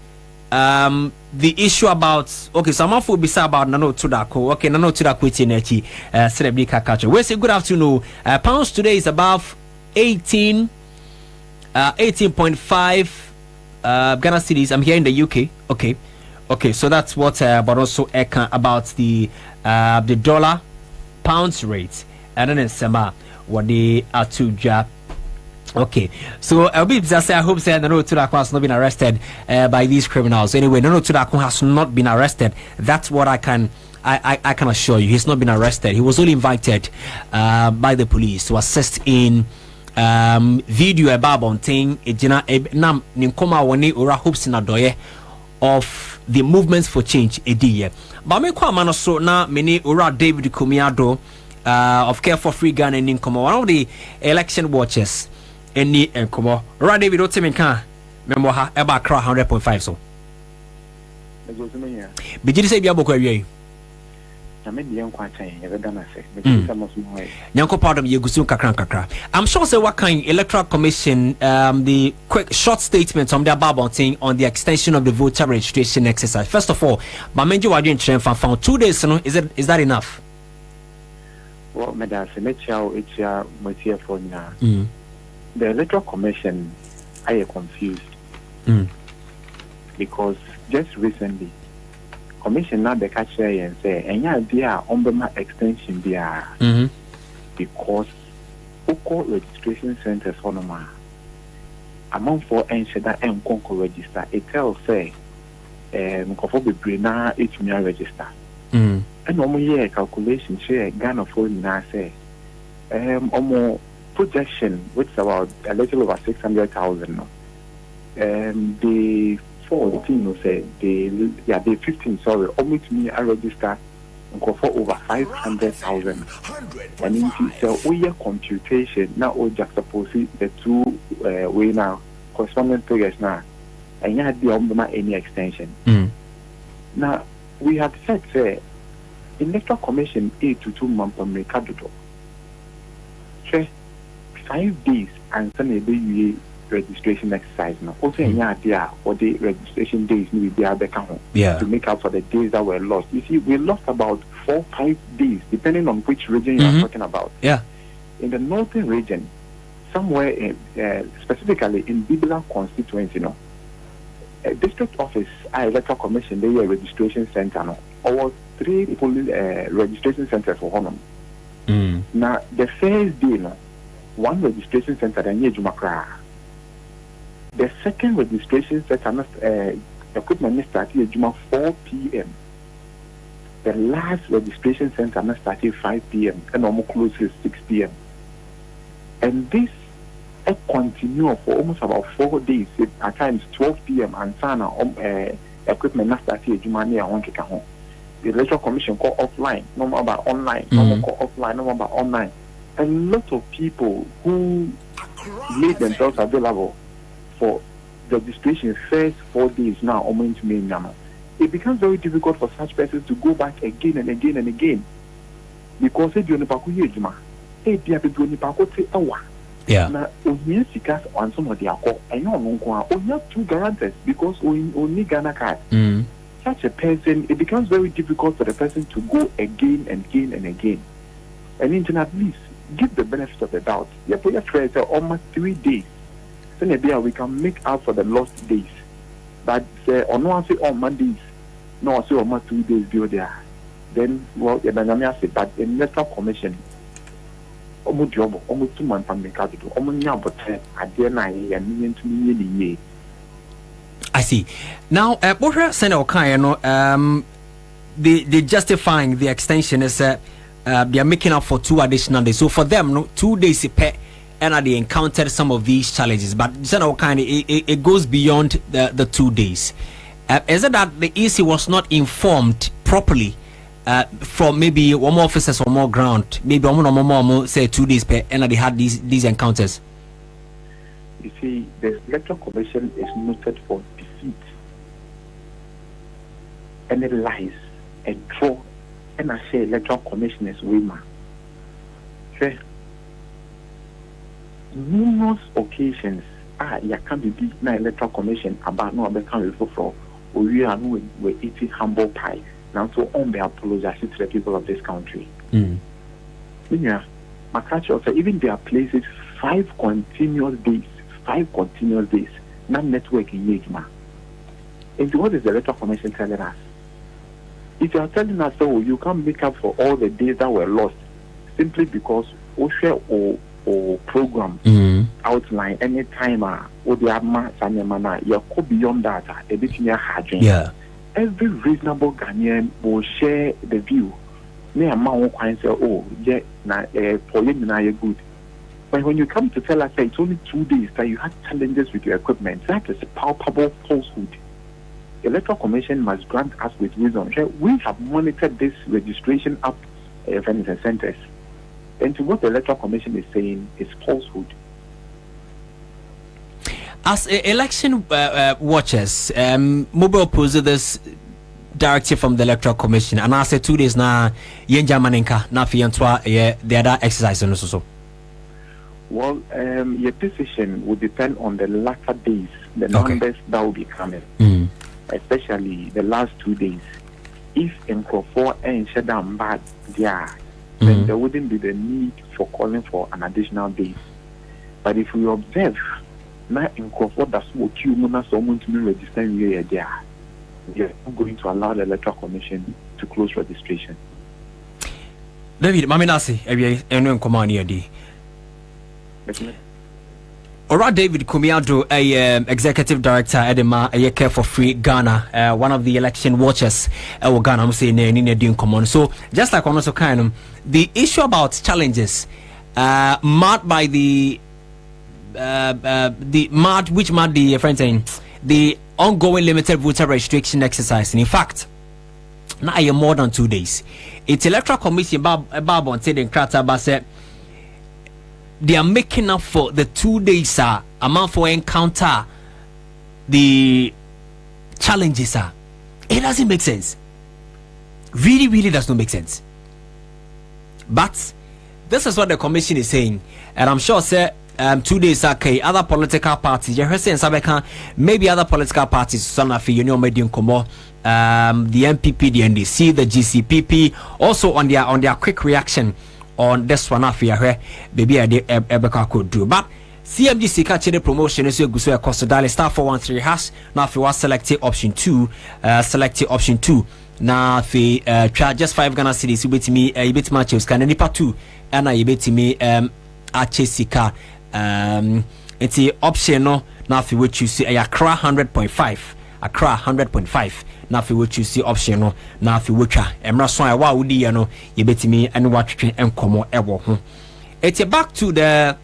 the issue about so I'm will be say about Nano Tudako. Okay, Nano Tudako Tinechi Cerebri Kakacho. We say good afternoon. Pounds today is above 18.5 Ghana cedis. I'm here in the UK. Okay, so that's what but also about the dollar pounds rate and then Sema what they are to job. Okay, so I hope say Nano Tudako has not been arrested by these criminals. Anyway, Nano Tudako has not been arrested. That's what I can assure you. He's not been arrested. He was only invited by the police to assist in video about on thing nam ninkoma woni ora hopes na doye of the movements for change ediye. But me kwa mano so na many ora David Kumiado of Care for Free Ghana and Ninkoma, one of the election watchers. Any enkomo Ra David Oteminka member ha eba kra 100.5 so Bijiri say bia boko awie na me de enko atan e be Ghana se me some of my nyanko pardon ye gusu kakra. I'm sure say what kind Electoral Commission the quick short statement on the about thing on the extension of the voter registration exercise. First of all, but menji wadwen trend found 2 days no is that enough? Well, me da se me chao etia motie for na the Electoral Commission, I am confused because just recently, Commission now the catcher and say, and yeah, dear, on extension there because local registration centers for no man among for ensure that and conquer register. It tells say, Kofobi Brina each me register. And no year calculation share Ghana for now say, projection which is about a little over 600,000 the 14 say the 15 sorry almost me I register for over 500,000 and so we computation now we just suppose the two way now corresponding figures now and you had the any extension now we have said say Electoral Commission 8 to 2 months from Ricardo 5 days and Sunday registration exercise now. Also, for the registration days we be able to make up for the days that were lost. You see, we lost about 4-5 days, depending on which region you are talking about. Yeah. In the northern region, somewhere in, specifically in Biblia constituency, a district office, Electoral Commission, they were registration center, or 3 registration centers for Honor. Now, the first day, one registration center in Jumakra. The second registration center equipment started at 4 p.m. The last registration center started 5 p.m. and almost closes 6 p.m. And this continued for almost about 4 days, at times 12 p.m. and Sana equipment started at Jumania. The Electoral Commission call offline, no more about online, no more call offline, no more about online. A lot of people who made themselves available for registration first 4 days now almost me now. It becomes very difficult for such persons to go back again and again and again because if you only pack juma, if you have only pack now only because on some of the alcohol I know only have 2 guarantors because only Ghana card. Such a person, it becomes very difficult for the person to go again and again and again. And then at least give the benefit of the doubt. You put your friends almost 3 days. So maybe we can make up for the lost days. But on one say on Mondays, no, say almost 3 days go there. Then well, but the Electoral Commission, almost job, almost 2 months from the capital, almost now, but I dare not, and mean to me the year. I see. Now, what Senator Okayano, the justifying the extension is they are making up for 2 additional days. So for them, no, 2 days per, and they encountered some of these challenges. But Senator Okayano, it goes beyond the 2 days. Is it that the EC was not informed properly from maybe one more officers or more ground? Maybe one more say 2 days per, and they had these encounters. You see, the Electoral Commission is noted for defeat, any lies, a draw, and I say Electoral Commission is women. Numerous occasions, you can't be na Electoral Commission about no other country for we are no we're eating humble pie. Now so on they apologize to the people of this country. Yeah, my culture also even there are places 5 continuous days. 5 continuous days, not network engagement. And what is the Electoral Commission telling us? If you are telling us, oh, you can't make up for all the days that were lost simply because OSHA or program outline any time or the Adma you could beyond that a bit near Hadrin. Yeah. Every reasonable Ghanaian will share the view. Me and my own client say, oh, yeah, preliminary good. But when you come to tell us that it's only 2 days that you had challenges with your equipment, that is a palpable falsehood. The Electoral Commission must grant us with reason. We have monitored this registration up events and centers. And to what the Electoral Commission is saying is falsehood. As election watchers, Mobile opposed this directive from the Electoral Commission, and I said 2 days now, Yenja Maninka, Nafiantwa, the other exercise and so. Well, your decision will depend on the latter days, the numbers that will be coming, especially the last 2 days. If in Crawford and Shadam bad, then there wouldn't be the need for calling for an additional day. But if we observe, now in Crawford, that's what you want someone to be registering here, they are not going to allow the Electoral Commission to close registration. David, Maminasi, every command here. Alright, David Kumiado, executive director Edema Care for Free Ghana, one of the election watchers Ghana, I'm saying doing command. So just like on also kind of the issue about challenges marked by the friend saying the ongoing limited voter registration exercise. And in fact, now you more than 2 days. It's Electoral Commission Babon said in Krata said they are making up for the 2 days amount for encounter the challenges it doesn't make sense. Really does not make sense. But this is what the commission is saying, and I'm sure 2 days okay, other political parties maybe other political parties the MPP, the NDC, the GCPP also on their quick reaction on this one after baby Ebeka could do. But CMGC catch the promotion is good so cost dial star 413 hash now if you want select option 2 now if try just 5 Ghana cedis you bet me matches can any part 2 and I bet me Achesika it's the option no now if you would choose Accra 100.5 Accra 100.5 now if you would choose the option no now if you would try Emra so wa udi no you bet me and watch and come ewo it's back to the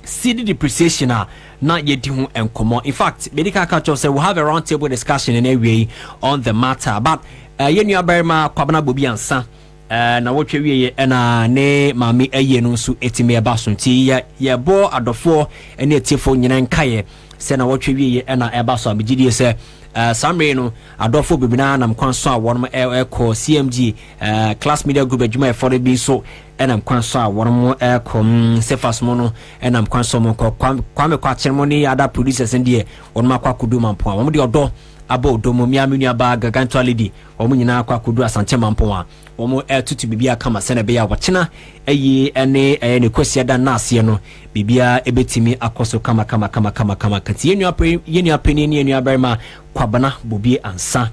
CD depreciation not yet do and come on. In fact, medical culture say we'll have a roundtable discussion in a way on the matter. But you are very much Kwabena Bobie Ansah. Na what we na ne mami no so etime abasunti ya bo adofo ene etifo nyina nkaye se na what we na ebaso abigidi se samre no adofo bibina na mkwanso a wonm eko CMG class media group adwuma e for bi so ena mkwanso a wonm eko sefas mo no ena mkwanso mo kwame kwa cheremo ni ada producers ndie wonm akwa kuduma mpo a mo de odo abo domo miaminu aba gaganto lady omo nyina akwa kudu asante mampo a omo tutu bibia kama sene be ya wachina eyi ene ne kwesi da na ase no bibia ebetimi akoso kama kati yenu apeni yenu abarima Kwabena Bobie Ansah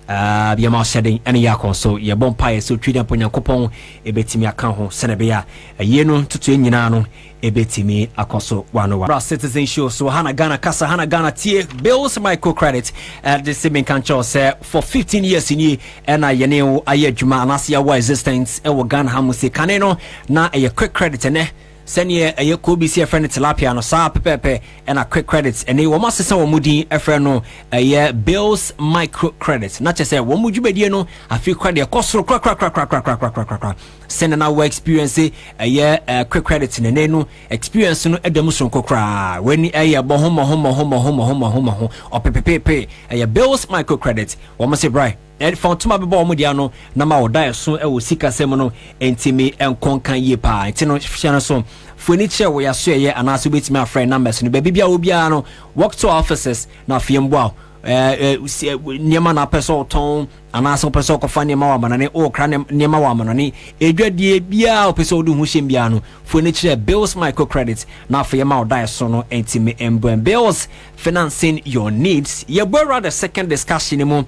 Biama shedding any yakon so ye bompire so tweet up on your coupon a betimi account ho senebea a yeno to nyinano a betimi akoso 101 citizen show so Hana Ghana Kasa Hana Ghana tie bills microcredit the same control say for 15 years in ye and I yeneo aye juma anasia wa existence e wo Ghana hamuse kaneno na a quick credit ne senior a Kobe see a friend tilapia no sa pepe and a quick credits and they were must say mudi a friend no a year bills micro credits not just say one would you be no I feel credit cost crack sending our experience a year quick credits in a nenu experience no a demonstration cra when a year home or pepe a year bills micro credits or must say bright and found to my bomudiano nama or die soon I will seek a semono and timmy and concan ye pa and so furniture we are sure and as with my friend numbers and baby biano walk to offices now film wow Niamana person tone and also person of funny mamma or cranem Niamamanani a good year bia episode Mushimbiano furniture bills microcredits now for your mouth die sono and timmy and bills financing your needs ye were rather second discussion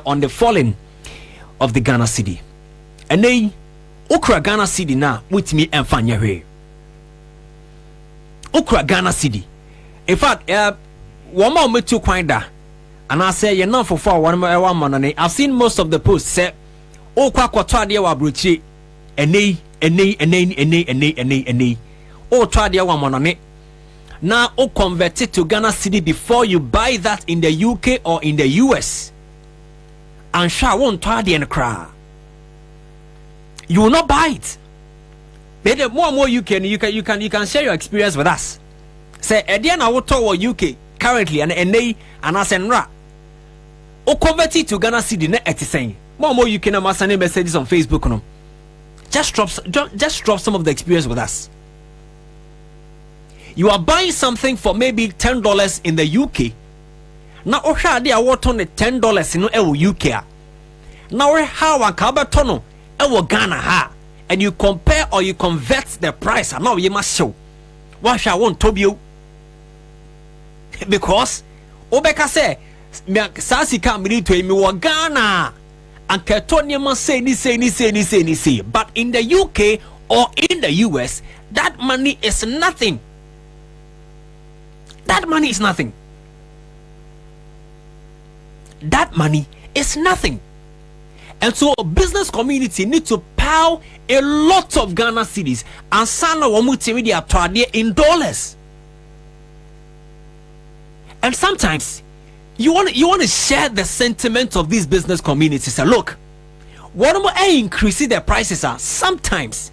on the falling of the Ghana cedi. And they okra Ghana cedi na with me and fanya way. Okra Ghana cedi. In fact, one more me too kinda. And I say you're not for one man. I've seen most of the posts say okra kwatwadia wa bruchi ene o twadia wa manane. Now o convert it to Ghana cedi before you buy that in the UK or in the US. And Ansah won't try the cry. You will not buy it. But the more and more you can share your experience with us. Say Ediana will talk UK currently and they and us and ra. O convert it to Ghana cedi net at saying. More and more you can send messages on Facebook no. Just drop some of the experience with us. You are buying something for maybe $10 in the UK. Now ohwa de awoto ne $10 no ewo UK. Now how an kabatono ewo Ghana ha, and you compare or you convert the price and now you must show what shall want to be because obeka say me sasi ka me to me wo Ghana and ketonia must say ni but in the UK or in the US that money is nothing. That money is nothing. That money is nothing. And so a business community need to pile a lot of Ghana cedis and sana wamuti media trade in dollars. And sometimes you want to share the sentiment of these business communities. Say, look, what am I increasing their prices are? Sometimes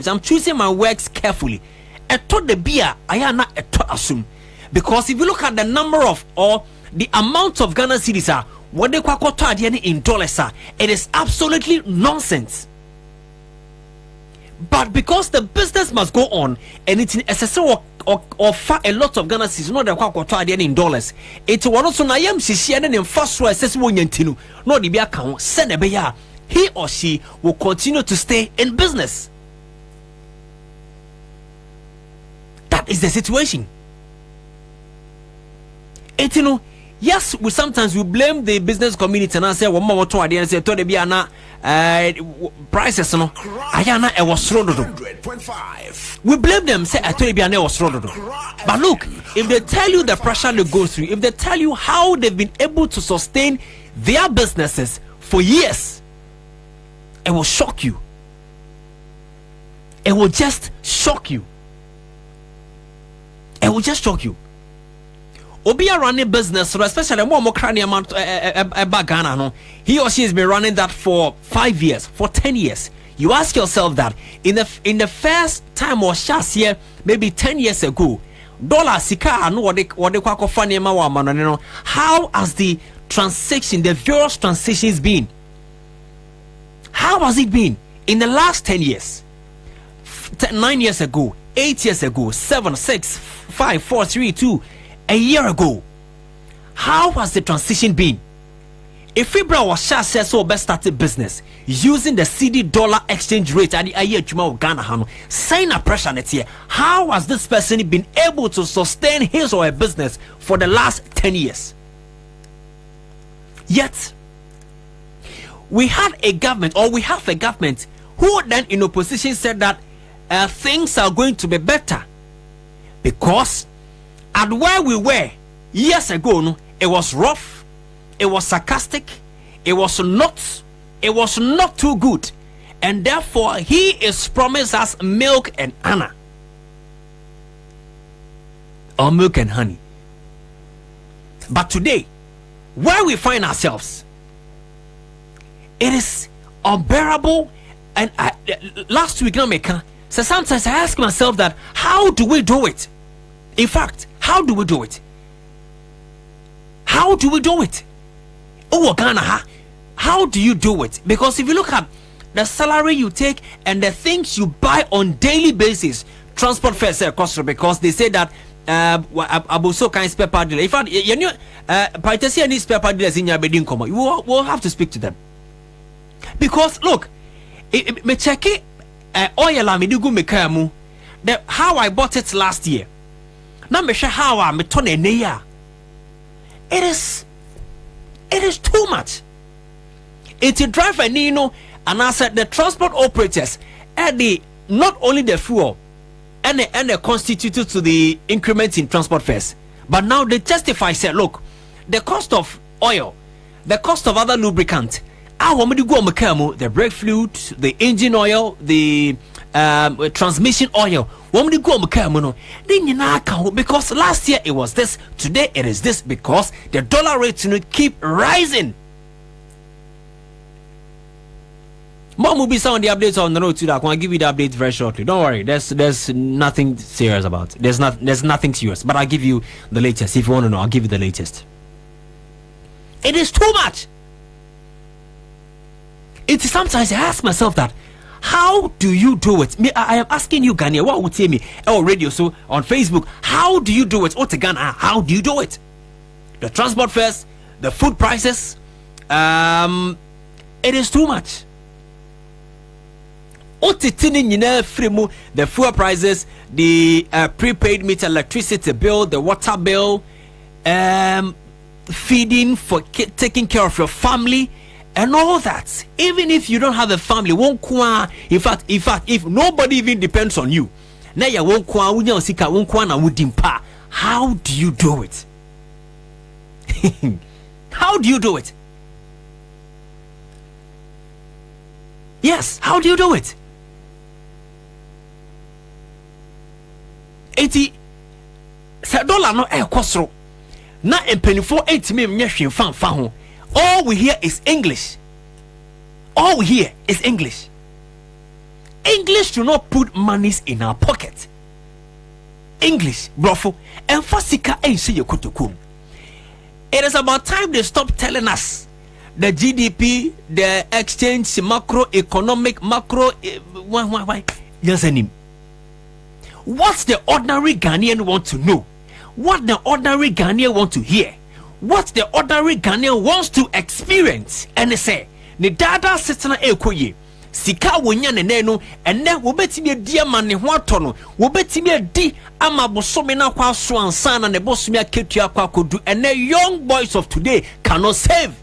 I'm choosing my words carefully. I thought the beer I am not assume because if you look at the number of or the amount of Ghana cedis are what they call in dollars are, it is absolutely nonsense. But because the business must go on and it's necessary or far a lot of Ghana cedis, not the quota in dollars. It's one also Nayam Shishian in first one says Wonyantinu, no the account, send a beya. He or she will continue to stay in business. That is the situation. It's yes, we sometimes blame the business community and I say, one more to idea and say, to the Biana prices, no, Ayana, I was $100.5. We blame them, say, I told you, I was $100. But look, if they tell you the pressure they go through, if they tell you how they've been able to sustain their businesses for years, it will shock you. It will just shock you. It will just shock you. Obi a running business, especially more cranium Ghana, no, he or she has been running that for 5 years, for 10 years. You ask yourself that in the first time or last year, maybe 10 years ago, dollar sika no what they kwako funny no, how has the transaction, the various transactions been? How has it been in the last 10 years? 9 years ago, 8 years ago, 7, 6, 5, 4, 3, 2. A year ago, how has the transition been? If Fibra was says so best started business using the cedi dollar exchange rate at the year Ghana, sign a pressure net here. How has this person been able to sustain his or her business for the last 10 years? Yet, we had a government, or we have a government, who then in opposition said that things are going to be better, because at where we were years ago, no, it was rough, it was sarcastic, it was not too good, and therefore he is promised us milk and honey, or milk and honey. But today, where we find ourselves, it is unbearable. And last week, so sometimes I ask myself that, how do we do it? In fact, how do we do it? How do we do it? Oh, Ghana, how do you do it? Because if you look at the salary you take and the things you buy on daily basis, transport fares cost, because they say that abuso kind spare part dealer. In fact, you know, Paitasi any spare part dealers in your bedding coma, we'll have to speak to them. Because look, me check it oil me do go me kamu. How I bought it last year. Now me share how I me turn a year. It is too much. It's a driver, Nino, and I said the transport operators the not only the fuel and they constituted to the increment in transport fares, but now they justify, said, look, the cost of oil, the cost of other lubricant, the brake fluid, the engine oil, the transmission oil, because last year it was this, today it is this, because the dollar rates keep rising. More will be some of the updates on the road to that. I'll give you the updates very shortly. Don't worry, there's nothing serious about it. There's nothing serious, but I'll give you the latest. If you want to know, I'll give you the latest. It is too much. It is sometimes I ask myself that, how do you do it? I am asking you, Ghana, what would say me? Oh, radio, so on Facebook, how do you do it? What Ghana, how do you do it? The transport fares, the food prices, it is too much. The fuel prices, the prepaid meter electricity bill, the water bill, feeding for taking care of your family, and all that. Even if you don't have a family, in fact, if nobody even depends on you, how do you do it? How do you do it? Yes, how do you do it? 80 $1 no ekosro na empenifo 8 me mnya hwemfa fa ho. All we hear is English. All we hear is English. English do not put monies in our pocket. English, brofo, emphasica ense yekotokum. It is about time they stop telling us the GDP, the exchange, macroeconomic, why? Yes, what's the ordinary Ghanaian want to know? What the ordinary Ghanaian want to hear? What the ordinary Ghanaian wants to experience? And they say, the data sitana ekoye, sika wonya neneno, and then wobetimi di ama ne ho atono, wobetimi di ama bosome na kwa so ansa na ne bosome aketu akwa kodu, and the young boys of today cannot save.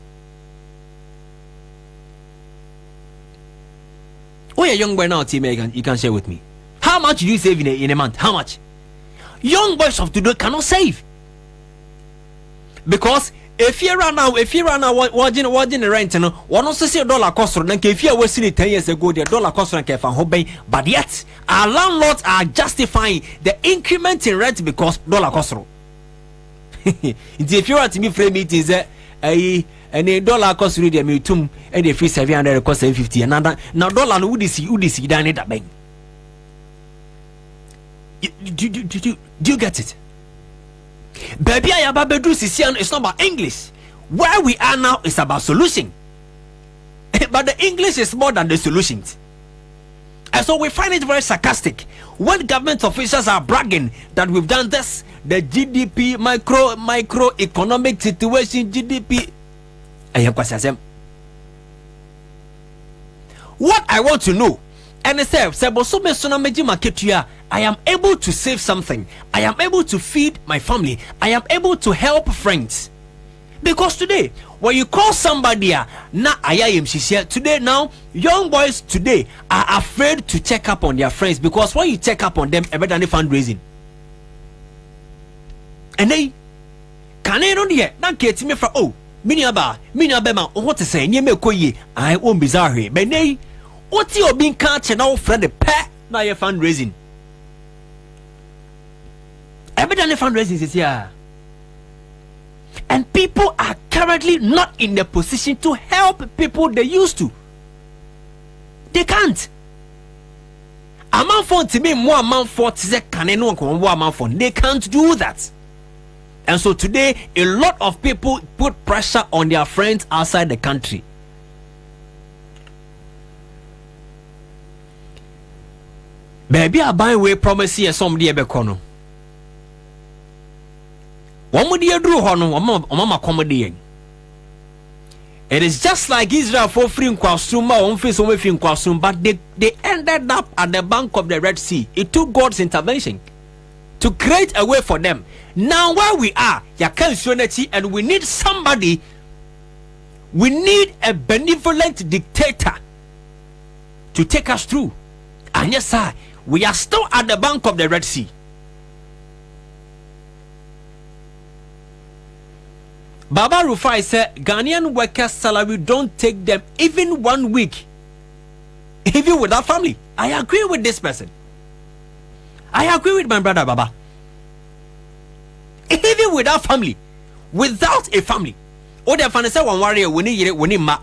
Oh, a young boy now, team, you can share with me. How much do you save in a month? How much? Young boys of today cannot save. Because if you run now watching the rent, one also see $1 cost, then if you were seeing it 10 years ago, the $1 cost, but yet our landlords are justifying the increment in rent because $1 cost. If you are to me frame it is and $1 cost really me too, and the free 700 cost 750, and now dollar would see done it that bang. Do you get it? Baby, I am about it's not about English. Where we are now is about solution. But the English is more than the solutions. And so we find it very sarcastic when government officials are bragging that we've done this, the GDP, microeconomic situation, GDP. What I want to know, and it says, I am able to save something. I am able to feed my family. I am able to help friends. Because today, when you call somebody, na ayayem today now, young boys today are afraid to check up on their friends because when you check up on them, better than the fundraising. And they can I know the that get me for miniaba ma what to say, me koye, I won't bizarre, but they what you being catching out friend the pet na your fundraising. Better than the fundraising is here. And people are currently not in the position to help people they used to. They can't. A man for to be more man for they can't do that. And so today, a lot of people put pressure on their friends outside the country. Baby, I buy way promise here somebody ebe kono. It is just like Israel for free in Kwasum, but they ended up at the bank of the Red Sea. It took God's intervention to create a way for them. Now where we are, and we need somebody, we need a benevolent dictator to take us through. And yes, sir, we are still at the bank of the Red Sea. Baba Rufai said Ghanaian workers' salary don't take them even 1 week, even without family. I agree with this person. I agree with my brother Baba. Even without family, without a family. Oh, the fan say one warrior when he ma.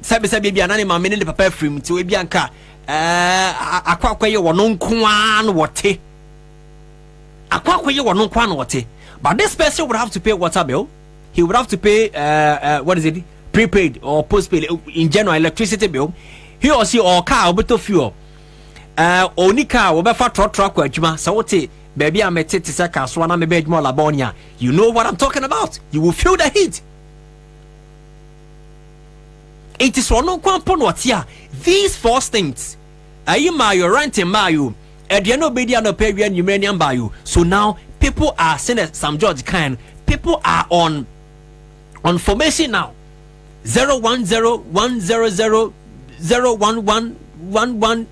Sabi baby anani ma meni papa free to ebianka. Akwa kwaye wonon kwan wote. Akwa kwaye wonon kwan wote. But this person would have to pay water bill. He would have to pay what is it? Prepaid or postpaid in general electricity bill. He or she or car or fuel. Only car will be for truck juma. So what baby I met it swana me bed more labonia. You know what I'm talking about. You will feel the heat. It is one what here. These four things. You're renting mayu. Ediano bediano pay uranium by you. So now people are saying that some George kind. People are on formation now. 010-100-01111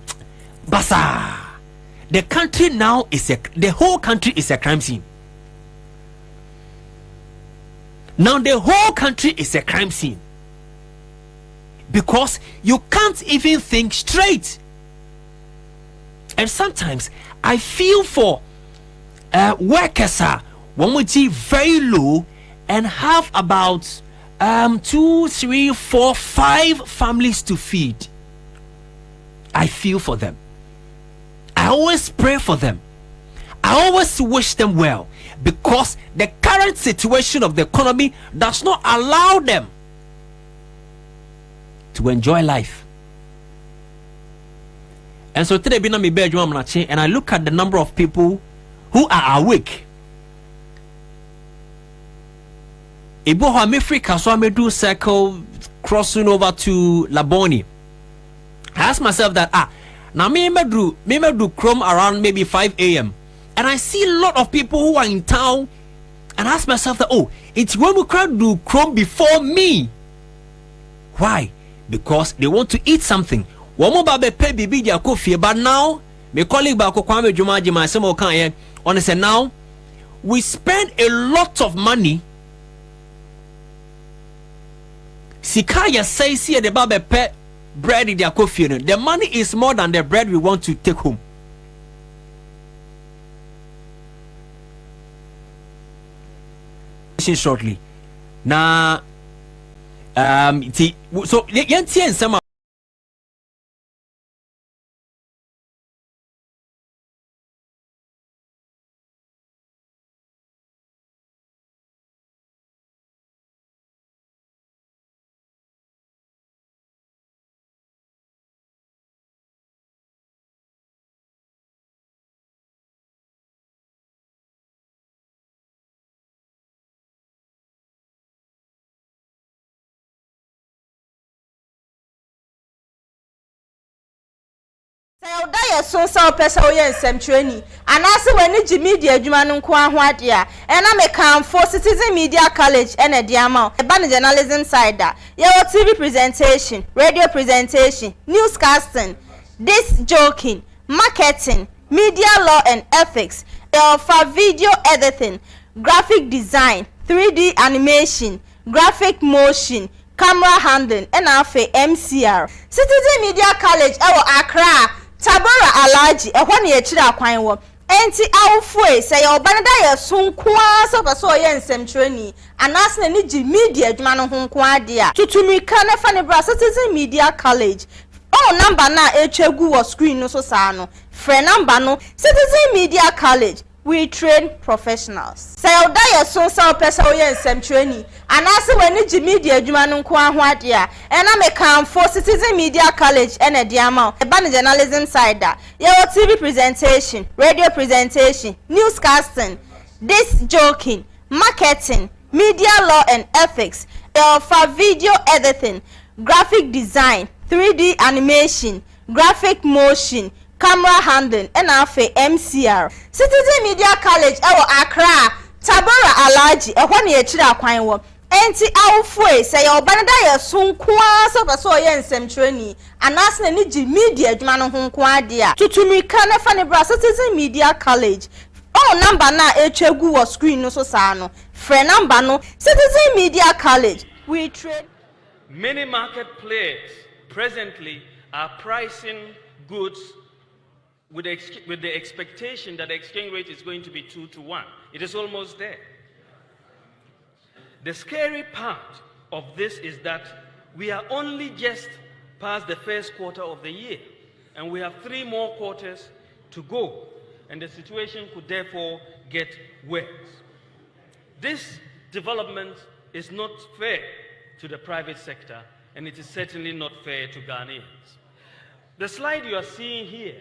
Basa. The country now is the whole country is a crime scene. Now the whole country is a crime scene. Because you can't even think straight. And sometimes I feel for workers are very low and have about 2, 3, 4, 5 families to feed. I feel for them. I always pray for them. I always wish them well because the current situation of the economy does not allow them to enjoy life. And so today, and I look at the number of people who are awake. Iboha Mefrika, so I may do circle crossing over to Laboni. I ask myself that now me do Chrome around maybe 5 a.m. and I see a lot of people who are in town, and I ask myself that it's when we can do Chrome before me. Why? Because they want to eat something. But now my colleague Kwame Jumaji say now we spend a lot of money. Sikaya says here the babe pay bread in their coffee. The money is more than the bread we want to take home. Shortly. Now so Oda ye so sa opesa oye nsɛmtwerɛni anase wani gi media adwuma no nko aho ade a ɛna mekamfo Citizen Media College ɛna de ama eba ne journalism side a ye TV presentation, radio presentation, newscasting, disc joking, marketing, media law and ethics, for video editing, graphic design, 3D animation, graphic motion, camera handling, and afe MCR. Citizen Media College ewo Accra, Tabora Alaji, ehwa ne yechira kwan wo. Enti awfue say your banada ye sonkwa so paso ye nsɛmtwerɛni anas na ni gi media adwuma no ho nko ade a tutumika na fa ne bra Citizen Media College. Oh, number na echegu wo screen no so sa no. Frɛ number no Citizen Media College. We train professionals. Say oda ye so sa opesa oye nsɛmtwerɛni anase wani gi media adwuma no nko aho ade a ɛna mekamfo Citizen Media College ɛna de ama eba ne journalism side a ye TV presentation, radio presentation, newscasting, disc joking, marketing, media law and ethics, for video editing, graphic design, 3D animation, graphic motion, camera handling, and afe MCR. Citizen Media College ewo Accra, Tabora Alaji, ehwa ne yechira kwan wo. Enti awfue say your banada ye sonkwa so paso ye nsɛmtwerɛni anas na ni gi media adwuma no ho nko ade a tutumika na fa ne bra Citizen Media College. Oh, number na echegu wo screen no so sa no. Frɛ number no Citizen Media College. We trade. Many market players presently are pricing goods with the expectation that the exchange rate is going to be 2 to 1. It is almost there. The scary part of this is that we are only just past the first quarter of the year, and we have 3 more quarters to go, and the situation could therefore get worse. This development is not fair to the private sector, and it is certainly not fair to Ghanaians. The slide you are seeing here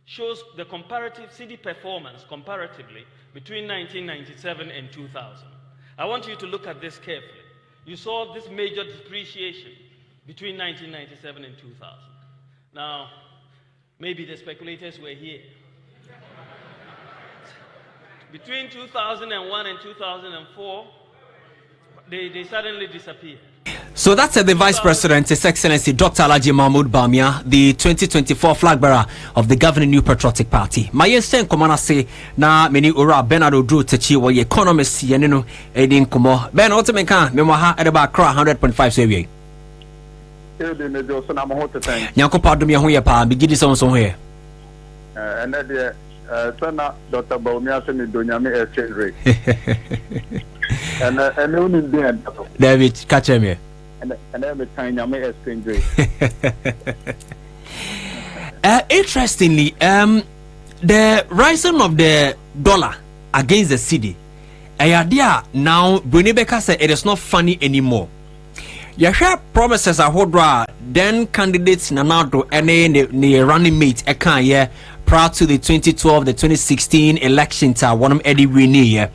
shows the comparative CD performance comparatively between 1997 and 2000. I want you to look at this carefully. You saw this major depreciation between 1997 and 2000. Now, maybe the speculators were here. Between 2001 and 2004, they suddenly disappeared. So that's the Vice President, His Excellency Dr. Alhaji Mahmoud Bawumia, the 2024 flag bearer of the governing New Patriotic Party. My yesten komana say na many ura Bernardo Drew Techi wa economist yenino edin komo. Ben otemeka memoha edeba kra 100.5 so wie. Nyanko pardon me ho ye pa bigidi so here. And that sana Dr. Bawumia se me donyame exchange rate. And only then David catch me. And every time I may exchange rate. Interestingly, the rising of the dollar against the cedi, idea now Brunebeka said it is not funny anymore. You hear promises are hodra then candidates Nanado and the running mate ekan yeah prior to the 2012 the 2016 election one of Eddie Winnie.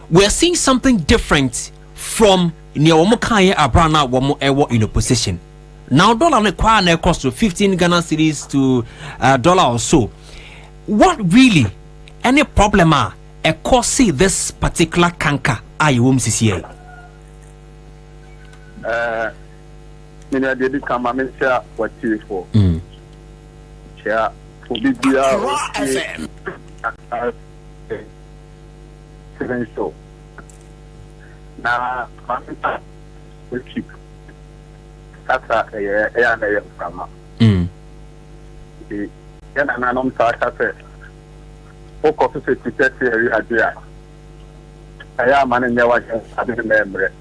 We're seeing something different from near Womokai Abrana Womo Ewo in opposition. Now dollar require cost to 15 Ghana cedis to $1 or so. What really any problem are a cause this particular canker I wom CCA? Mina did come a minister what you for. Chair for BBR so now we keep that's a from the Yananum Saka book of 50 area idea. I am man in the watch I didn't remember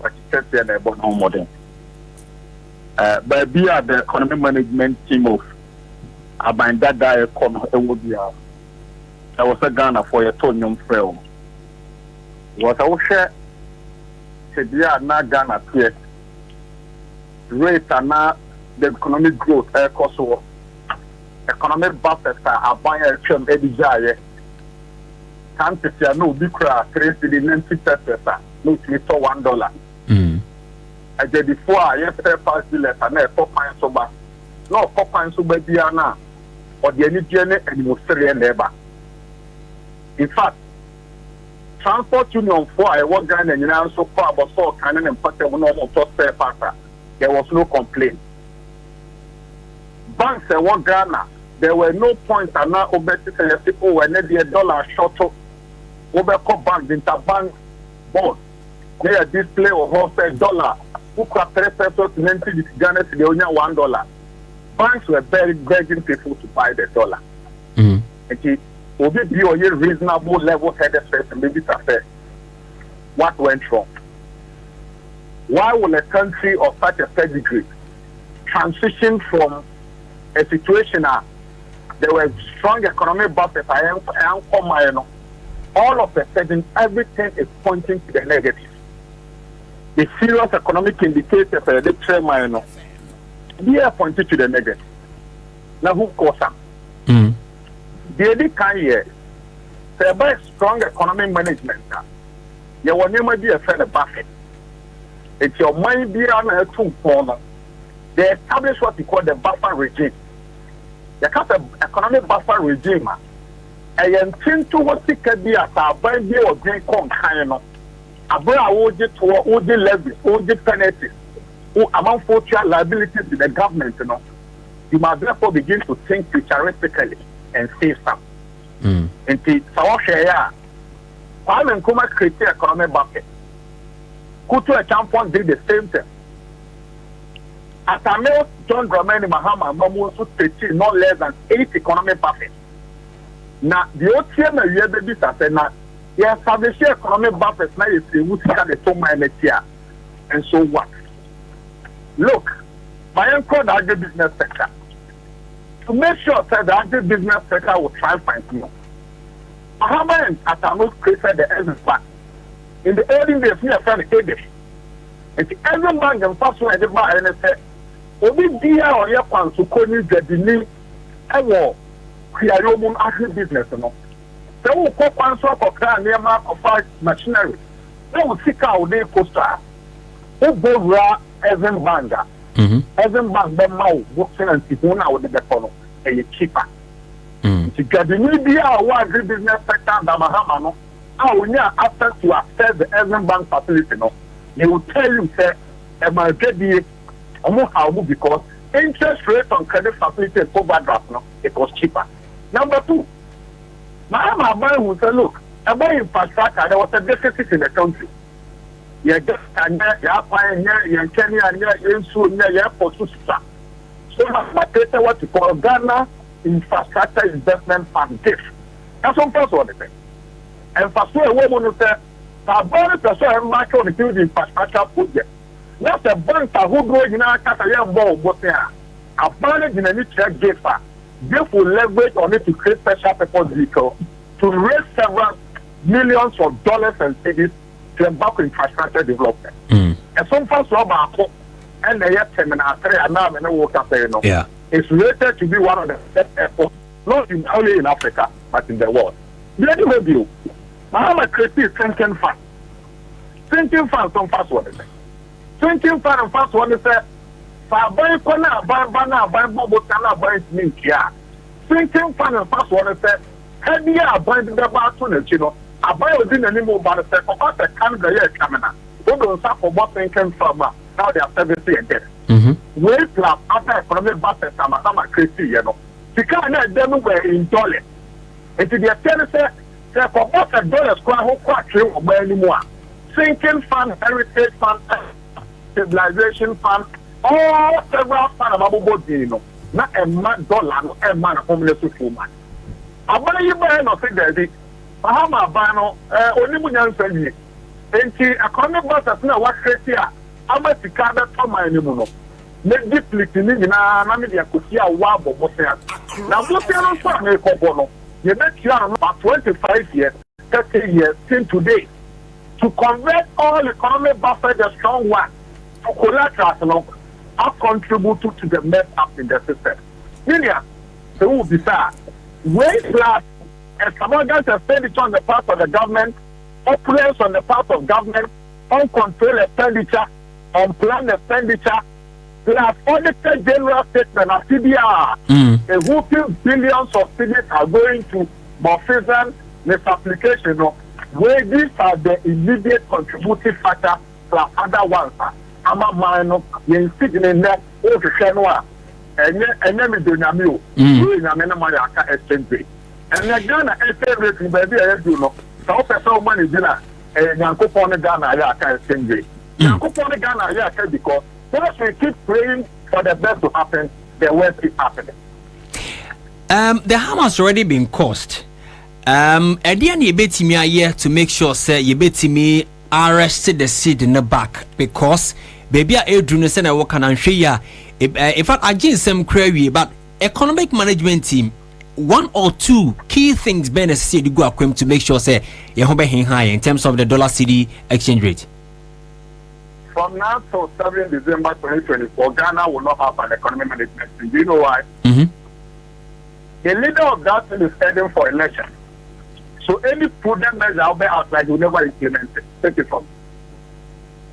but it's a about no modern. But be at the economic management team of about that guy come would be I was a Ghana for a tonium film. What I will share to be not Ghana here. Rates are not the economic growth cost economic buffers are buying a term every day. Can't say no big crowd 3 cedi 90 pesos no to $1. I did before I have pass the letter and 4 points over. no papa so babiana or the any journey and Muslim labor. In fact, transport union for I was Ghana and you so far but so canon and pattern normal to spare part. There was no complaint. Banks and one Ghana, there were no points and now over people were not the dollar short over bank interbank board. They are display of $1 who could 3 pesos to Ghana to the only $1. Banks were begging people to buy the dollar. And it will be a reasonable level headed person, maybe to say what went wrong. Why will a country of such a pedigree transition from a situation there were strong economic buffers, all of a sudden everything is pointing to the negative? The serious economic indicators for the trend they are pointing to the negative. Now who caused them? The kind year, say by strong economic management, you will never be a fair buffet. It's your mind be on a 2 corner. They establish what we call the buffer regime. The kind of economic buffer regime, I intend to what it can be as a band or drink on kind of. Abra would get to all the levies, all the penalties, among future liabilities to the government, you must therefore begin to think futuristically and save some. And the Sawashaya, Parliament Kuma created economic bucket. Kutu a champion did the same thing. At a male, John Dramani Mahama, Mamu, 13, no less than 8 economic buffets. Now, the OTM, you have the business, now, you establish economic buffets, now you see who's got the two here. And so what? Look, my uncle, the agribusiness sector, to make sure that the agribusiness sector will try to find more. Mahama and Atamos created the Ezra Bank. In the early days, we are trying to take it. And the Ezra Bank and first one, the bar, and I said, Obi Dia or Yapan to call you the Dini, I will create your own agribusiness. They will pop answer for car near mark of 5 machinery. They will seek out their coaster. Who go raw Ezra Bank? Ezra Bank, the mouth, working and people now with the corner, and it's cheaper. To get the new Dia or agribusiness sector, the Mahamano. When you are after to access the Ezra Bank facility, they will tell you, say, because interest rate on credit facility and overdraft, it was cheaper. Number 2, Mahama will say, look, about infrastructure, there was a deficit in the country. You just you Kenya, you airport. So Mahama created what you call Ghana Infrastructure Investment Fund. That's one person what they say. And for so a woman who said, "About the market on the infrastructure project." That's a bank who go in our Catalan ball, but there. A bank in any check giver, therefore leverage on it to create special purpose vehicle to raise several millions of dollars and cities to embark on infrastructure development. And some first about and the terminal 3 and now and water it's rated to be one of the best airports, not only in Africa, but in the world. Let me review. Mahama created thinking fund. Thinking fund some first one. Thinking fund and first one is that buy corner, buy Bobotana, buy Minkia. Thinking fund and first one is that heavy buy the Barton, I buy within the name of the about the Canada year coming up. We don't suffer what thinking fund now they are 70 again. Wait plus after economic buses, Mahama created, because them were in dollars. And to the extent that for what $1 square who quite or anymore. Sinking fund, heritage fund, stabilization fund, all several funds of Bobie, not a man dollar, a man homeless woman. I buy you buy no thing that the Bahama Bano, only when you're saying, and the economic buses now what here. I'm a Ticada for my anymore. Make depleting in a Kusia Wabo. Now, what's your own you make you about 25 years, 30 years, till today, to convert all economic buffer, the strong one, to collateral, have contributed to the mess up in the system. Millions, they will be sad. Way plus extravagant expenditure on the part of the government, opulence on the part of government, uncontrolled expenditure, unplanned expenditure, plus auditor general statement of CBR, a whooping billions of cedis are going to Mofizan misapplication. Where these are the immediate contributing factor plus other ones. I'm a minor, you sit in that, oh, the Shenwa, and then we do Namio, doing a Menamaka exchange rate. And then Ghana exchange rate, baby, I do know. So money dinner, and Yankupon Ghana exchange rate. Yankupon Ghana, because once we keep praying for the best to happen, the worst is happening. The harm has already been caused. Edian you bet me a year to make sure say you bet me arrested the seed in the back because baby I do not send a work and share. In fact, I just some query but economic management team. One or two key things be necessary to go acquaint to make sure say you have high in terms of the dollar CD exchange rate. From now till 7 December 2024, Ghana will not have an economic management team. Do you know why? The leader of that team is heading for election. So any prudent measure out there outside will never implement it. Take it from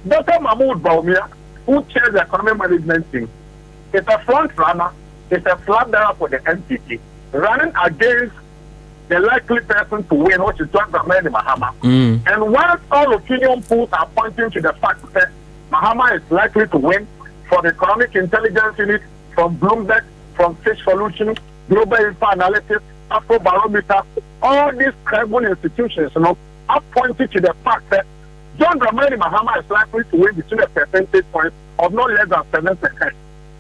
Dr. Mahmoud Bawumia, who chairs the economic management team, is a front runner, is a flag bearer for the NPP, running against the likely person to win, which is John Dramani Mahama. And once all opinion polls are pointing to the fact that Mahama is likely to win for the Economic Intelligence Unit, from Bloomberg, from Fish Solutions, Global Info Analytics, Afrobarometer, all these credible institutions, are pointing to the fact that John Dramani Mahama is likely to win between a percentage point of no less than 7%.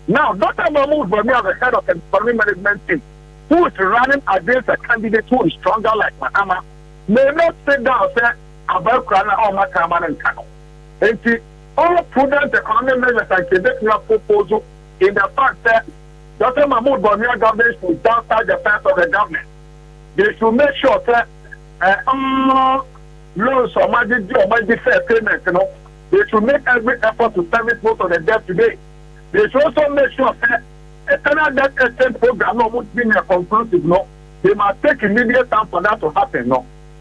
Now, Dr. Mahmoud Bawumia, the head of the economic management team, who is running against a candidate who is stronger like Mahama, may not sit down and say, about Krana or Makaman and Kano. And all prudent economic measures and conditional proposal in the fact that Dr. Mahmoud Bawumia government should downsize the fence of the government. They should make sure that loans or money fair payment, they should make every effort to service most of the debt today. They should also make sure that eternal debt exchange program would be conclusive. They must take immediate time for that to happen.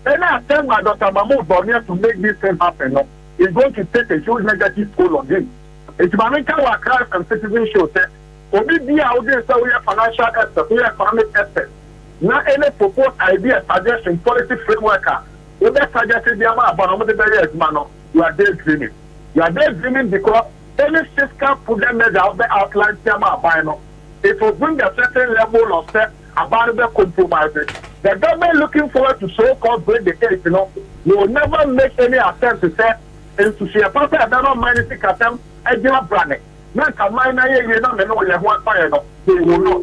Any attempt by Dr. Mahmoud Bawumia to make this thing happen is going to take a huge negative toll on him. It's American work class and citizen show that Obi be out there so we are financial aspect, we are economic aspect. Now any proposed idea, suggestion, policy framework, we are suggesting the amount of the barriers, you are daydreaming. You are daydreaming because any fiscal prudent measure out there outlines the amount. It will bring a certain level of about the compromises. The government looking forward to so-called break the case, will never make any attempt to say, and to see a person that don't mind if attempt a job branding. Not a minor, you know, they will not.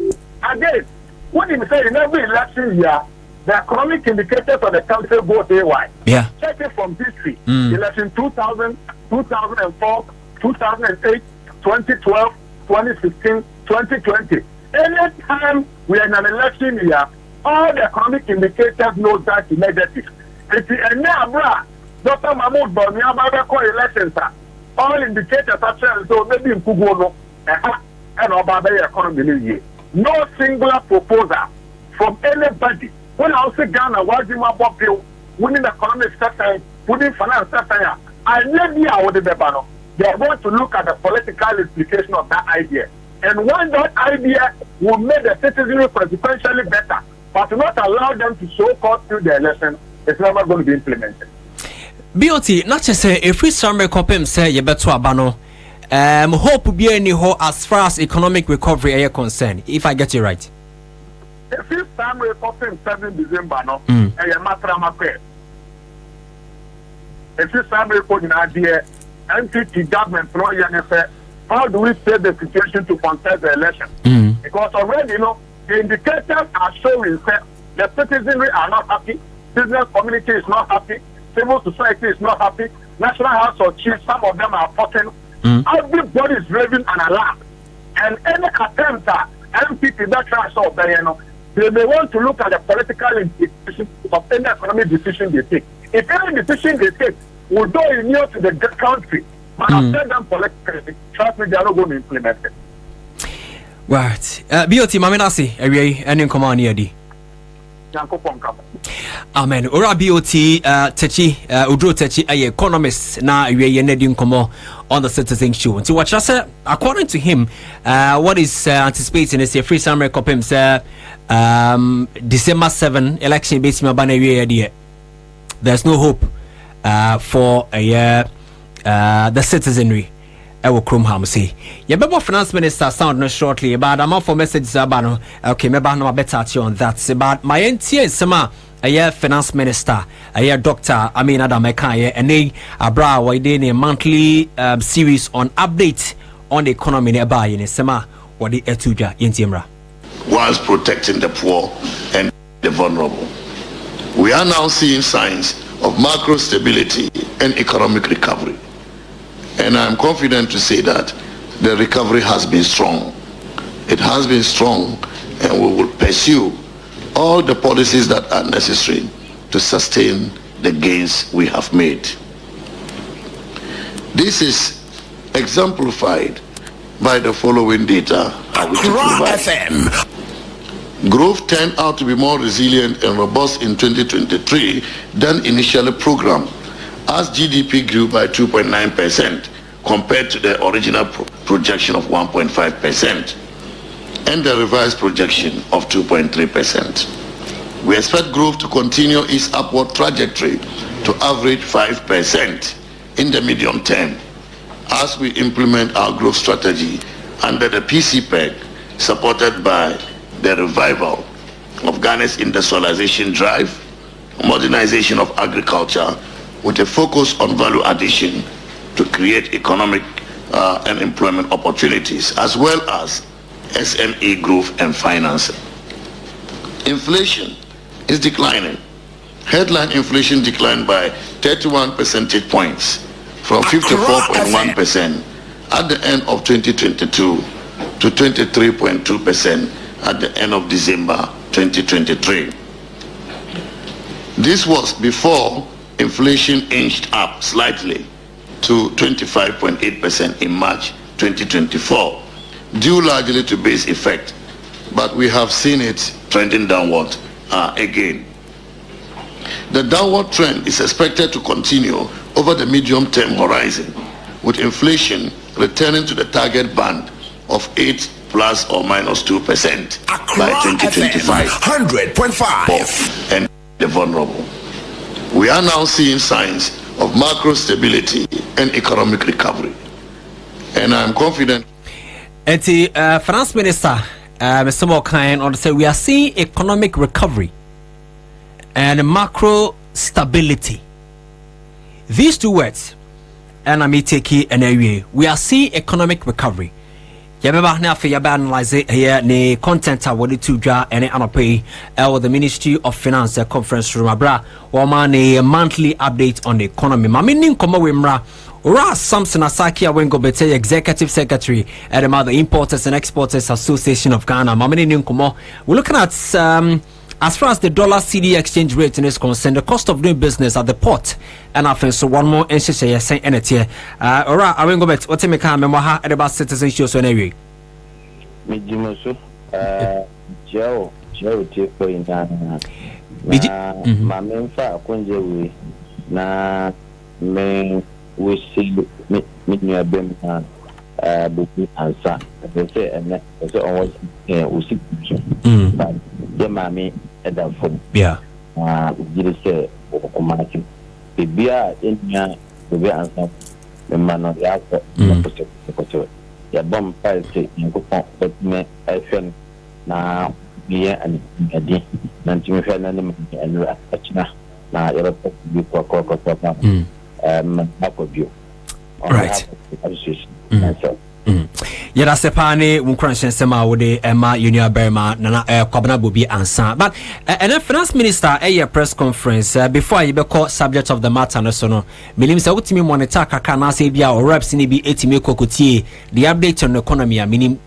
Again, what you say in every election year, the economic indicators of the country go AY. Yeah. Check it from history. Election 2000, 2004, 2008, 2012, 2015, 2020. Any time we are in an election year, all the economic indicators know that is negative. It's Dr. Mahmoud Bawumia call elections. All indicators are showing so maybe in Kugono and Obaba economy. No singular proposal from anybody. When I say Ghana, Wajima Bobie, winning the economic sector, winning finance sector, I maybe I would be better. They are going to look at the political implication of that idea. And when that idea will make the citizenry consequentially better, but not allow them to so-called through the election, it's never going to be implemented. BOT, not just say if we summary copy say you better abano. Hope be any ho as far as economic recovery are concerned, if I get you right. If you summary copy 7 December no, if you summary copy in idea, NPP government no say, how do we save the situation to contest the election? Because already, the indicators are showing that the citizenry are not happy, business community is not happy, civil society is not happy, National House of Chiefs, some of them are talking. Everybody is raving an alarm. And any attempt at MPP that tries to obey, they may want to look at the political implications of any economic decision they take. If any decision they take will go near to the country, but after them politically, trust me, they are not going to implement it. Right. BOT, Mamenasi, any command here? Amen. Ora BOT Techi Udro Techi economist na ye nedi nkomo on the Citizen Show. Nti watch us according to him what is anticipating is a free summary copy December 7 election based me bana we there's no hope for the citizenry. I will Cromham say. Your finance minister sound no shortly about I'm for messages about okay, maybe I'm better at you on that. About my NTA Sama a finance minister, a doctor, I mean Adam Mekaya, and a bra widen a monthly series on updates on the economy nearby in Sama or the Etuja in Timra. Whilst protecting the poor and the vulnerable. We are now seeing signs of macro stability and economic recovery. And I'm confident to say that the recovery has been strong. It has been strong, and we will pursue all the policies that are necessary to sustain the gains we have made. This is exemplified by the following data I will provide. Growth turned out to be more resilient and robust in 2023 than initially programmed, as GDP grew by 2.9% compared to the original projection of 1.5% and the revised projection of 2.3%. We expect growth to continue its upward trajectory to average 5% in the medium term as we implement our growth strategy under the PCPEG, supported by the revival of Ghana's industrialization drive, modernization of agriculture, with a focus on value addition to create economic and employment opportunities, as well as SME growth and financing. Inflation is declining. Headline inflation declined by 31 percentage points from 54.1% at the end of 2022 to 23.2% at the end of December 2023. This was before inflation inched up slightly to 25.8% in March 2024, due largely to base effect, but we have seen it trending downward again. The downward trend is expected to continue over the medium-term horizon, with inflation returning to the target band of 8 plus or minus 2% by 2025. 100.5 and the vulnerable. We are now seeing signs of macro stability and economic recovery, and I am confident. And the finance minister, Mr. Mokain, on say we are seeing economic recovery and macro stability. These two words, and I may take it an area. We are seeing economic recovery. Yababa na fe yaba analyze here ne content award to dwa ene anope with the Ministry of Finance conference room abra or man a monthly update on the economy. Mami nin komo wemra Ra Samson Asaki Awengo Bete, Executive Secretary at the Mother Importers and Exporters Association of Ghana. Mami nin komo. We're looking at as far as the dollar CD exchange rate is concerned, the cost of doing business at the port, and I think so one more instance you're saying in it here. Alright, I will go back. What make a memoir about citizenship so anyway? Mijimusu, Joe, take point na mamemfa akonje we na me we see me nua bem na Bobie Ansah. They say and so always we see but the mami edam phone yeah you say okomaki bibia enya Bobie Ansah me mano ya ko ko ya bom paise ngopon me afen na biye ani adi na ntimi fe na ne me anu achina na ya ko bi ko akobio right yada sepane wunkranchen sema wode ema Union Berma na Kwabena Bobie Ansah but and the finance minister a press conference before you be call subject of the matter no so no milim say wotimi monitor kaka na say bia or reps ni bi etimi kokotie the update on the economy minim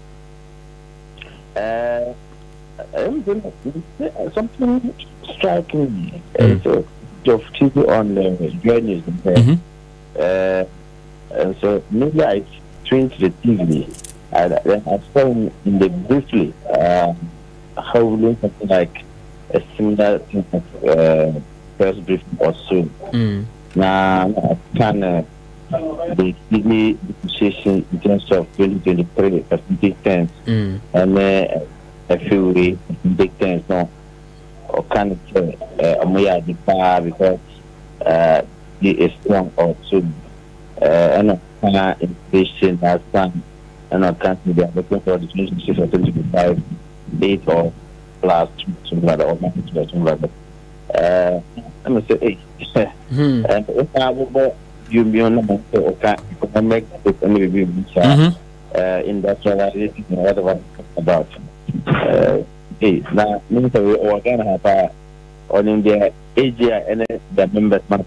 something striking so of TV on journalism and so maybe I trained to the TV and I saw in the briefly how we learned something like a similar thing of press briefing or so. Now, can the kidney depreciation in terms of 2023 percentage terms and a few big terms now, or can it the power because it is strong or so. And inflation has done, and I can't be looking for the 26 or 25 date or plus something like that, or something like that. I'm going to say, hey, and if I will you be on the economic industrialization, whatever about. Hey, now, military organ have on India, Asia, and the members, on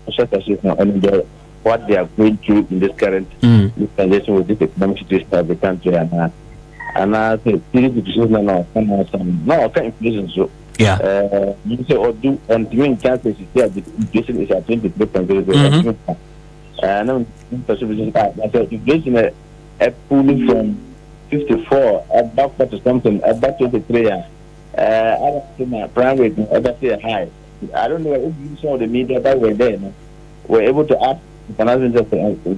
what they are going through in this current dispensation with this economic situation of the country, and I say, inflation, no, inflation, so. Yeah. You say, or do, and to me, chances is that the inflation is at 23%. And I said, inflation is pulling from 54 about 40 something, about 23. I don't see my prime rate, I don't say high. I don't know if you saw the media that were there, were able to ask financial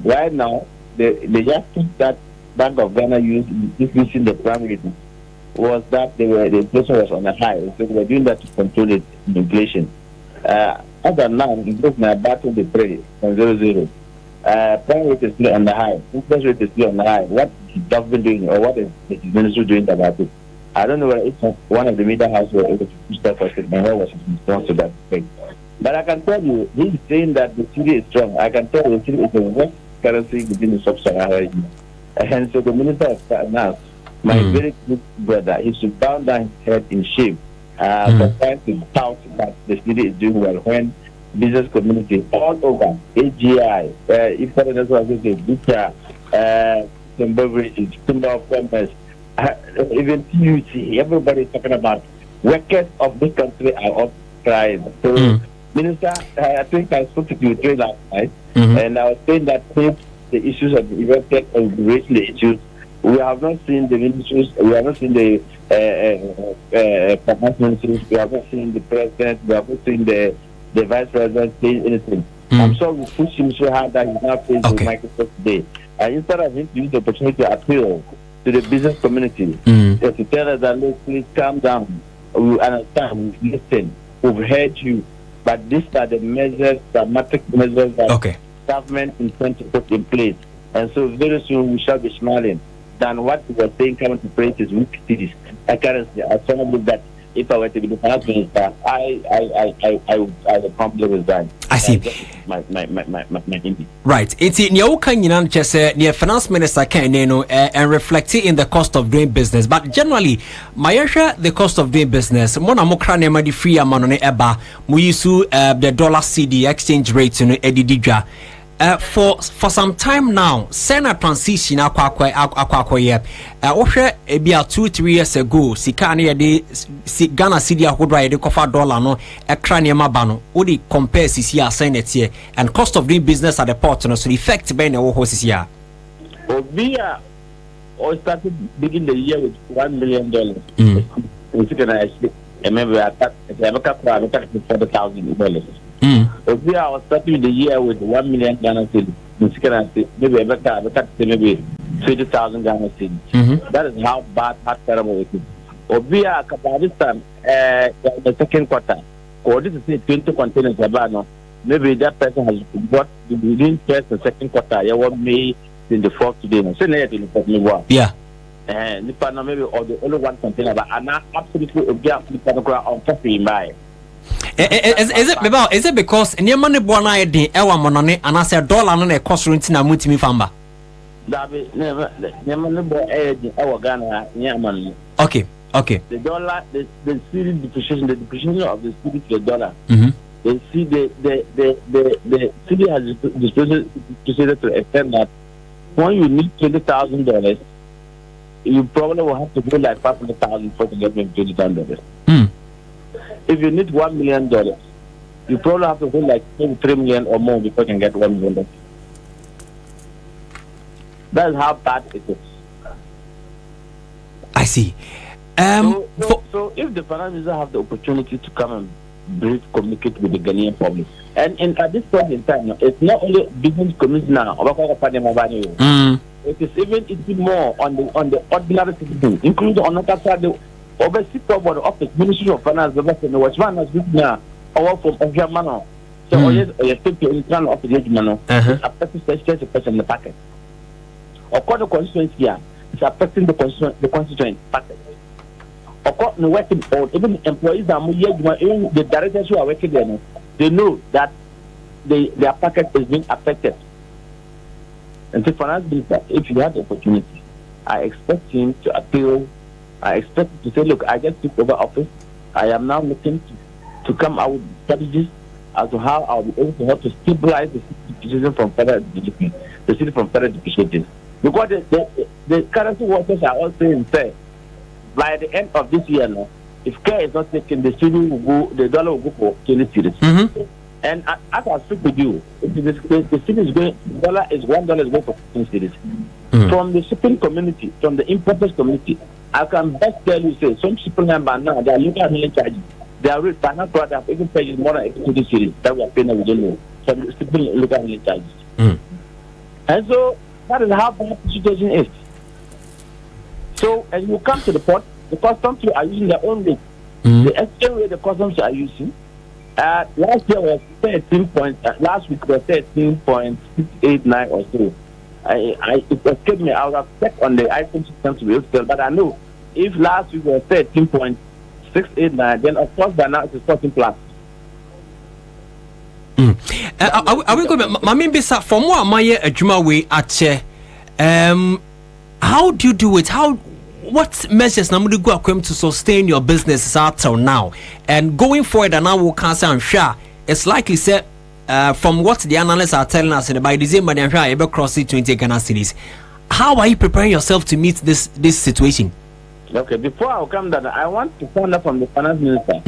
right now. They just took that Bank of Ghana used increasing the prime rate was that the inflation was on a high, so they were doing that to control the inflation. Other now, inflation is back to the trade from 0.00. Prime rate is still on the high, interest rate is still on the high. What is the government doing, or what is the ministry doing about it? I don't know whether it's one of the media houses were able to push that question, and what was his response to that thing. But I can tell you, he's saying that the city is strong. I can tell you the city is the worst currency within the sub-Saharan region. And so the minister of finance, my very good brother, he should bow down his head in shame for trying to tout that the city is doing well when business community all over, AGI, International Association, BICA, some beverages, Chamber of Commerce, even TUC, everybody is talking about workers of this country are all crying. So, Minister, I think I spoke to you last night, and I was saying that if the issues of the elected and racial issues, we have not seen the ministries, we have not seen the finance ministers, we have not seen the president, we have not seen the vice president saying anything. I'm sure we push him so hard that he's not facing the microphone today. And instead of him to use the opportunity to appeal to the business community, to tell us that, look, please calm down, we understand, we listen, we've heard you, but these are the measures, dramatic measures that government intends to put in place. And so very soon we shall be smiling than what we were saying coming to praise is weak cities. I strongly believe that if I were to be the finance minister, I would probably resign. I see. My Right. It's in your can just the finance minister can and reflect in the cost of doing business. But generally, my share the cost of doing business. Mona mokrane ma di free amount eba muyisu the dollar CD exchange rate edidija. For some time now, Senate transition akwa ohwe ebia 2-3 years ago sika na ye Ghana cedi ahodwa ye de kofa dollar no ekra ne maba no wo di compare sisi a Senate here and cost of doing business at the port no so the effect be na wo ho sisi a Obia or started begin the year with $1 million. We can actually remember at $40,000. We are starting the year with 1 million Ghana cedis. Maybe maybe 20,000 Ghana cedis. That is how bad, how terrible it is. We are this time, the second quarter, or this is 20 containers about maybe that person has bought within first and second quarter. You want May in the fourth today. Yeah. And maybe or the only one container, but I'm not absolutely on coffee by. Is it because near money born I did ewa monone and I said dollar on a cost rent in a multi famba? Never money born our Ghana near money. Okay. The dollar, the city depreciation, the depreciation of the city to the dollar. They see the city has depreciated to the extent that when you need $20,000, you probably will have to go like $500,000 for to get $20,000. If you need $1 million, you probably have to go like maybe $3 million or more before you can get $1 million. That's how bad it is. I see. So if the finance minister have the opportunity to come and brief, communicate with the Ghanaian public, and at this point in time, it's not only business community now. It is even more on the ordinary citizens, including on the side the overseas board office, Ministry of Finance, the Western Watchman has been now or from Germano. So yes, I think the internal office Germano is affecting 30% in the packet. Of course, the constituency here is affecting the constituent packet. Of course, the working board, even employees are even the directors who are working there, they know that their packet is being affected. And the finance minister, if you have the opportunity, I expect him to appeal. I expect him to say, look, I just took over office. I am now looking to come out with strategies as to how I'll be able to help to stabilize the situation from federal development, the city from federal depreciating. Because the currency workers are all saying, say, by the end of this year, if care is not taken, the city will go, the dollar will go for 20 cities. And as I speak with you, the city is going, dollar is $1 is going for 15 cities. From the shipping community, from the importers community, I can best tell you, say, some shipping number now, they are looking at million charges. Their rate, financial product, even paid more than 80 cities that we are paying, we don't know. So the shipping look at million charges. And so, that is how bad the situation is. So, and you come to the port, the customs are using their own rate. The exchange rate the customs are using, last year was last week was 13.689 or so. It escaped me. I was checked on the iPhone system to be able to tell, but I know if last week was 13.689, then of course by now it is 14 plus. Are we going to, I mean, from what my Juma way at how do you do it? What measures now go to sustain your business up till now? And going forward, and now we'll cancel and share. It's likely said from what the analysts are telling us by December, they are able to cross 20 Ghana cities. How are you preparing yourself to meet this situation? Okay, before I come down, I want to find out from the finance minister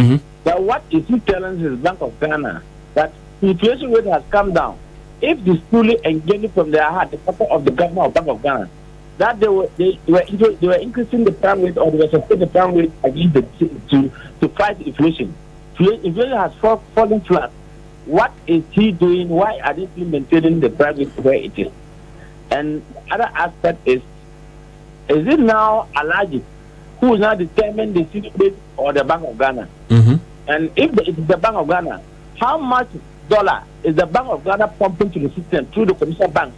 that what is he telling his Bank of Ghana that inflation rate has come down. If this truly engaging from their heart, the support of the governor of Bank of Ghana, that they were increasing the prime rate or they were sustaining the prime rate against to fight inflation. Inflation has fallen flat. What is he doing? Why are they still maintaining the prime rate where it is? And the other aspect is it now Alaji who is now determining the city rate or the Bank of Ghana? And if it is the Bank of Ghana, how much dollar is the Bank of Ghana pumping to the system through the commercial banks?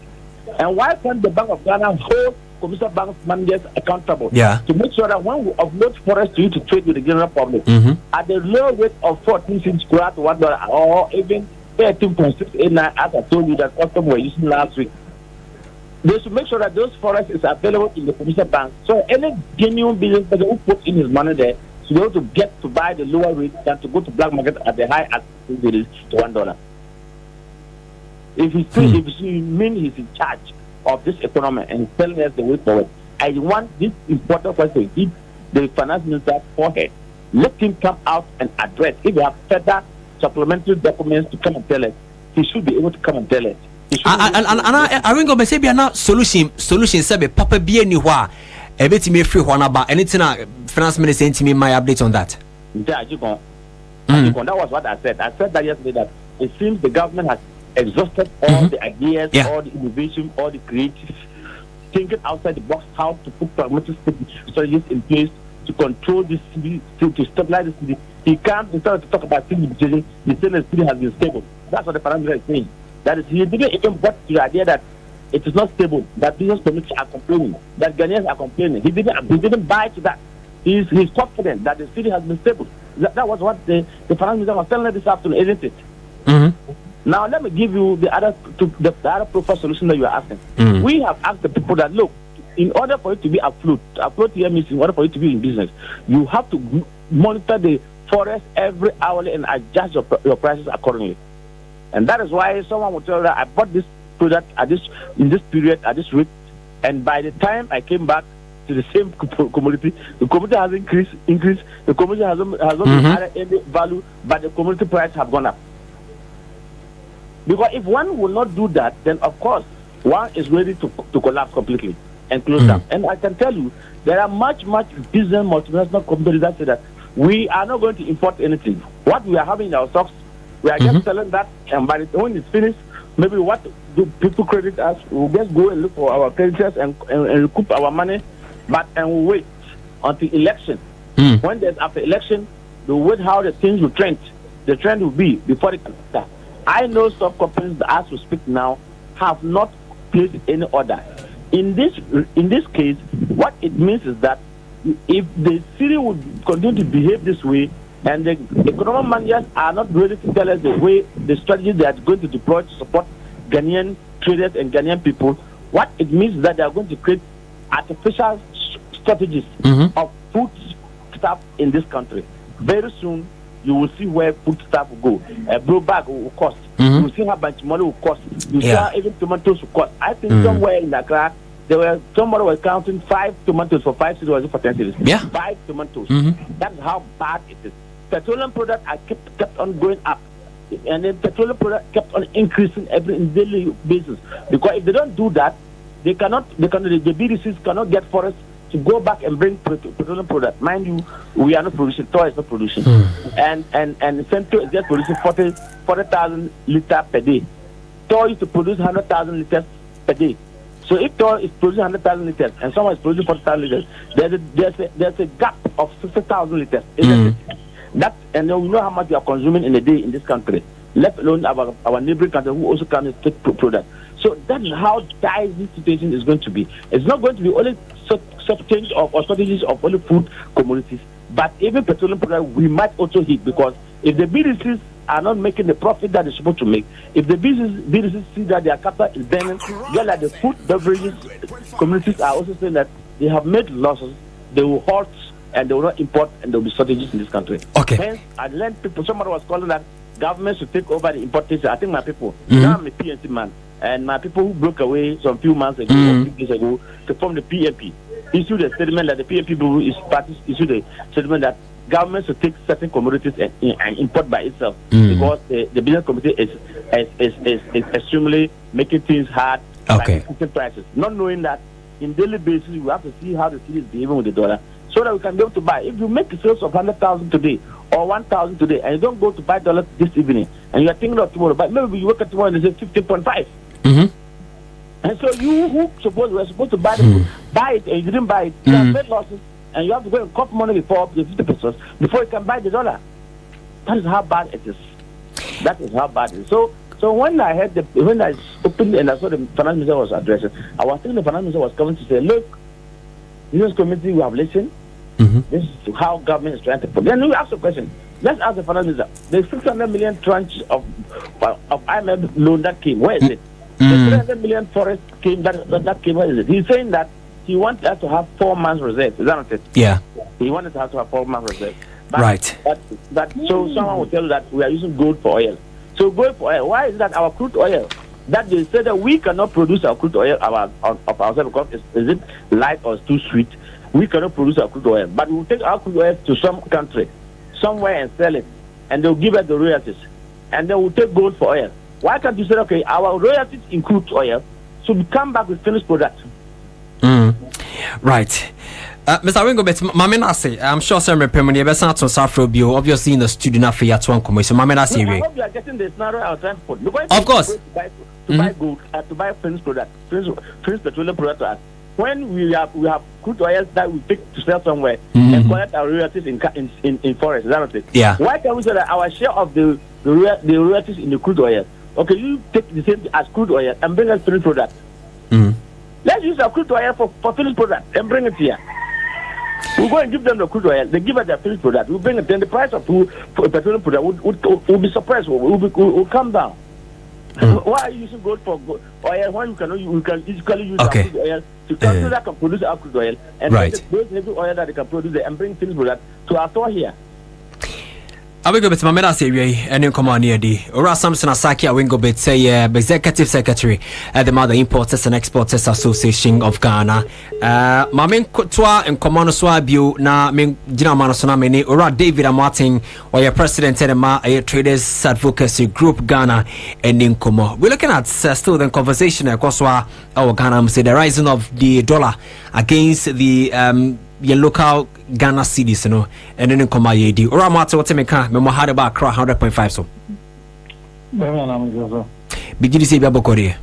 And why can't the Bank of Ghana hold commercial bank managers accountable to make sure that when we upload forest to you to trade with the general public at the low rate of 14 cents per $1 or even 13.689 as I told you that custom were using last week, they should make sure that those forests is available in the commercial bank. So any genuine business person who puts in his money there should be able to get to buy the lower rate than to go to black market at the high as it is to $1. If he means he's in charge of this economy and telling us the way forward, I want this important question to hit the finance minister forehead. Let him come out and address. If you have further supplementary documents to come and tell us, he should be able to come and tell us. I ring up and say, "Be a solution. Say, Papa, be anywhere. A bit me free one about anything. Finance minister sent me my update on that." That was what I said. I said that yesterday that it seems the government has exhausted all the ideas, all the innovation, all the creative thinking outside the box, how to put pragmatic strategies in place to control this city, to stabilize the city. He can't, instead of talk about city decision, the city has been stable. That's what the finance minister is saying. That is, he didn't even brought the idea that it is not stable, that business communities are complaining, that Ghanaians are complaining. He didn't buy to that. He's confident that the city has been stable. That was what the finance minister was telling us this afternoon, isn't it? Now let me give you the other profile solution that you are asking. We have asked the people that, look, in order for it to be afloat here means in order for it to be in business, you have to monitor the forest every hourly and adjust your prices accordingly. And that is why someone will tell you that I bought this product in this period at this rate, and by the time I came back to the same commodity, the commodity has increased, the commodity has not added any value, but the commodity price have gone up. Because if one will not do that, then of course one is ready to collapse completely. and close down. And I can tell you, there are much business multinational companies that say that we are not going to import anything. What we are having in our stocks, we are just selling that, and by the time when it's finished, maybe what do people credit us? We'll just go and look for our creditors and recoup our money, and we'll wait until election. When there's after election, we'll wait how the things will trend. The trend will be before the start. I know some companies that, as we speak now, have not placed any order. In this case, what it means is that if the city would continue to behave this way, and the economic managers are not ready to tell us the strategy they are going to deploy to support Ghanaian traders and Ghanaian people, what it means is that they are going to create artificial strategies of food stuff in this country. Very soon, you will see where food stuff will go. A blue bag will cost. You will see how much money will cost. You will see how even tomatoes will cost. I think somewhere in Accra, somebody was counting 5 tomatoes for 5 cities or for 10 cities. 5 tomatoes. That's how bad it is. Petroleum products are kept on going up, and then petroleum products kept on increasing on daily basis. Because if they don't do that, the BDCs cannot get forests to go back and bring petroleum products. Mind you, we are not producing. Tor is not producing, and Central is just producing 40,000 liters per day. Tor used to produce 100,000 liters per day. So if Tor is producing 100,000 liters and someone is producing 40,000 liters, there's a gap of 50,000 liters. And then we know how much we are consuming in a day in this country, let alone our neighboring country who also can take products. So that is how dire this situation is going to be. It's not going to be only substance or strategies of only food commodities, but even petroleum products we might also hit, because if the BDCs are not making the profit that they're supposed to make, if the BDCs see that their capital is burning, just like the food beverages communities are also saying that they have made losses, they will halt and they will not import, and there will be shortages in this country. Okay. Hence, I learned people, somebody was calling that government should take over the importation. I think my people, now I'm a PNC man, and my people who broke away some few months ago, or few days ago, to form the PNP, issued a statement that the PNP people issued a statement that government should take certain commodities and import by itself, because the business committee is extremely making things hard by increasing prices, not knowing that in daily basis we have to see how the city is behaving with the dollar, so that we can be able to buy. If you make sales of 100,000 today or 1,000 today, and you don't go to buy dollars this evening, and you are thinking of tomorrow, but maybe you wake up tomorrow and they say 15.5. And so you were supposed to buy the food, buy it, and you didn't buy it. You have made losses, and you have to go and cough money before the 50 pesos before you can buy the dollar. That is how bad it is. That is how bad it is. So when I opened and I saw the finance minister was addressing, I was thinking the finance minister was coming to say, look, this committee, we have listened. This is how government is trying to put. Then we ask the question. Let's ask the finance minister. The 600 million tranche of IMF loan that came, where is it? The 300 million forest came, that came, where is it? He's saying that he wanted us to have 4 months reserve. Is that not it? Yeah. He wanted us to have 4 months reserve. But, so someone will tell you that we are using gold for oil. So gold for oil, why is that our crude oil? That they say that we cannot produce our crude oil of ourselves because is it light or too sweet? We cannot produce our crude oil, but we will take our crude oil to some country, somewhere, and sell it, and they'll give us the royalties, and then we'll take gold for oil. Why can't you say, okay, our royalties in crude oil, so we come back with finished product? Right. Mr. Wingo, but Mamena say, I'm sure some repayment, you better not to suffer bio, obviously in the studio for your 1 commission. Mamena say, I hope you are getting the scenario I was trying to put. Of course. To buy gold, to buy finished product, finished petroleum product to us. When we have crude oil that we take to sell somewhere and collect our royalties in forest, is that not it? Yeah. Why can't we say that our share of the royalties in the crude oil, okay, you take the same as crude oil and bring us finished product. Let's use our crude oil for finished product and bring it here. We'll go and give them the crude oil. They give us their finished product. We'll bring it. Then the price of petroleum product will be suppressed. Will come down. Why are you using gold for oil when you can easily use our crude oil to countries that can produce our crude oil and those heavy oil that they can produce and bring finished product to our store here? Awingo bit mameda say we any command near di. Ora Samson Asaki Awingo bit say executive secretary at the Mother Importers and Exporters Association of Ghana. Mamen Kotwa and command so abiu na men gina mano so na meni Ora David Martin or your president and ma traders advocacy group Ghana and Nkomo. We're looking at still the conversation across our Ghana say the rising of the dollar against the your local Ghana cities, you know, and then come my AD. Or I'm what to make a memo hard about 100.5 so. Begin to say Babokori.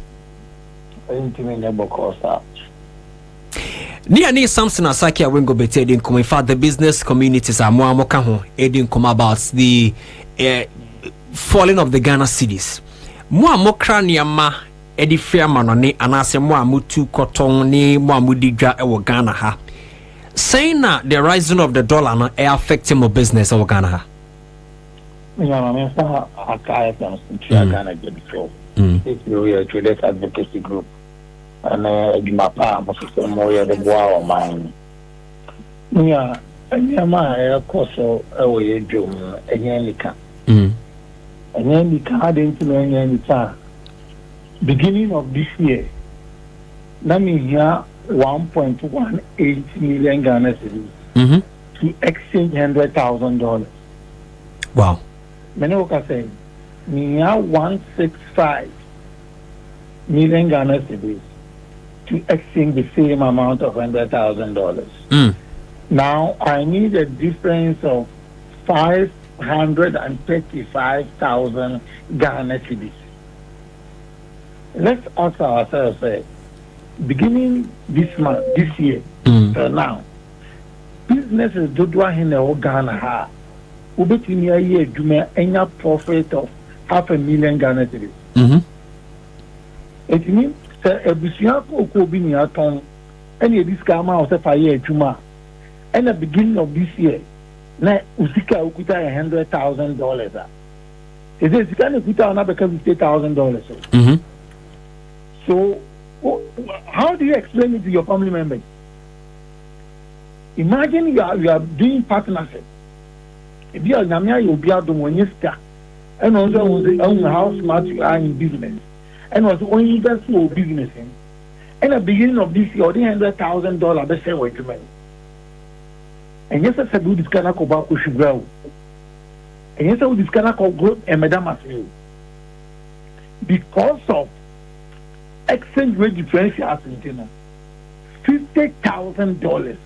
Near Samson Asaki Awingo Bete didn't come. In fact, the business communities are more mokaho. It didn't come about the falling of the Ghana cities. More mokraniama edi fairman anase more mutu cotton ni more mudiga ewo Ghana ha. Saying that the rising of the dollar no affecting my business of Ghana. Yeah, I mean, Ghana before. If you are traders advocacy group, and my pa must say more the boy mine. Yeah, and my course away a job, and Yanika. And Yanika hadn't known any time. Beginning of this year, let me hear 1.18 million Ghana cedis to exchange $100,000. Wow. Many workers say, me have 165 million Ghana cedis to exchange the same amount of $100,000. Now I need a difference of 535,000 Ghana cedis. Let's ask ourselves, beginning this month, this year, now, businesses do in the Ghana ha. Ubetini a year do any profit of 500,000 Ghana cedis. It means a business ko bi ni aton any this kama o se fa year juma. And the beginning of this year, na usika ukuta $100,000. Is it kind of ukuta na because $50,000? So how do you explain it to your family members? Imagine you are doing partnership. If you are Namia, you'll be out the one and also how smart you are in business. And also only just for business. And at the beginning of this year, $100,000 they say wait a minute. And yes, I said this kind of tobacco should grow. And yes, this kind of growth and Madame because of exchange rate differential $50,000.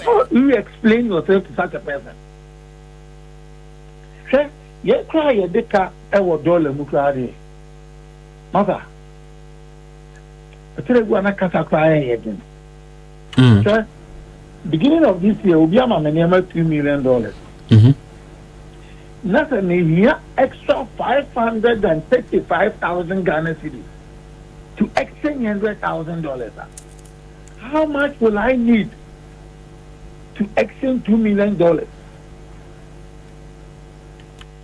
How do you explain yourself to such a person? Say, you cry a deca $1 mukradi. Mother, I tell you, I'm not crying again. Sir, beginning of this year, we'll be a $2 million. Nothing here, extra 535,000 Ghana cedis to exchange $100,000. How much will I need to exchange $2 million?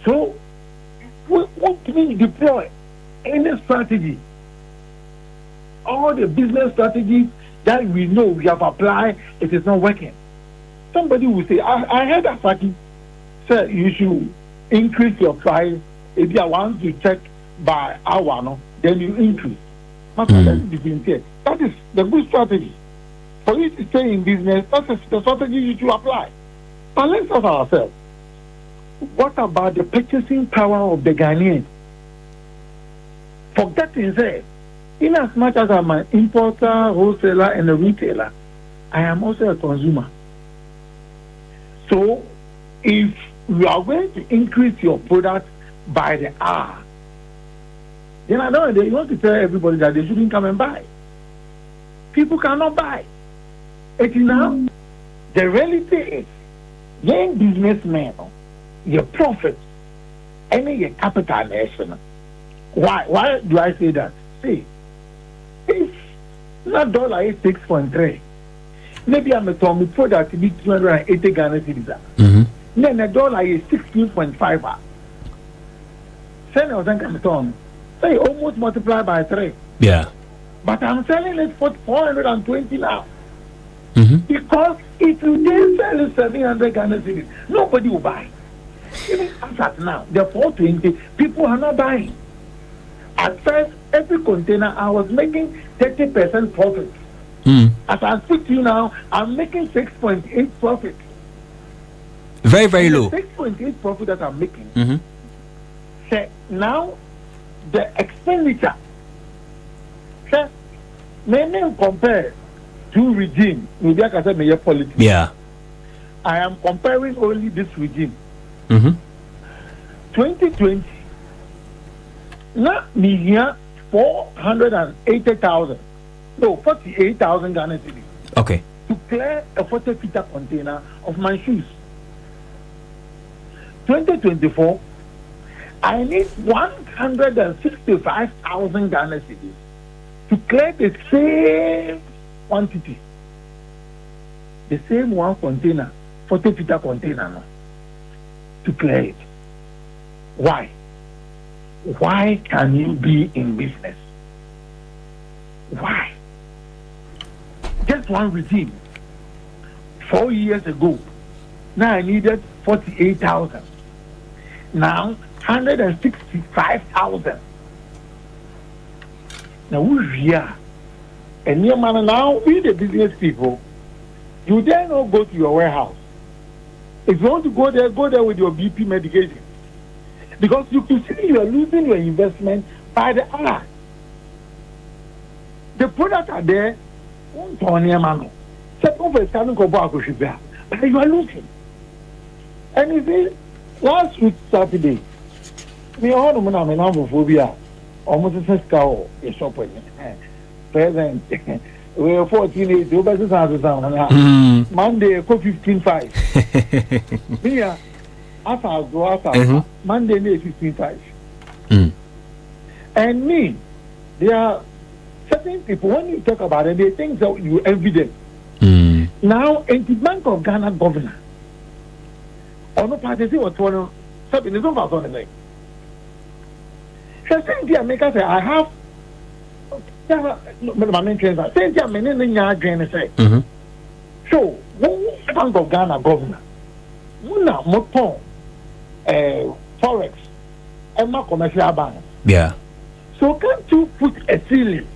So, what do we deploy? Any strategy? All the business strategies that we know we have applied, it is not working. Somebody will say, I heard that Saki said you should increase your price. If you want to check by hour, no, then you increase. That is the good strategy. For you to stay in business, that is the strategy you should apply. But let's ask ourselves, what about the purchasing power of the Ghanaians? Forgetting that, in as much as I'm an importer, wholesaler, and a retailer, I am also a consumer. So, if you are going to increase your product by the hour, then I know you want to tell everybody that they shouldn't come and buy. People cannot buy. It's now, the reality is, young businessmen, your profits, any your capital nation. Why do I say that? See, if that dollar is 6.3, maybe I'm a Tommy product to be 280 Ghana cedis. Then the dollar is 16.5. Say almost multiply by 3. Yeah. But I'm selling it for 420 now. Because if you didn't sell it 700 Ghana cedis, nobody will buy. Even as at now, the 420, people are not buying. At first, every container, I was making 30% profit. As I speak to you now, I'm making 6.8 profit. Very, very low. 6.8 profit that I'm making. So now, the expenditure. So, many compare two regimes. Maybe I can say my politics. Yeah. I am comparing only this regime. 2020. Now, me here 480,000. No, 48,000 Ghana cedis. Okay. To clear a 40-liter container of my shoes. 2024, I need 165,000 Ghana cedis to clear the same quantity. The same one container, 40-liter container, no, to clear it. Why? Why can you be in business? Why? Just one regime. 4 years ago, now I needed 48,000. Now 165,000. Now we are, and your man now we the business people. You dare not go to your warehouse. If you want to go there with your BP medication, because you can see you are losing your investment by the hour. The products are there. But you are losing. And you see, last week Saturday, me heard of my phobia. Almost a cow is shopping. Present. We are 14 days. Monday, 15.5. Me, as I go out, Monday, 15.5. And me, there are certain people, when you talk about it, they think that you envy them. Now, in the Bank of Ghana governor, on the party, what's one of something is not on the leg. So, saying to America, say, I have. My main trainer, saying to America, say, so, one Bank of Ghana governor, Muna Moton, Forex, and my commercial bank. Yeah. So, can't you put a ceiling?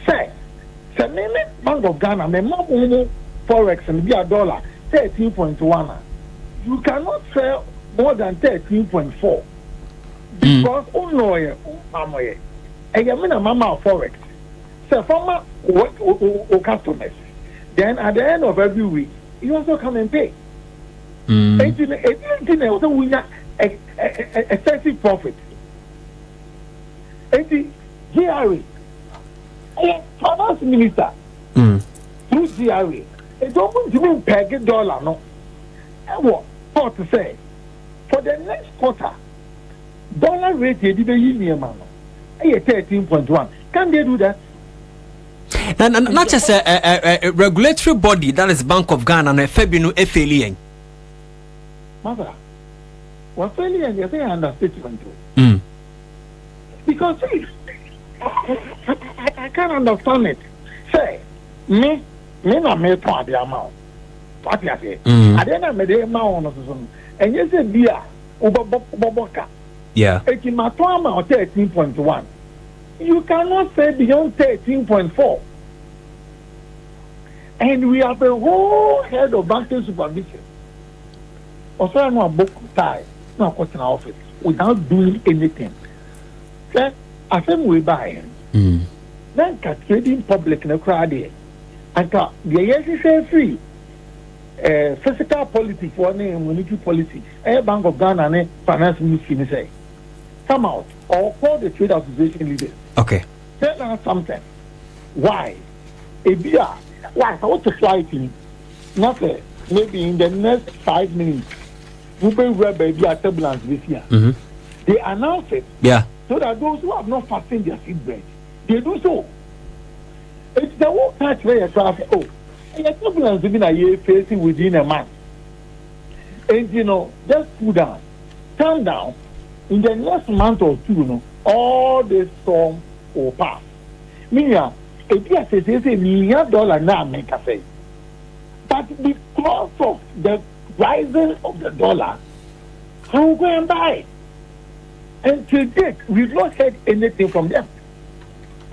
Say, Bank of Ghana, my mom Forex and be a dollar 13.1. You cannot sell more than 13.4 because lawyer, mama, and you mean a mama Forex. So, farmer or customers. Then at the end of every week, you also come and pay. Excessive profit. GRA. Finance minister through GRA. It don't even peg a dollar, no. And what to say? For the next quarter, dollar rate is 13.1. Can they do that? And not just a regulatory body, that is Bank of Ghana and a Febinu FLE. Mother, what failure you say understatement too. Because see, I can't understand it. Say, me na me to the amount. What you say? I didn't make the amount of something. And you say beer, Boboka. Yeah. It's in my amount 13.1. You cannot say beyond 13.4. And we have a whole head of banking supervision. Also, I'm a book tie, no question office, without doing anything. Then, I think we buy. Then, trading public in the crowd here. And the yes is free. Physical politics, monetary policy, Bank of Ghana and finance ministry say, come out or call the trade association leaders. Okay. Tell us something. Why? Why? I want to fly to nothing. Maybe in the next 5 minutes, we will be at turbulence this year. They announce it. Yeah. So that those who have not fastened their seatbelt, they do so. It's the whole touch where you traffic. Oh, and the turbulence even a year facing within a month. And just cool down, calm down. In the next month or two, all this storm will pass. Meaning, if you say $1 now make a say. But because of the rising of the dollar, I will go and buy it. And to date, we've not heard anything from them.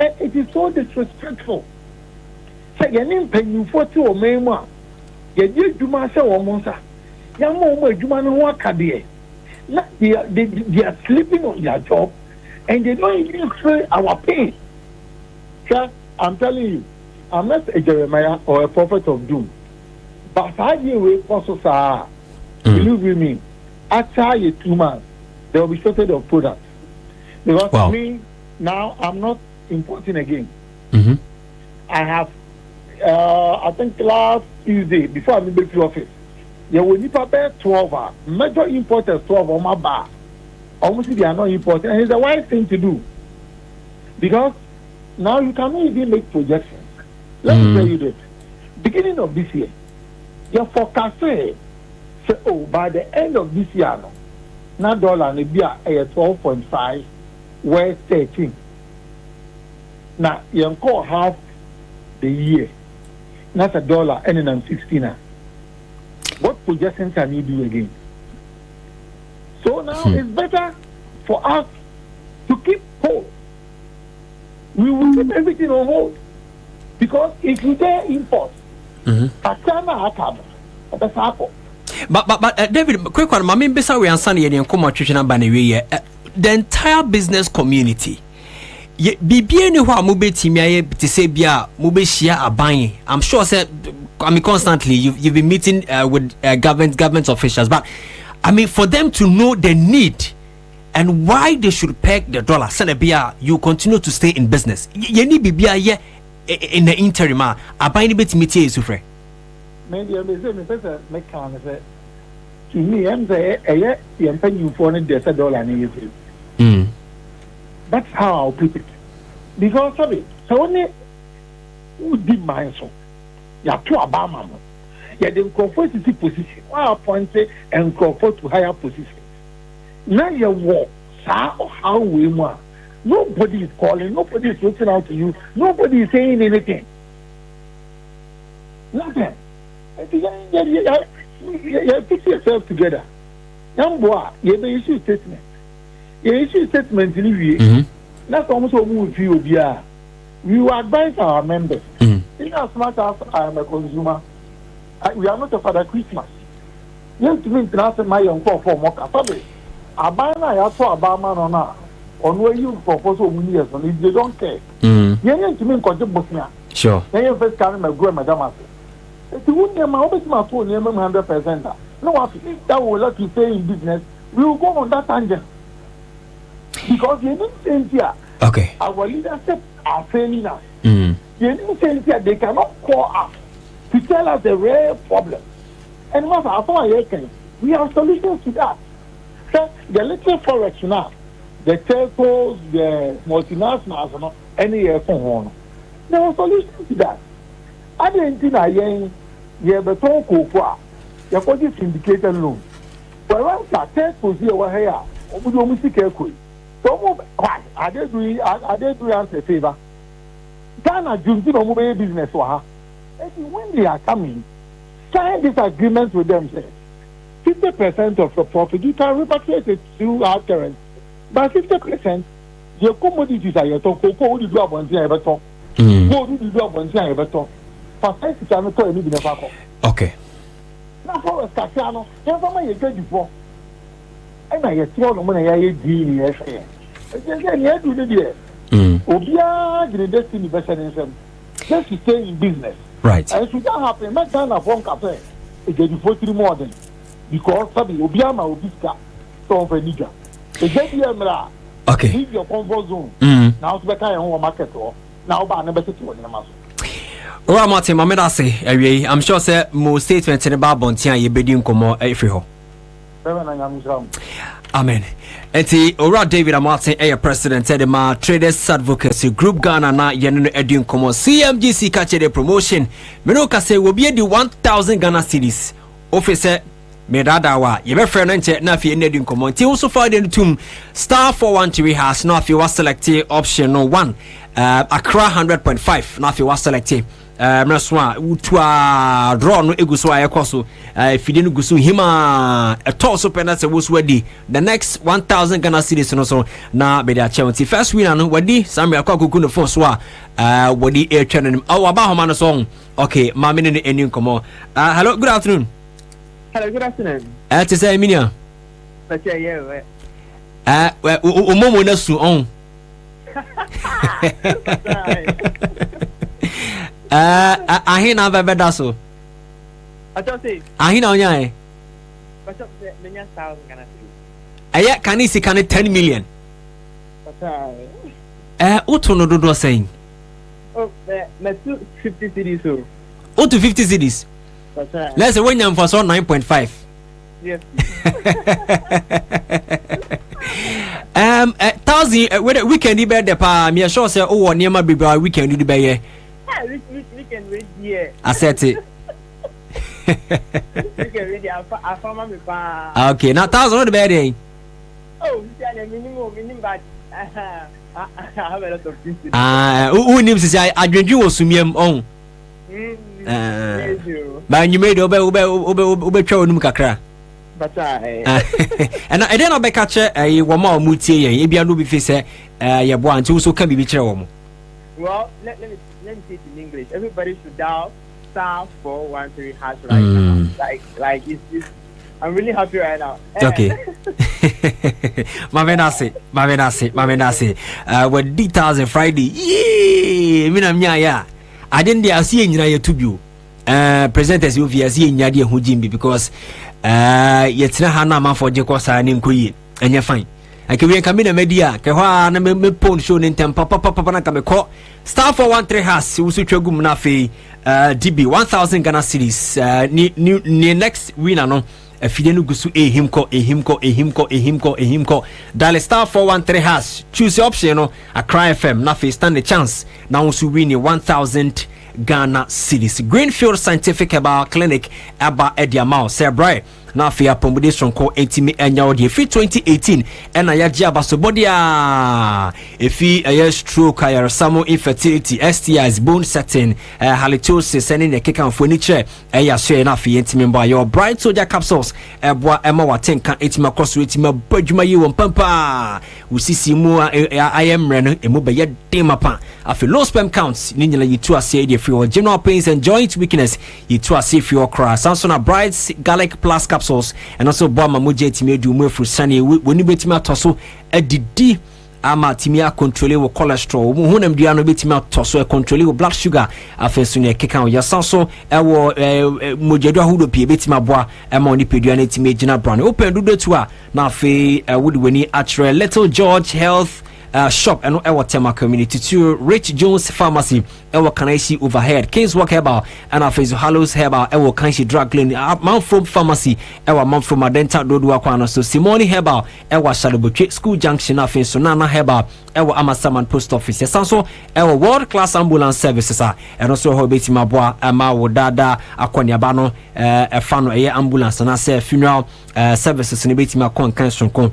And it is so disrespectful. Say, you need pay you 40 or more. You do myself or Monsa. Young woman, you man work career. They are sleeping on their job and they don't even feel our pain. Sir, I'm telling you, I'm not a Jeremiah or a prophet of doom. But 5 years also, believe me, after 2 months, there will be shortage of products. Because me, now, I'm not importing again. Mm-hmm. I have, I think last Tuesday, before I moved to office, there will need about 12. Major importers 12 on my bar. Almost they are not importing. And it's a wise thing to do. Because now you cannot even make projections. Let me tell you this. Beginning of this year, your forecast say, oh, by the end of this year, now dollar will be at 12.5, where 13. Now, you call half the year. That's $1 and then 16. What projections can you do again? So now it's better for us to keep hold. We will keep everything on hold. Because if you dare import, but David, quick one, Mammy Bessa, we answer the Ansah Bannery, the entire business community. Be anywhere Mube to say Bia Mube Shia are buying. I'm sure constantly you've been meeting with government officials, but I mean for them to know the need and why they should peg the dollar. Senebia, you continue to stay in business. You need Bibia in the interim. I buy any bit meet you suffer. Maybe I say make can say to me I'm say you pay you for $1 $1. That's how I'll put it. Because of it, so only who did mine so you are too Obama. You are the comfort position. Why appoint and comfort to higher positions? Now you walk, how we want. Nobody is calling, nobody is reaching out to you, nobody is saying anything. Nothing. You put yourself together. Young boy, you issue statement. You issue statement in the that's almost what we feel. We will advise our members. In as much as I am a consumer, we are not a Father Christmas. You have to mean to my young for Moka. I buy my Obama or not. On where you propose years on if they don't care. You need to mean Bosnia. Sure. Then you first carry my grandma. If you wouldn't my office, my phone, 100%. No, if that will let you stay in business, we will go on that tangent. Because you didn't say here. Okay. Our leadership are failing us. You didn't say here they cannot call us to tell us the real problem. And what I think we have solutions to that. So the little forex now, the telcos, the multinationals, any phone, there are solutions to that. I didn't think you have a talk over. You have got this syndicated loan. Whereas that telcos here were here, we don't see carefully. So, are they doing us a favor? Ghana Junti no mobile business when they are coming, sign this agreement with them. 50% of the profit you can repatriate it through our currency. But 50%, your commodities are your talk. Go do a bunch of ever talk. Go do a bunch of ever talk. For sense, it's not any benefit. Okay. Now, for a Scasiano, never mind a good before. And I get thrown when I hear genius. Again, you do the year. Obia, the destiny investigation. Just to stay in business. Right. And if that happen, make time of one cafe. It get 40 more than because Sabi Obiama Obiska, so for Niger. Okay. Leave your comfort zone. Now to better your market or now by never sit on the muscle. Ora Martin, Mamedase, I'm sure say more statements in about Bontia, you bidding come more every ho. Amen. Enti Ora David Martin, President, Edema Traders Advocacy Group Ghana na Yen Edin Komo CMGC catch the promotion. Menoka say will be the 1,000 Ghana cedis. Officer Medadawa, you be friend and check na fi Edin Komo. Ti also find in tum star 413 has now if you was selected option no 1. Accra 100.5 now if you was selected. mraswa utua draw no egu so ayekoso fide no gusu hima etoso penalty wo so wadi the next 1000 Ghana cedis no so na be the chance first winner no wadi Samuel Akwakuku no phone so wadi e twene aba homa no so okay ma me ne eni nkomo hello good afternoon. Hello, good afternoon. To say minia umomo na su on ahina bebe daso ahina onya e menya 1000 Ghana cedis aya kanisi kan 10 million uto no dodo saying me 50 cedis so uto 50 cedis let's say when you for so 9.5 yes 1000 weekend be the pa me sure say oh niam be weekend do be here weekend ready here asset it weekend ready afama me pa okay now 1000 the be there oh see minimum but I have a lot of things who names say adwenju osumiem on ba nyume do obe twa onum kakra and I don't know back catch wo ma omutie yen e bia no bi fi se ye bo anti so kan bibi kire wo mo. Well, let me say it in English. Everybody should dial *413# right now. Like it's I'm really happy right now. Okay. Mavenase. With details on Friday. Yeah, mina mnya ya. I didn't dey see nyina YouTube. Presenters you via see nyade ho jimbi because yetina ha na ma for je ko sa ni nkoyi. Enya fine. Akewe kan bi na media ke ho na me pon show ni ntem papa na ka me ko *413# usu twagum na fe DB 1000 Ghana cedis ni next winner no afide no gusu ehimko dial *413#. Choose your option no Accra FM na fe stand the chance na usu win 1000 Ghana cedis. Greenfield Scientific Herbal Clinic aba ediamao sebrai na fe apomode sonko entimi enya ode fi 2018 ena ya gia basobodia efi stroke ayer samo infertility STIs bone setting halitosis ene ne keka mfoni che ya so na fe entimi mba your bright soldier capsules eboa ema watenka entimi across entimi badwuma yi won pampa usisi mu ayemre no emu be ye demapa afi low sperm counts ni nyina yitu ase e free general pains and joint weakness yitu ase fi okra Samsung Bright Garlic Plus capsules and also Boma Muje Timia do more for sunny when you bet me tosso edidi ama timia control wo cholesterol wo honam dua no betima tosso control wo blood sugar afenso ne keka ya sanso ewo mojedu ahudo pie betima boa ema oni pedua na timia gina brown open do to a na afi would weni atre Little George Health shop and our Tema community to Rich Jones Pharmacy our Kanaishi overhead King's Walk Herbal and our face Hallows Herbal our Kanshi Drug Clinic Mount from Pharmacy our Mount from Adenta Dodu Aquano so Simone Herbal our Shalobuche School Junction of Sonana Herbal our Amasaman Post Office also our world class ambulance services and also Hobeti Mabwa Ama Wodada Akwanyabano a fan ambulance and I say funeral services in Beti Makon Kanson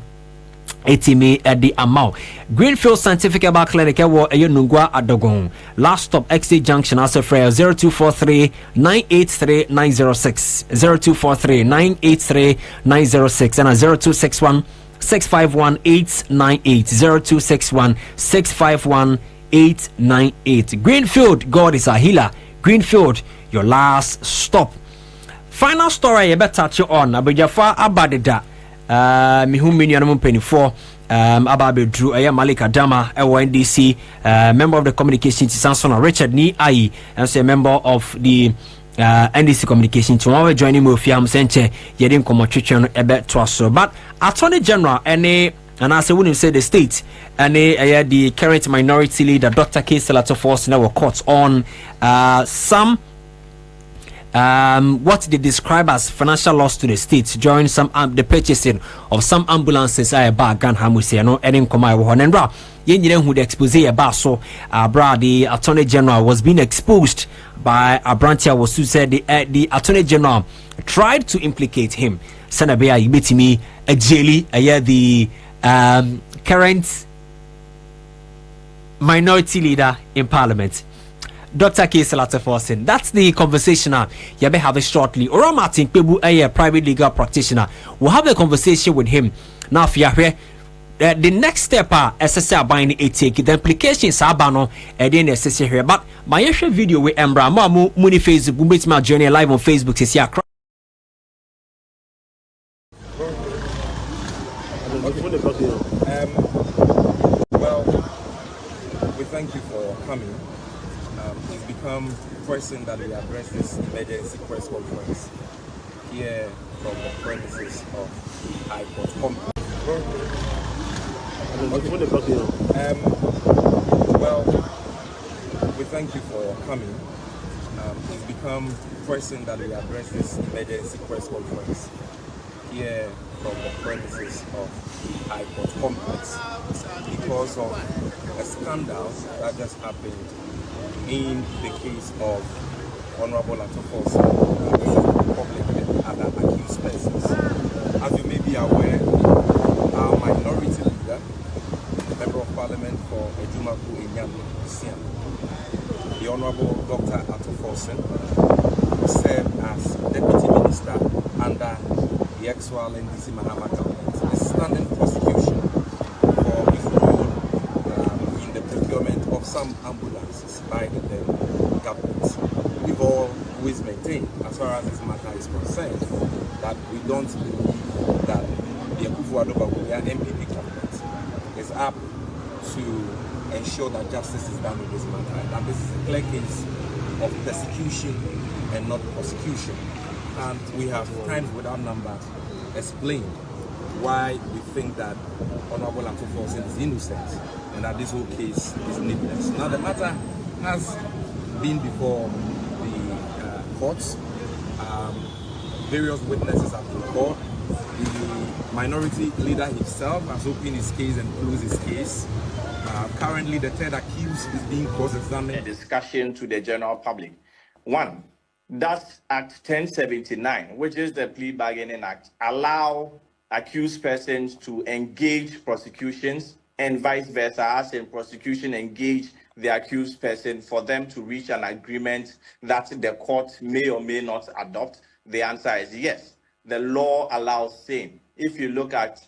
Etimi at the amount. Greenfield Scientific Herbal Clinic ewo Nungwa Adogon. Last stop XA Junction as a frail 0243 983 906 0243 983 906 and a 0261 651 898 0261 651 898. Greenfield, God is a healer. Greenfield, your last stop. Final story you better touch on Abujafa Abadida. Mihu Minianum Penny 4 Ababe Drew Malika Dama NDC member of the communication to Sansona Richard Ni Ai and say member of the NDC communication tomorrow joining me Fiam Senche Yedim Komochichon Ebe Twaso but Attorney General and I say when say the state and the current minority leader Dr. K. Selato Force now courts on some what they describe as financial loss to the state during some the purchasing of some ambulances bag gan hamuse no enim koma wo honen bra yenyire hu the expose so bra the Attorney General was being exposed by a branch was who said the Attorney General tried to implicate him Sanabea ibetimi ajeli the current minority leader in parliament. Dr. Kaysel Atteforsen. That's the conversation you may have it shortly. Ora Martin Kpebu, a private legal practitioner. We'll have a conversation with him. Now, if you're here, the next step SSR buying a take the implications are bano then SSR here. But my actual video with Embra Muni Facebook, meet my journey live on Facebook to see well, we thank you for coming. It's become pressing that we address this emergency press conference here from the premises of the High Court complex. Well, we thank you for coming. It's become pressing that we address this emergency press conference here from the premises of the High Court complex because of a scandal that just happened in the case of Honorable Atteforsen, public and other accused persons. As you may be aware, our minority leader, Member of Parliament for Ejumaku Enyame, the Honorable Dr. Atteforsen, served as Deputy Minister under the ex-Wal NDC Mahama government, a standing prosecution for his role in the procurement of some ambulances by the then government. We've always maintained, as far as this matter is concerned, that we don't believe that the Akufo-Addo Bawumia MPP government is up to ensure that justice is done in this matter, and that this is a clear case of persecution and not prosecution. And we have times without numbers explained why we think that Honorable Atteforsen is innocent and that this whole case is needless. Now the matter has been before the courts. Various witnesses have been called. The minority leader himself has opened his case and closed his case. Currently, the third accused is being cross-examined. A discussion to the general public. One, does Act 1079, which is the Plea Bargaining Act, allow accused persons to engage prosecutions and vice versa, as in prosecution engage the accused person for them to reach an agreement that the court may or may not adopt? The answer is yes. The law allows same. If you look at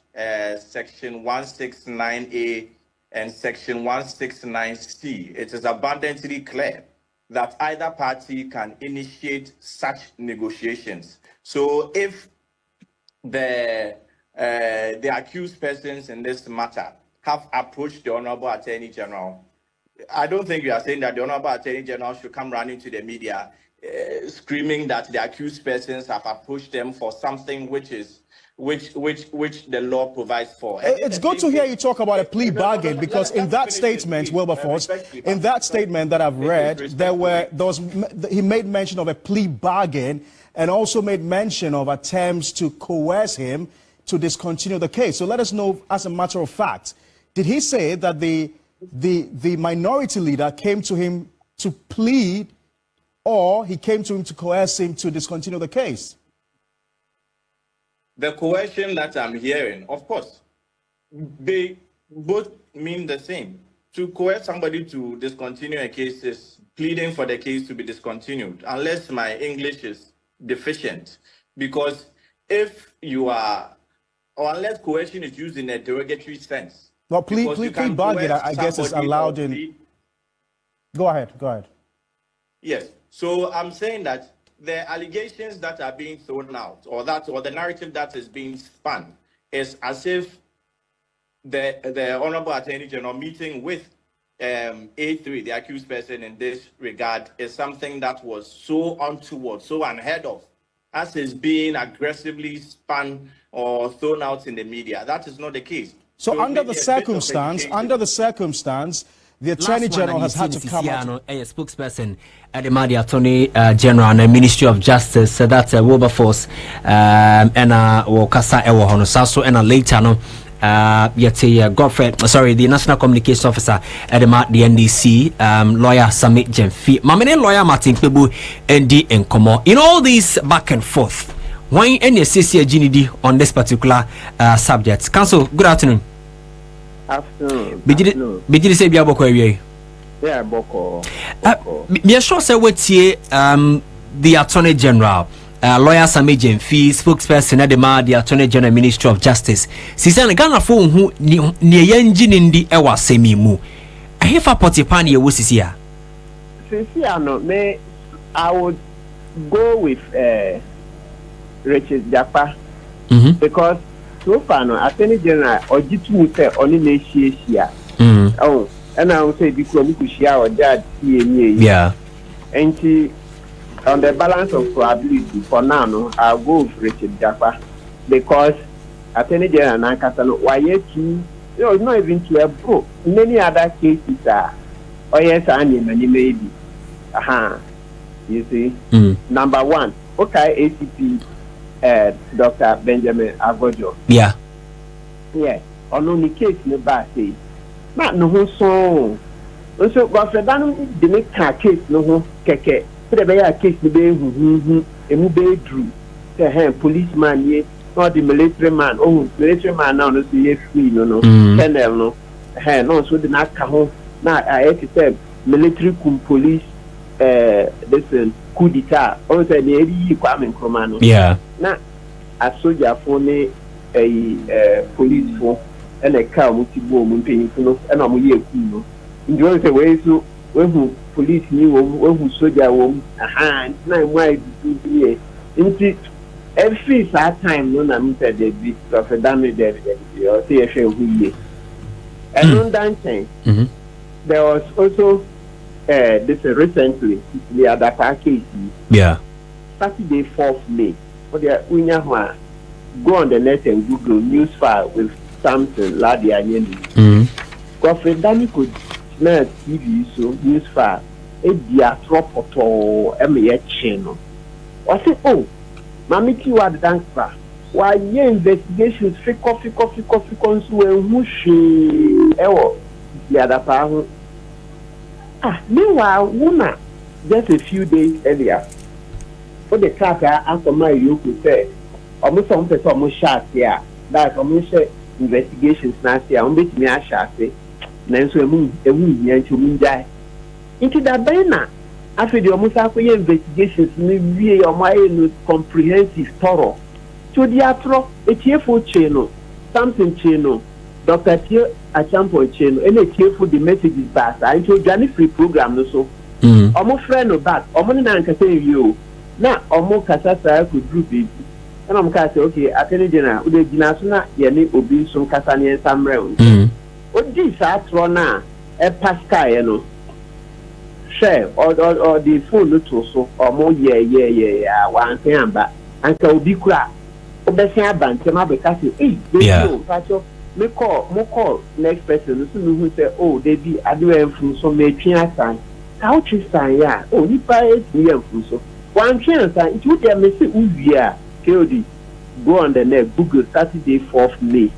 Section 169A and Section 169C, it is abundantly clear that either party can initiate such negotiations. So if the accused persons in this matter have approached the Honorable Attorney General, I don't think you are saying that the Honorable Attorney General should come running to the media screaming that the accused persons have approached them for something which the law provides for. It's good to hear you talk about a plea bargain, because in that statement, Wilberforce, in that statement that I've read, he made mention of a plea bargain and also made mention of attempts to coerce him to discontinue the case. So let us know, as a matter of fact, did he say that the minority leader came to him to plead, or he came to him to coerce him to discontinue the case? The coercion that I'm hearing, of course, they both mean the same. To coerce somebody to discontinue a case is pleading for the case to be discontinued, unless my English is deficient. Because if you are, or unless coercion is used in a derogatory sense. Well, plea bargain, I guess, is allowed in. Go ahead. Yes. So I'm saying that the allegations that are being thrown out, or the narrative that is being spun, is as if the Honorable Attorney General meeting with A3, the accused person in this regard, is something that was so untoward, so unheard of, as is being aggressively spun or thrown out in the media. That is not the case. So under the circumstance, the Attorney General has had to come out. A spokesperson at the Madi Attorney General and the Ministry of Justice, that's Wilberforce, and Wakasa Ewo Honosaso, and later no. The National Communications Officer at the NDC, lawyer Samit Jemfi, Mamene lawyer Martin Kpebu, ND and Komo. In all these back and forth, why any CCA GND on this particular subject? Council, good afternoon. Afternoon. Bidiri say biabo ko ewie. Yeah, Boko. Me sure say wetie the Attorney General, lawyer Sami Jemfi, spokesperson at the Attorney General Ministry of Justice. Sisan Ghana fo hu ne yenjini ndi ewa semi mu. Ahefa potipani ye wo sisia. Sisia no me I would go with Richard Japa because so far no Attorney General ojitu say oni na ehia. Oh, and I would say because we could share or judge yeah. And on the balance of probability for now, no, I'll go with Richard Japa because Attorney General Nankasano, why yet you know, not even to a book. Many other cases are, oh yes, I need many maybe. You see, number one, okay, ACP, Dr. Benjamin Agojo. Yeah. Yeah, on only case in the back say, not no who so. Also, Kwabena the make case no who keke. Put a case the be emu be drew. Say policeman ye, not the military man. Oh, military man now no see free no. Colonel no. No so the not kaho. Na I say military cum police. Listen, coup d'etat. Also, the edi Kwame Nkrumah. Yeah. Na a soldier for ne a police for. And a car with the woman paying for and I'm here. In the other way, so when who police knew when who soldier woman, a hand, 9 wide here. In every sad time, no, I'm said the bit of a damage or see a show who ye. And on that time, there was also this recently the other case. Yeah. Saturday 4th May. For the Unyahua, go on the net and Google news file with something Ladi Anyen. Kwabena could smell TV so news file. Dia tropoto channel. I say, oh, Mammy Kiwa Danka. Why ye investigations fake coffee consume who she the other part. Meanwhile, woman, just a few days earlier, for the car after my you could say, almost some person almost shot here. That's almost investigations last year. I'm betting me a shot. Nancy a moon, to die. Into that banner. After the almost after investigations, maybe on my comprehensive thorough. To the afro, a cheerful channel, something channel, Dr. Tier, a champion channel, and a cheerful the messages back. I told Johnny free program also. Almost friend of that, almost nan can say you. Now, almost Casasa could group it. And I'm going to say, okay, Attorney General, the Ginasuna, Yanni, Obi, some Casani, and some round. What this atrona, a Pascal, you know, share or the full little so, or more, yeah, one thing, but Uncle Bikra, Obesia Bantama, because hey, me call next person who say, oh, they be I do from so many sign. How to sign, yeah, oh, you buy it, me and so. One chance, it would have missed Uvia, KOD. Go on the net, Google Saturday 4th May.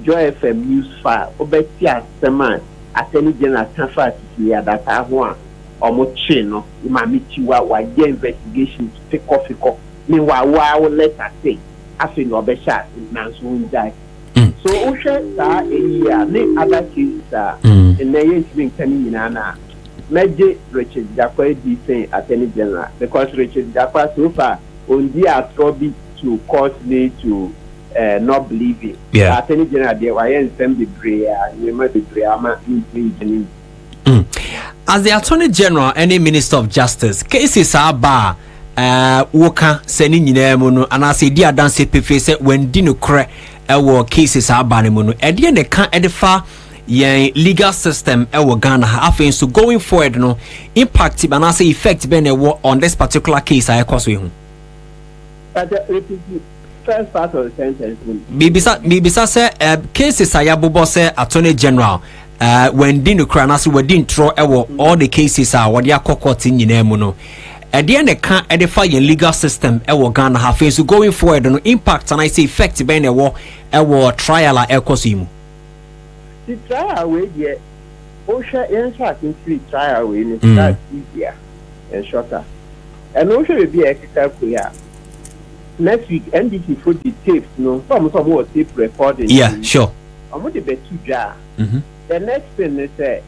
Joy FM news file. Obetia Seman, Attorney General Transfer to the other one. Or more chain, no, Mamichiwa, why investigation to take off. Meanwhile, wow, let us say, I think Obesha is Nansu die. So, Osha, the other cases, and they ain't been coming in Anna. Major Richard Japa is Attorney General because Richard Japa so far on the attribute to cause me to not believe it. Yeah. Attorney General, they were in some degree, you might be drama in as the Attorney General, any Minister of Justice, cases are bar. Woka sending you and I say, dear dance face when Dino crack our cases are banimono. At the end, they can't edify your legal system. Our Ghana have so going forward, no impact, and I say effect ben on this particular case. I cause you. But first part of the sentence. Maybe say cases I have say Attorney General. When Dino Cranasi we didn't throw all the cases are what they are court in Yenemono. At the end, they can't edify your legal system. Our Ghana have so going forward, no impact, and I say effect ben our trial at Ecosimu. The trial away yet. Osha Ansah can see trial away in that's easier and shorter. And Osha will be extra clear. Next week, NDC for the tapes, no, some more tape recording. Yeah, sure. I'm going to bet 2 jar. The next thing they say,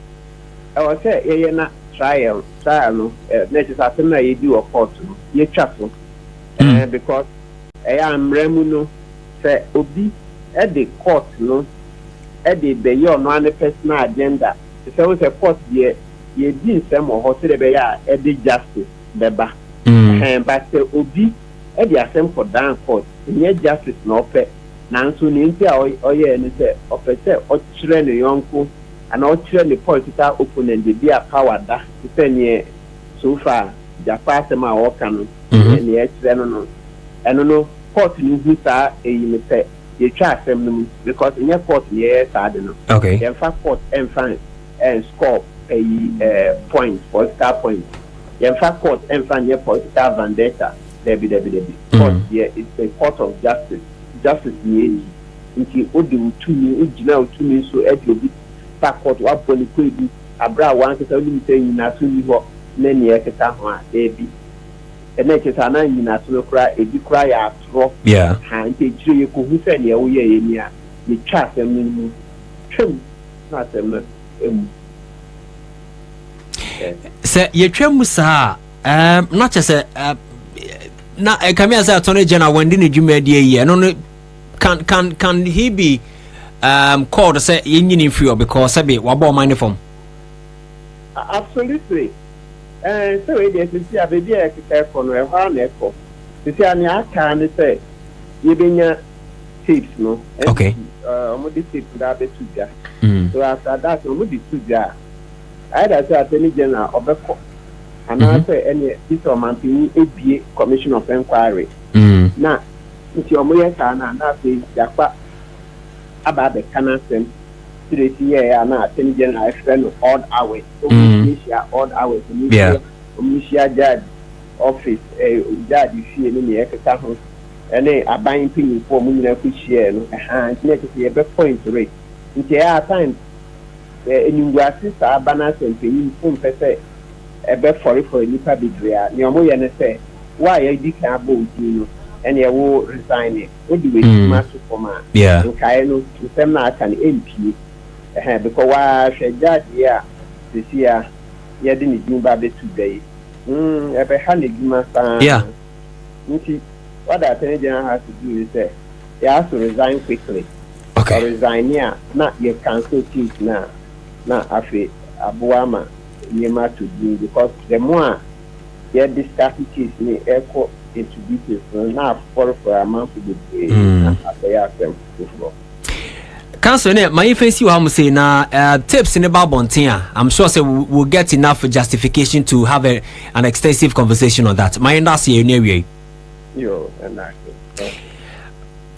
I was say na trial no next asem na ye di o court no ye twa so because am remu no say obi at the court no at the be your no an personal agenda say we say court ye di nsem o ho say be ya at the justice beba but say obi at the asem for down court ye justice no pe nanso ni nti a oye ni say o pe say o kire ne yonko and all the political opponent they be a power that depend so far Japan sema working and the no court ni visa you say you try them because in your court sad no okay in fact court and score a point political point in fact court and find your political vendetta there be court it's a court of justice ni nti odi utumi ojina utumi so edobi court wa polico bi abra wan kesa lim say nyina so ni ho na ne eketa ho a ebi ene kesa na nyina so kura ebi kura ya atro ha nti jire ye ko hu se ne wo ye ni a ye twa sem ni mu twem na sem emu se ye twem sa not just na kami as attorney general when di djuma die ye no can he be called to say yin free because sabi wabo money from absolutely so it is see abedi e keke kono e ha na eko see ani aka ni say ye benya tips no okay omo di tips da be tuja so after that omo di tuja either say attorney general obeko ana say any this man pin ebie commission of inquiry na nti omo ye ka na say yakpa about the cancer, na attorney general friend odd hours, odd hours, judge office, judge fee ni ekeka ho, ene aban pin for mu na ku share no, next ye be point rate. Nti ya time eningwase sa abana sempeni fun pese e be for nipa bidria, ni omo ye ne say, why ye di kan abo no. And you will resign it. What do we do? For yeah. Okay, no, some na can MP. Because why should judge here this year? You didn't do bad today. Every hand you must. Yeah. What the attorney general has to do is say he has to resign quickly. Okay. Resign here. Not your council chief now. Not afi abuama yema to do because the more you discuss it ni echo. Introduces now for a month to the Council, my face you have say na tips in about Bontia. I'm sure say we'll get enough justification to have an extensive conversation on that. My that's here anyway. Yo, and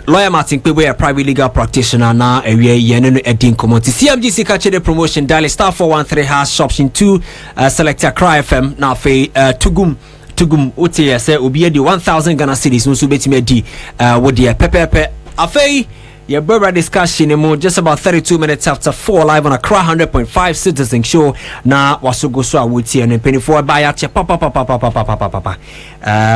Lawyer Martin Kwabena, a private legal practitioner na area yenu edin komoti CMGC catch the promotion dial *413# option 2 select a cry FM na fe tugum ote say obi di 1000 Ghana cedis no so betime di wo de pepepe afei your brother discussion mo just about 32 minutes after 4 live on a Accra 100.5 Citizen Show na wasogo so awoti and penifo ba ya che papa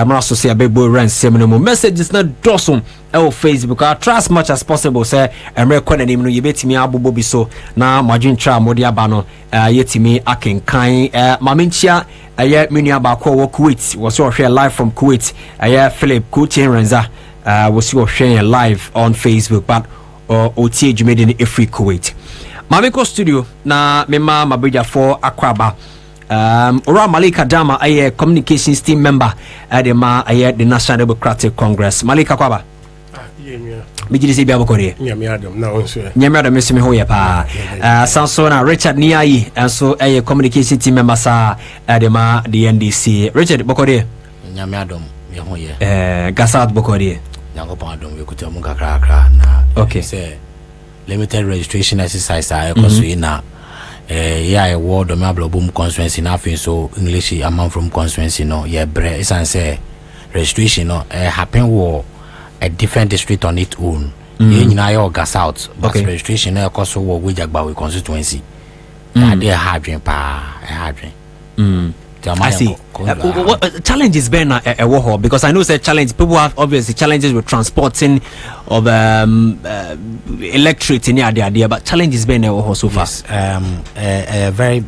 mara so say abebo ran semino messages na dosom on Facebook. I try as much as possible say emre kwa nanim no yebetimi abobo bi so na madwin tra modi aba no yetimi akenkan mamenchia aye menua ba kwa wo Kuwait was so share live from Kuwait aye Philip Kuchen Renza was you sharing live on Facebook but otie jumedi ni Free Kuwait mameko studio na mema mabija for akwaba Ora Malika Dama aye communications team member adema aye the National Democratic Congress Malika kwaba Mijiri se bia bokore Nyamiadom na onso Nyamiadom mesemi ho ye pa Sansona Richard Niayi enso aye communication team member sa adema the NDC Richard bokore Nyamiadom me ho ye Gasat bokore Nyankopon adom we kuta mu kakra na okay say limited registration exercise I koso ina yeah word me ablobum constituency na afin so English among from constituency no yeah bre isan say registration no happen wo a different district on its own nyina yo gas out but registration na koso wo wejagba we constituency na dey hardwin pa hardwin I see. What challenges been a war because I know that challenge people have obviously challenges with transporting of electricity near the idea, but challenges been a war so far. Yes, a very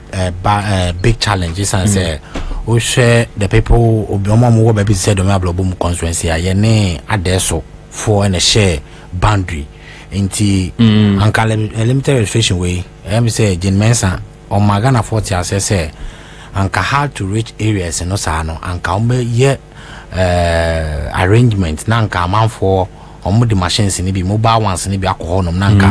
big challenge. Is say we share the people who baby said boom constituency. Yene adeso for and a share boundary into limited registration way. I say Jin Mensa or Magana 40 as I say. Anka hard to reach areas no sano anka umbe ye arrangement nanka man for the machines ni bi mobile ones ni bi akohonum nanka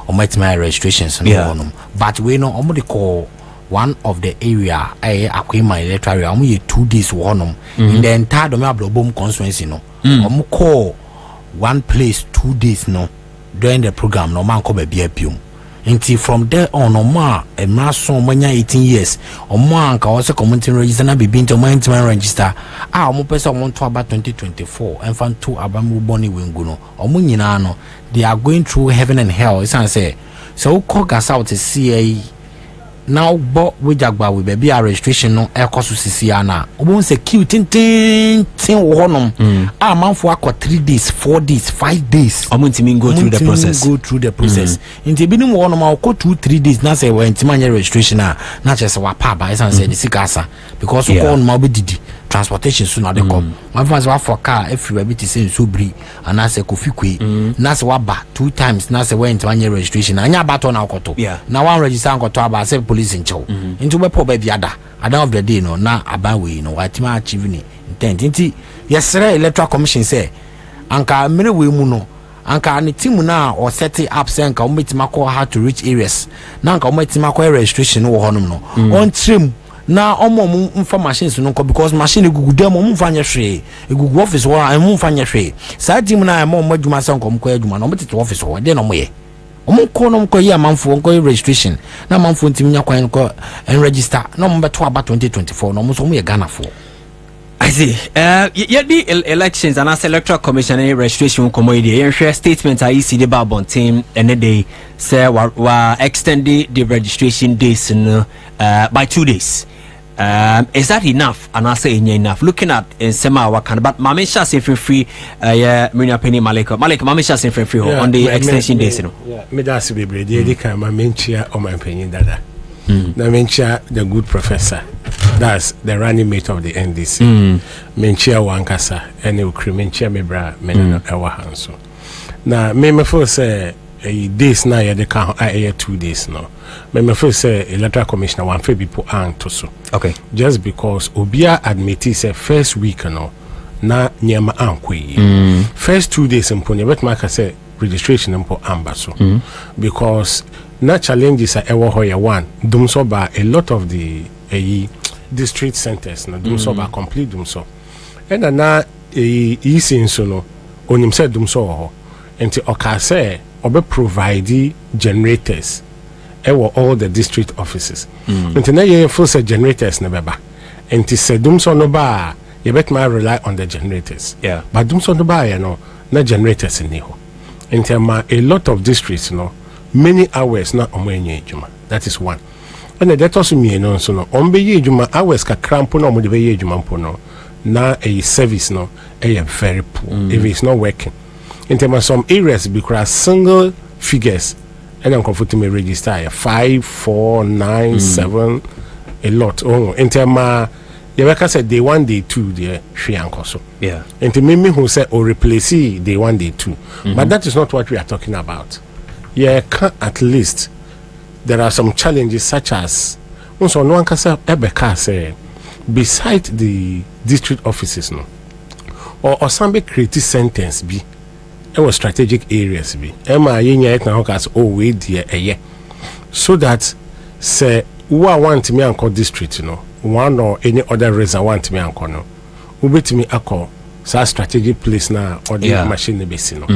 ometima registrations no honum but we know the call one of the area akwima electoral area ye 2 days honum in the entire Domablo constituency no call one place 2 days no during the program no man ko be apium. Until from there on, Oma, a mason, 18 years, Oma, also community register, and be been to my register. Our person want to about 2024 and found 2 Abamu Bonnie Winguno, or Muninano. They are going through heaven and hell, it's say. So, call us out to CA. Now, but we jagba with baby registration no air cost Siciana. Won't say cute tin honum. A month for 3 days, 4 days, 5 days. Go through the process. Go through the process. In the beginning, one of my 2-3 days. Now say when Timanya registration not just our papa. I say the Sikasa because we on Moby Didi transportation soon they come. My friends were for car everywhere. Bit is in Subri and I say Kofi Kwe. Nasa waba 2 times. Nasa when Timanya registration. Anya baton na koto. Now one register koto about say police in chow. Into my poor baby ada. At the end of the day no na abawe no what ma achieve intent. Inti yesterday Electoral Commission say anka mere we mu no anka ne team na or set it up say anka umetima call how to reach areas. Na anka umetima call registration wo honum no. On trim na omo mfa machines no because machine gugu dem mo mfa nya hwe gugu office wo an mfa nya hwe sa team na mo adwuma san kom ko adwuma no mtete office wo de no mo ye omo ko no ko ye amanfo ko registration na amanfo ntimi nya kwan ko en register na mo beto aba 2024 no mo so mo ye Ghana for I see. The elections and as Electoral Commission registration committee, and share statements I see the Babon team and they say we extend the registration days by 2 days. Is that enough? And I say enough. Looking at in Sema Wakan, but Mamisha say free. Minya Penny Malika Mamisha say free on the extension days. Yeah, me that's be brave. They can Mamentia or my opinion dada. Menchia, the good professor, that's the running mate of the NDC. Menchia Wankasa, and you Menchia Mebra, Menano Ewa Hanso. Now, me first say a days now, the count 2 days now. Me first say Electoral Commissioner one for people and to so. Okay. Just because Obia admitted say first week no, na nyama ankwe. First 2 days in Punya, but Maka say registration in Ambaso. Because na challenges are ever hoya one dumso ba a lot of the district centers na dumso ba complete dumso and na easy so no onim say dumso ho enti oka say obe provide generators all the district offices enti na ye full set generators na beba enti say dumso no ba you bet my rely on the generators but dumso no ba you know na generators ni ho enti ma a lot of districts no many hours na omenye ejuma. That is one. And that also mean no so no ombe ye ejuma hours ka crampo no mo de be ye ejuma mpo no na a service no very poor if it's not working. In terms of some areas because single figures and I'm comfortable register 5 4 9 7 a lot. Oh in terms the worker said day 1 day 2 there she so yeah and to me who said or replace day 1 day 2 but that is not what we are talking about. Yeah, at least there are some challenges such as also no one can say Ebeka say beside the district offices no or some be creative sentence be and strategic areas be Emma yenya et na hokas we there so that say who want me anko district no one or any other reason want me anko no ubetimi akọ sa strategic place na or the machine base no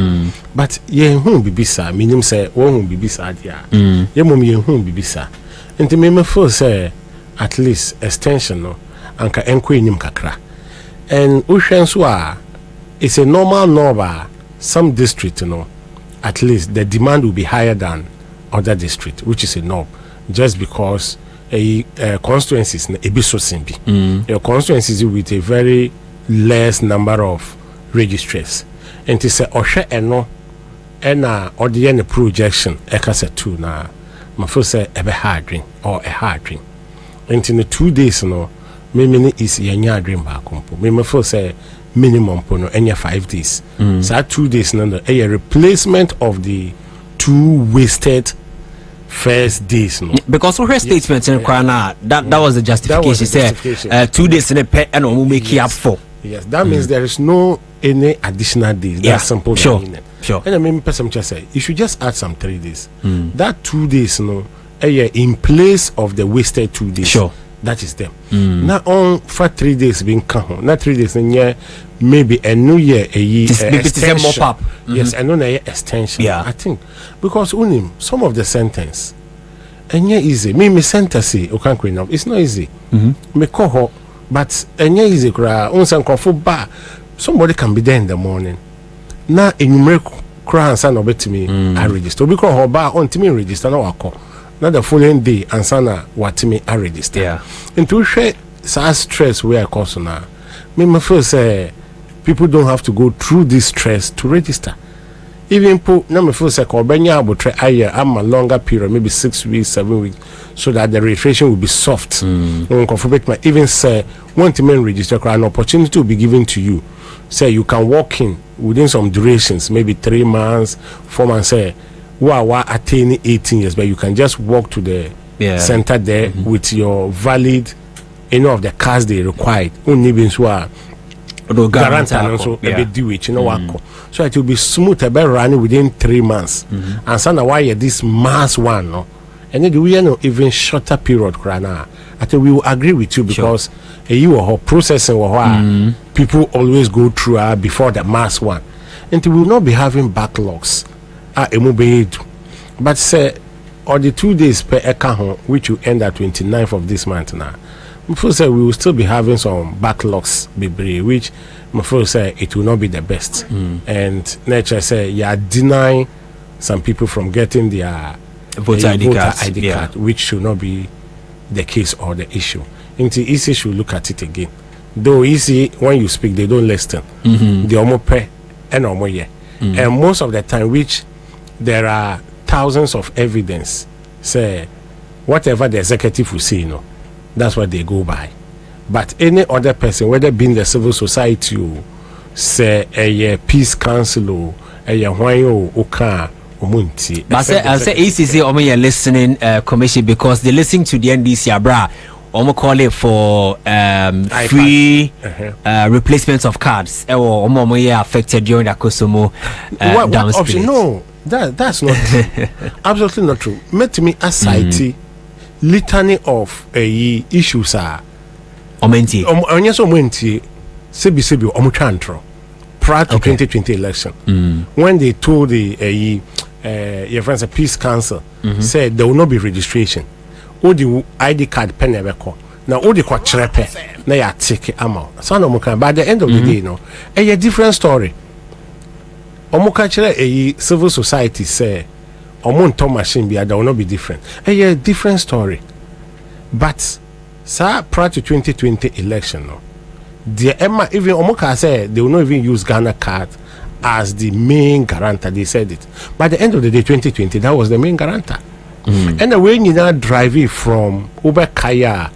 but ye hu bibisa minim say wo hu bibisa dia ye mom ye hu bibisa enti me feel say at least extension no anka enko enim kakra and uhwen so a it's a normal number some district no at least the demand will be higher than other district which is a norm just because constituencies na ebi so simbi. Your constituencies with a very less number of registrars. And it's a oshe eno ena odiye projection ekase 2 na my first say a hard drink or a hard drink. And in the 2 days no me is a dream back compo. Me first say minimum pono any 5 days. So 2 days no a replacement of the 2 wasted first days no. Because her statement in Kwana that was the justification. Say 2 days in a pet and we make it up for. Yes, that means there is no any additional days. That's simple. Sure. And I mean, person just say you should just add some 3 days. That 2 days, no, in place of the wasted 2 days. Sure. That is them. Now on for 3 days being come. Not 3 days in year, maybe a new year a year extension. Mop up. Yes, and no extension. Yeah, I think because unim some of the sentence and yeah easy. Me sentence okay enough. It's not easy. Me call but and yeah easy cry. Unsan kofu ba. Somebody can be there in the morning. Now enumerate cry and son obey to me. I register because her bar on to me register no wako. Now the following day and sana what me I register. Yeah. Into share such stress where I cause now. Me first say people don't have to go through this stress to register. Even po na me first say Kwabena abotre aye am a longer period, maybe 6 weeks, 7 weeks, so that the registration will be soft. Even say want to register, an opportunity will be given to you. Say you can walk in within some durations, maybe 3 months, 4 months. Say, wow, attaining 18 years, but you can just walk to the center there with your valid, of the cards they required. Only being so guarantee also do it, so it will be smooth about running within 3 months. And so now why this mass one, no, and then we are even shorter period. I think we will agree with you because you or processing people always go through before the mass one, and we will not be having backlogs. But say or the 2 days per account which will end at 29th of this month now. Before say we will still be having some backlogs, which before say it will not be the best. And nature say you are denying some people from getting their voter ID card, which should not be the case or the issue. Into EC should look at it again. Though EC when you speak they don't listen. They almost pay and almost and most of the time which there are thousands of evidence say whatever the executive will say, that's what they go by. But any other person, whether being the civil society or say a peace council or a Hwayo Oka Omunti. But I say ACC Omo listening commission because they listen to the NDC Abra. Omo call it for free replacements of cards. Omo affected during the Kosomo what option? No, that's not true. Absolutely not true. Met me as society. Litany of issues are omenti sebi omutantro prior to 2020 election when they told the your friends a peace council said there will not be registration all the ID card pen now all the kwatrepe na ya take amount so no can by the end of the day a different story omuka chere civil society say Omonto machine there will not be different. A different story. But prior to 2020 election, the Emma even Omoka said they will not even use Ghana card as the main guarantor. They said it. By the end of the day, 2020, that was the main guarantor. And the way you now drive it from Uber Kaya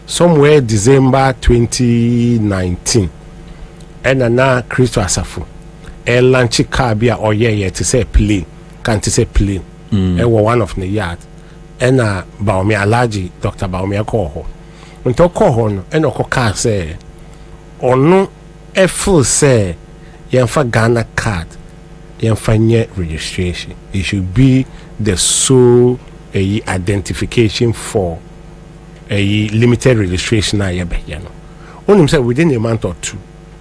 somewhere December 2019, and now Christo Asafu, a lunch car be or to say plane, can't say plane. One of the yard and Baomi Alaji, Dr. Baomi Koho. When to Koho and Okoka say, or no, a full say, Yanfa Ghana card, Yanfa nye registration. It should be the sole identification for a limited registration. Only say within a month or two,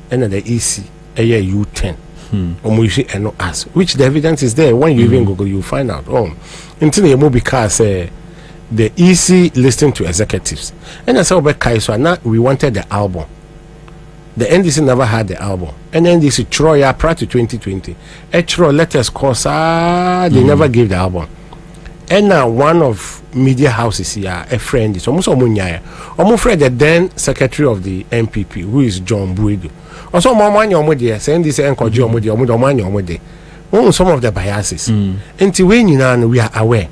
and the EC, a U10. And not us, which the evidence is there. When you even Google, you find out. Until you move because the EC listening to executives, and that's how now we wanted the album. The NDC never had the album, and NDC Troya prior to 2020. Troy let us cause they never gave the album. And now one of media houses here, a friend is almost friend the then secretary of the MPP, who is John Buedu. Also, saying this some of the biases. Until when we are aware,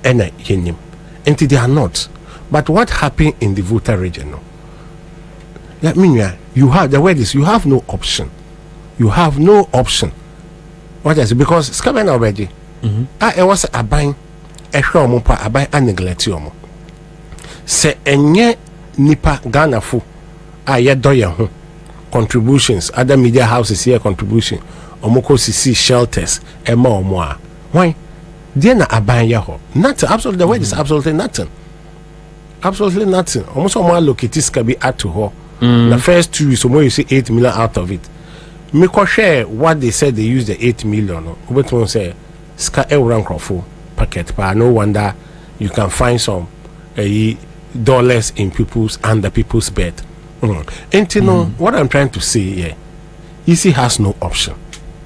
and until they are not. But what happened in the voter region? That means you have the word is you have no option. You have no option. What is it? Because Kwabena already. It was a buying a shomopa, a buy and neglect yomo. Say enye nipa Ghana fu ye doya contributions, other media houses here contribution. Omoko CC shelters, Emma Omoa. Why? Then a buying yaho. Nothing. Absolutely, the word is absolutely nothing. Absolutely nothing. Almost more locatis can be add to her. The first 2 weeks, you see 8 million out of it. Me share what they said they used the 8 million. But one say, ska rankrofo packet. But no wonder you can find some dollars in people's under people's bed. And you know what I'm trying to say here? EC has no option.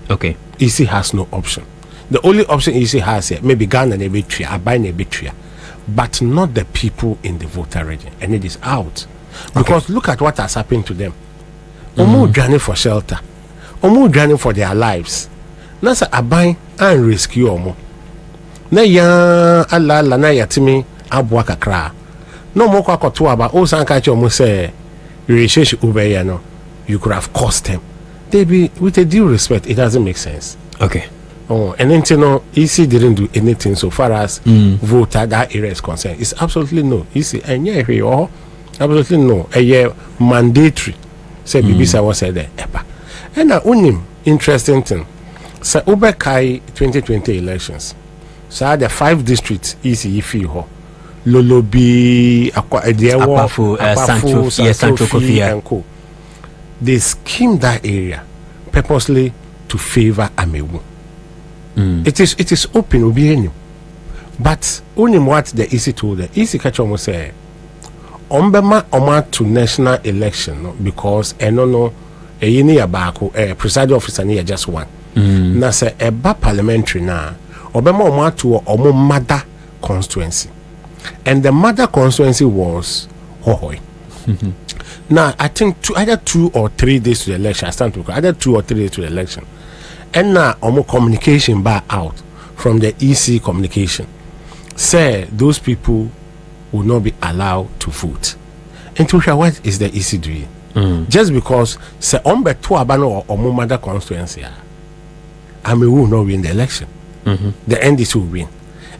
Okay. EC has no option. The only option EC has here, maybe Ghana and Eritrea, Abine and Eritrea, but not the people in the voter region. And it is out. Because look at what has happened to them. Omo journey for shelter. Omo journey for their lives. Nasa Abine and rescue Omo. Na ya ala na yatimi abwa kakra. No more kwa kotu aba o sanka che Omo say relationship ubeye no. You could have cost them. They be with a due respect, it doesn't make sense. Okay. Oh, and then you know, EC didn't do anything so far as voter that area is concerned. It's absolutely no. EC and yeah, absolutely no. A year mandatory. Say Bibisa was said there. And now unim interesting thing. So Ubekai 2020 elections. So the 5 districts EC ho. Lolobi, Apafu, Sancho Kofi and Co. They schemed that area purposely to favor Amewu. It is open obienu. But only what the EC told the EC catch almost say Ombema Oma to national election no, because no a yini abako a presiding officer near just one. Na say eba parliamentary na Obema Oma to Omo mother constituency. And the mother constituency was Hohoi. Now I think either 2 or 3 days to the election. I stand to either 2 or 3 days to the election. And now Omo communication back out from the EC communication. Say those people will not be allowed to vote. And to hear what is the EC doing? Just because say Ombe to Abano or Omo mother constituency, Ame will not win the election. The NDC will win.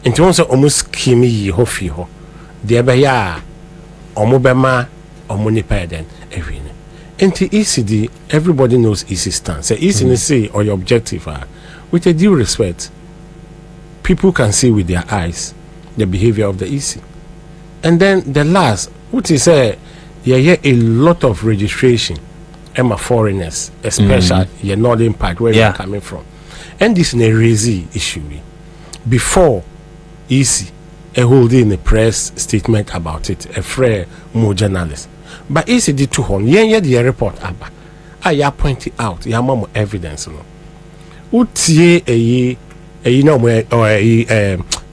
And to also almost kimi hofi ho. The Abaya Omo Bema Omo Nipa then everything. And the ECD, everybody knows EC stance. Say EC say or your objective are with a due respect, people can see with their eyes the behavior of the EC. And then the last, which is a lot of registration and foreigners, especially your northern part where they're coming from. And this is a crazy issue. Before EC holding a press statement about it, a fair more journalist. But EC did 200 the report aba. I pointed out ya more evidence no. Utie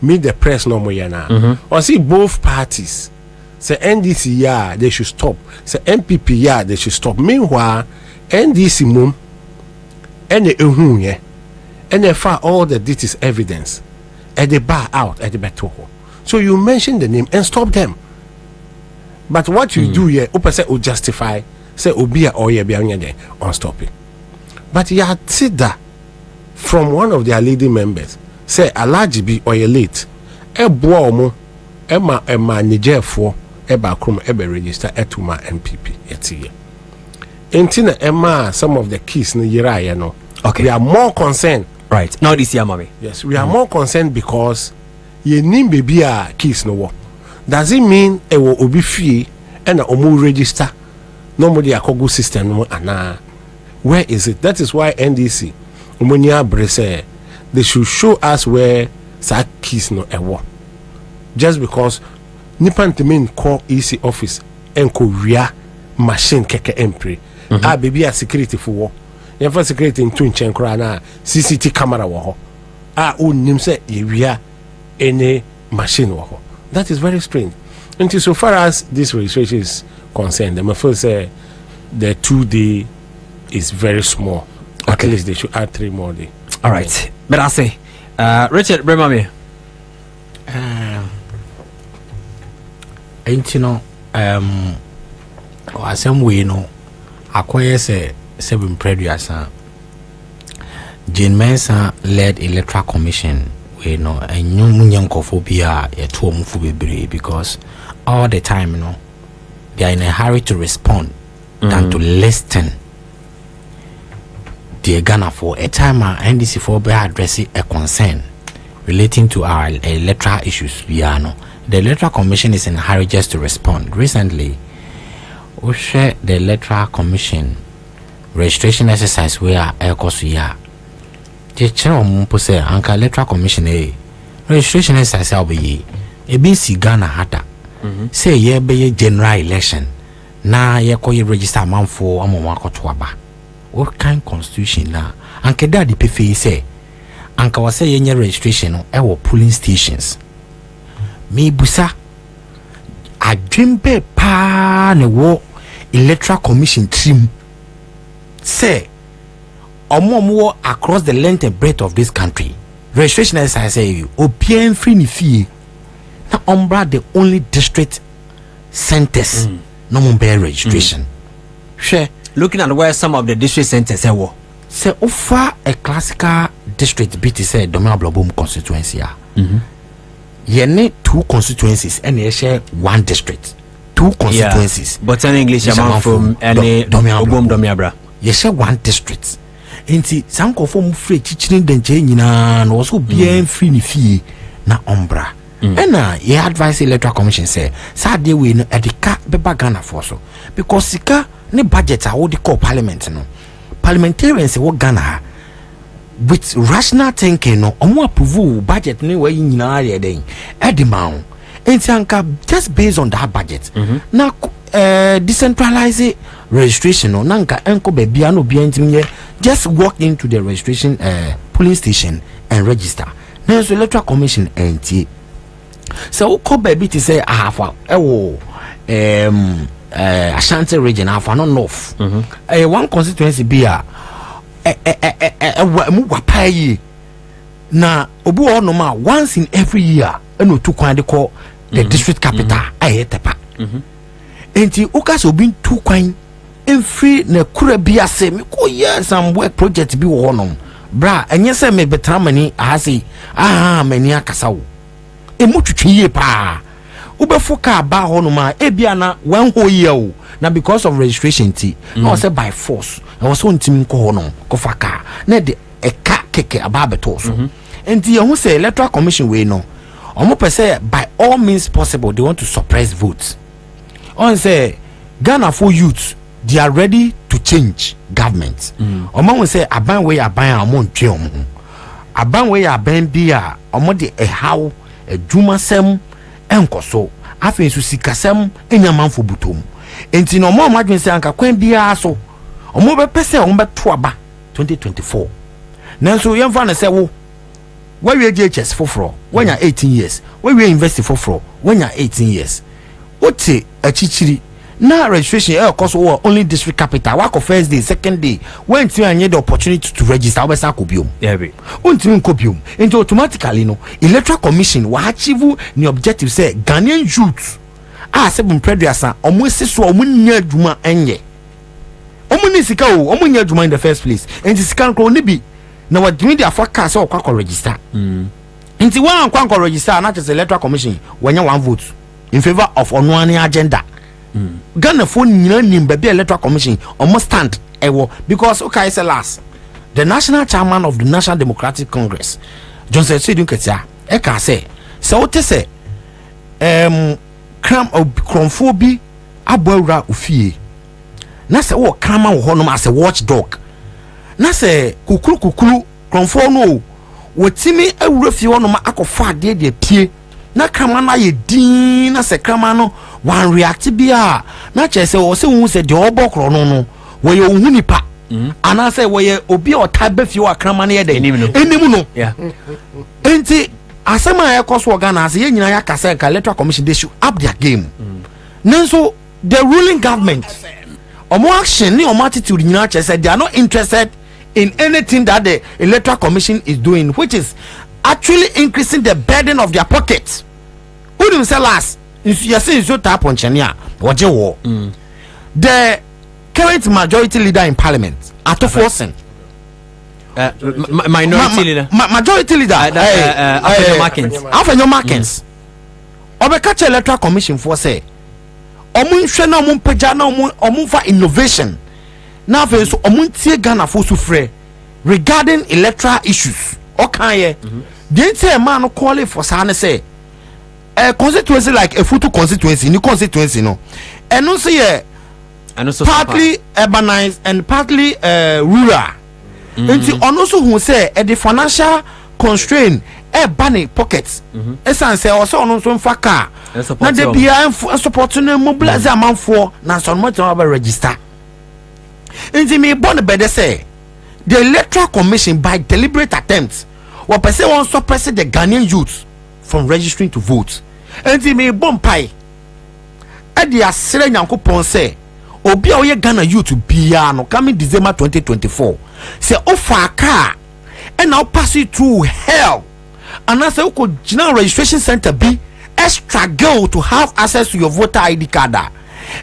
meet the press no more na. Or see both parties say NDC they should stop. Say MPP they should stop. Meanwhile NDC mum and the and they find all the this evidence and they bar out at the battle. So you mention the name and stop them. But what you do here, say will justify, say Obia or ye be on stopping. But you had said that from one of their leading members, say Alaji be or ye late, bomo, Emma Niger for Eba Krum Ebe register Etuma MPP yet. Entina Emma, some of the keys in the no. Okay. We are more concerned. Right. Now this year, mommy. Yes, we are more concerned because ye nim baby a keys no war. Does it mean it will be free and a omu register? Normally a Kogu system no ana. Where is it? That is why NDC Umunia Brese they should show us where that keys no ewo. Just because Nipan to mean call EC office and Korea machine keke empre. Baby a security for war. Never security in twin chenkra na CCTV camera wo ho. Unim say ye any machine. That is very strange. And so far as this registration is concerned, I'm afraid say the 2 day is very small. At least they should add 3 more days. All right. But I say, Richard, remember me. Ain't you know, some way, acquire say 7 previous. Jane Mensah led Electoral Commission. We know a new munyankophobia a two mufubi because all the time, they are in a hurry to respond than to listen. They Ghana for a time NDC for be addressing a concern relating to our electoral issues. The Electoral Commission is in a hurry just to respond. Recently, we share the Electoral Commission registration exercise where Ekosuya. The chair of Mumpose Anka Electoral Commission registration exercise will be a BC Ghana Hata. Say ye be general election. Na ye ko ye register man for amwako twaba. What kind constitution na? Anka daddy pefe say Anka was say ye registration no e wo polling stations. Me busa a dream be pa ne wo Electoral Commission team. Say Omo across the length and breadth of this country. Registration as I say, Opien free ni fee. Na Umbra the only district centers no more bear registration. Share looking at where some of the district centers say offer a classical district BT say Domina Blobum constituency. Ye need 2 constituencies and ye share 1 district. 2 constituencies. But in English amount from any Domiabra. Ye share 1 district. Inti sanko form free chichinin denje nyina no so bien free ni fie na ombra. Ena ye advise Electoral Commission say Saturday we no edika beba Ghana for so because sika ne budget a wodi call parliament no parliamentarians wo Ghana with rational thinking no omo approve budget ne we nyina ye den edimao enti anka just based on that budget na decentralize registration no nanka enko bebia no bia ntimye just walk into the registration polling station and register. Now so Electoral Commission enti so ko baby to say ahafa Ashanti region ahafa no north one constituency bia mu wapai na obi wo no ma once in every year eno tu kwan de call the district capital ayetepa enti ukas obi tu kwan free na kura bia se me ko yeah some work project bi wo no bra enye se me betra mani ahase mani akasa wo emu twetwe pa ubefo ka ba ho no ma ebia na wan ho ye o na because of registration ti na say by force e was so ntimi ko ho no ko faka na de eka keke aba beto so enti ye hu say Electoral Commission we no omo pese by all means possible they want to suppress votes on say Ghana for youth they are ready to change government. Omo say aban we aban amon twe omo. Aban we aban bia omo de how adwumasem enkoso afen su sikasem enyamanfo butom. Enti no omo amadwen say anka kwan bia so omo be pese omo beto aba 2024. Nanso yemfa na say wo we JHS foforo when you 18 years, we university foforo when you 18 years. Ote achichiri na registration cost only district capital work of first day second day when you need the opportunity to register obesa kobium unti kobium and automatically no Electoral Commission will achieve the objective say Ghanaian youth seven preduasa almost so omunya dwuma enye omuni sika o omunya dwuma in the first place and sika nko ni bi na what do their forecast or kwa register nti one kwa register na just Electoral Commission wanya one vote in favor of onwani agenda Ghana for nim baby Electoral Commission almost stand because okay say last the national chairman of the National Democratic Congress Johnson Sedun Ketia eka say so what say cram of chromophobia abora ofie na say wo krama wo honom as a watchdog na say kukuru chromophobia no wotimi awura fie honom akofa de pie na krama na ye din na say krama no one react bia na che say o se hu se de obokro no wo ye hu nipa ana say wo ye obi o tabe fie wa krama na ye de enimu no enti asema ekɔ so Ghana as ye nyina ya kasa ka Electoral Commission they should up their game. Nanso the ruling government omo action ni omo attitude nyina che say they are not interested in anything that the Electoral Commission is doing, which is actually increasing the burden of their pockets. Who them say last? You say so tap on Chenia. The current majority leader in parliament, Ato Forsen. Minority leader. Majority leader. Afenyo Markins. Obekacha Electoral Commission for say. Omun hwe na omun pagya na omun fa innovation. Na fe so omun tie Ghana for sufre regarding electoral issues. Okay. The entire man no call for say a constituency like a Futu constituency, new constituency no. And no say partly urbanized and partly rural. And also who say the financial constraint bunny pockets. Essence also on some car. Now the BI supporting mobilize amount for now some much register. And me born better say the Electoral Commission by deliberate attempts what person wants to suppress the Ghanaian youth from registering to vote. And me born pie. At the Assyria Yankopon say obi oye Ghana youth bia no coming December 2024 say offer a car and now pass it through hell and I say you could general registration center be extra girl to have access to your voter ID card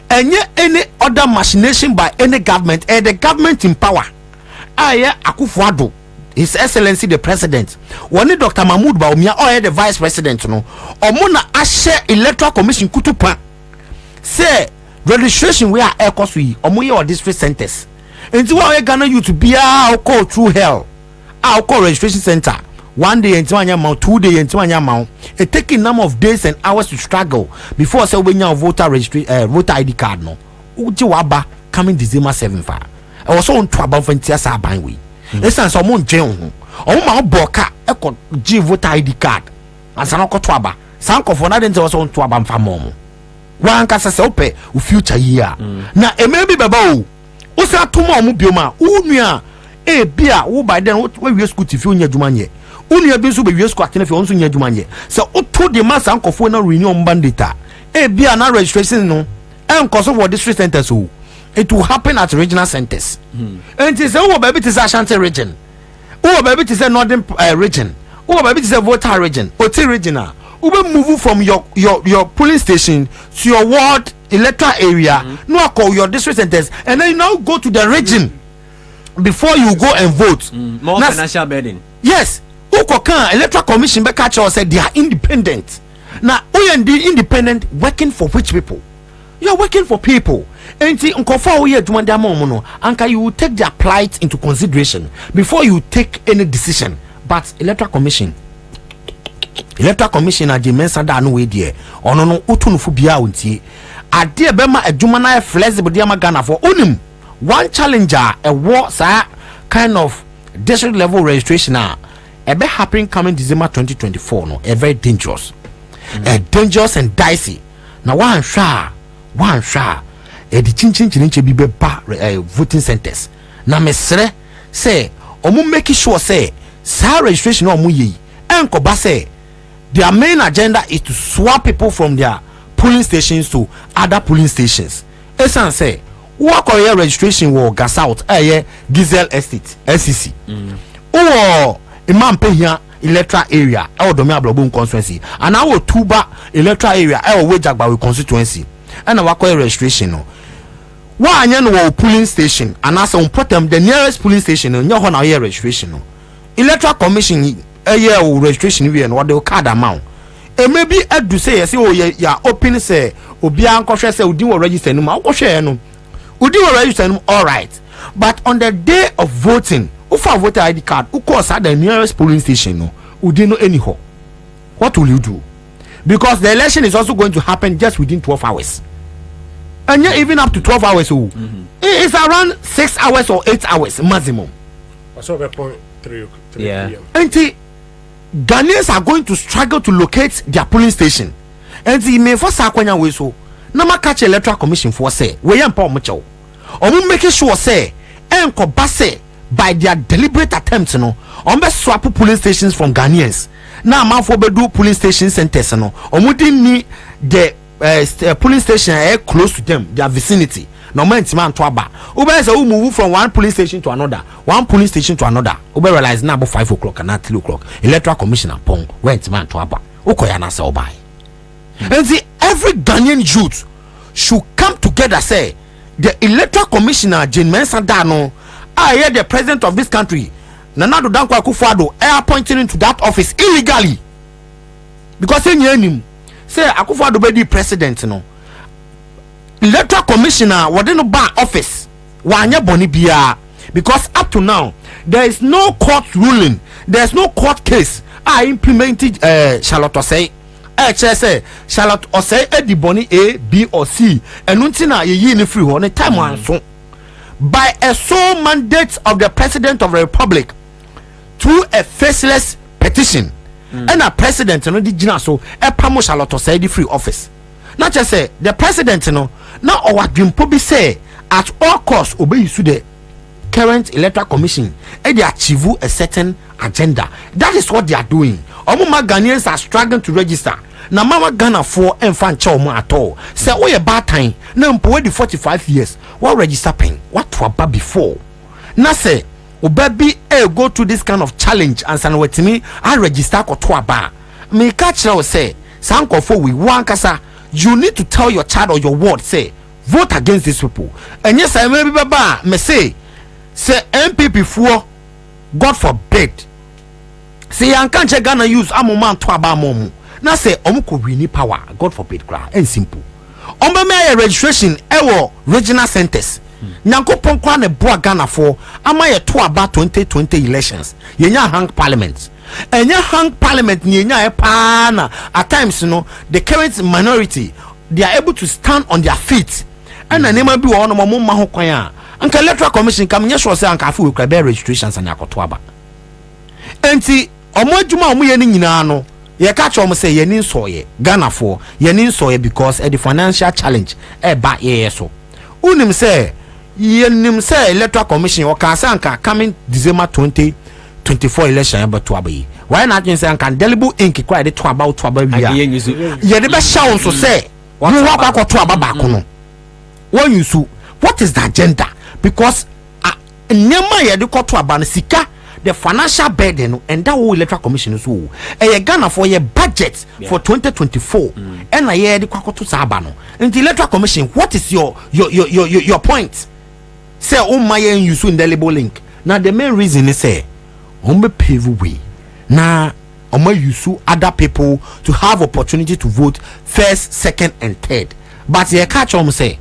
and yet any other machination by any government and the government in power Akufo-Addo His Excellency the President one Dr. Mahmoud Bawumia or the Vice President no omuna ashe Electoral Commission kutupa say registration we are ekosui omoye or district centers enti wa Ghana youth bia call through hell call registration center 1 day enti anya ma 2 day enti anya ma it taking number of days and hours to struggle before say we nya voter registration voter ID card no uji waba coming December 7 fa e was on to about 20 years aban we esan so mo njen ho o ma boka e ko gi voter ID card ansa no ko to aba san ko for na den was on to aba mfa mo wan kasa se ope u future year na emebi baba o sa tuma omu bioma unua e bia wo by then we wi school tifi onya dwuma nye unua bi so be wi school atene fi onso nya dwuma nye se oto de masa nkofo na renew bandita e bia na registration no enkoso for district centers o it will happen at regional centers and it say wo baby to say Ashanti region wo baby to say northern region wo baby to say Volta region Oti regional we move from your polling station to your ward electoral area no call your district centers and then you now go to the region before you go and vote more financial burden. Yes Ukokan Electoral Commission be catch us said they are independent now independent working for which people you are working for people and nkofo we adwuma dia mom no anka you will take their plight into consideration before you take any decision but Electoral Commission adi mensa da no we die ono no utunufo bia wontie ade be ma adwuma na flexible dia ma Ghana for onim one challenger a war sa kind of district level registration e be happen coming December 2024 no a very dangerous dangerous and dicey na one sha e di chinchin bi be ba voting centers na mesre say omu make sure say sa registration omu yi enko ba say their main agenda is to swap people from their polling stations to other polling stations. Esan say, work on your registration will gas out Gizel Estate, SCC. Or Imam Pehia electoral area, or Domia Blobum constituency, and our Tuba electoral area, or Wejagba constituency. And our registration. Why no polling station, and as on put them the nearest polling station in your registration. Electoral Commission. A year registration we and what they card amount. And maybe I do say ya open say Obia and say Udi register no ma share no. Udi register no all right. But on the day of voting, who for voter ID card, who calls at the nearest polling station no, Udi no anyhow. What will you do? Because the election is also going to happen just within 12 hours. And yet even up to 12 hours it's around 6 hours or 8 hours maximum. What's up at point 3 yeah. And Ghanaians are going to struggle to locate their polling station. And the may for Sakwanya we so. Nama catch Electoral Commission for say we am poor much. Or we make sure say enko base by their deliberate attempts no on be swap polling stations from Ghanaians. Now man for be do polling station centers no didn't need the polling station close to them, their vicinity. No man to aba. Ube say move from one police station to another, one police station to another. Ube realize now about 5 o'clock and not 3 o'clock. Electoral Commission and Pong went man to aba. Okoyana say obai. And see, every Ghanaian youth should come together. Say the Electoral Commissioner Jane Mensah Dano, I hear the president of this country, Nana Dankwa Akufo-Addo, appointed into that office illegally. Because him say Akufo-Addo be the president, no. Electoral Commissioner within no bar office wanya boni biya, because up to now there is no court ruling, there is no court case implemented Charlotte Osei say Charlotte Osei the boni A, B or C and untina ye ni free on a time one so by a sole mandate of the President of the Republic through a faceless petition and a president no di jina so e pamo Charlotte Osei the free office. Not just say the president now our dream probably say at all costs obey to the current Electoral Commission and they achieve a certain agenda. That is what they are doing. Omuma Ghanaians are struggling to register. Na mama Ghana for and fan chow at all. Say oh a bad time. Now the 45 years. What register pen? What to about before? Na say obaby go to this kind of challenge and san with me I register ko to aba. Me catch now say sanko for we one kasa. You need to tell your child or your ward, say, vote against these people. And yes, I may be baba, me say MPP for God forbid. Say, I can't Ghana use a moment to aba momu. Now say, could win power, God forbid, and simple. Me registration, regional centers. Nyanko Ponkwa ne boa Ghana for ama ye to aba 2020 elections. Yenya hang parliament. And your hang parliament nienya pana at times the current minority they are able to stand on their feet and the name be one more maho kwaya anka Electoral Commission come nyesho say anka afu we be registrations and akoto aba enti omo adwuma omo ye nyina no ye ka cho omo say ye ni nsoye Ghana for ye ni nsoye because the financial challenge ba ye so unim say Electoral Commission o ka say anka coming December 2024 election about to abayi. Why not you say can delible ink quite the to about we are. Yeah, the best sound so say what to about no. When you so what is the agenda? Because nyama ye de to about sika the financial burden and that whole Electoral Commission is who a Ghana for your budget for 2024 and a year the kwako to sabano. And the Electoral Commission, what is your point? Say my you so indelible link. Now the main reason is say pave way na use other people to have opportunity to vote first, second and third. But they catch say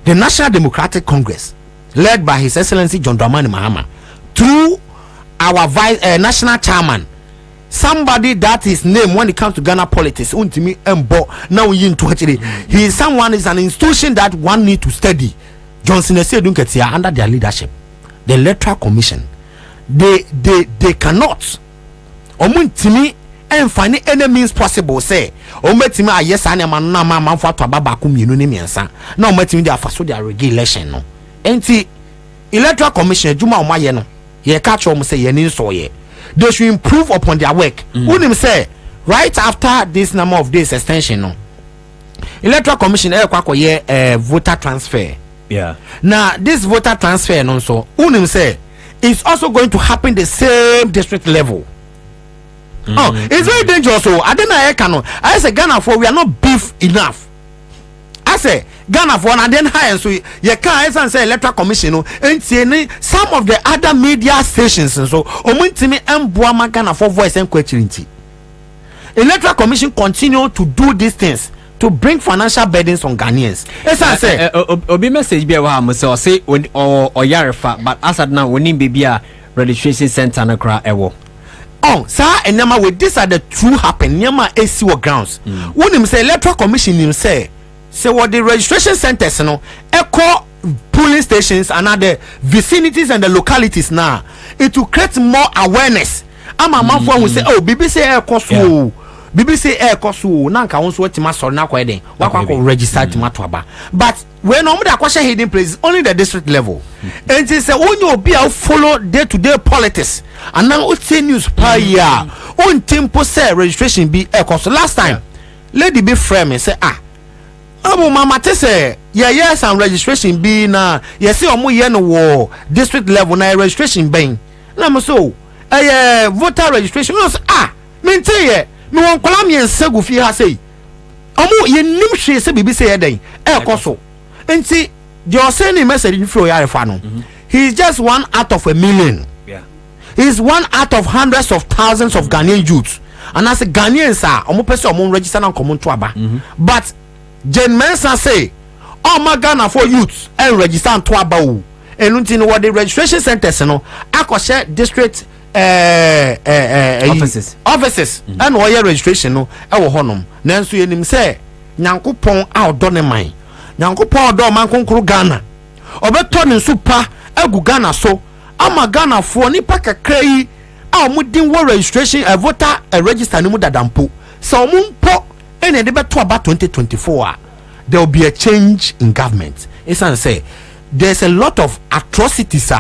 the National Democratic Congress led by His Excellency John Dramani Mahama through our national chairman, somebody that his name when it comes to Ghana politics untimi embo now he is someone is an institution that one need to study. Johnson Esedunketia under their leadership, the Electoral Commission they cannot omuntimi and find any means possible say ometimi yes and man for to baba kumienu ni miensa na ometimi dia faso dia regulation no enti Electoral Commission adwuma o maye no ye catch o say ye ni so ye they should improve upon their work. Unim say right after this number of days extension no Electoral Commission ye voter transfer. Yeah. Now this voter transfer no so unim say it's also going to happen the same district level. Oh, it's very dangerous. So I don't know. I say Ghana for we are not beef enough. I say Ghana for and then high, so you can't say Electoral Commission and some of the other media stations and so omintimi emboama Ghana for voice and question. Electoral Commission continue to do these things to bring financial burdens on Ghanaians. Yes, I say. Obi message be wa mo say when or yarefa, but as at now we need be a registration center na kra ewo. Oh, sir, and nama with this are the true happen. Nyama AC grounds. When him say Electoral Commission him say what the registration centers no echo polling stations and other vicinities and the localities now. It will create more awareness. I'm a man for who say oh BBC echo so. BBC air cost nanka won so wetima so na kwa den wakwa register tomato aba but when omo da kwashe hidden places only the district level and say only obi a follow day to day politics and now o say news per year on tempo say registration be air cost last time lady be frame say Abu mama te say yes and registration be na yes say omo ye no wo district level na registration ben na mo so voter registration no mente ye me won kola me nsegu fi ha sei omo ye nim hwe se bibi say den ekoso enti the oseni message fi o yare fa no he is just one out of a million. He is one out of hundreds of thousands of Ghanaian youths and as a Ghanaians are omo pese omo register na komo to aba but Jen Mensa say my Ghana for youths and register to aba o enunti no what the registration centers no akoshe district offices and why registration no e wo honom nanso yenim say nyankopon a odo ne man nyankopon odo man konkoro Ghana obeto ne supa agu Ghana so ama Ghana for nipa kakra yi a omudin wo registration voter register no mu dadampo so omumpo ene de beto aba 2024 there will be a change in government. It's say there's a lot of atrocities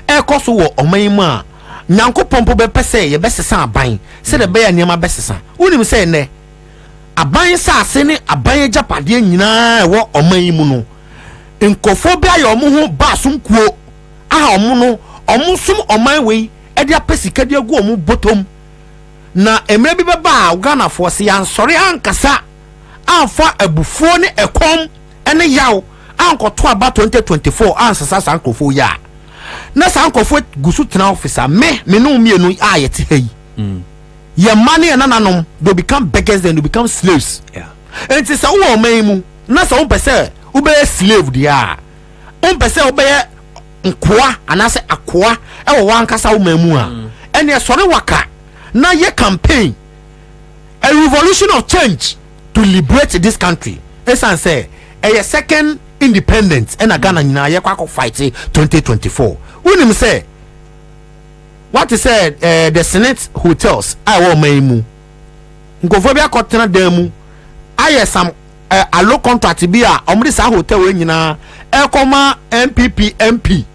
ekoso wo omanima nyankopon po be pese ye besesa aban se de be ya niam besesa unim se ne aban sa ase ne aban japade nyina wo omanyimu no nkofo bia ye omo ho basum kuo omo no omo sum oman we e de apesika de agu omo botom na emre bi beba Ghana for se yansori ankasa anfa abufuo ne ekom ene yaw ankoto aba 2024 ansasa sankofo ya na sankofo gusu tena officer me no mienu ayete hey your money and nananom they become beggars and they become slaves and say wo omanmu na so pese wo be slave dia pese wo be nkoa anase akoa e wo wankasa wo mamu a ene sore waka na ye campaign a revolution of change to liberate this country. Esan say a second independence and a Ghana nyina ye kwa fight 2024. Unim say what is said the Senate hotels I wo maimu nkofobia kotena demu aye some a low contract bi a omri sa hotel we nyina e koma MPP MP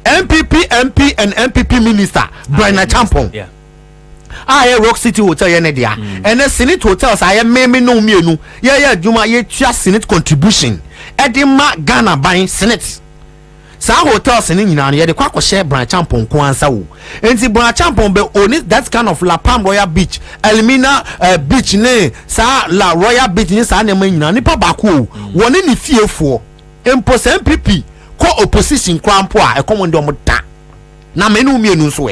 and MPP minister Brian Champon Rock City Hotel yene dia and Senate hotels aye meme no mienu ye adwuma ye tua Senate contribution edima Ghana ban Senate sa hotels ni nyina ye de kwakọ share Brian Champon ko ansa wo enti Brian Champon be own that kind of La Palm Royal Beach Elmina Beach ne sa La Royal Beach ni sa na nyina nipa bako woni ni fiefo impose MPP ko opposition krampo a e komo ndom da na menu mienu so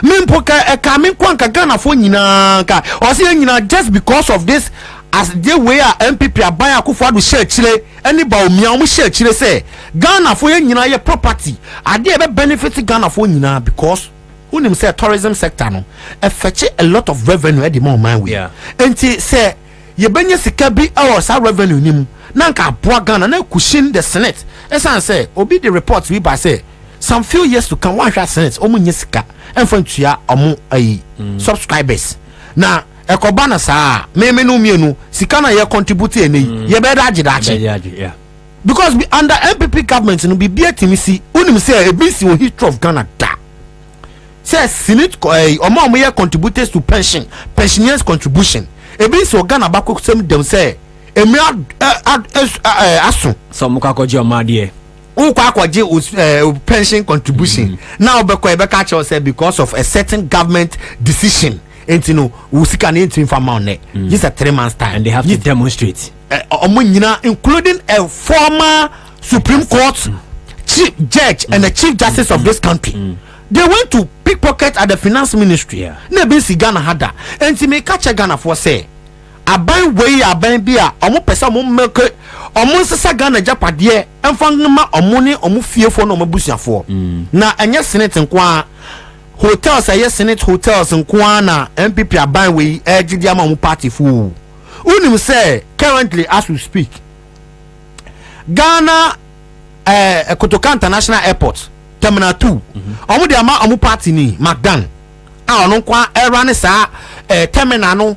Mimpoka e kamin kwanka Ghana for nyina ka o se nyina just because of this as the way MPP aban akufo adu share chire any ba omia omo share chire say Ghana for nyina ye property ade e be benefit Ghana for nyina because unim say tourism sector no e fetch a lot of revenue e the more man we enti say ye benye sika bi e sa revenue nim na nka aboa Ghana na cushion the Senate esan say obi the report we ba say some few years to come one Senate omo nyesika enfantua omo subscribers na ekobana sa meme no mienu sika na ye contribute eni ye be da agida because under MPP government no be biatimisi unim say ebisi o history of Ghana da say Senate omo ye contributors to pensioners contribution ebisi o Ghana bako sem dem say emi aso so mo ka koje o ma de pension contribution now Beka say because of a certain government decision and you know we see can inform just a 3 months time and they have to demonstrate including a former Supreme Court chief judge and the chief justice of this country they went to pickpocket at the finance ministry na be si Ghana had that and to make catch Ghana for say aban wey aban bia omo pesa omo make omo sesa Ghana japade emfangma omo ne omo fiefo na omo busuafo na enye Senate nkwa hotels aye Senate hotels nkwa na MPP aban wey ejidi ama omo party fu unim say currently as we speak Ghana Kotoka International Airport Terminal 2 omo de ama omo party ni Magdan ono kwa era ne sa terminal no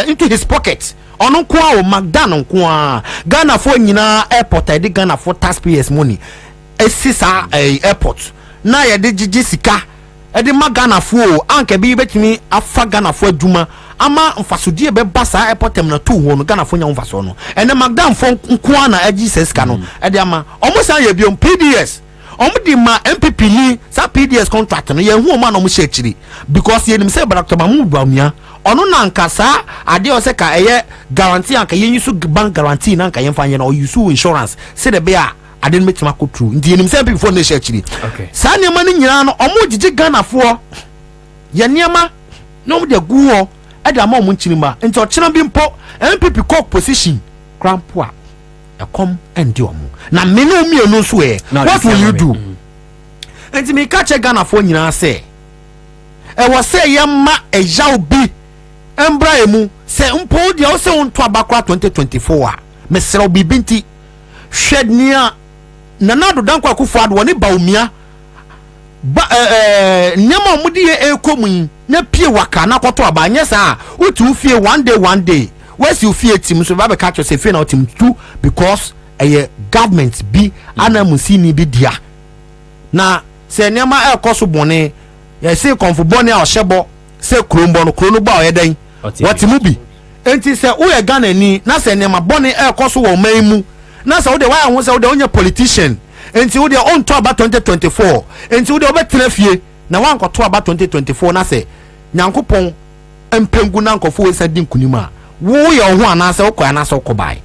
into his pocket ono kwa o magdan kwa Ghana for nyina airport I Ghana for taxpayers money esisa airport na ye de gigi sika e de magana fo anka bi betimi afa Ghana fo aduma ama mfasodie be basa airport terminal 2 ho no Ghana fo nya mfaso no ene magdan fo nko na agi sika no e de ama omo san ye biom PDS omo di ma MPP ni sa PDS contract no ye hu ma no mo shechiri because ye nim say Dr. Mahmoud Bawumia ono na nkasa ade o se ka eye guarantee anka ye yusu bank guarantee na anka ye mfa ye na o yusu insurance se de be a ade no metima ko true ndi enim say before na shechiri sa niam ni nyina no omo gigi Ghana fo ye niam no mo de gu ho e da ma omo nchirima nti o chena bi mpo MPP cock position crampo a come and do na me no mi enu so what will you do enti me ka che Ghana fo nyina say e wo say ye ma e yaw bi embra emu say mpo dia o say unto abakwa 2024 a me sero bi binti hwednia Nana do dankwa Akufo Addo woni Bawumia nyama omudi ekomu na pie waka na kwoto aba anya sa utu fie one day where you fie team so ba be catch say fie na team 2 because government bi anamusi ni bi dia na se nyama ekoso bone ye say konfo bone a ohyebo se krombo no krono ba oyedan watimu bi enti se wo ye Ghana ni na se nyama bone ekoso wo maimu na sa wo de why won say wo de onye politician enti wo de on to about 2024 enti wo de obetra fie na wan ko to about 2024 na se nyankopon empengu na nkofo we sa din kunima wo ye ho ana se wo kwa na se wo bai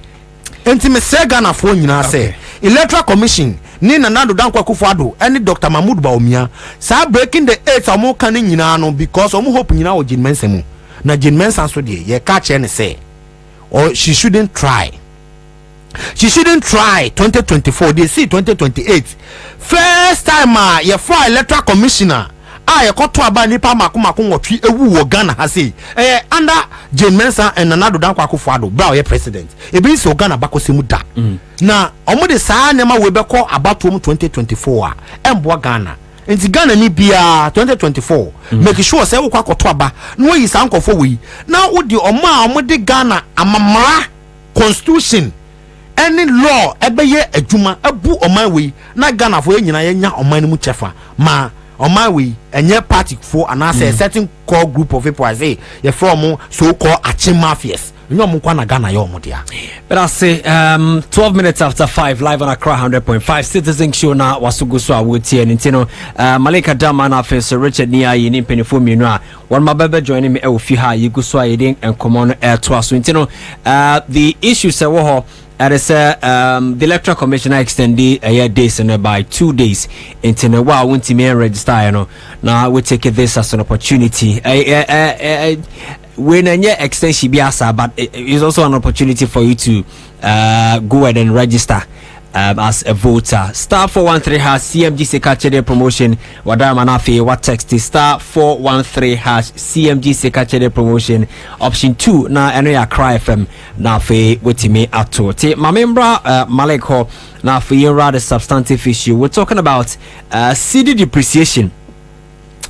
enti me se Ghana fo nyina se Electoral Commission ni Nana Dankwa Akufo Addo any Dr. Mahmoud Bawumia sa breaking the eight omo kan nyina no because omo hope nyina wo Jane Mensah mu na Jane Mensah so de ye ka che ne se or she shouldn't try 2024 they see 2028 first time ye for Electoral Commissioner ye koto aba nipa makomako nwotwe ewu wo Ghana ha say under Jane Mensah and Nana Dankwa Akufo Addo bra ye president e bi so Ghana bakosemu da na omo de saa nema we be ko abatom 2024 embo Ghana enti Ghana ni bia 2024 make sure say wo kwa koto aba no yi sa nkofo we na wo di omo de Ghana amamra constitution any law ebeye adwuma abu oman we na Ghana fo nyina ye nya oman mu chefa ma oman we enye party for and a certain core group of people I say ye from so called achi mafias nyom kwa na Ghana ye omodia. But I say 12 minutes after 5 live on Accra 100.5 Citizen Show na wasuguso awuti ntino Malika Dama na Professor Richard Nia yini penifo mienu a one mabebe joining me e ofi ha yiguso ayedin enkomo no to aso ntino the issue se wo ho the Electoral Commission extended a year days and by 2 days into the wow won't me register you know now we take this as an opportunity when a year extension biasa but it's also an opportunity for you to go ahead and register as a voter. Star 413 has CMG Sekachede promotion. Wadama nafi what text is star 413 has CMG Sekachede promotion. Option 2 na eno ya Cry FM nafi wetime ato. Te mamembra Maleko nafi yera the substantive issue. We're talking about CD depreciation.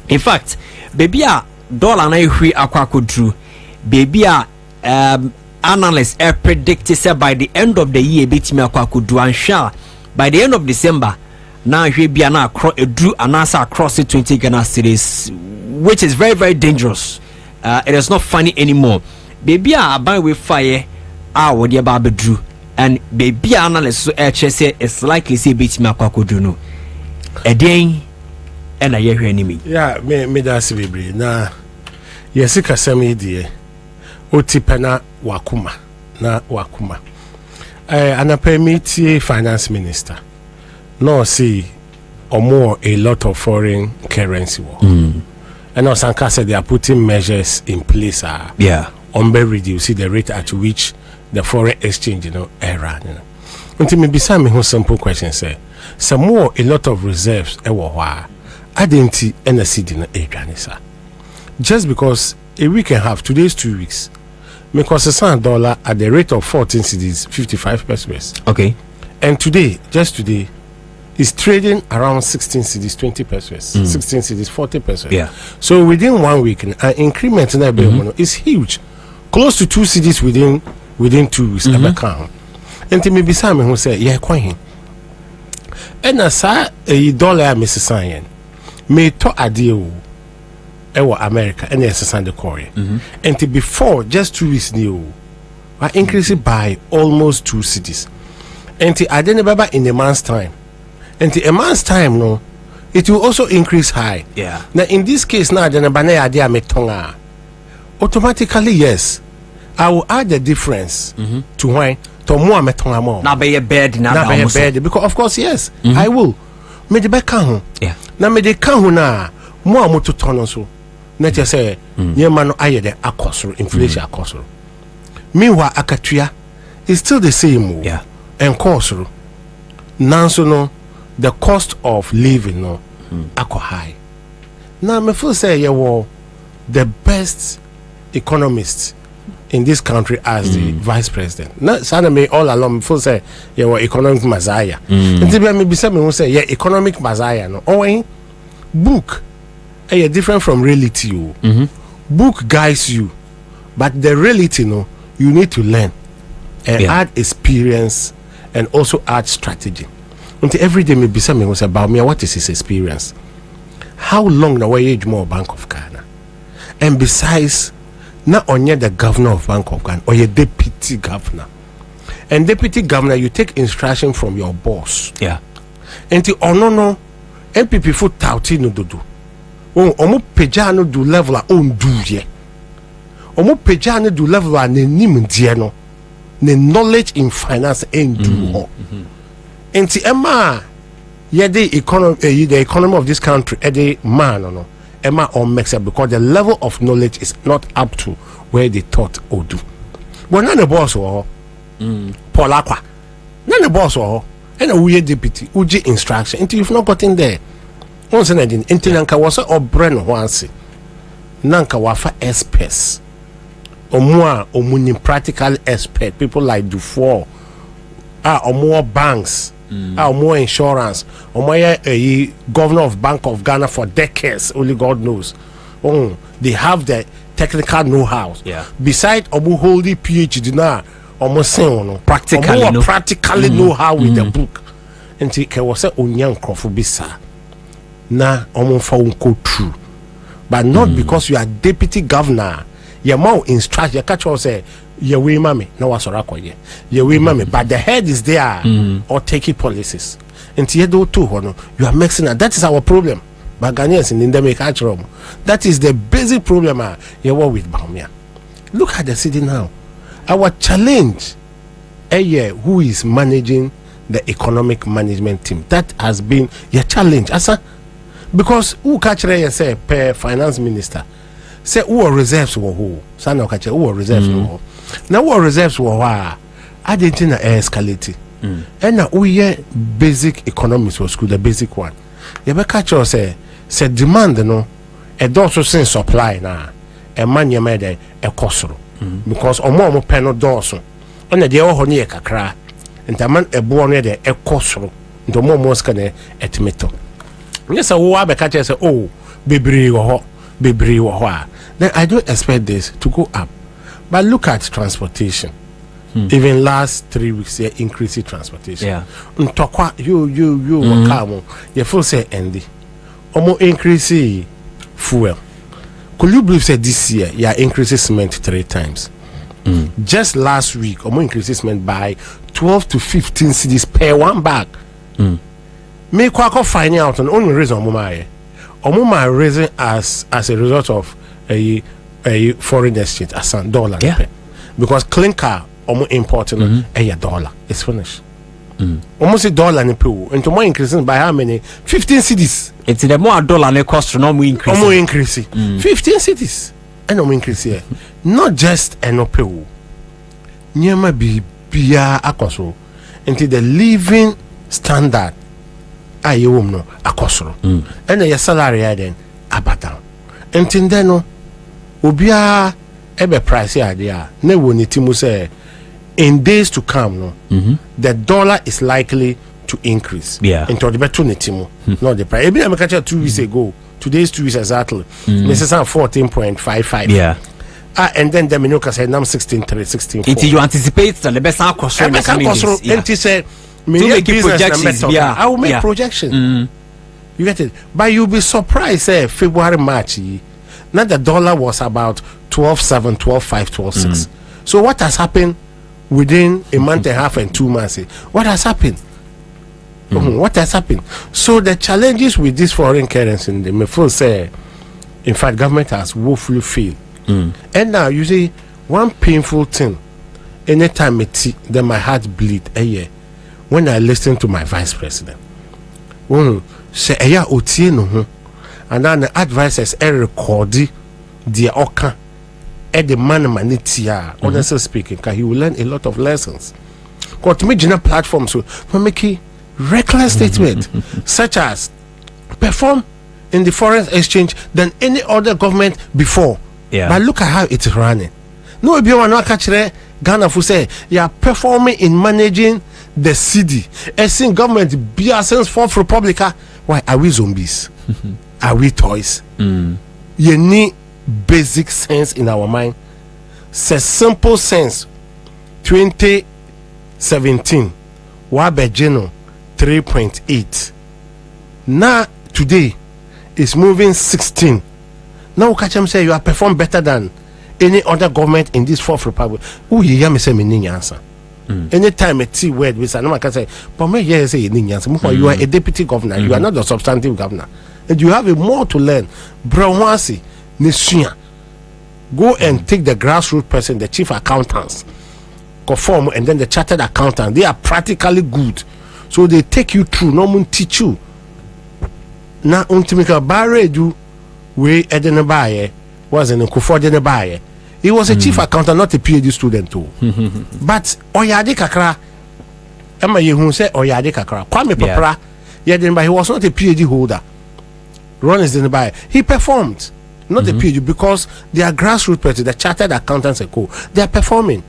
In fact, baby a dollar na ihui akwa kodru. Baby a analysts predict say by the end of the year betimi akwa kudu ansha by the end of December now we be na drew an answer across the 20 Ghana cities, which is very very dangerous. It is not funny anymore. Baby aban we fire what the about drew and baby analysts so say it's likely say betimi akwa kudu no eden and a year enemy. Yeah, me that's baby na yesika sami die otipena wakuma anapemiti finance minister no see or more a lot of foreign currency war and Osanka said they are putting measures in place on reducing the rate at which the foreign exchange era until me beside me who simple question say some more a lot of reserves I didn't NSC in a just because a week and a half today's 2 weeks because $1 at the rate of 14 cedis 55 pesos. Okay. And today, just today, is trading around 16 cedis, 20 pesos, 16 cedis, 40 pesos. Yeah. So within 1 week, an increment in that is huge, close to 2 cedis within 2 weeks. And to me, beside me, who say, yeah, quite. And as a dollar, Mrs. Sayan, may to a deal. America and the Korea. And to before just 2 weeks new, I increased it by almost 2 cedis. And to I didn't remember in a month's time. And to a month's time, no, it will also increase high. Yeah. Now in this case, now the banana idea metonga. Automatically, yes, I will add the difference to why to more metonga more. Now be a bed, now be a bed, because of course, yes, I will. Me the back yeah. Now me the can na more moto tono so. Let us say, near man, I had the acosro, inflation acosro. Meanwhile, Akatuya is still the same. Yeah. And cosro. Now, so no, the cost of living, no, high. Now, me feel say, you were the best economist in this country as the vice president. Now, sana me all along, me feel say, you were economic messiah. And to me, be some who say, yeah, economic messiah, no. Oh, book. Different from reality. Book guides you, but the reality, no, you need to learn and add experience and also add strategy. Until every day, maybe something was about me. What is his experience? How long now age more Bank of Ghana? And besides, not only the governor of Bank of Ghana or your deputy governor. And deputy governor, you take instruction from your boss. Yeah. Until no, MPP for tauti no do. Omo pejano do level a on do ye. Omo pejano do level a ne nim die no. Ne knowledge in finance and do ho. Enti Emma ye the economy of this country the man no. Emma on makes up because the level of knowledge is not up to where they thought or do. But none the boss or Paul Aqua. None the boss or and a weird deputy uji instruction until you've not gotten there. Once and again, Nanka was a brand once. Nanka wafa experts. Or more or muni practical expert. People like Dufour. Or more banks. Or more insurance. Or more a governor of Bank of Ghana for decades. Only God knows. Oh, they have the technical know-how. Yeah. Beside Obu holding PhD now, almost saying practically, practically know how with the book. And it was a onion crofubisa. Na omonfa unko true, but not because you are deputy governor. Your mouth instruct your catch say your way mami no wasora koye your way mami, but the head is there or taking policies. And do too hono you are mixing that. That is our problem. But Ghanaians in the make that is the basic problem. You work with Baumia. Look at the city now. Our challenge, who is managing the economic management team? That has been your challenge, Ansah. Because who catch say per finance minister say who reserves were who sana catch who reserves were now who reserves were I didn't escalate and now we basic economics for school, the basic one. You be catch us say demand no a also sin supply na a man you made a kosoro because omo penno doso on the honey kakra and the man a born there a kosoro the more mosca etmeto. Yes, I say, oh, baby, then I don't expect this to go up. But look at transportation. Even last 3 weeks, they increased transportation. Yeah. You full say Andy. Almost increase fuel. Could you believe that this year, you increases cement 3 times? Just last week, almost increases cement by 12 to 15 cedis per one bag. Me kwako finding out on the only reason Omuma raising as a result of a foreign exchange as a dollar. Yeah. Because clinker importing a dollar. It's finished. Almost $1 in Peru. And to more increasing by how many? 15 cedis. It's the more dollar they cost no more increase. More increase. 15 cedis. And no increase here. Not just an Peru. Nyama be akoso. Into the living standard. No akosoro and your salary then abata enti then no obia ebe price idea na woni timu say in days to come no the dollar is likely to increase. Yeah. Into the better netimo. Not the price. Maybe I catch 2 weeks ago. Today's 2 weeks exactly. Mrs. 14.55. Yeah. And then the Minoka said, I'm 16.3, 16.4. It you anticipate the best cost. And he said, make projections. I will make projections. You get it? But you'll be surprised, February, March. Now the dollar was about 12.7, 12.5, 12.6. So what has happened within a month and a half and 2 months? What has happened? What has happened? So the challenges with this foreign currency, they may feel say, in fact, government has woefully failed. And now you see one painful thing. Anytime then my heart bleed when I listen to my vice president. Say and then the advisors record the oka the man honestly speaking, because he will learn a lot of lessons. Because to me, general platforms will make reckless statement such as perform in the foreign exchange than any other government before. But look at how it's running. No, if you want to catch Ghana for say you are performing in managing the city. As in government be a sense for Republica. Why are we zombies? Are we toys? You need basic sense in our mind. Say simple sense. 2017 Wabejeno 3.8. Now today is moving 16. Now catch him say you are perform better than any other government in this fourth republic. Who you hear me say me Ansah? Anytime a T word we say no can say, but me here say Ansah. You are a deputy governor, you are not the substantive governor. And you have a more to learn. Brownwasi, Nisuya. Go and take the grassroots person, the chief accountants, conform, and then the chartered accountant. They are practically good. So they take you through, no one teach you. Now untimika bare do we edene baye was in Kufodene baye. He was a chief accountant, not a PhD student too. But oyade kakra Emma Yehun say oyade kakra. Kwame Papra, he was not a PhD holder. Ron is in the buy. He performed, not the PhD, because they are grassroots person, the chartered accountants and co. They are performing.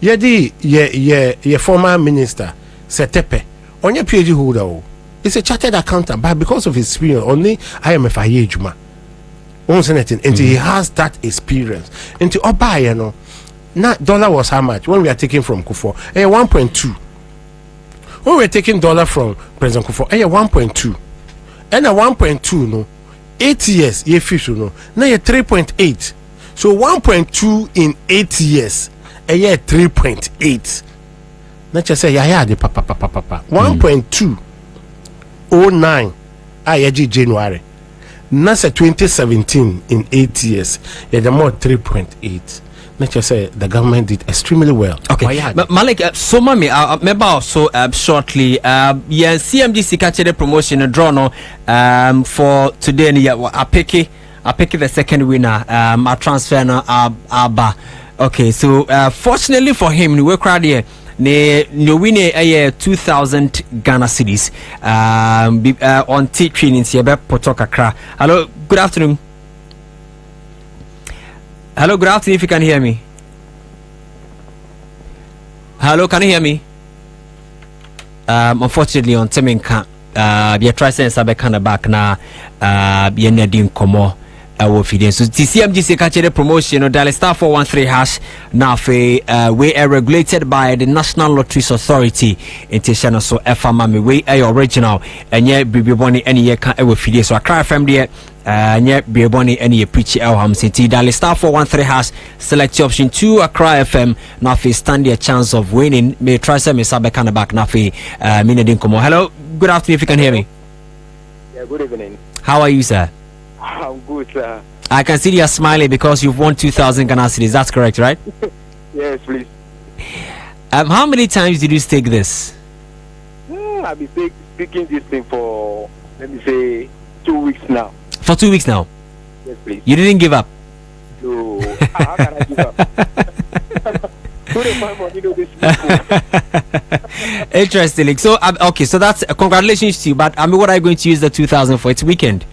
Ye former minister Setepe, on your PhD holder. It's a chartered accountant, but because of his experience, only IMF Juma. And he has that experience. And to buy, you know, now dollar was how much when we are taking from Kufo? 1.2. When we are taking dollar from President Kufo, 1.2. And a 1.2 no 8 years ye fish no now you 3.8. So 1.2 in 8 years a year 3.8. Not just say yeah the papa 1.209 January. Nasa 2017 in 8 years yeah the more 3.8. Not just say the government did extremely well. Okay, but Malik, so mami, remember also shortly, yeah, CMGC catch the promotion draw no for today. I pick the second winner. I transfer no Abba. Okay, so fortunately for him, we crowd here. Ne winner a 2,000 Ghana cedis. On T training here, Potokakra. Hello, good afternoon. Hello, good afternoon, if you can hear me. Hello, can you hear me? Unfortunately, on Teminka, we try to say kind of back now. We are needing Komo. So TCMGC catch the promotion of dial star 413 hash. Now we are regulated by the National Lotteries Authority. Intention so FMA we are original and yet be bonny any year can ever feed. So I cry from there. Yet be bonny any preach Elham City. Dial star 413 hash. Select option 2 Accra FM. Now we stand a chance of winning. May try some Sabekana back. Now we minute Komo. Hello, good afternoon. If you can hear me. Yeah, good evening. How are you, sir? I'm good, sir. I can see you are smiling because you've won 2,000 Ghana cedis. That's correct, right? Yes, please. How many times did you stake this? I've been speaking this thing for, let me say, 2 weeks now. For 2 weeks now? Yes, please. You didn't give up? No. How can I give up? Interesting. So, okay, so that's congratulations to you. But I mean, what are you going to use the 2,000 for? It's weekend.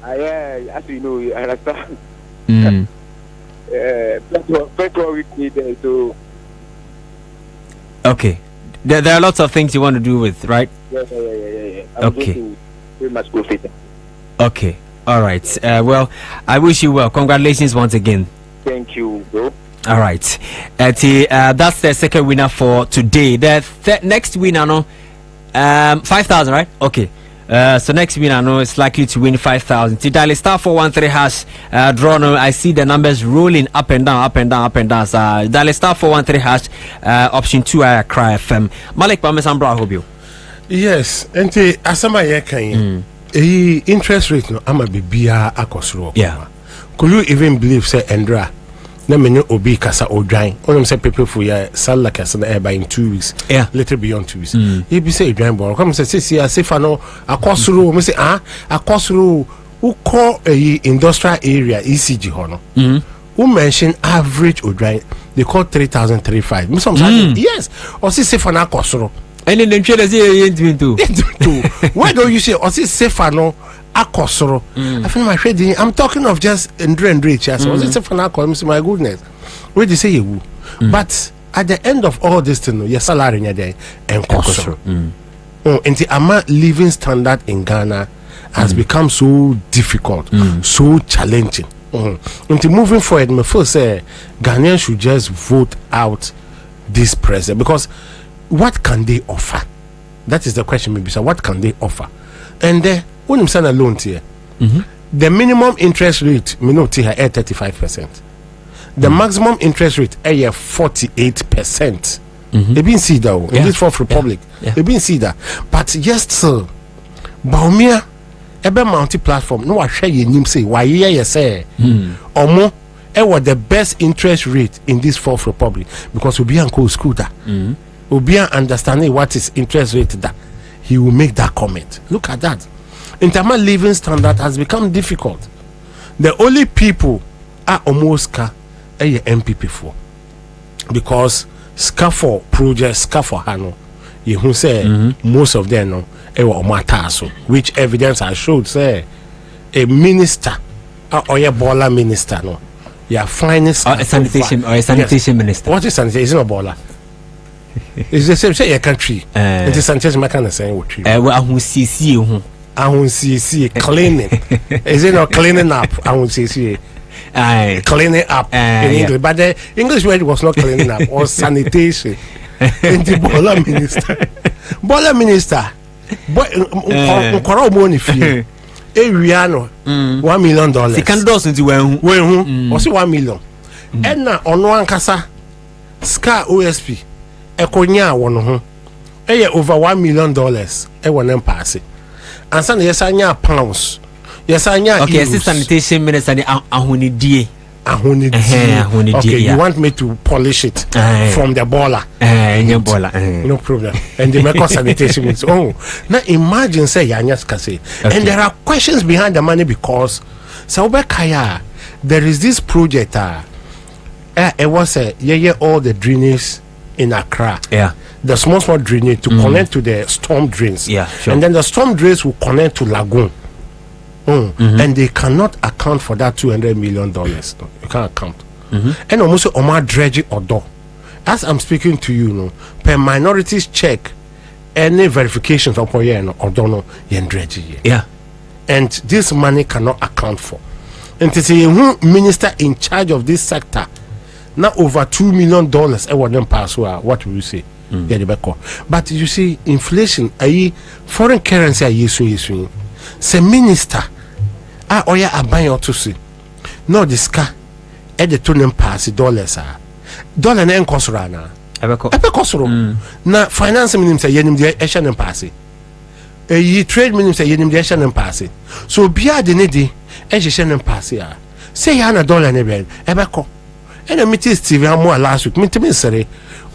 Yeah, as you know, I understand. Okay, There are lots of things you want to do with, right? Yeah. I'm okay. going to very much go fit. Okay. All right. Well, I wish you well. Congratulations once again. Thank you, bro. All right. That's the second winner for today. The next winner, no, 5,000, right? Okay. So next winner, no, is likely to win 5,000. Dial star 413 hash. Draw, no, I see the numbers rolling up and down. So dial star 413 hash. Option 2, Cry FM. Malik Bamesambra, I hope you. Yes, and asama yekan. Interest rate no ama bibia akosro. Yeah. Could you even believe say Endra? Na menu obi kasa odwan. Onum say people for ya sell like as na in 2 weeks. Yeah. Little beyond 2 weeks. He be say odwan bo. Come say see no akosro. Me say akosro. Who call a industrial area ECG hono. Who mention average odwan? They call 3,035. Me some yes. Or say for na akosro. And then the say why don't you say or say safer no akosoro? I feel my trading. I'm talking of just Andre chas. Was it safer na akosoro? My goodness, where they say you? But at the end of all this thing, your salary in there and kosoro. And the amount living standard in Ghana has become so difficult, so challenging. Until moving forward, my first say Ghanaians should just vote out this president because. What can they offer? That is the question, maybe. So, what can they offer? And when you send a loan here, the minimum interest rate, me know, here at 35%. The maximum interest rate, 48%. They been see that in this Fourth Republic. They been see that. But yes, sir, Baumia, ebe multi platform. No, I share your name say why you say, Omo, was the best interest rate in this Fourth Republic because we be on school that. Obia understanding what is interest rate that he will make that comment. Look at that. Intermal living standard has become difficult. The only people are almost MPP for because SCA4 project SCA4 Hano you who say most of them no so which evidence I showed say a minister or a baller minister no finest a sanitation minister. What is sanitation? It's not baller. It's the same say your country. It is sanitation kind of saying what you. Cleaning. Is it not cleaning up? Cleaning up in English, but the English word was not cleaning up or sanitation. And the baller minister, money fee. Ariano, $1 million. The candles into when also 1 million. And now on one casa, SCA OSP. Ekonya wono ho over $1 million e won pass Ansah yes anya pounds yes anya okay sanitation minister ni ahonidie okay you want me to polish it from the baller no problem and the make sanitation minister now imagine say yanya skase and there are questions behind the money because Kaya there is this project it was all the drainage in Accra, the small drainage to connect to the storm drains, and then the storm drains will connect to lagoon, and they cannot account for that $200 million. No, you can't account. And almost Omar dredging or door. As I'm speaking to you, no, per minorities check any verifications upon here or don't know dredging. And this money cannot account for. And to say minister in charge of this sector. Now over $2 million I want them pass what will you say? But you see inflation foreign currency soon. Say minister oya aban to see no this car at the tunnel pass dollars dollar na enkosoro na ebekosoro na finance minister yenim de ehye pass trade minister yenim de ehye pass so bia de ne de ehye pass say ya na dollar ne be ebeko. And I met Steve Amoa last week. Meet me, sir.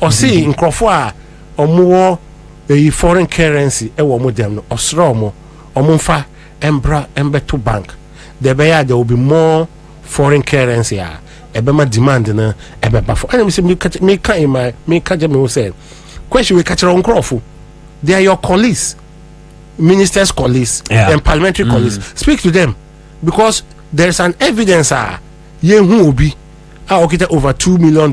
Or see in Crawford or more a foreign currency, a woman them or Sromo or Monfa, Embra, Embeto Bank. There will be more foreign currency. A bema demand in a buffer. And me catch my say. Question we catch on Crawford. They are your colleagues, ministers' colleagues, and parliamentary colleagues. Speak to them because there is an evidence. Ye who will be. Over $2 million.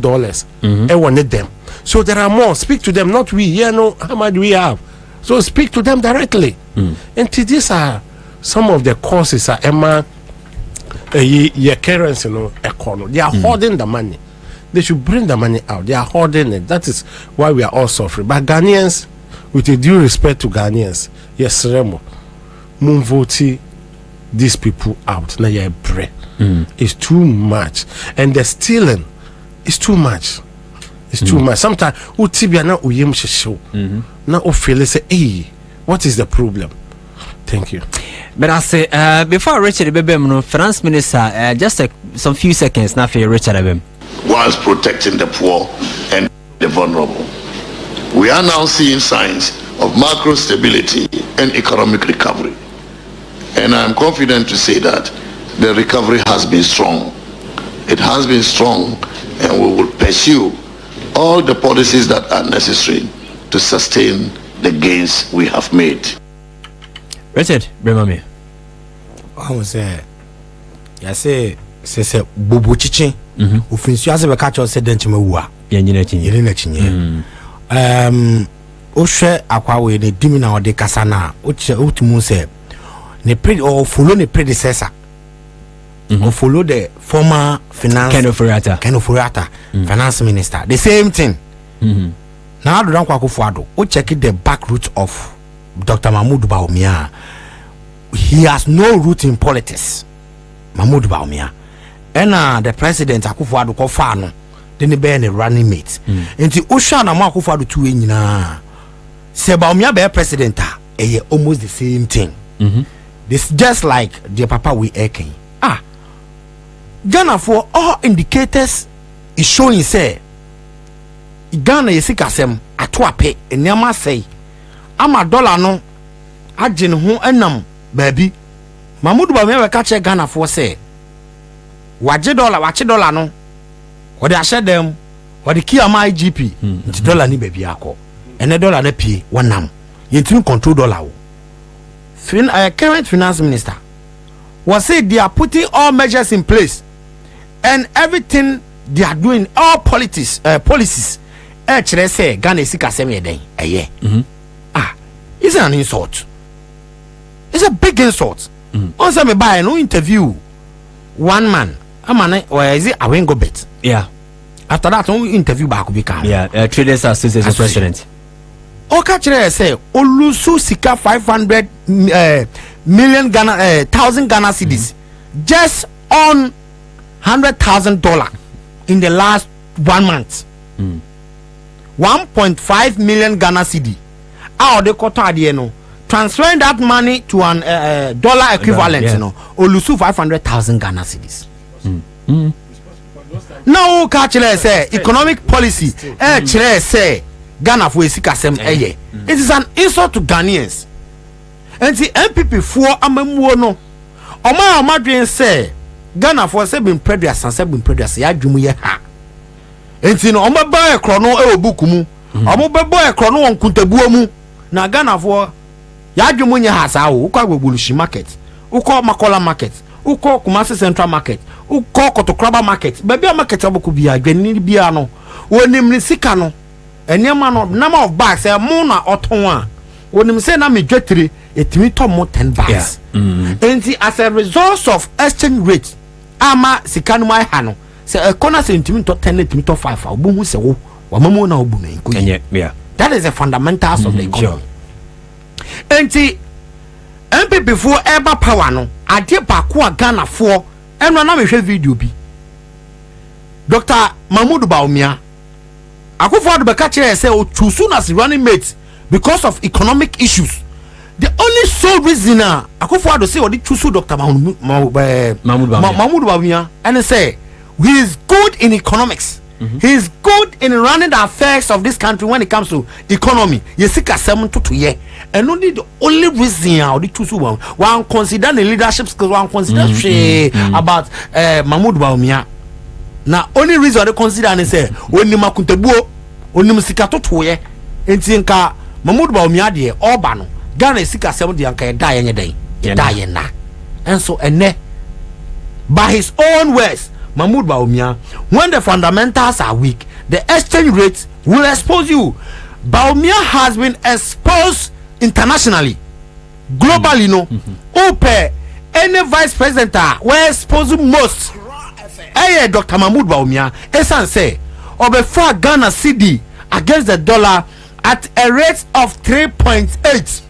I wanted them. So there are more. Speak to them, not we. Yeah, no, how much do we have? So speak to them directly. And these are some of the causes. Emma, your currency, economy. They are hoarding the money. They should bring the money out. They are hoarding it. That is why we are all suffering. But Ghanaians, with a due respect to Ghanaians, yes, Remo, Mumvoti, these people out. Now you're bread. It's too much. And the stealing is too much. It's too much. Sometimes Utibia na uyem show. Now Ophelia say, hey, what is the problem? Thank you. But I say before Richard Bebem, Finance Minister, just some few seconds now for Richard Bebem. Whilst protecting the poor and the vulnerable. We are now seeing signs of macro stability and economic recovery. And I am confident to say that the recovery has been strong. It has been strong, and we will pursue all the policies that are necessary to sustain the gains we have made. Richard, remember me. I was say Bobo Chichi. Ufinsu ase be catch us then chimewa. Yenye chinye. Ohwe akwa we ne dimi na ode kasa na otumu say ne follow ne predecessor. Or follow the former finance Ken Oforiatta, finance minister. The same thing. Now do kwa Akufo-Addo. O check the back root of Dr. Mahmoud Bawumia. He has no root in politics. Mahmoud Bawumia. And the president Akufo-Addo ko fa no. Then be a running mate. Enti Osha na Akufo-Addo tu nyina. Se Bawumia be president almost the same thing. This just like the papa we eken. Ghana for all indicators is showing say Ghana yesikasem atwape enyama say ama dollar no agye ne ho enam baabi Mahmoud Bawumia we ka che Ghana for say wache dollar no wode ahye dem wode kiama IGP nti dollar ni baabi akọ ene dollar na pie wonam yentimi control dollar wo current finance minister was said they are putting all measures in place and everything they are doing, all policies say Ghana sikasem yeden it's an insult. It's a big insult. Once me buy no interview one man or is it Awengo bet? Yeah. After that no interview back be calm. Yeah, Traders Association president. Okachire say olusu sika 500 million Ghana thousand Ghana cedis just on $100,000 in the last 1 month. 1.5 million Ghana cedi. How they cut no transferring that money to an dollar equivalent, olusu 500,000 Ghana cedis. Now kachire say economic policy chire say Ghana for esikasem eye. It is an insult to Ghanaians. And the MPP for amamuo no oma amadwen say Ghana for say been previous and say been previous ya dwumu ye ha. Enti no oma ba ekro no e obuku mu. Omo be boy ekro no wonkuntabuo mu. Na Ghana for ya dwumu nye ha sa wo ukwa Gbolushi market, ukwa Makola market, ukwa Kumasi Central market, ukwa Kotokraba market. Baby market aboku bia dwani bia no. Wonim ni sika no. Enyama no number of bags e mo na oton a. Wonim say na me dwetire etimi to mo 10 bags. Enti as a result of exchange rate ama sika no mai ha no say a corner say etimi to 10 etimi to 5 obuhu se wo wamamu na obu na nko. Yeah. That is the fundamentals of the economy. Enti MPP for eba power no ade bako a Ghana for eno na me hwe video bi Dr. Mahmoud Bawumia Akufo-Addo beka kire say o choose as running mate because of economic issues. The only sole reason Akufo-Addo say what choose Dr. Mahmoud Bawumia and say he is good in economics. He is good in running the affairs of this country when it comes to economy. Yesika 7 to year. And only the only reason how the choose one consider the leadership skills, one consider about Mahmoud Bawumia. Now only reason they consider and say when you makuntebuo oni musika to ye enti nka Mahmoud Bawumia de oba no Ghana sika 7 de nka da ye nyeden da ye na enso ene by his own words Mahmoud Bawumia when the fundamentals are weak the exchange rate will expose you. Baumia has been exposed internationally, globally. No, open any vice president were exposed most. Dr. Mahmoud Baumia, Esan say, over Ghana CD against the dollar at a rate of 3.8.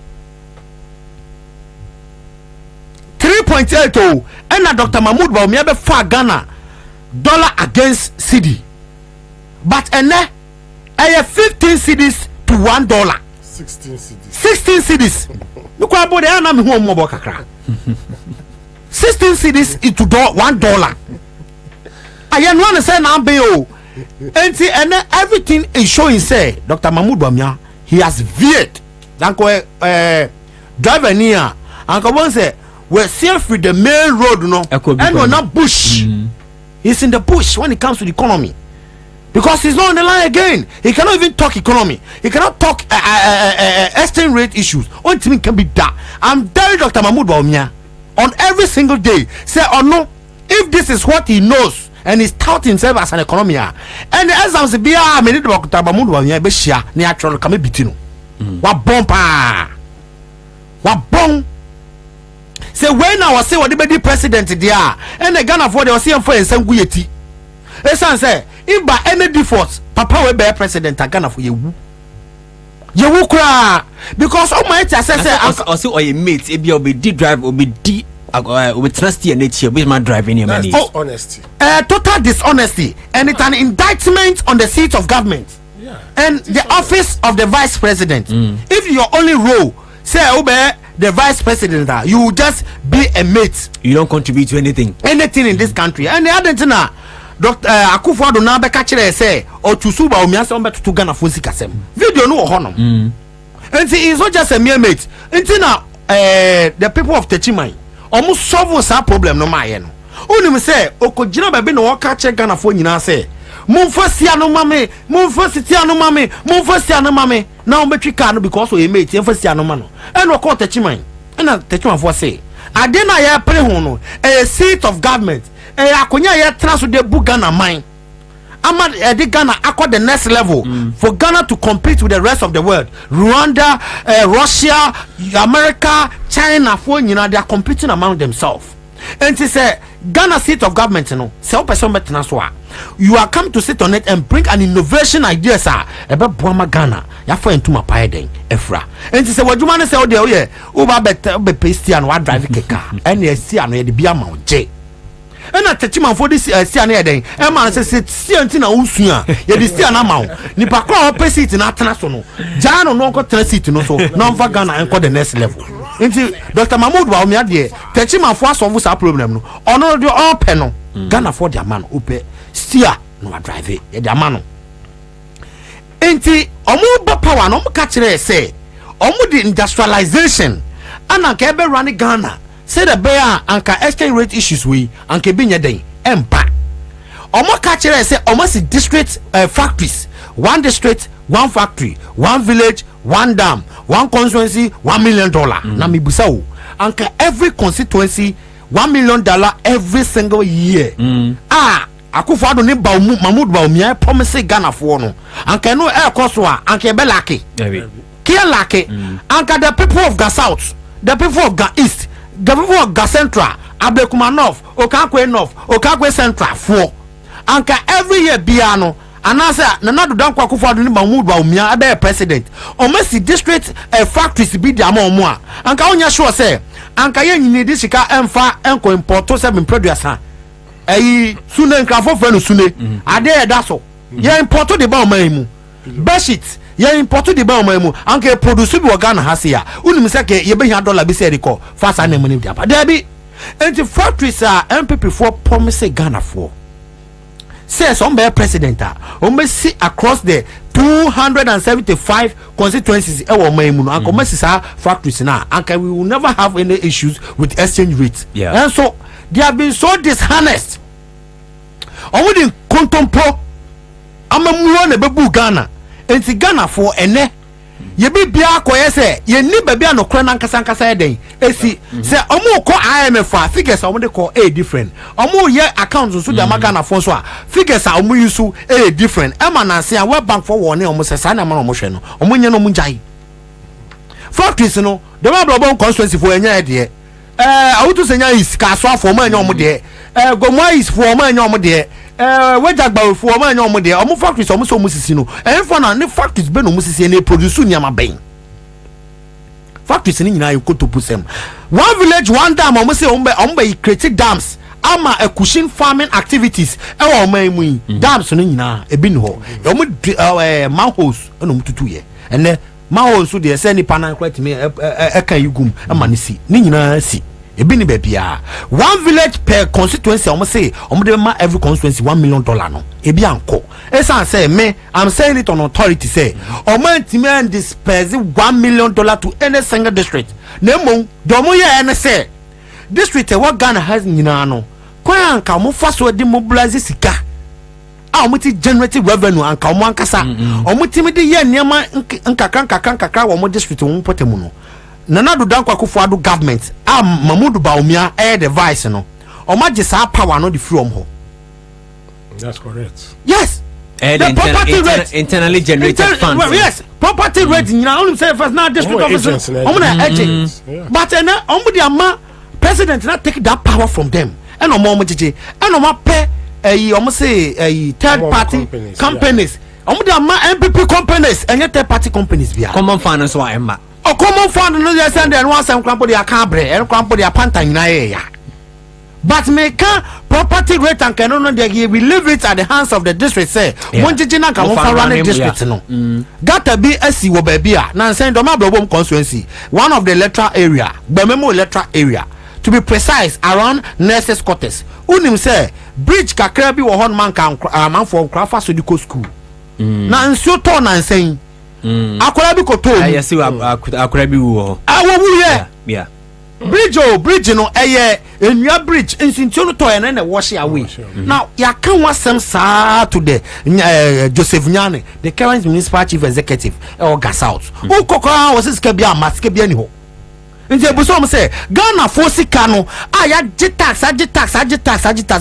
3.8 oh, and Dr. Mahmoud Baumia before Ghana dollar against CD, but and I 15 cedis to $1. 16 cedis. 16 cedis. Look what about the anam home mobile kakra. 16 cedis into $1. I am one to say now BO. And everything is showing say Dr. Mahmoud Baumia he has veered. Danko driver near Uncle one say we're safe with the main road no and we're not bush. He's in the bush when it comes to the economy. Because he's not on the line again. He cannot even talk economy. He cannot talk exchange rate issues. Only thing can be that. I'm telling Dr. Mahmoud Baumia on every single day. Say or no, if this is what he knows and he's touting himself as an economy, and the exams be a minute Dr. Mahmoud Baumia be share ni actual kame bitino. Wa bomba. Wa bom. Say when I was say what the president there and the Ghana for they was saying for Nsanguyeti. Esan say if by any default papa will be president Ghana for you kra because all my say also or a mate if you be drive or be trusty and nature with my driving your money. Honesty. Total dishonesty and it's an indictment on the seat of government. Yeah. And the office of the vice president. If your only role say the vice president, you will just be a mate. You don't contribute to anything in this country. And the other thing Dr. Akufo-Addo na be catch say or to suba omiya say ombe to Ghana for sikasem video no hono and see is not just a mere mate until now the people of Techimai almost solve that problem no maye no unim say okojina bebe no catch Ghana for nyina say mumfa sia no mame mumfa sitia no mame mumfa sia no mame na ombetwi car no because o mate mfa sia no ma no and o call Techimai and Techimai for say ade na ya pre ho no a seat of government akonya ye transfer the book Ghana mine ama the Ghana accord the next level for Ghana to compete with the rest of the world. Rwanda, Russia, America, China for they are competing among themselves. And it say Ghana seat of government you are come to sit on it and bring an innovation idea sir about Buama Ghana ya for into my pie efra and it say what you want to say oh yeah uba be pasty and what drive car and you see and the bia ma j and na Techimai for this see an eden e man say see anti na usua ye dey see na ma nipa kwa opposite na atena so no jano no ko tena seat no so na mfa Ghana enko the next level nti Dr. Mahmoud Baumia de Techimai for solve that problem no ono do open no Ghana for their man ope steer no drive e their man no nti omo ba power no mo ka kire say omo the industrialization ana ka be run Ghana say the bear anka exchange rate issues we anka be nyeden empa omo ka kire say omo si district factories, one district, one factory, one village, one dam, one constituency, $1 million. Na mi busa o anka every constituency $1 million every single year. Akufo-Addo ne Mahmoud Baumia promise Ghana for no anka no e koso a anka be lake kia lake anka the people of Ga South, the people of Ga East, the people of Ga Central, Ablekuma North, Okakwe Central for anka every year biano anasa na nadu dan kwa Akufo-Addo ne Mahmoud Baumia abe president o mesi district factories bi di ama omo a anka onya sure say anka ye nyini di sika emfa enko import 7 producer sune nkrafo fe no sune ade e da so ye import the ba oman mu bashit ye import the ba oman mu anka produce bi Ghana hase ya unim se ke ye be hia dollar bi se record fast and money dia there be anti factories are MPP for promise Ghana for says on be president o see across the 275 constituencies e wo man mu no anka sa factories na anka we will never have any issues with exchange rates. And so they have been so dishonest. Only contempo amamuo na bebu Ghana. Enti Ghana for ene ye be bia koye say ye ni baby anokra nankasa den esi say omo ko IMF figures omo de call a different omo ye accounts so de amaga na fon so a figures a omo use a different e ma na say a World Bank for one omo say sa na ma omo hwe no omo nye no omo jai factories no de ma blobon constituency for enya de awutu senya is ka so afo omo enya omo de gomo is for omo enya omo de wejagba for omo enya omo de omo factories omo so omo sisi no for na ne factories be no omo sisi na produce nyama ben factories ni nyina yokoto pusem one village one dam omo say omo be create dams ama a cushion farming activities e omo emu dams no nyina e bi ni ho omo manholes no omo tutu ye ene manholes so de say ni panan kwat me e kan yugum ama ni si ni nyina si ebi ni bebia one village per constituency omo say omo de ma every constituency $1 million no ebi anko esa say me I'm saying it on authority say omo ntimi disperse $1 million to any single district na mo domo ye ene say district e what Ghana has nyina no kwa anka omo faso de mobilize sika a omo ti generate revenue anka omo ankasa omo timi de ye niam nkakra omo district omo potemu no Nana do Dankwa Kufuor government Mamudu Baumia the vice no omaje sa power no the from ho. That's correct. Yes. The property rate internally generated funds. Well, yes, property rate you know say first now district officers omo agents. But na omo the ama president not take that power from them. And omo jeje and omo pay omo say third party companies. Omo the ama MPP companies and third party companies bia. Common finance wa emma. O common fund no just send and one some crampo dia cabre and crampo dia panta nyina ya. But me can property rate and can no dey we leave it at the hands of the district say one jijina kan for run district no. Gata be asi wo ba bia na send do ma blobom constituency one of the electoral area gbememo electoral area to be precise around nurses quarters unim say bridge kakra bi wo hon man kan man for krafa so di ko school na nsuo to na nsen akwara bi koto yes akwara bi wo yeah bridge no enua bridge insintio no to na wash away now ya kan wasem sa to the Joseph Nyane the current municipal chief executive Oga South o kokora was sika bia masika bia ni ho nje bu so mo say Ghana for sika no ya tax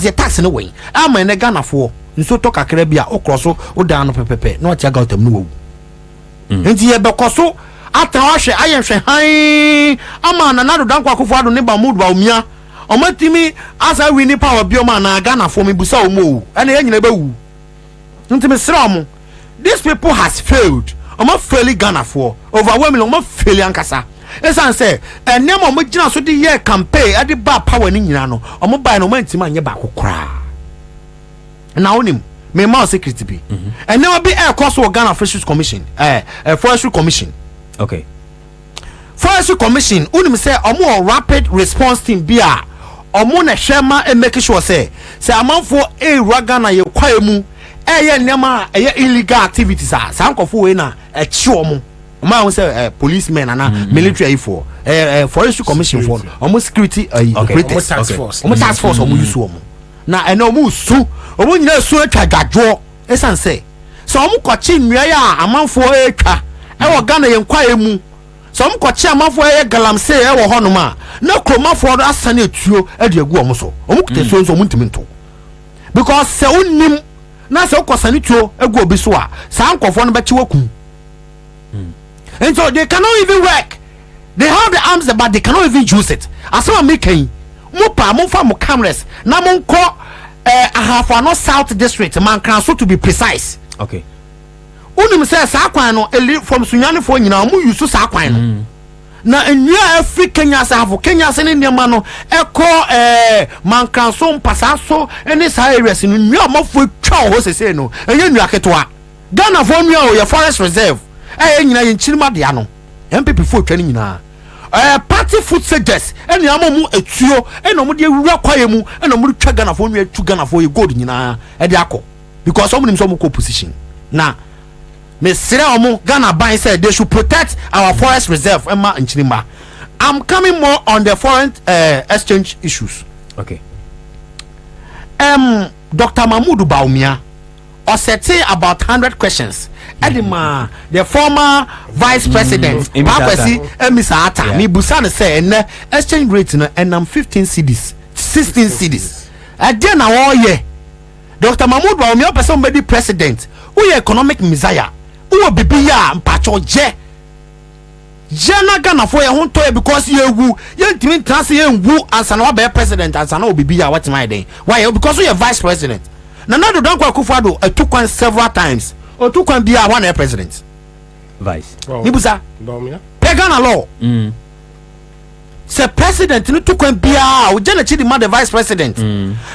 ya tax no way ama na Ghana for nso to kakra bia o crosso o dan no pepepe na o tia gautam no wo nti ye bekoso atawahwe ayenhwe han ama Nana do Dankwa Kufuor ne Mamudu Baumia omatimi asa wi ni power bioma na Ghana for me busa omo ene ye nyina bewu nti me sra omo these people has failed omo fail Ghana for overwhelming omo fail ankasa esan say enem omo gina so de ye campaign ade ba power ni nyina no omo bai no omantima anye ba kokora na onim me ma security bi and never be air cost of Ghana Fisheries Commission Forestry Commission. Okay. Forestry Commission unim say omo rapid response team bia omo na hwema e make sure say amanfo Ghana ye kwaemu ye nema ye illegal activities sa nkofo we na chi omo ma say policemen and military for Forestry Commission for omo security task force omo use omo na eno omo su omo nyina su atwa gadwo esan say so omo kwachi nwia ya amanfo etwa e Ghana ye kwaemu so omo kwachi amanfo ye galamse e wo hono ma na kromafo do asane etuo e de agu omo so omo kuteso nso omo ntiminto because se unim na se ukosane tuo agu obi so a sa nkofo no bechi waku and so they cannot even work. They have the arms but they cannot even use it. As some making mupa mumfa mu cameras na munko Ahafano South District man can so to be precise. Okay. Unim say sa kwan no from Sunyani for nyina mu use sa kwan no. Na enua Africa Kenya sa afo Kenya se ne niam no ekọ man can so mpasa so any sa areas no nua mafo twa ho sese no enye nua ketwa. Ghana for nua o your forest reserve nyina ye nchirima de ano MPP fo twa ni nyina party food suggest eni amomu etuo eni omo de wura kwaye mu eni omo twa Ghana fo nua tu Ghana fo ye gold nyina e de akọ because omo nim so omo ko position na me sere omo Ghana ban say they should protect our forest reserve ema nchirima. I'm coming more on the foreign exchange issues. Okay. Dr. Mamudu Baumia or setting about 100 questions. Edima, the former vice president, Papasi Emisata, ni Busana say, exchange rate and 15 CDs, 16 CDs. Again, all year, Dr. Mahmoud Bawumia, person be president, who economic messiah, who be Mpacho Je. Jana Ghana for your own toy because you woo, you didn't trust you woo as an be president, as an OBB. What's my day? Why? Because we are vice president. Now, don't go Kufado, took one several times. Or two can be a one president. Vice. Nibusa. Pagana law. Say president, no two can be a the vice president.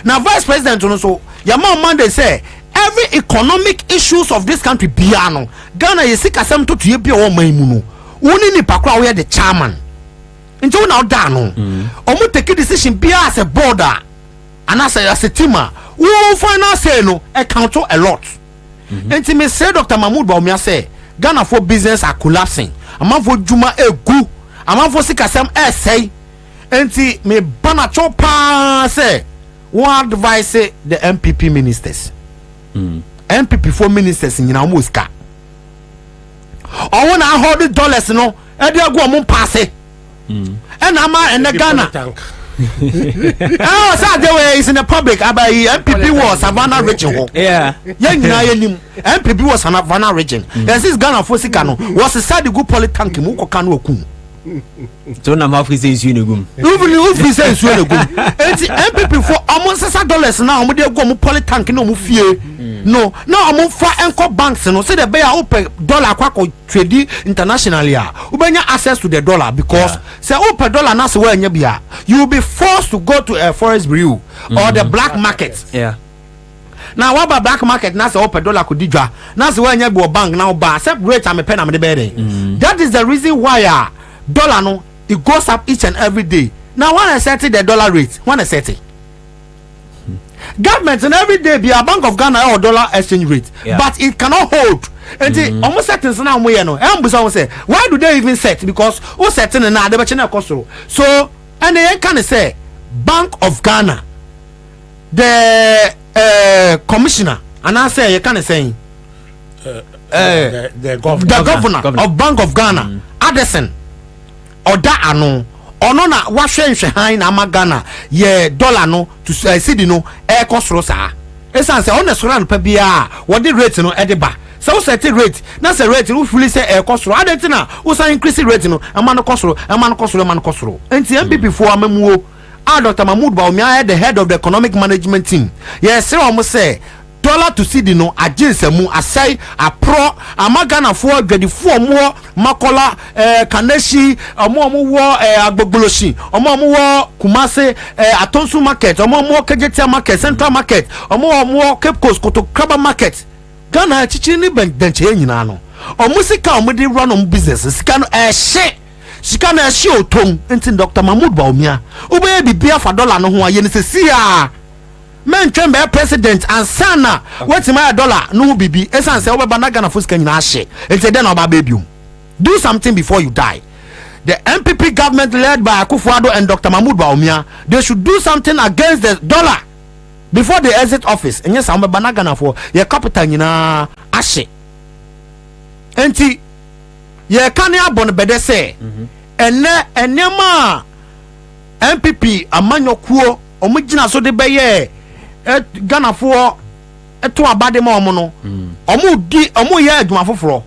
Now, vice president, also, your mom Monday say every economic issues of this country piano. Ghana is sick as some to be a woman. Uni ni pakwa we the chairman. Into now down. Omu take a decision be as a border and as a teamer. Who final say no account a lot. And me say Dr. Mahmoud Bawumia say Ghana for business are collapsing. A man for Juma gu. A man for Sikasem say. And me bana chopa say one advice say the MPP ministers. MPP for ministers in Muska. I want to hold dollars no. And they go mon pass it. And I'm in the Ghana. Oh, so the way is in the public. About MPP was Savannah region. Yeah. MPP was Savannah region. There's this Ghana for Sikano. Was a side good politank muko kanu okun. So na mafi says unigum. Ufi says unigum. MPP for almost $6 now. We dey go mu politank no mu fie. No amu fa enko banks no say the bear open dollar kwako trade internationally ubenya access to the dollar because say open dollar na so enya bia you will be forced to go to a forest bureau or the black market. Now what about black market na say open dollar could dijwa na so enya bi bank now ba separate am pen am the bedding. That is the reason why dollar no it goes up each and every day. Now when I set the dollar rate, when I set it government and every day be a Bank of Ghana or dollar exchange rate, but it cannot hold. And almost settings now we know. Say why do they even set? Because who setting and now the channel cost so and they can say Bank of Ghana, the commissioner, and I say you can say the governor of Bank of Ghana, Addison, or that ano. Ono na wahwe han na magana ye dollar no to cedi no e kosoro saa esan se ono soro an pa bia wo de rate no e de ba so set rate na se rate no fully say e kosoro adenti na wo san increase rate no ama no kosoro enti MPP for amamuo Dr. Mahmoud Bawumia the head of the economic management team yes say say dollar to cedi no ajinsemu asai apro amagana for dwedifo mo makola kaneshi omo wo agbogboloshi omo wo kumase atonsu market omo kejetia market central market omo cape coast kotokraba market Ghana chichi ni benche nyina no omo sika omo de run on business sika no sika na otom enti Dr. Mahmoud Bawumia obe bibia fa dollar no ho aye ne sesia men twembe president Ansah na what my dollar no bibi esan say oba na Ghana fuska nyina ahye enti den oba babium do something before you die. The MPP government led by Akufo-Addo and Dr. Mahmoud Bawumia, they should do something against the dollar before they exit office. And yes, I'm a banana for your capital nyina ahye enti ye kan ya bon bede say enema MPP amanyokuo omugina so de beye Ghana for eto abade ma omo no omo ye adwuma foforo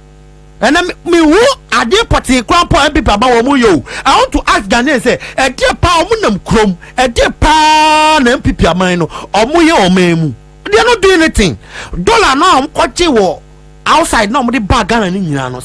and me who ade party crapa MPP aba omo yo I want to ask Ghanaians say e de pa omo nam krom e de pa na MPP aman no omo ye omemu they are not doing anything dollar now am kwache wo outside no the bag Ghana ni nyina no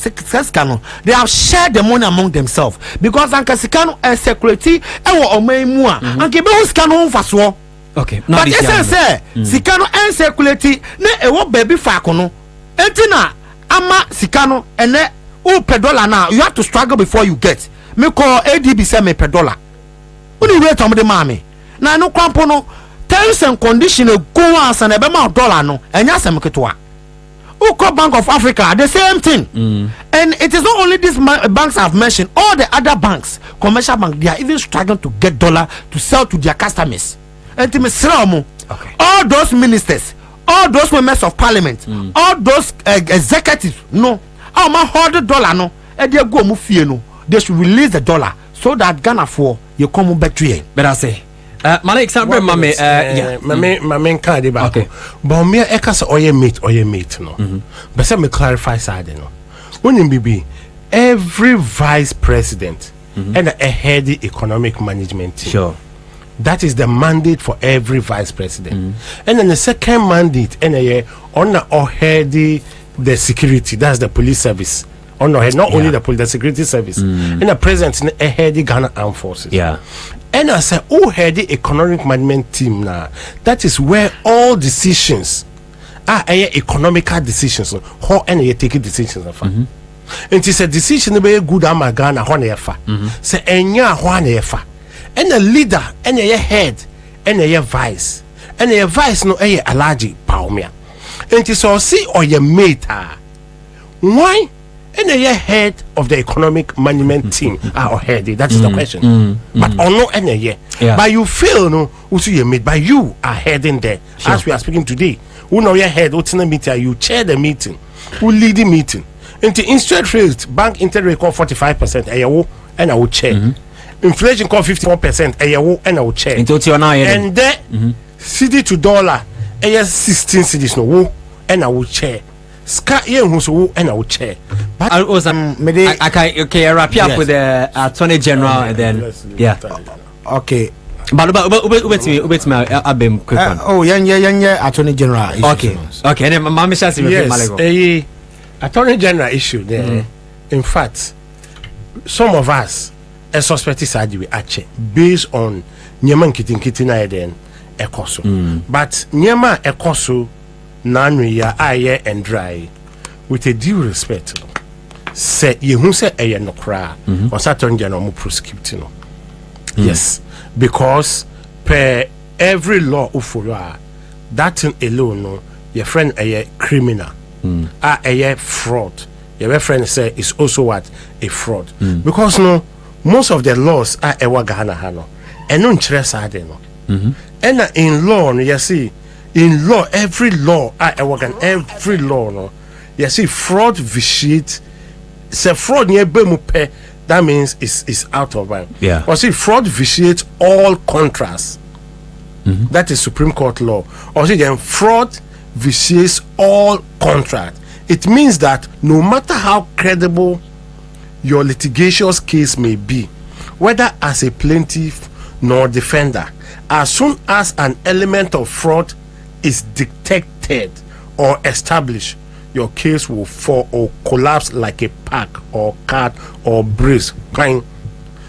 they have shared the money among themselves because anka sika no security e wo omemu a anka be hu sika no mfaso. Okay, but yes, say sikano and circulate ne ewo baby fakono entina ama sikano ene o per dollar now you have to struggle before you get me call ADB say me per dollar uni rate am de mame na no kwampo no terms and conditions go ansa na be ma dollar no enya asem ketwa Uko Bank of Africa the same thing and it is not only these banks I've mentioned, all the other banks, commercial bank, they are even struggling to get dollar to sell to their customers. All those ministers, all those members of parliament, all those executives, no, how ma hold the dollar no, and they go move no, they should release the dollar so that Ghana for you come back to you. But I say, Malik, something, mommy, my can't about okay. But me, ekas oye meat, no. But let me clarify side, no. When in BB, every vice president and a heady economic management team. Sure. That is the mandate for every vice president. And then the second mandate, and on the heady the security, that's the police service. On not only the police, the security service. And the president in a heady Ghana Armed Forces. Yeah. And I say, oh, heady economic management team now. That is where all decisions are economical decisions. How any taking decisions of. And it's a decision be good am Ghana ho na fa. Say enya ho na fa. And a leader, and a head, and a vice. And a vice no a allergy paumia. And it's all see or your mate. Why? And a head of the economic management team or heady. That is the question. But or no any yeah. But you feel no who's your mate, but you are heading there. Sure. As we are speaking today. Who know your head, what's in the meeting, you chair the meeting, who lead the meeting. Into interest rate, bank interest rate call 45%, and I will chair. Inflation call 54%, and I will chair. And then CD to dollar, 16 cities no, and I will chair. Sky who's and I will chair. But I wrap you up with the Attorney General and then okay. But I've been quick one. Oh, yeah, Attorney General. Okay, and then Mama Shasi yes, Attorney General issue there. In fact, some of us a suspect is actually based on Nyaman Kitin then Ekoso. But Nyama Ekoso Nanria aye and dry with a due respect. Say you who say a no cry or Attorney General mu prosecute. Yes, because per every law ufura that thing alone no your friend a criminal. A fraud. Your friend say is also what a fraud because no most of the laws are ewa Ghana hano and no interest are no and in law no you see in law every law are ewa every law no you see fraud vitiate say fraud near bemupe that means is out of line. Or see fraud vitiates all contracts. That is Supreme Court law. Or see then fraud vitiates all contract. It means that no matter how credible your litigious case may be, whether as a plaintiff nor defender, as soon as an element of fraud is detected or established, your case will fall or collapse like a pack or card or brace.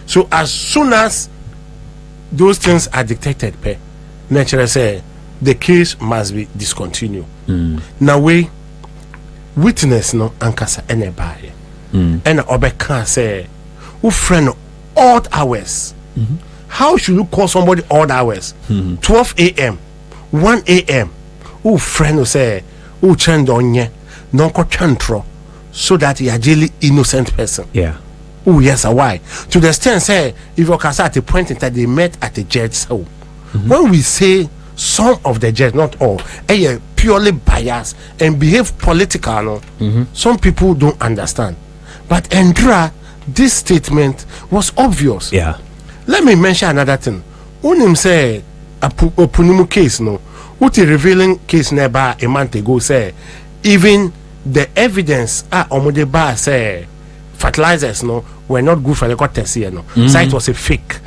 So as soon as those things are detected, naturally say the case must be discontinued. Now we witness no ankasa anybody. And Obeka say, who friend odd hours. How should you call somebody odd hours? 12 a.m., 1 a.m. Who friend will say, who trend on ye, non chantro, so that he a really innocent person. Oh yes, why? To the extent say, if you can say at the point in time they met at the judge's home. When we say some of the judges, not all, purely biased and behave political, some people don't understand. But Andra, this statement was obvious. Let me mention another thing. Unim say a Punimu case, no, what a revealing case nearby a month ago say, even the evidence omode bar say fertilizers no were not good for the court test here no. Site was a fake.